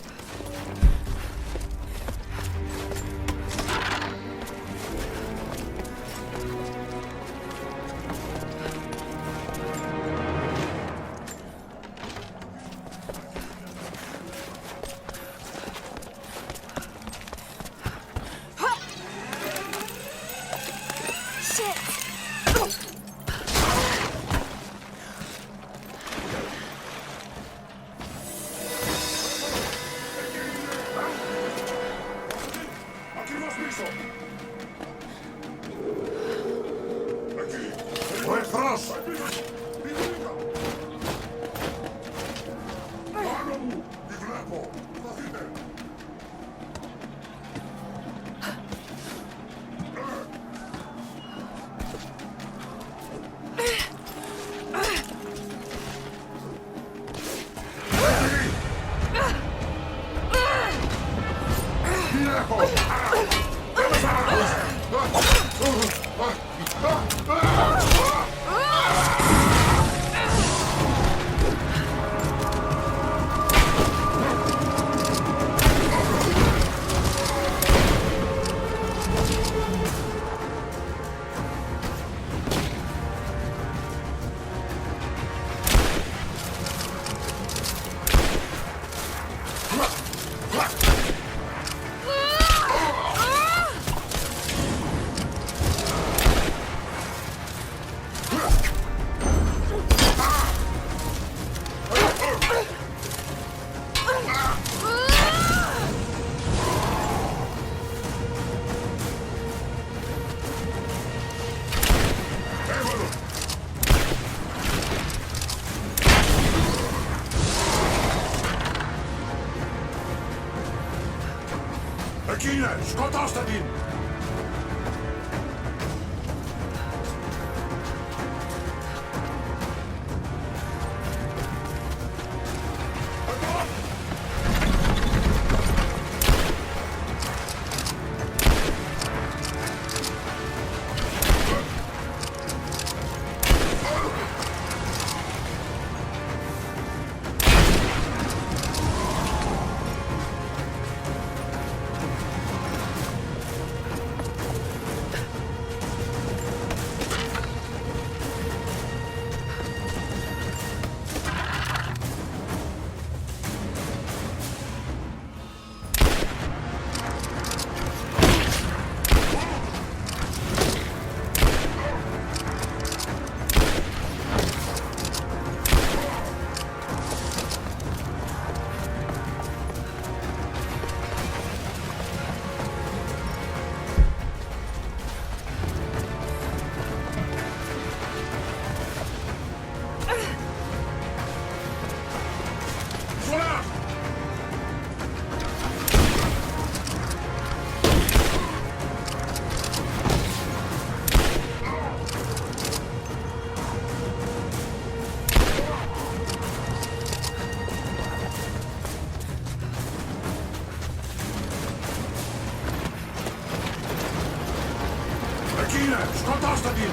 Skotastatin! Skotastatin!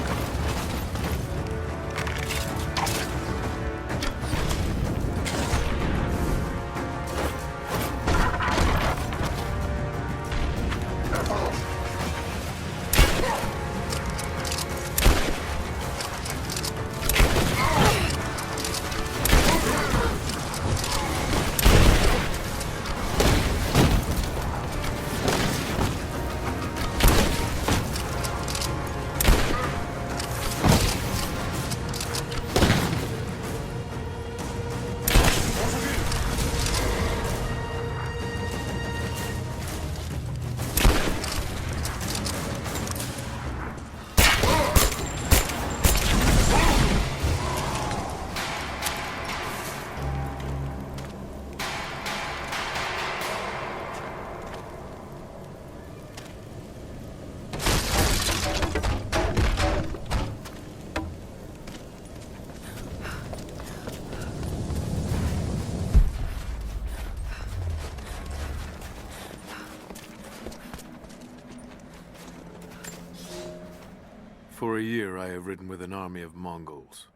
For a year I have ridden with an army of Mongols,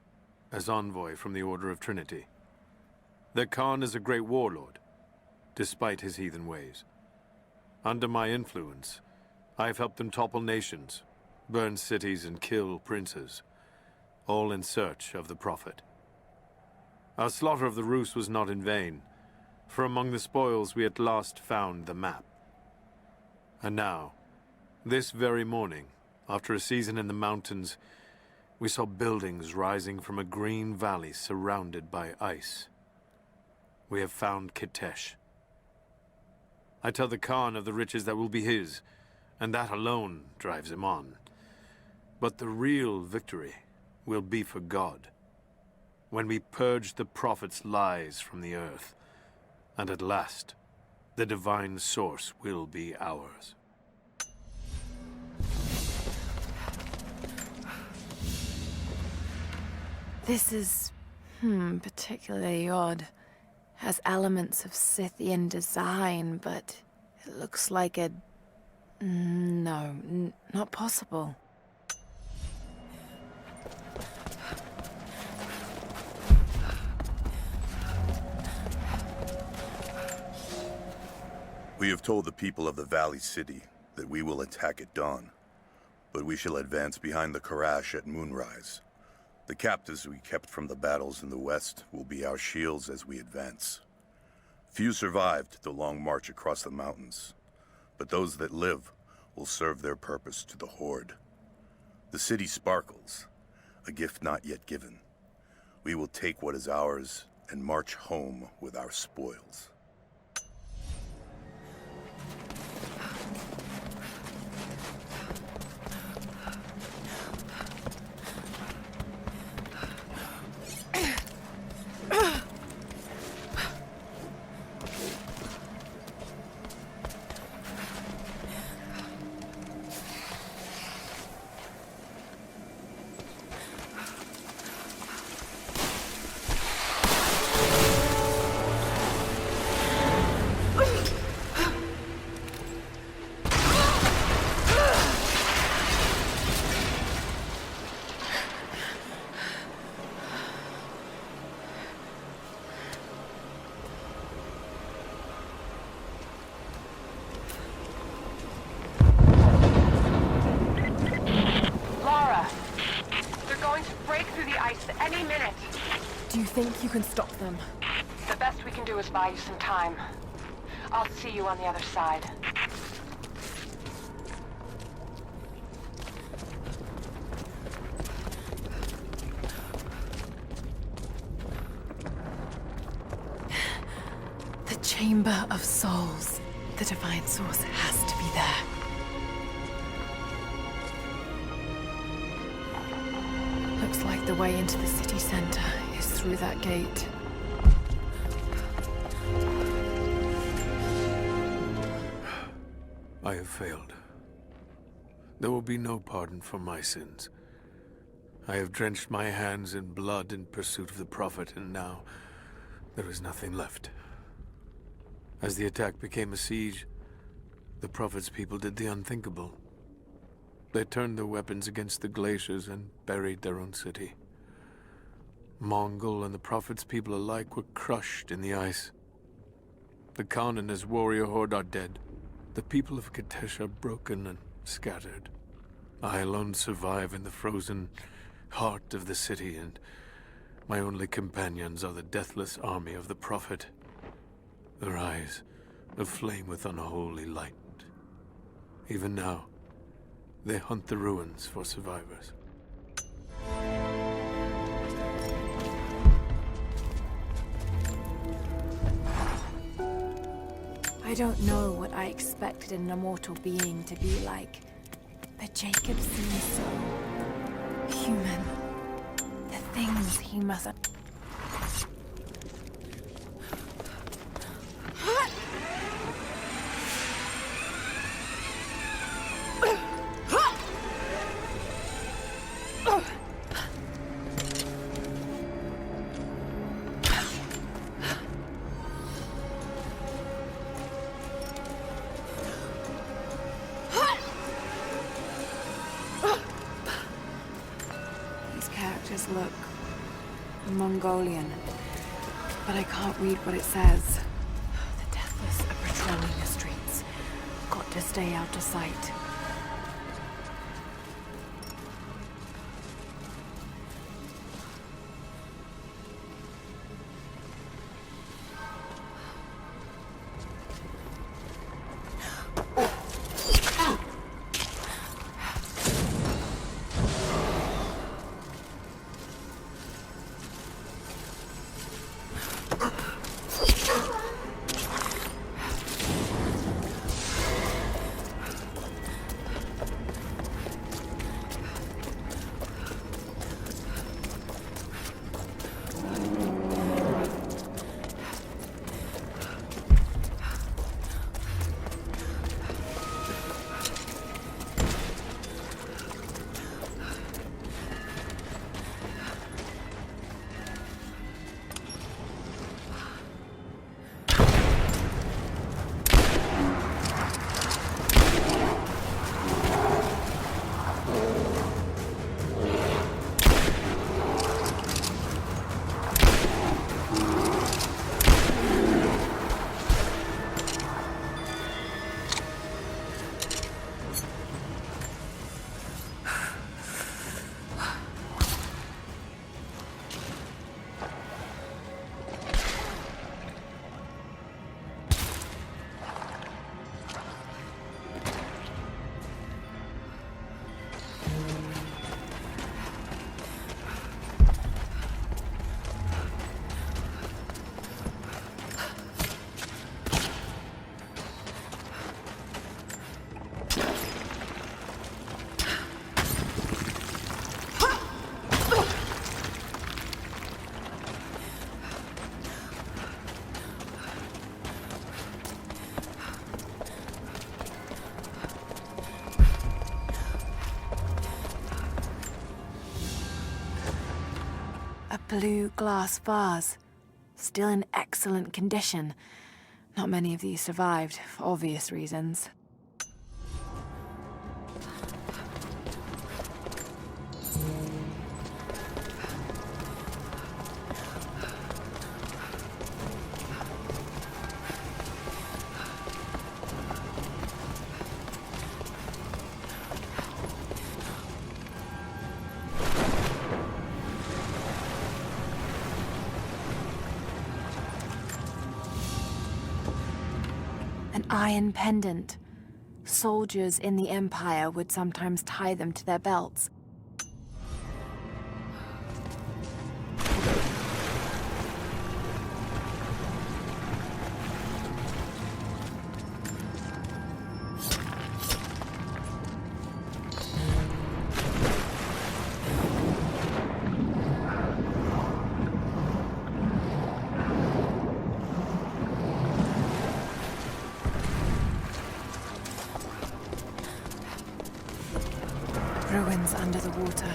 as envoy from the Order of Trinity. Their Khan is a great warlord, despite his heathen ways. Under my influence, I have helped them topple nations, burn cities and kill princes, all in search of the Prophet. Our slaughter of the Rus was not in vain, for among the spoils we at last found the map. And now, this very morning, after a season in the mountains, we saw buildings rising from a green valley surrounded by ice. We have found Kitesh. I tell the Khan of the riches that will be his, and that alone drives him on. But the real victory will be for God, when we purge the Prophet's lies from the earth, and at last, the divine source will be ours. This is, particularly odd. Has elements of Scythian design, but it looks like a... No, not possible. We have told the people of the Valley City that we will attack at dawn, but we shall advance behind the Karash at moonrise. The captives we kept from the battles in the west will be our shields as we advance. Few survived the long march across the mountains, but those that live will serve their purpose to the Horde. The city sparkles, a gift not yet given. We will take what is ours and march home with our spoils. break through the ice any minute. Do you think you can stop them? The best we can do is buy you some time. I'll see you on the other side. The Chamber of Souls. The Divine Source has to be there. Looks like the way into the city center is through that gate. I have failed. There will be no pardon for my sins. I have drenched my hands in blood in pursuit of the Prophet, and now there is nothing left. As the attack became a siege, the Prophet's people did the unthinkable. They turned their weapons against the glaciers and buried their own city. Mongol and the Prophet's people alike were crushed in the ice. The Khan and his warrior horde are dead. The people of Katesh are broken and scattered. I alone survive in the frozen heart of the city, and my only companions are the deathless army of the Prophet. Their eyes aflame with unholy light. Even now, they hunt the ruins for survivors. I don't know what I expected an immortal being to be like, but Jacob seems so human. The things he must... look Mongolian, but I can't read what it says. The deathless are patrolling the streets. Got to stay out of sight. Blue glass vase, still in excellent condition. Not many of these survived, for obvious reasons. iron pendant. Soldiers in the Empire would sometimes tie them to their belts. Ruins under the water.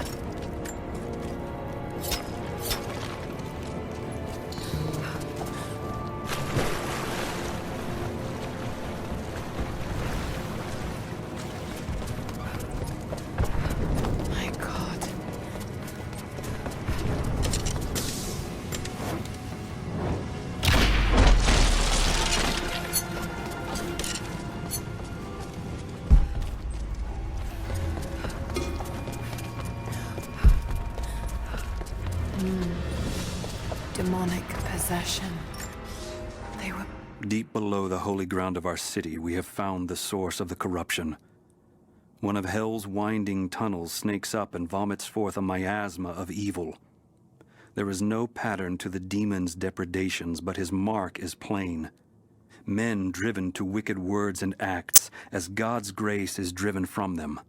My God. Demonic possession. They were... Deep below the holy ground of our city, we have found the source of the corruption. One of hell's winding tunnels snakes up and vomits forth a miasma of evil. There is no pattern to the demon's depredations, but his mark is plain. Men driven to wicked words and acts, as God's grace is driven from them.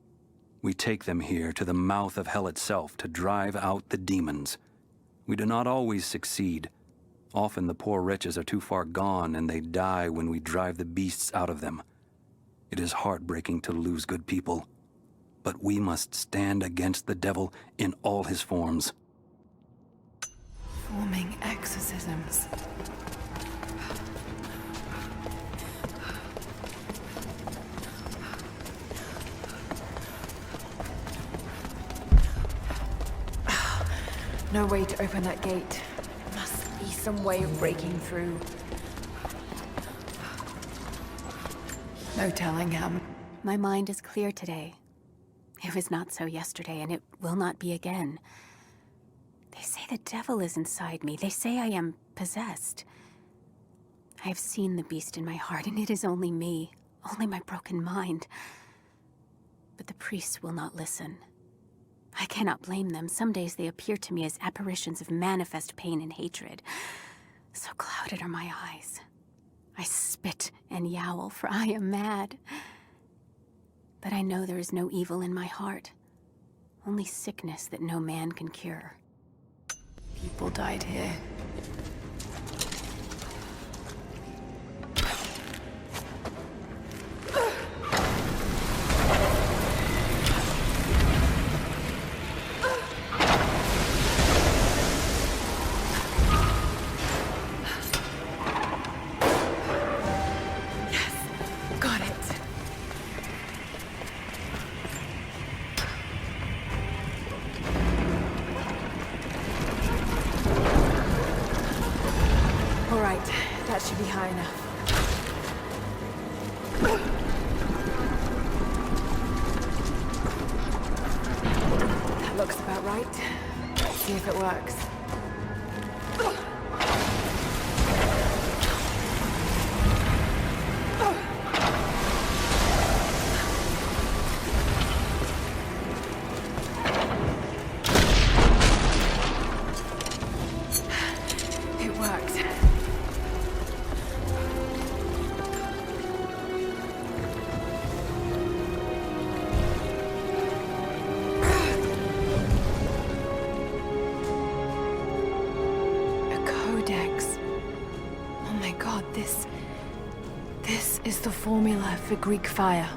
We take them here to the mouth of hell itself to drive out the demons. We do not always succeed. Often the poor wretches are too far gone and they die when we drive the beasts out of them. It is heartbreaking to lose good people, but we must stand against the devil in all his forms. Forming exorcisms. No way to open that gate. Must be some way of breaking through. No telling how. My mind is clear today. It was not so yesterday, and it will not be again. They say the devil is inside me. They say I am possessed. I have seen the beast in my heart, and it is only me, only my broken mind. But the priests will not listen. I cannot blame them. Some days they appear to me as apparitions of manifest pain and hatred. So clouded are my eyes. I spit and yowl, for I am mad. But I know there is no evil in my heart. Only sickness that no man can cure. People died here. That should be high enough. That looks about right. Let's see if it works. It worked. This is the formula for Greek fire.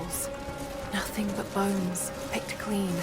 walls. Nothing but bones, picked clean.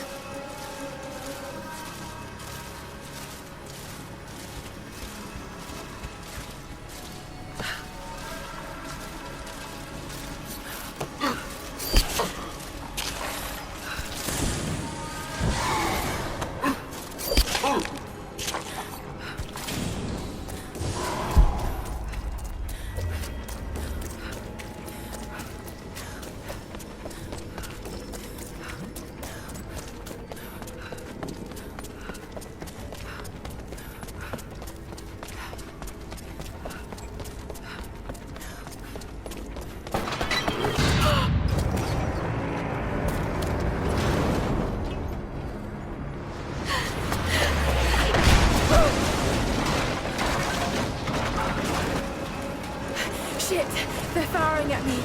Shit! They're firing at me!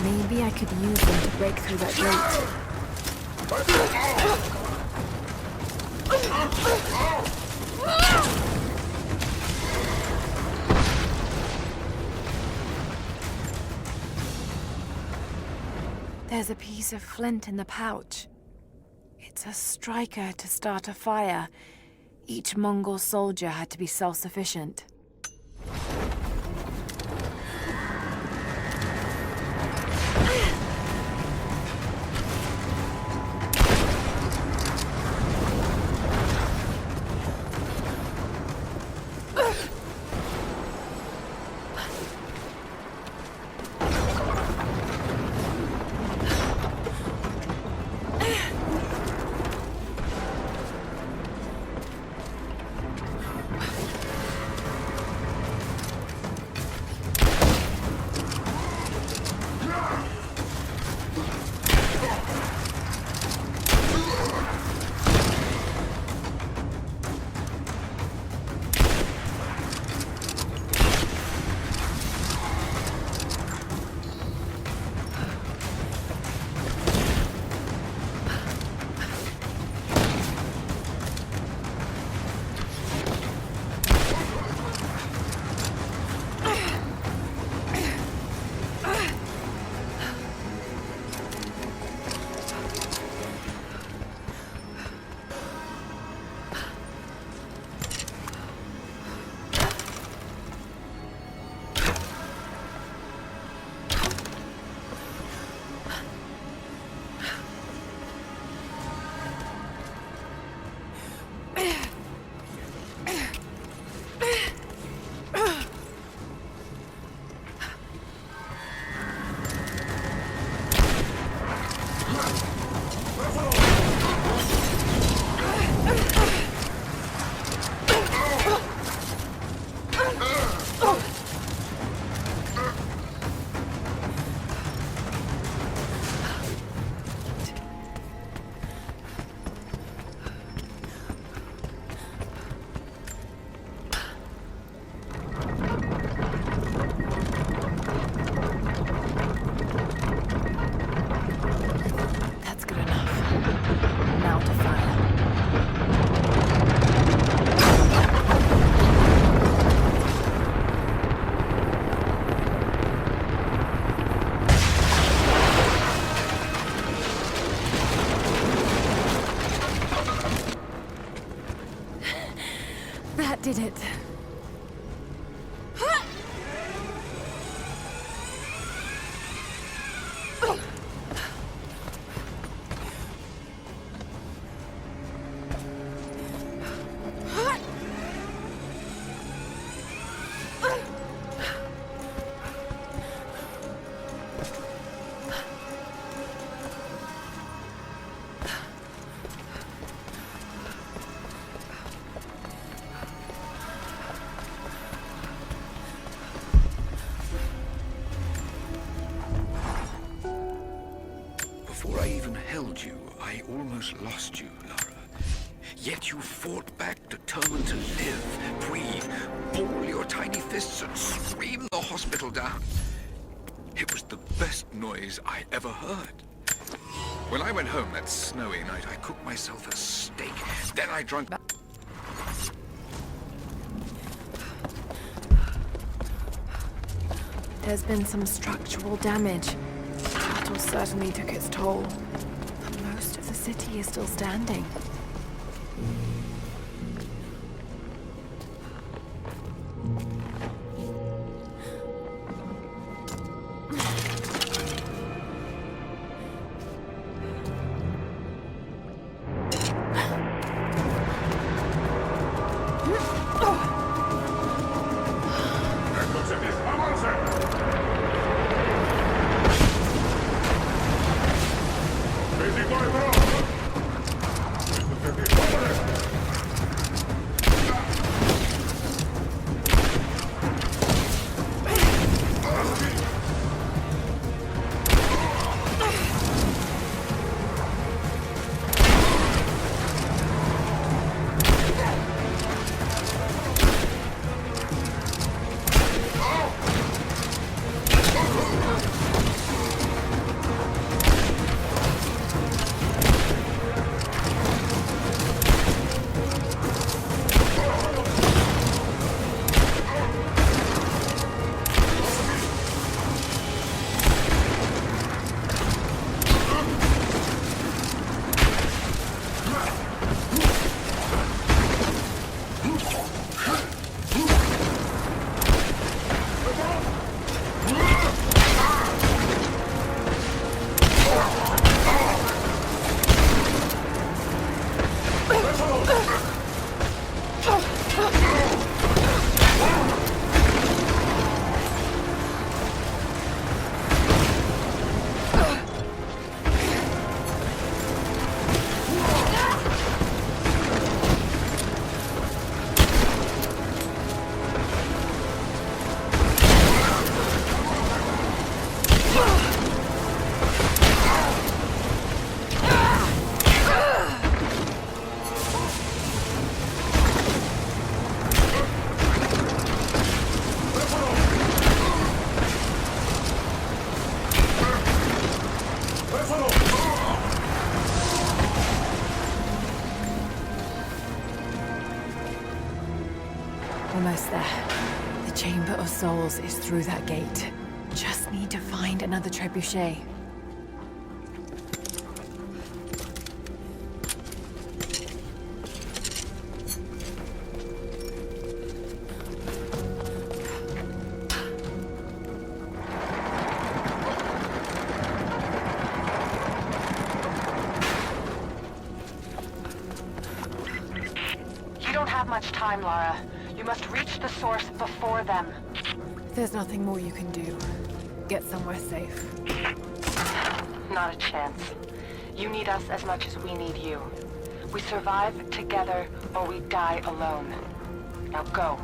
Maybe I could use them to break through that gate. There's a piece of flint in the pouch. It's a striker to start a fire. Each Mongol soldier had to be self-sufficient. Did it. Before I even held you, I almost lost you, Lara. Yet you fought back, determined to live, breathe, ball your tiny fists and scream the hospital down. It was the best noise I ever heard. When I went home that snowy night, I cooked myself a steak. Then I drank... There's been some structural damage. Battle certainly took its toll. But most of the city is still standing. Almost there. The Chamber of Souls is through that gate. Just need to find another trebuchet. You don't have much time, Lara. You must reach the source before them. There's nothing more you can do. Get somewhere safe. Not a chance. You need us as much as we need you. We survive together or we die alone. Now go.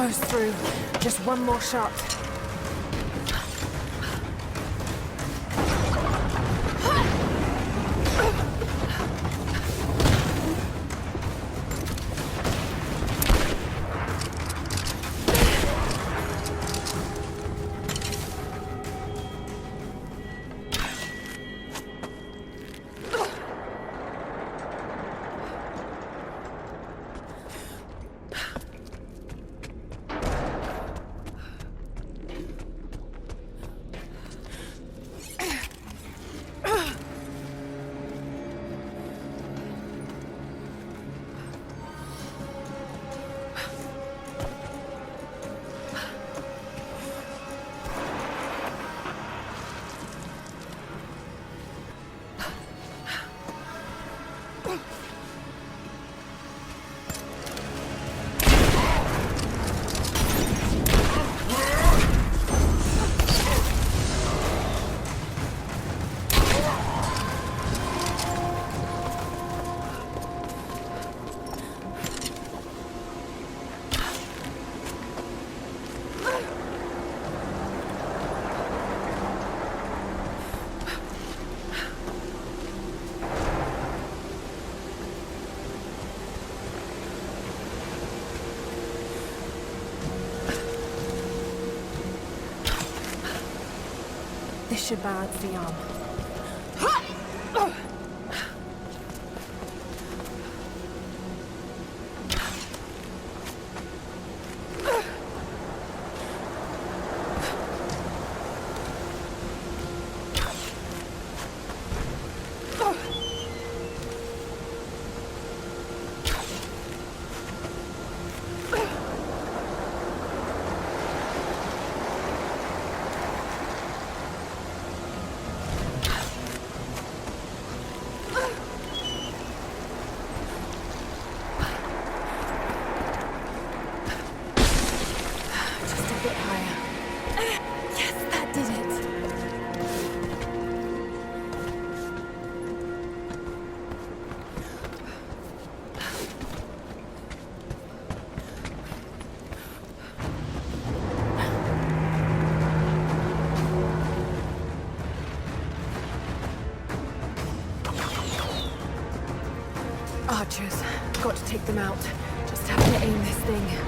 Almost through. Just one more shot. This should balance the arm. Archers. Got to take them out. Just have to aim this thing.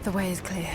The way is clear.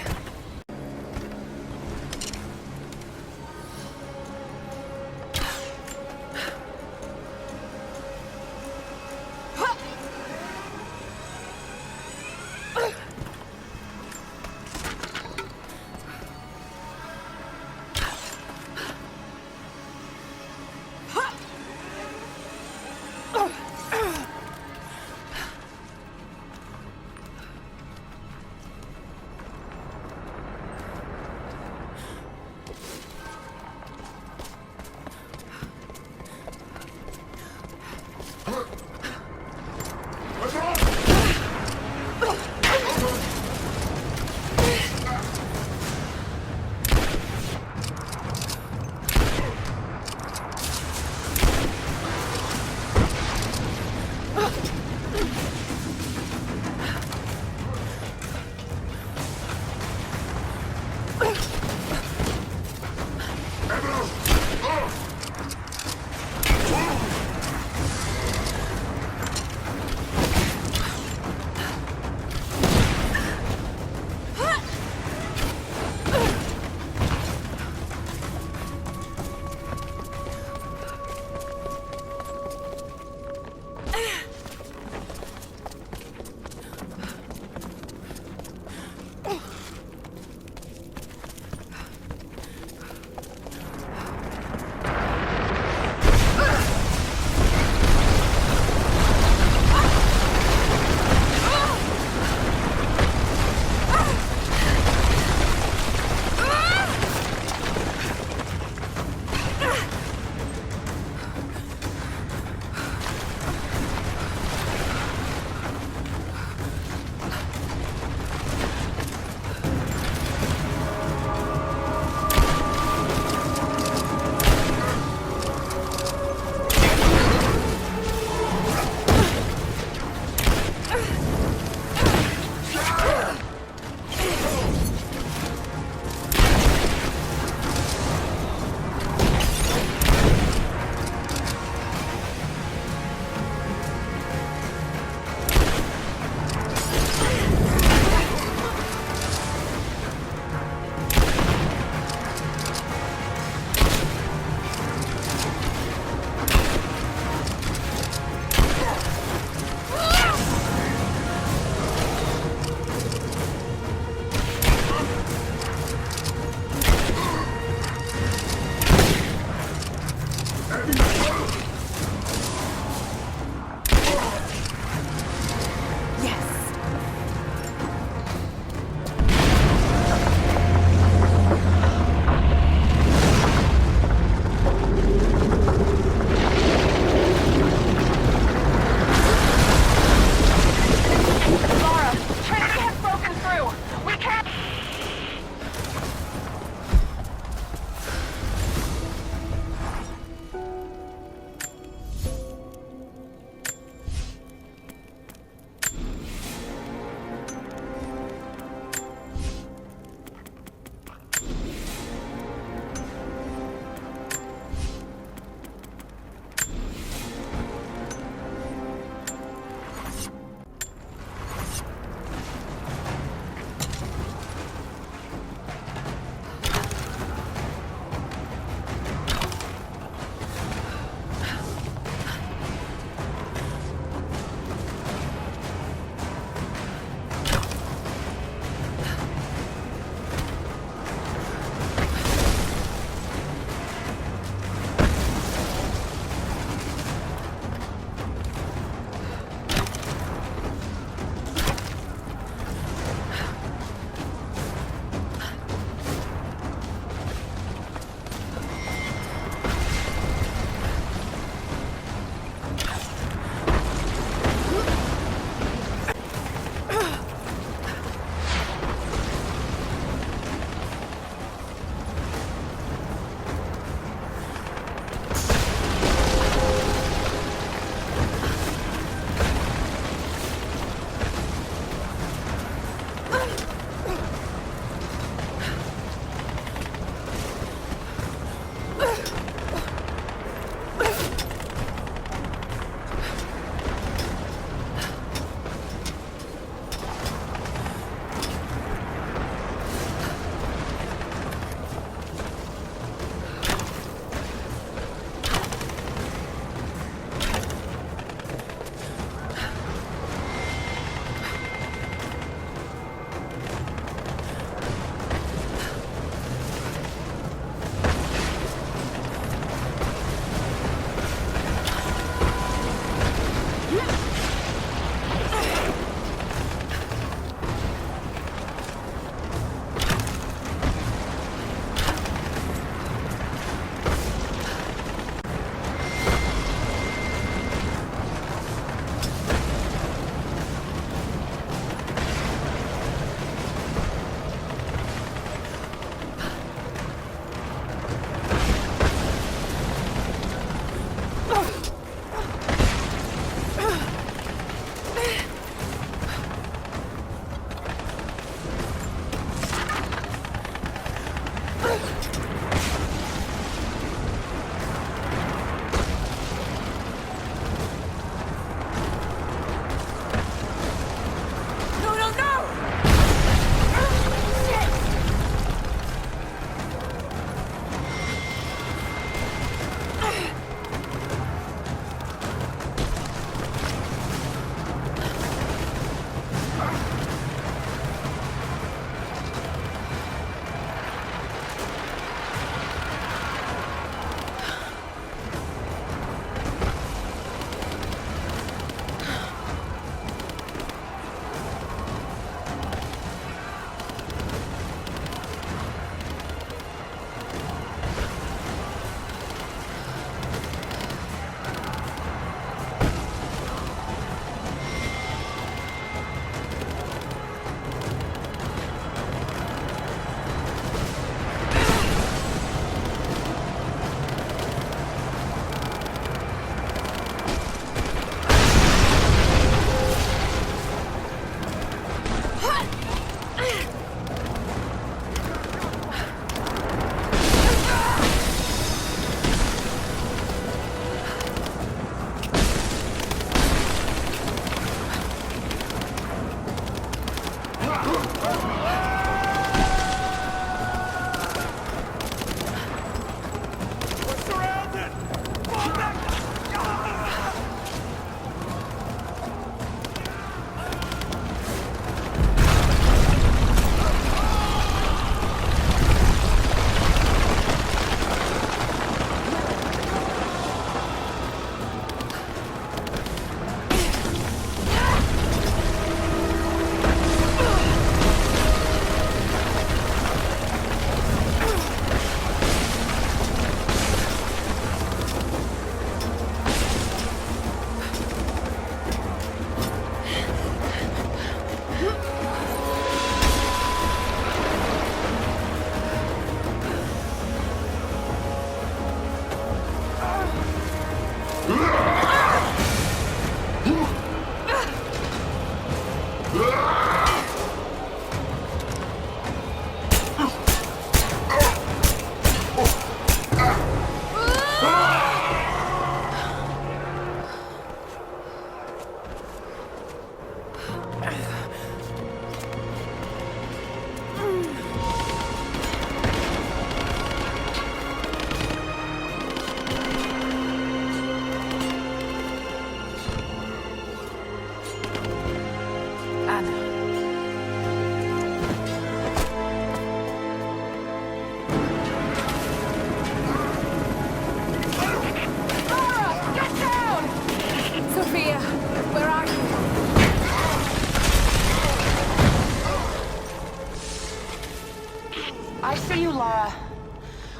I see you, Lara.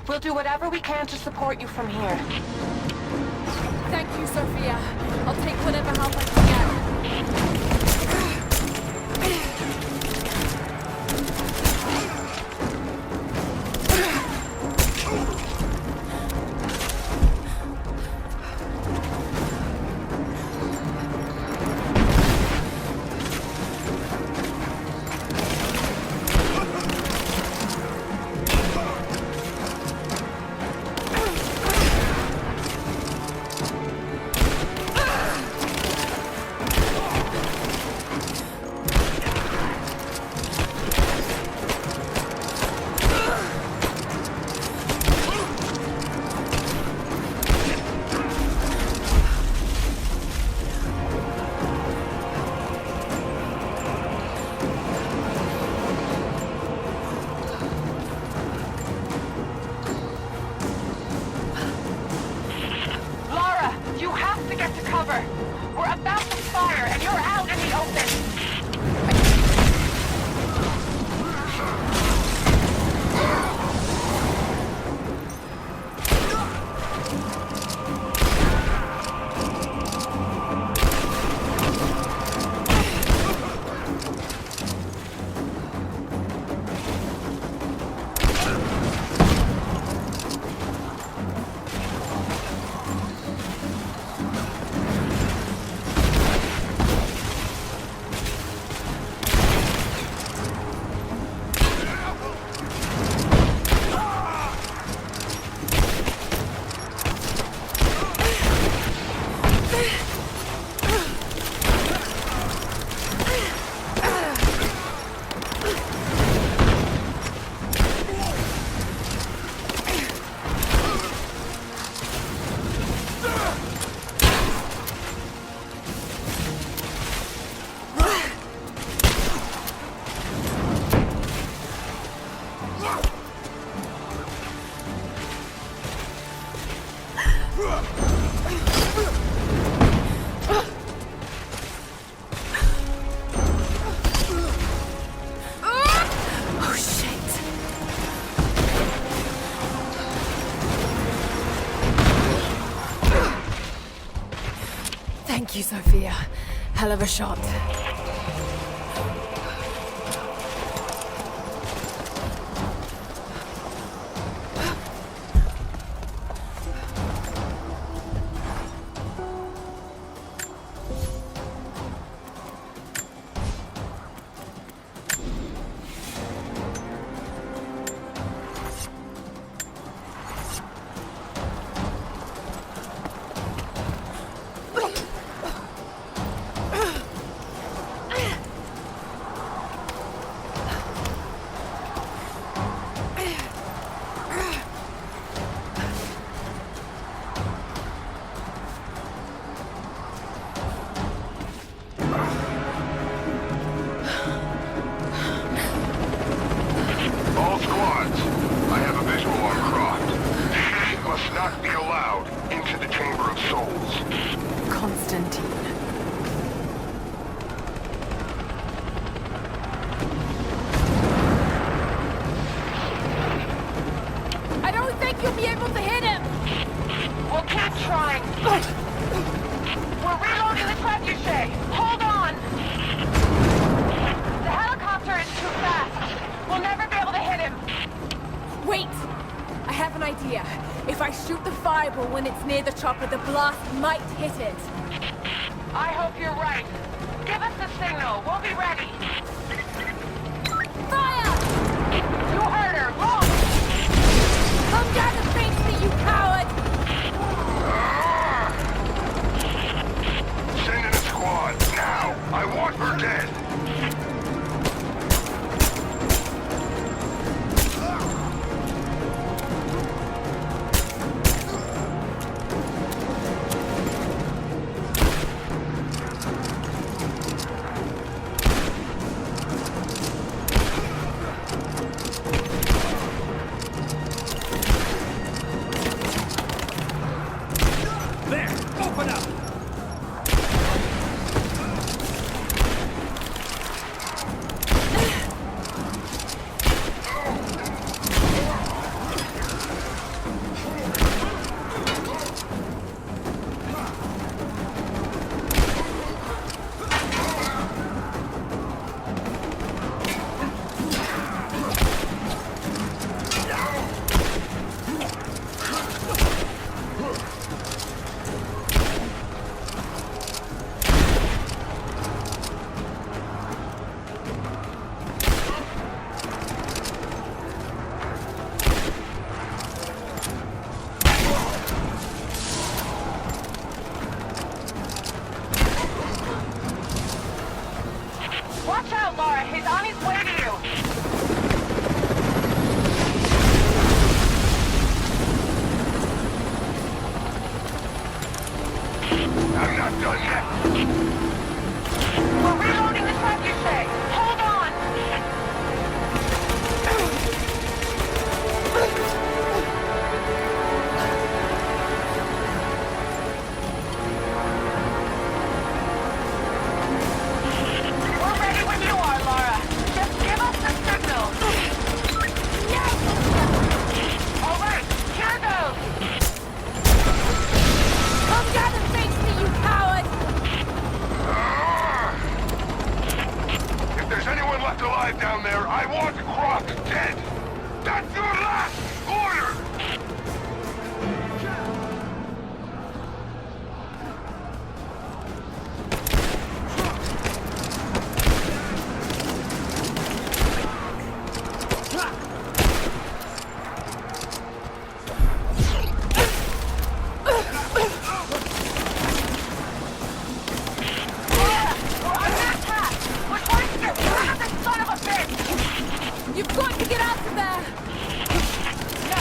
We'll do whatever we can to support you from here. Thank you, Sophia. I'll take whatever help I can get. Thank you, Sophia. Hell of a shot. If I shoot the fireball when it's near the chopper, the blast might hit it. I hope you're right. Give us the signal. We'll be ready. Fire! You heard her. Look! Come down and face me, you coward! Send in a squad, now! I want her dead! Watch out, Laura. He's on his way to you. I'm not done yet! We're reloading the truck, you say? Hold on! We're ready when you are, Laura. Just give us the signal. Yes! All right, here goes! Come down and face me, you coward! If there's anyone left alive down there, I want Croc dead! That's your last order! You've got to get out of there! No,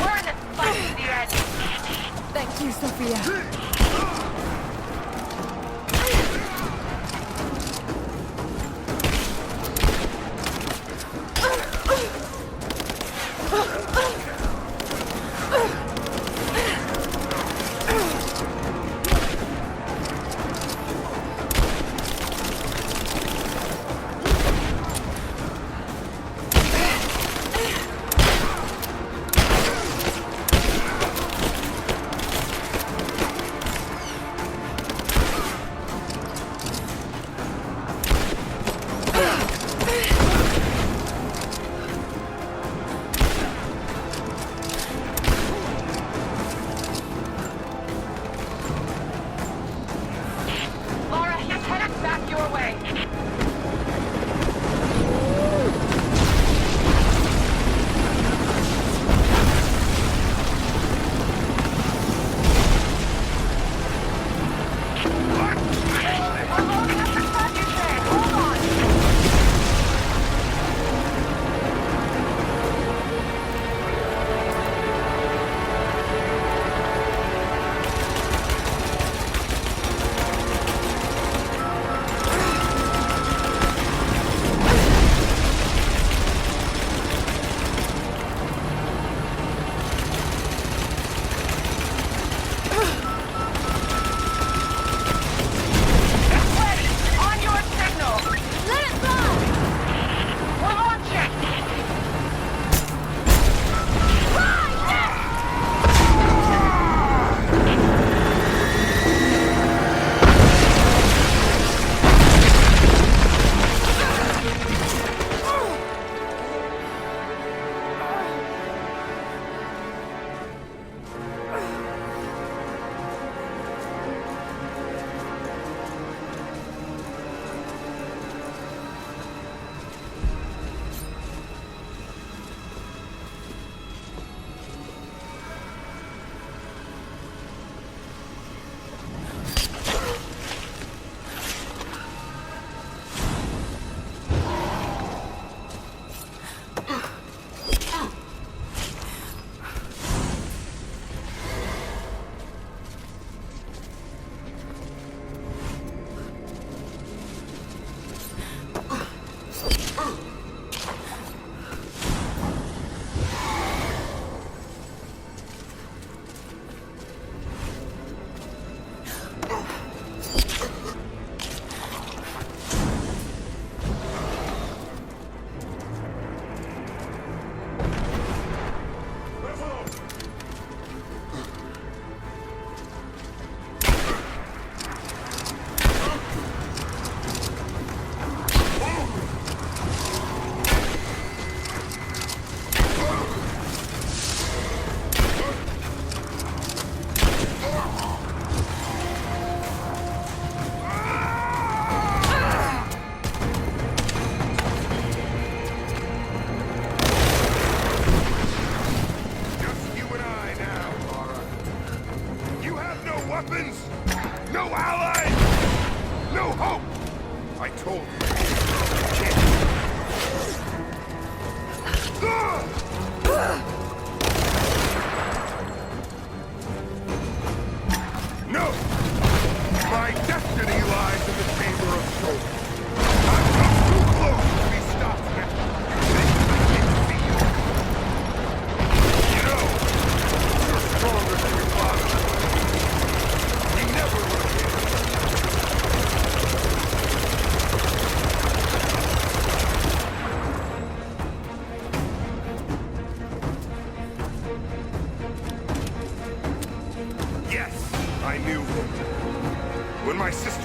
we're in this fight to the end. Thank you, Sophia.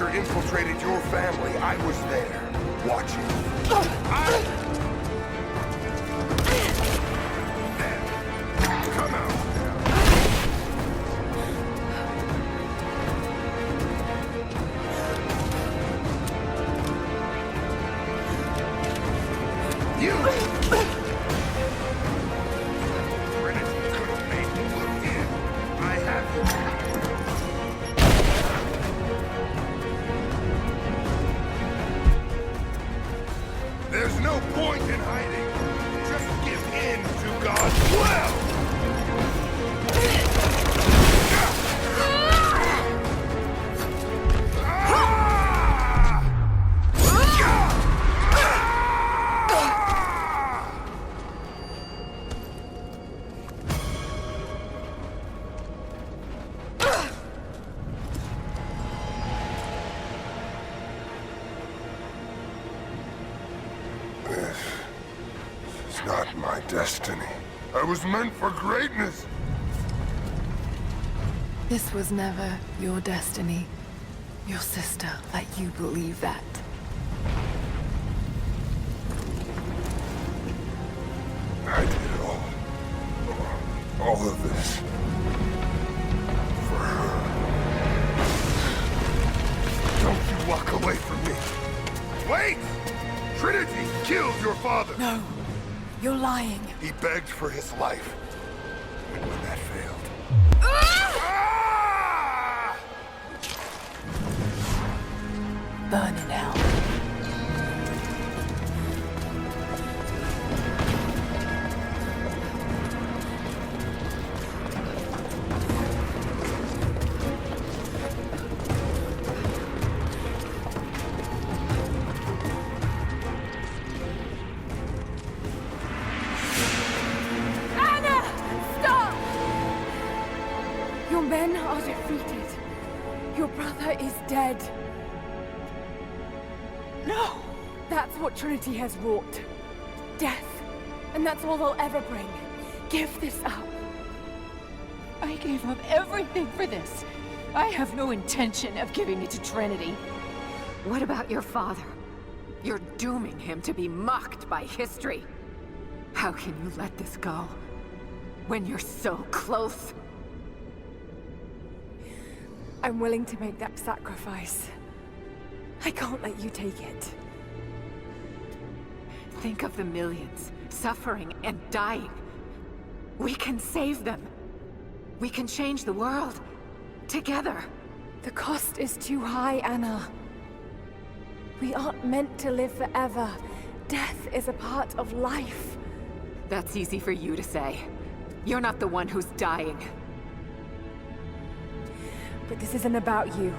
monster infiltrated your family, I was there, watching. Come out. You! Trinity could have made me look in. I have you. There's no point in hiding. Just give in to God's will! This is not my destiny. I was meant for greatness. This was never your destiny. Your sister let you believe that. I did it all of this for her. Don't you walk away from me. Wait! Trinity killed your father! No, you're lying. He begged for his life. And when that failed... Burn in hell. Your men are defeated. Your brother is dead. No! That's what Trinity has wrought. Death. And that's all they'll ever bring. Give this up. I gave up everything for this. I have no intention of giving it to Trinity. What about your father? You're dooming him to be mocked by history. How can you let this go? When you're so close? I'm willing to make that sacrifice. I can't let you take it. Think of the millions suffering and dying. We can save them. We can change the world. Together. The cost is too high, Anna. We aren't meant to live forever. Death is a part of life. That's easy for you to say. You're not the one who's dying. But this isn't about you.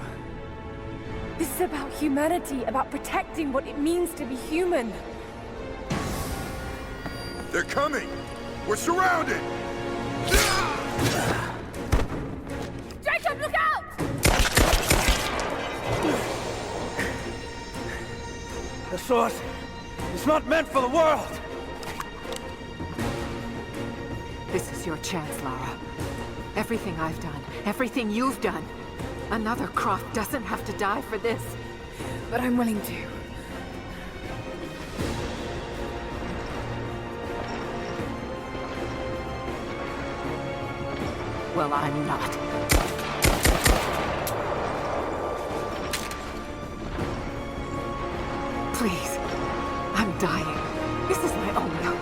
This is about humanity, about protecting what it means to be human. They're coming! We're surrounded! Jacob, look out! The sword is not meant for the world! This is your chance, Lara. Everything I've done, everything you've done. Another Croft doesn't have to die for this. But I'm willing to. Well, I'm not. Please. I'm dying. This is my only hope.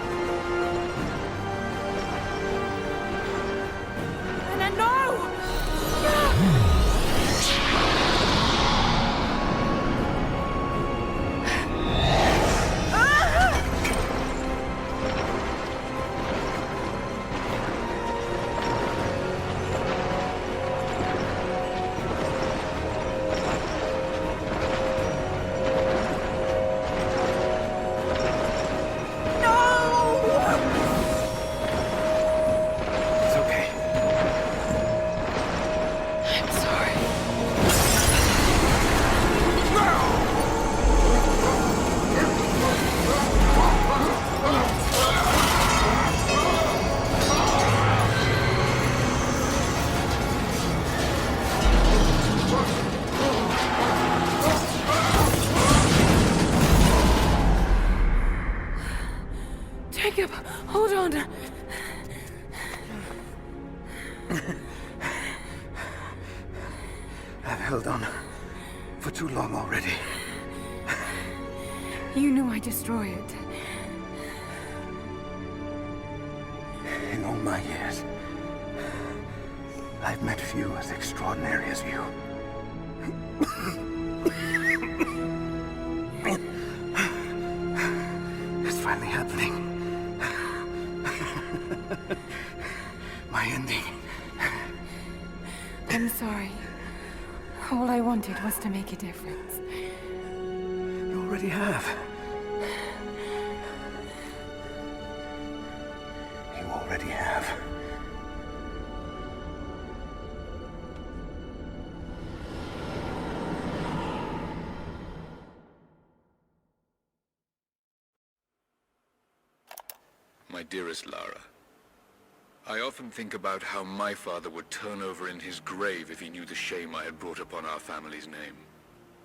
Anna, no! No! Jacob, hold on. I've held on for too long already. You knew I'd destroy it. In all my years, I've met few as extraordinary as you. It's finally happening. My ending. I'm sorry. All I wanted was to make a difference. You already have. You already have. My dearest Lara, I often think about how my father would turn over in his grave if he knew the shame I had brought upon our family's name.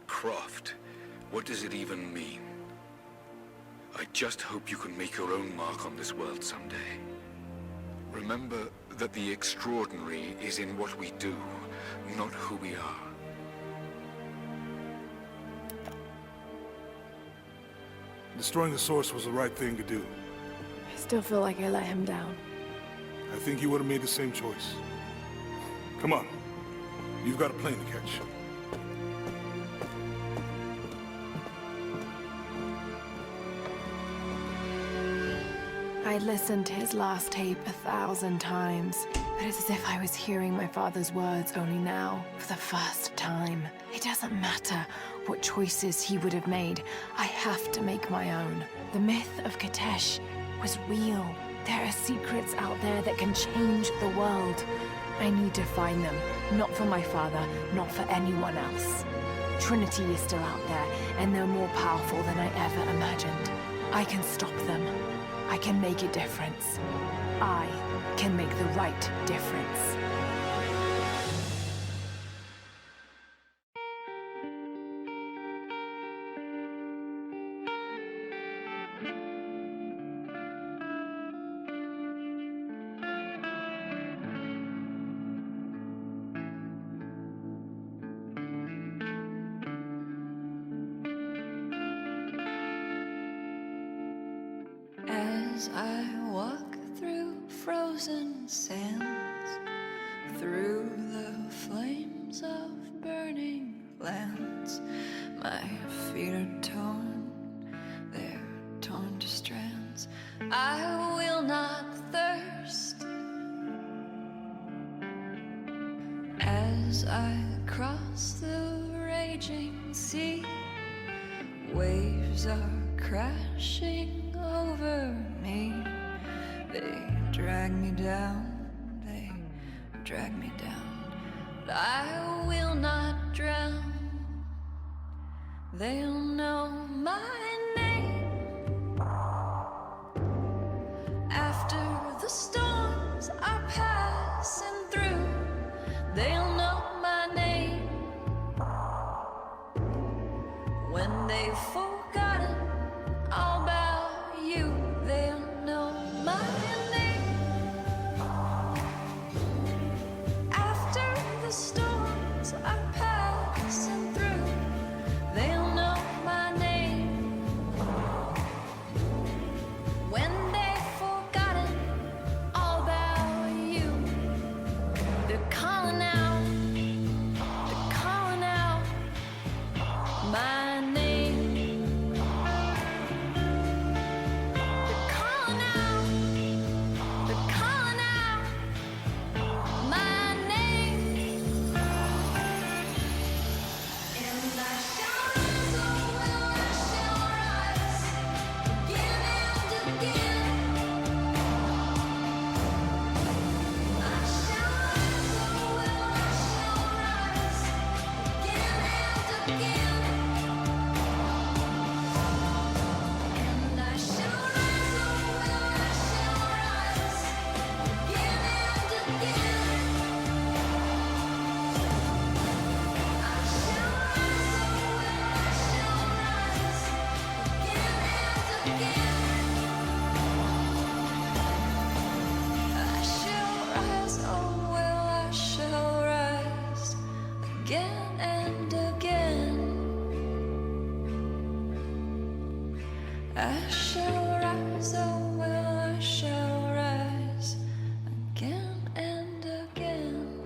Croft, what does it even mean? I just hope you can make your own mark on this world someday. Remember that the extraordinary is in what we do, not who we are. Destroying the source was the right thing to do. I still feel like I let him down. I think you would have made the same choice. Come on. You've got a plane to catch. I listened to his last tape 1,000 times, but it's as if I was hearing my father's words only now, for the first time. It doesn't matter what choices he would have made. I have to make my own. The myth of Katesh was real. There are secrets out there that can change the world. I need to find them, not for my father, not for anyone else. Trinity is still out there, and they're more powerful than I ever imagined. I can stop them. I can make a difference. I can make the right difference. As I walk through frozen sands, through the flames of burning lands, my feet are torn, they're torn to strands. I will not thirst. As I cross the raging sea, waves are crashing over me. They drag me down, they drag me down, but I will not drown. They'll know my name. After the storms are passing through, they'll know my name. When they've forgotten all about you, they'll know my name. After the storms are passing through, they'll know my name. When they've forgotten all about you, they're calling out my name. I shall rise, oh well, I shall rise again and again.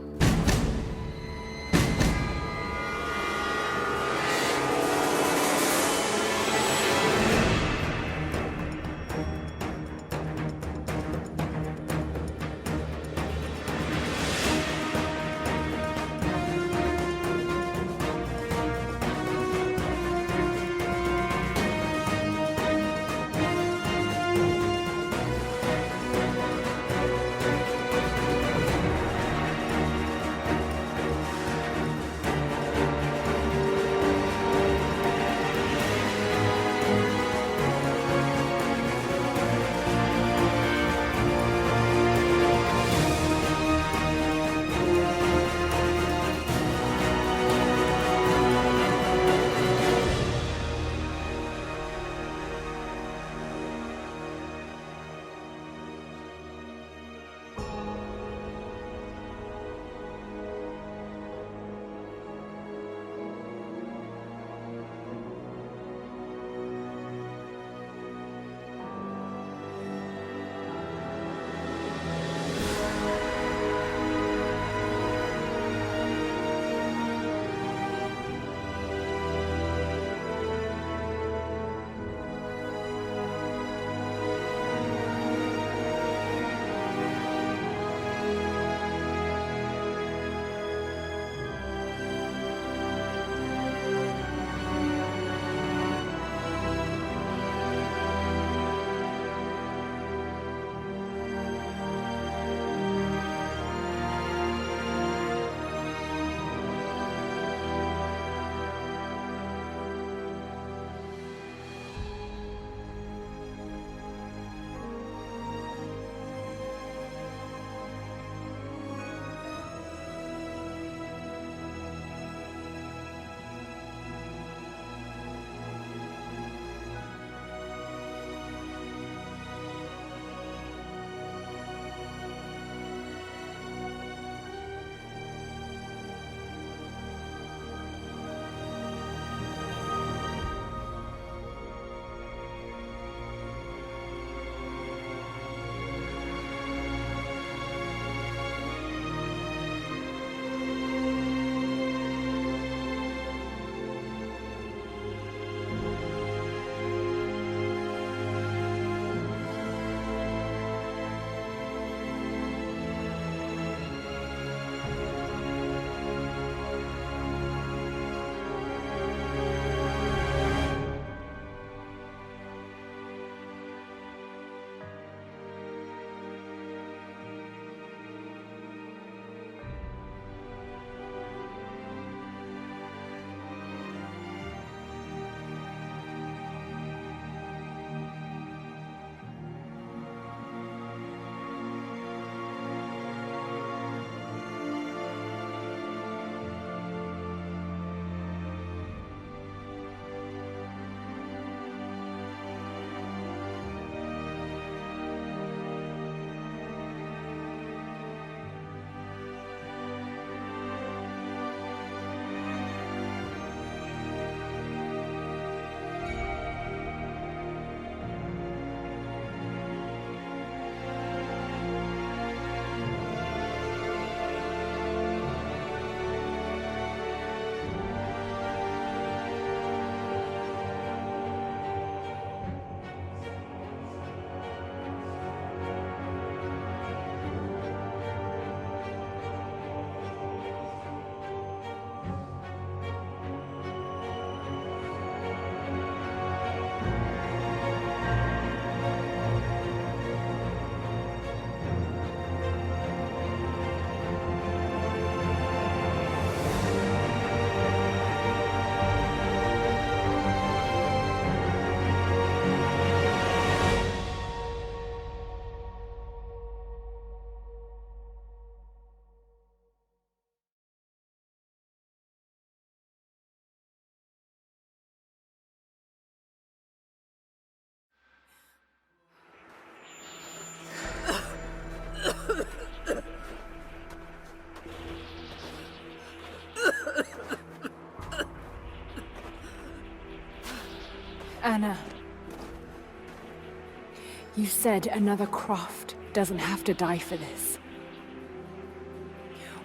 You said another Croft doesn't have to die for this.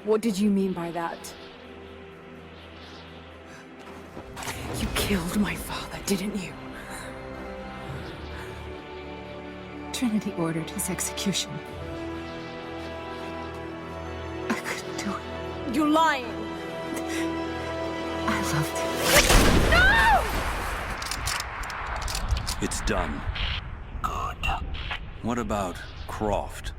What did you mean by that? You killed my father, didn't you? Trinity ordered his execution. I couldn't do it. You're lying! I loved him. No! It's done. Good. What about Croft?